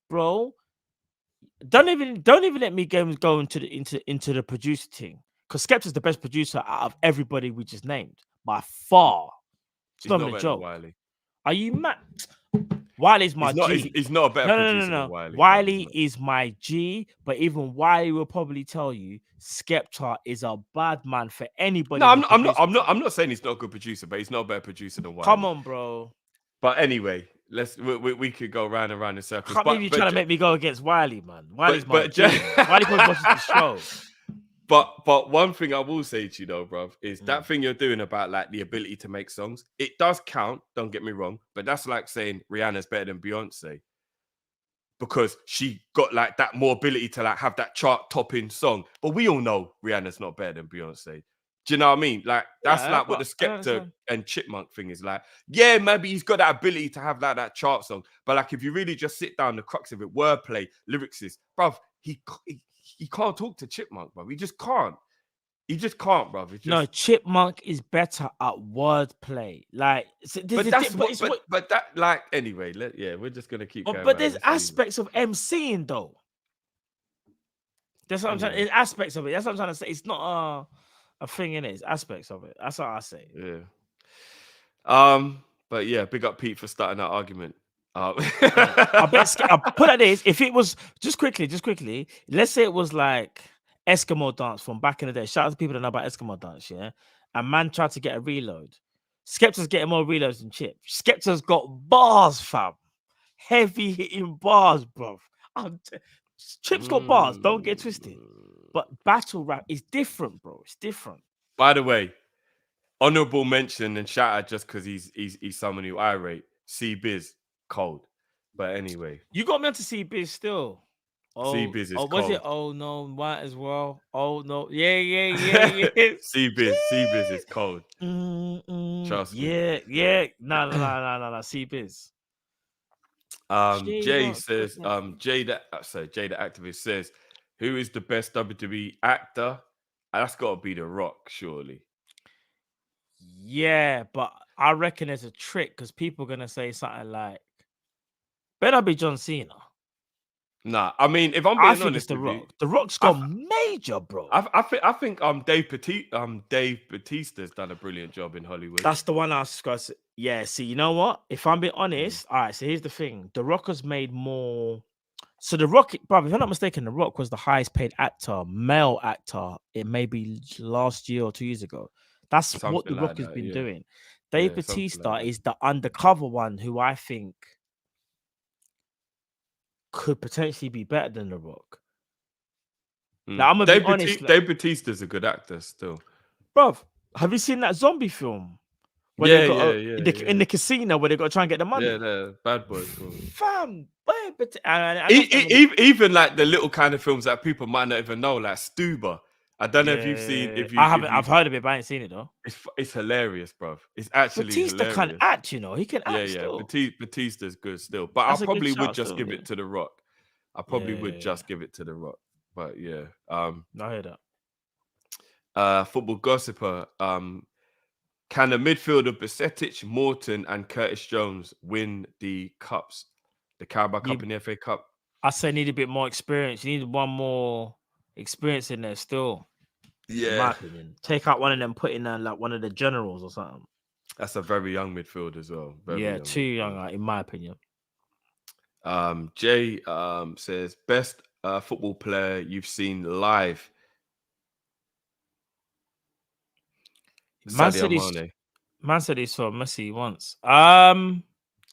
bro. Don't even let me go into the producer thing. Because Skepta's the best producer out of everybody we just named by far. It's He's not not even a better than joke. Wiley. Are you mad? Wiley's my He's not. G. He's not a better producer No. than Wiley. Wiley is my G, but even Wiley will probably tell you Skepta is a bad man for anybody. No, I'm not saying he's not a good producer, but he's not a better producer than Wiley. Come on, bro. But anyway, we could go round and round in circles. Can't believe you're trying to make me go against Wiley, man. Wiley's my G. Wiley probably watches the show. But one thing I will say to you though, bruv, is that thing you're doing about like the ability to make songs. It does count. Don't get me wrong, but that's like saying Rihanna's better than Beyonce because she got like that more ability to like have that chart topping song. But we all know Rihanna's not better than Beyonce. Do you know what I mean? Like that's like what the Skepta and Chipmunk thing is like. Yeah, maybe he's got that ability to have like that chart song, but like if you really just sit down, the crux of it, wordplay, lyricist, bruv, he can't talk to Chipmunk, bro. He just can't. He just can't, bro. No, Chipmunk is better at wordplay. Like, but that, like, anyway. We're just gonna keep going. But there's aspects of MCing though. That's what I'm saying. There's aspects of it. That's what I'm trying to say. It's not a thing in it. It's aspects of it. That's what I say. Yeah. But yeah, big up Pete for starting that argument. I bet I'll put it this: if it was just quickly, let's say it was like Eskimo dance from back in the day. Shout out to people that know about Eskimo dance, yeah. And man tried to get a reload. Skepta's getting more reloads than Chip. Skepta's got bars, fam. Heavy hitting bars, bruv. Chip's got bars. Don't get twisted. But battle rap is different, bro. It's different. By the way, honorable mention and shout out just because he's someone who I rate. C-Biz. Cold, but anyway, you got me onto C-Biz still. C-Biz is was cold. It? Oh no, white as well. Oh no, yeah. C-Biz is cold. Trust me. Yeah. No. C-Biz. Jay says, Jay the activist says, who is the best WWE actor? That's got to be The Rock, surely. Yeah, but I reckon it's a trick because people are gonna say something like, better be John Cena. Nah, I mean, if I'm being honest, it's The Rock. The Rock's got major, bro. I think Dave Bautista's done a brilliant job in Hollywood. That's the one I was going to say. Yeah, see, you know what? If I'm being honest, all right. So here's the thing: The Rock has made more. So The Rock, bro, if I'm not mistaken, The Rock was the highest paid actor, male actor. It may be last year or 2 years ago. That's something what The Rock has been doing. Dave Bautista is the undercover one who I think could potentially be better than The Rock. Now, I'm gonna be honest. Dave Bautista's a good actor still. Bruv, have you seen that zombie film? In the casino where they got to try and get the money. Yeah, the Bad Boys. Fam, even like the little kind of films that people might not even know, like Stuber. I don't know if you've seen. I've heard of it, but I ain't seen it though. It's hilarious, bro. It's actually Batista hilarious. can act, you know. He can act. Yeah. Batista's good still, but I probably would just give it to The Rock. I probably would just give it to The Rock. But yeah, I hear that. Football gossiper. Can the midfielder Besetic, Morton, and Curtis Jones win the cups? The Carabao Cup and the FA Cup? I say need a bit more experience. You need one more experience in there still. Yeah. In my opinion. Take out one of them, put in there like one of the generals or something. That's a very young midfield as well. Too young, in my opinion. Jay says, best football player you've seen live. Man said he saw Messi once.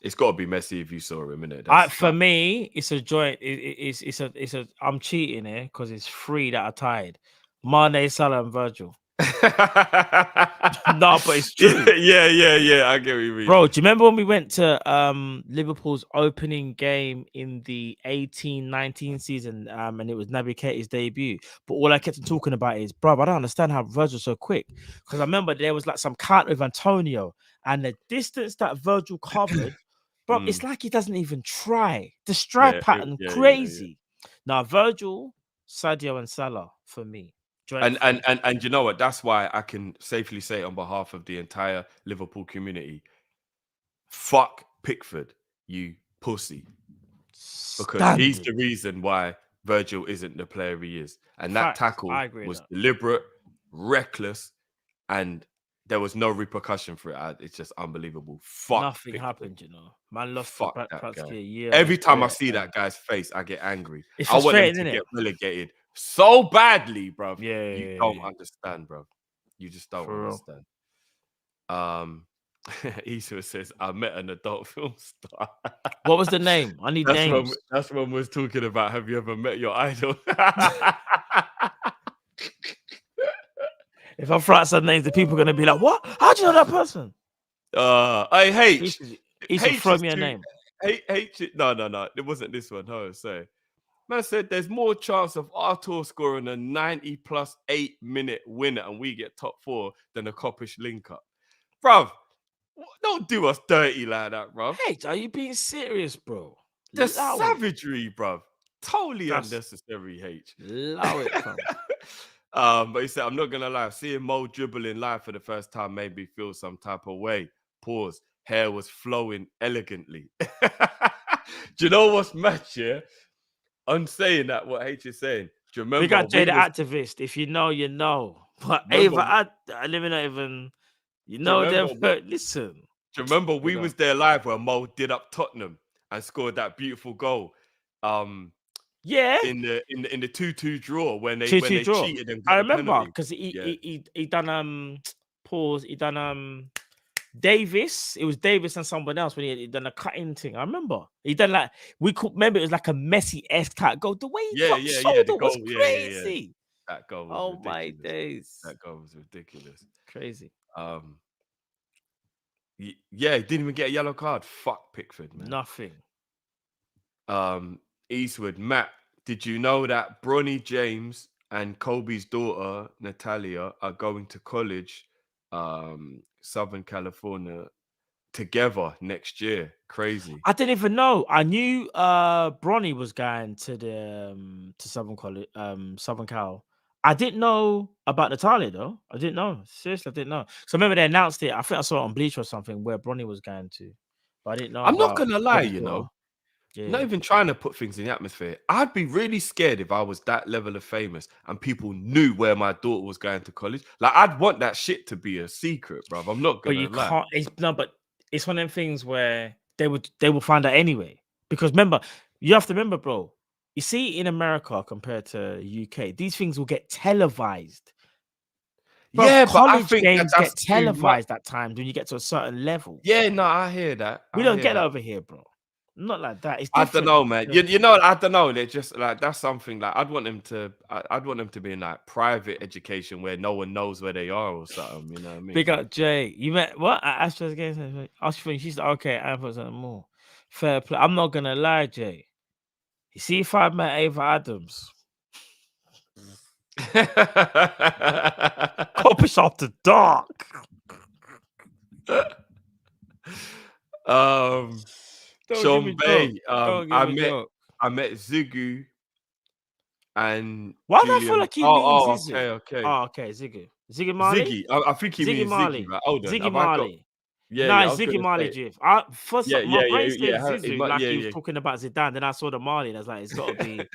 It's got to be Messi if you saw him, innit? For me, it's a joint. It's a. I'm cheating here because it's 3 that are tied. Mane, Salah, and Virgil. No, but it's true. Yeah. I get what you mean, bro. Do you remember when we went to Liverpool's opening game in the 18-19 season, and it was Naby Keita's debut? But all I kept talking about is, bro, I don't understand how Virgil's so quick. Because I remember there was like some counter with Antonio, and the distance that Virgil covered, bro, it's like he doesn't even try. The stride pattern, crazy. Now Virgil, Sadio, and Salah for me. And you know what? That's why I can safely say on behalf of the entire Liverpool community, fuck Pickford, you pussy. Because he's the reason why Virgil isn't the player he is. And that tackle was deliberate, reckless, and there was no repercussion for it. It's just unbelievable. Fuck. Nothing Pickford. happened, you know. Man lost Fuck for that practically guy. a year. Every time I straight, see man. that guy's face, I get angry. It's I want them frustrating, to innit? get relegated so badly, bruv. Yeah, You don't understand, bruv. You just don't For real. understand. Issa says, I met an adult film star. What was the name? I need names. That's when we're talking about, have you ever met your idol? If I throw out some names, the people are gonna be like, "What? How do you know that person?" Hey, H. Issa, throw me a name. H. No. It wasn't this one. How I say. Man said there's more chance of Artur scoring a 90+8 minute winner and we get top 4 than a Kopish link up. Bruv, don't do us dirty like that, bruv. Hey, are you being serious, bro? The savagery, bruv. Totally That's- unnecessary, H. Allow it, fam. But he said, I'm not gonna lie, seeing Mo dribbling live for the first time made me feel some type of way. Pause. Hair was flowing elegantly. Do you know what's mad, yeah? I'm saying that what H is saying. Do you remember? We got Jay the activist. If you know, you know. But Remember- Ava, I live in even. You know remember them. what- Listen. Do you remember we know. was there live where Mo did up Tottenham and scored that beautiful goal? Yeah. In the 2-2 draw when they 2-2 draw. cheated and got I the remember penalty. because Yeah. he done pause. He done Davis. It was Davis and someone else when he done a cutting thing. I remember he done like we could remember it was like a Messi-esque type goal. The way he got the shoulder was goal, yeah. crazy. That goal was Oh ridiculous. my days. That goal was ridiculous. Crazy. Yeah, he didn't even get a yellow card. Fuck Pickford, man. Nothing. Eastwood, Matt, did you know that Bronny James and Kobe's daughter Natalia are going to college, Southern California, together next year? Crazy. I didn't even know. I knew Bronny was going to the to Southern College, Southern Cal. I didn't know about Natalia though. I didn't know. Seriously, I didn't know. So remember they announced it. I think I saw it on Bleacher or something where Bronny was going to, but I didn't know. I'm not about gonna lie, Kobe's you daughter. know. Yeah. Not even trying to put things in the atmosphere. I'd be really scared if I was that level of famous and people knew where my daughter was going to college. Like, I'd want that shit to be a secret, bruv. I'm not But gonna you lie. can't. But it's one of them things where they will find out anyway. Because remember, you have to remember, bro. You see, in America compared to UK, these things will get televised. Bro, Yeah, but I college think games that's get too much. televised at times when you get to a certain level. Yeah, no, I hear that. We I don't hear get that. that over here, bro. Not like that. It's I different. don't know, man. You know, I don't know. They're just like, that's something like I'd want them to be in like private education where no one knows where they are or something. You know what I mean? Big up Jay. You met what at Astros games? I was thinking she's okay. I put something more fair play. I'm not gonna lie, Jay. You see, if I met Ava Adams, Kopish after dark. Don't give Sean me Bay. joke. Don't give me joke. I met Zugu and Why do I Julian. feel like he means Ziggy? Okay. Oh, okay, Ziggy Marley. Ziggy. I think he means Marley. Ziggy, right? Hold on. Ziggy Have I got- Marley. Yeah, Nah, yeah, I it's was Ziggy gonna Marley, say- Jiff. My brain said it Zizou, might- like yeah, he was yeah. talking about Zidane. Then I saw the Marley, and I was like, it's got to be. Yeah,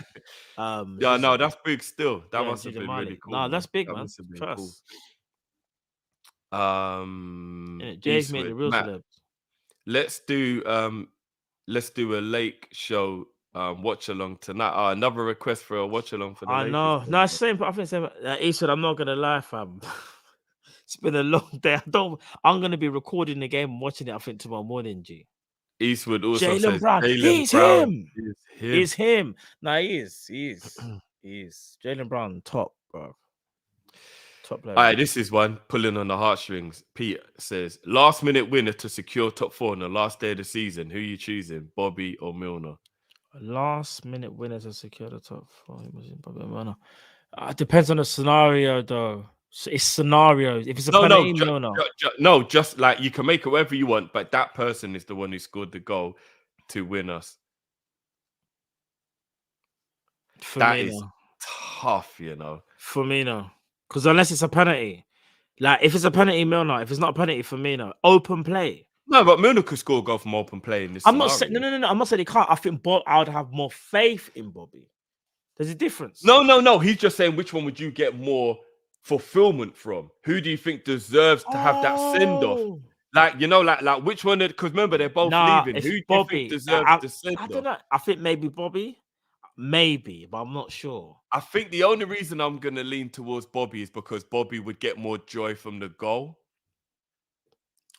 Zizou. no, that's big still. That Yeah, must have Ziggy been Marley. really cool. No, that's big, That man. must have been Trust. cool. Jay's made the Eastwood, real Matt, celebs. let's do a lake show watch along tonight. Another request for a watch along for the I Lakers know. game, No, bro. same. I think same. Eastwood, I'm not gonna lie, fam. It's been a long day. I'm gonna be recording the game and watching it. I think tomorrow morning, G. Eastwood also Jaylen says Brown. Jaylen He's Brown him. is him. It's him. No, he is. He is. Jaylen Brown, top, bro. Top player. All right, this is one pulling on the heartstrings. Pete says, last minute winner to secure top 4 on the last day of the season. Who you choosing, Bobby or Milner? Last minute winner to secure the top 4. It depends on the scenario, though. It's scenarios. If it's a penalty, No, just like you can make it whatever you want, but that person is the one who scored the goal to win us. That is tough, you know. Firmino. Because unless it's a penalty. Like, if it's a penalty, Milner. If it's not a penalty, Firmino. Open play. No, but Milner could score a goal from open play in this I'm not scenario. saying no. I'm not saying he can't. I think I would have more faith in Bobby. There's a difference. No. He's just saying which one would you get more fulfillment from? Who do you think deserves to have that send off? Oh. Like, you know, like which one? Because remember, they're both Nah, leaving. it's Who do you think Bobby. deserves the send I off? don't know. I think maybe Bobby. Maybe, but I'm not sure. I think the only reason I'm gonna lean towards Bobby is because Bobby would get more joy from the goal.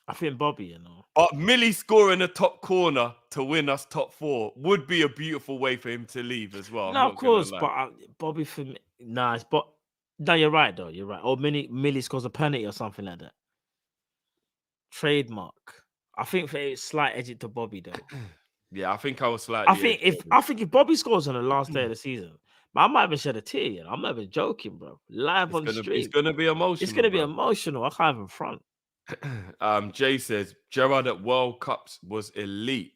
I think Bobby, you know. But Millie scoring a top corner to win us top 4 would be a beautiful way for him to leave as well. I'm No, not of course, gonna but lie. Bobby for me, nice. But no, you're right though. You're right. Or Millie scores a penalty or something like that. Trademark. I think for a slight edge it to Bobby though. Yeah, I think I was slightly. I think if Bobby scores on the last day of the season, I might even shed a tear. You know? I'm not even joking, bro. Live on the street. It's gonna be emotional. It's gonna be bro. emotional. I can't even front. Jay says Gerrard at World Cups was elite.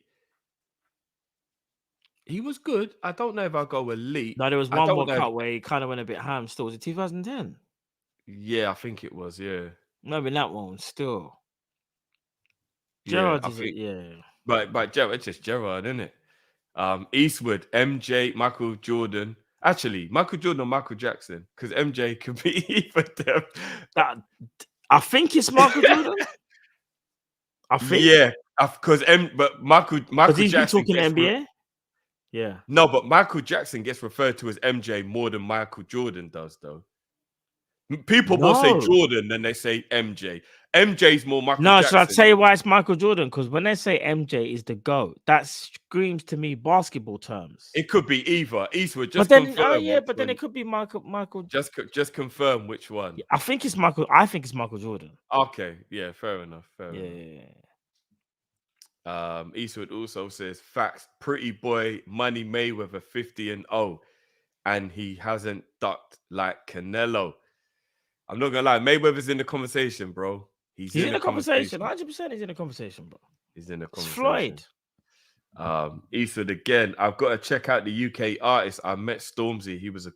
He was good. I don't know if I'll go elite. No, there was one World Cup where he kind of went a bit ham still. Was it 2010? Yeah, I think it was, yeah. Maybe that one still. Yeah, Gerrard is yeah. But Gerrard, it's just Gerrard, isn't it? Eastwood, MJ, Michael Jordan. Actually, Michael Jordan or Michael Jackson, because MJ could be either them. I think it's Michael Jordan. I think. Yeah, because but Michael he's Jackson been talking NBA. Yeah. No, but Michael Jackson gets referred to as MJ more than Michael Jordan does, though. People more say Jordan than they say MJ. MJ's more Michael Jackson. No, should I tell you why it's Michael Jordan? Because when they say MJ is the GOAT, that screams to me basketball terms. It could be either. Eastwood, just but then, confirm. but then it could be Michael. Just confirm which one. I think it's Michael. I think it's Michael Jordan. Okay, yeah, fair enough. Fair enough. Eastwood also says facts. Pretty boy, Money Mayweather 50-0, and he hasn't ducked like Canelo. I'm not gonna lie, Mayweather's in the conversation, bro. He's in the conversation. 100% he's in the conversation, bro. He's in the It's conversation. Floyd. Eastwood again. I've got to check out the UK artist. I met Stormzy. He was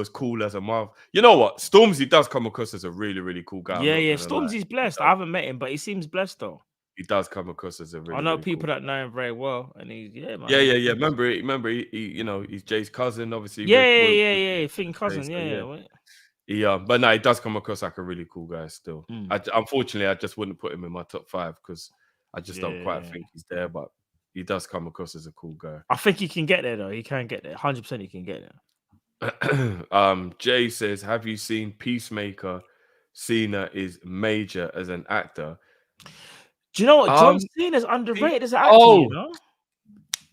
cool as a mother. You know what? Stormzy does come across as a really, really cool guy. Yeah. Stormzy's blessed. I haven't met him, but he seems blessed though. He does come across as a really. I know really people cool. that know him very well, and he's man. Yeah. Remember, he you know, he's Jay's cousin, obviously. Yeah. Think cousin, yeah. But no, he does come across like a really cool guy still. Unfortunately, I just wouldn't put him in my top 5 because I just don't quite think he's there, but he does come across as a cool guy. I think he can get there though. He can get there. 100% he can get there. Jay says, have you seen Peacemaker? Cena is major as an actor. Do you know what? John Cena's underrated as an actor, you know?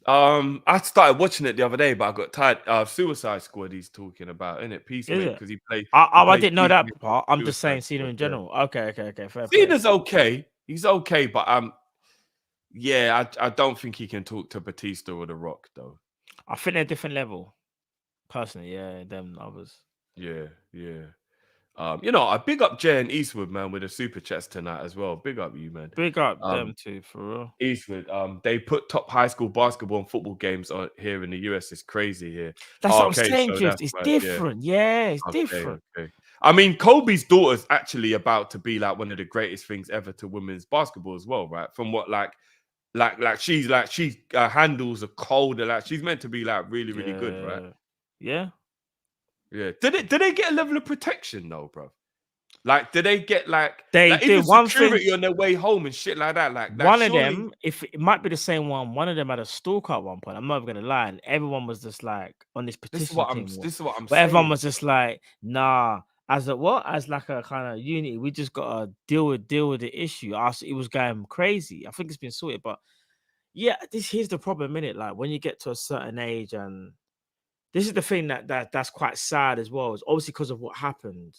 I started watching it the other day, but I got tired. Suicide Squad he's talking about, isn't it? Peacemaker, because he played. I didn't know that part. I'm just saying Cena in general. Okay, fair. Cena's okay. He's okay, but I don't think he can talk to Batista or The Rock though. I think they're a different level. Personally, them others. Yeah. You know, I big up Jay and Eastwood, man, with the super chats tonight as well. Big up you, man. Big up them too, for real. Eastwood, they put top high school basketball and football games on here in the US. It's crazy here. That's what I'm saying, Drift. It's different. Yeah, it's different. Okay. I mean, Kobe's daughter's actually about to be like one of the greatest things ever to women's basketball as well, right? From what like she handles a cold, like she's meant to be like really, really good, right? Yeah. Yeah. Did they get a level of protection though, bro? Like, did they get did one security on their way home and shit like that? Like one of them, if it might be the same one of them had a stalker at one point. I'm not even gonna lie, and everyone was just like on this petition. This is what I'm but saying. Everyone was just like, nah. As like a kind of unity, we just gotta deal with the issue. It was going crazy. I think it's been sorted, but yeah, here's the problem, innit? Like when you get to a certain age, and this is the thing that's quite sad as well. Is obviously because of what happened.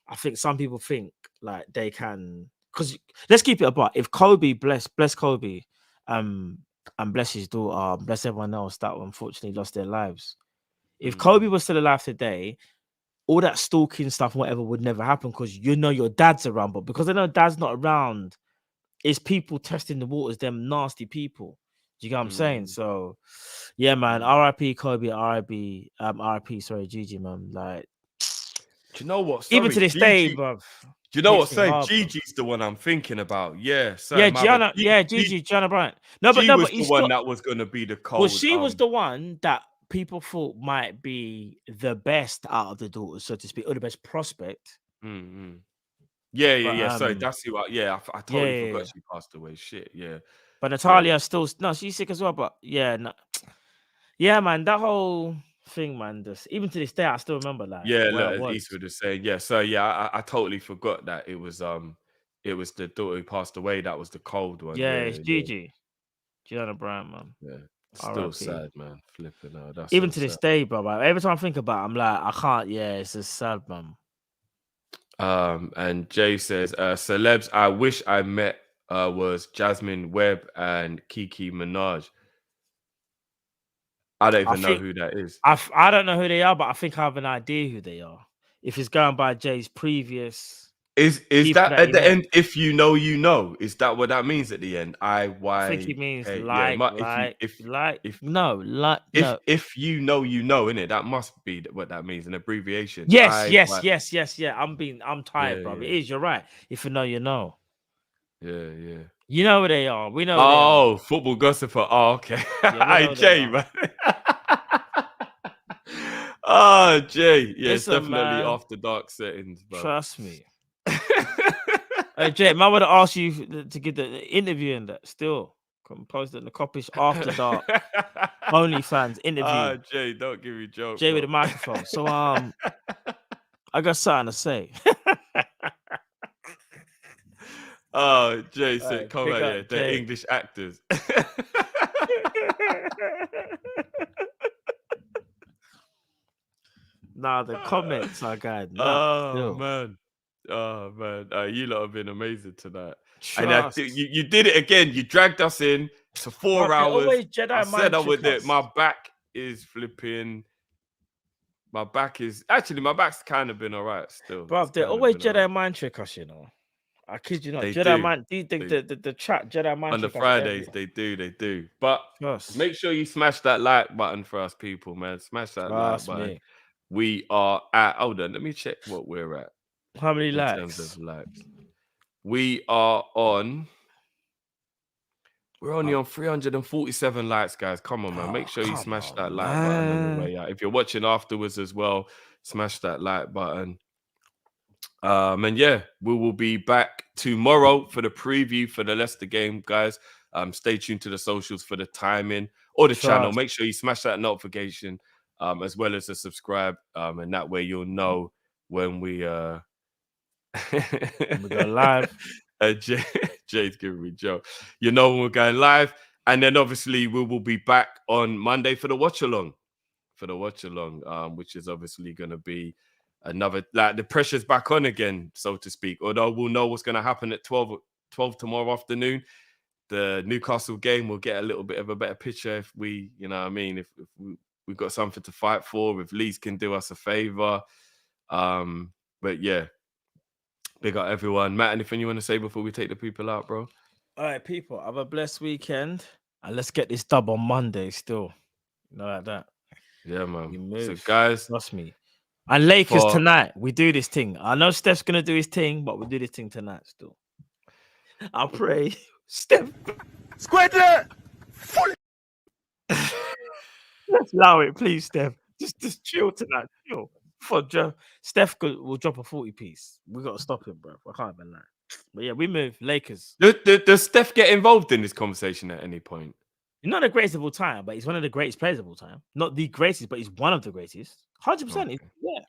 I think some people think like they can, because let's keep it apart. If Kobe, bless Kobe, and bless his daughter, bless everyone else that unfortunately lost their lives. If Kobe was still alive today, all that stalking stuff, whatever, would never happen because you know your dad's around. But because I know dad's not around, it's people testing the waters, them nasty people. Do you get what I'm saying? So, yeah, man. R.I.P. Kobe. R.I.P. Gigi, man. Like, do you know what? Even to this day, bro. Do you know what? Say Gigi's the one I'm thinking about. Yeah, Gigi, Gianna Bryant. But the one that was going to be the cold. Well, she was the one that people thought might be the best out of the daughters, so to speak, or the best prospect. Mm-hmm. Yeah. But, Sorry, that's who. I totally forgot she passed away. Shit, yeah. But Natalia still she's sick as well. But no. Yeah, man, that whole thing, man. Even to this day, I still remember like Look, as Eastwood was saying, So I totally forgot that it was the daughter who passed away. That was the cold one. It's Gigi, Gianna Bryant, man. Yeah, still sad, man. Flipping out. That's even so to this sad. day, bro. Every time I think about it, I'm like, I can't. Yeah, it's just sad, man. And Jay says, celebs I wish I met was Jasmine Webb and Kiki Minaj. I don't even know who that is. I don't know who they are, but I think I have an idea who they are. If it's going by Jay's previous, is that at the end? If you know, you know. Is that what that means at the end? I think he means if you know, you know, innit? That must be what that means, an abbreviation. Yes. Yeah. I'm tired, bro. It is. You're right. If you know, you know. Yeah. You know who they are. We know. Oh, football gossiper. Oh, okay. Yeah, Jay, man. Oh, Jay. Yeah, Listen, it's definitely man. after dark settings, bro. Trust me. Hey, Jay, man, I would have asked you to get the interview and that still. Composed in the Kop-Ish after dark. OnlyFans interview. Ah, Jay, don't give me jokes. Jay with a microphone. So I got something to say. Oh, Jay said, Right, come on, pick up, yeah, they're Jay. English actors. Nah, the comments are good. Oh, man. You lot have been amazing tonight. Trust. And you did it again. You dragged us in to 4 Bro, hours. always Jedi I said I mind would do trick it. us. My back is flipping. My back's kind of been all right still. Bro, It's they're kinda always been Jedi mind trick us, you know. I kid you not. They Jedi do. mind, the chat, Jedi mind on the trick us Fridays, every- they do. But Trust. make sure you smash that like button for us, people, man. Smash that Trust like button. me. We are at. Hold on, let me check what we're at How many in likes? terms of likes. We are on. We're only on 347 likes, guys. Come on, man. Make sure you smash that like button on the way out. If you're watching afterwards as well, smash that like button. And yeah, we will be back tomorrow for the preview for the Leicester game, guys. Stay tuned to the socials for the timing or the channel. Make sure you smash that notification, as well as the subscribe, and that way you'll know when we go live. Jay's giving me Joe. You know when we're going live, and then obviously we will be back on Monday for the watch along. Which is obviously going to be another, like, the pressure's back on again, so to speak. Although we'll know what's going to happen at 12 tomorrow afternoon. The Newcastle game will get a little bit of a better picture if we, you know what I mean, if we've got something to fight for, if Leeds can do us a favor. But yeah, big up everyone. Matt, anything you want to say before we take the people out, bro? All right, people, have a blessed weekend. And let's get this dub on Monday still. You know, like that. Yeah, man. We move. So, guys, trust me. And Lakers tonight, we do this thing. I know Steph's going to do his thing, but we do this thing tonight still. I pray. Steph. Squidly! Fully. Let's allow it, please, Steph. Just chill tonight. Chill. Steph will drop a 40 piece. We got to stop him, bro. I can't even lie. But yeah, we move. Lakers. Does Steph get involved in this conversation at any point? He's not the greatest of all time, but he's one of the greatest players of all time. Not the greatest, but he's one of the greatest. 100%. Okay. Yeah.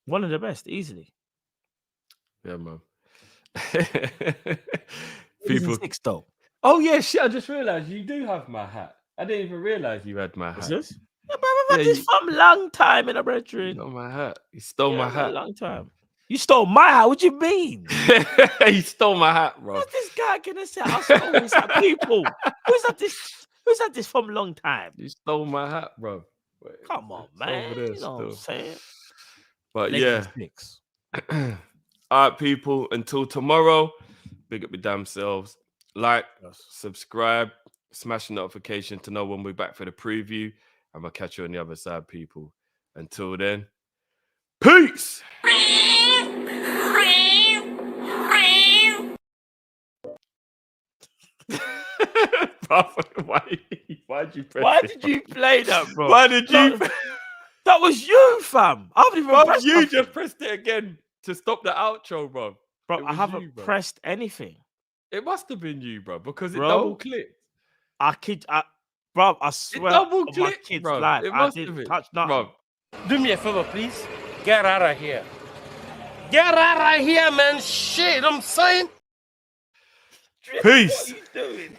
One of the best, easily. Yeah, man. People 6 though. Oh yeah, shit! I just realized you do have my hat. I didn't even realize you had my hat. Yeah, but I've had this from a long time in a brethren. You stole my hat. You stole my hat. A long time. You stole my hat. What do you mean? You stole my hat, bro. What's this guy gonna say? I stole his hat, people. Who's that this from a long time? You stole my hat, bro. Wait, come on, man. You know what I'm saying? But yeah. All right, people. Until tomorrow, big up your damn selves. Like, subscribe, smash the notification to know when we're back for the preview. I'm going to catch you on the other side, people. Until then, peace! Why'd you press Why it, did you play that, bro? Why did you? That was you, fam. I haven't even Bro, pressed you nothing. just pressed it again to stop the outro, bro. Bro, I haven't pressed anything. It must have been you, bro, because it Bro, double clicked. Bro, I swear double on my clicked, kid's bro. life, It I must have didn't been. touch nothing. Bro. Do me a favor, please. Get out of here. Get out of here, man. Shit, I'm saying. Peace. What are you doing?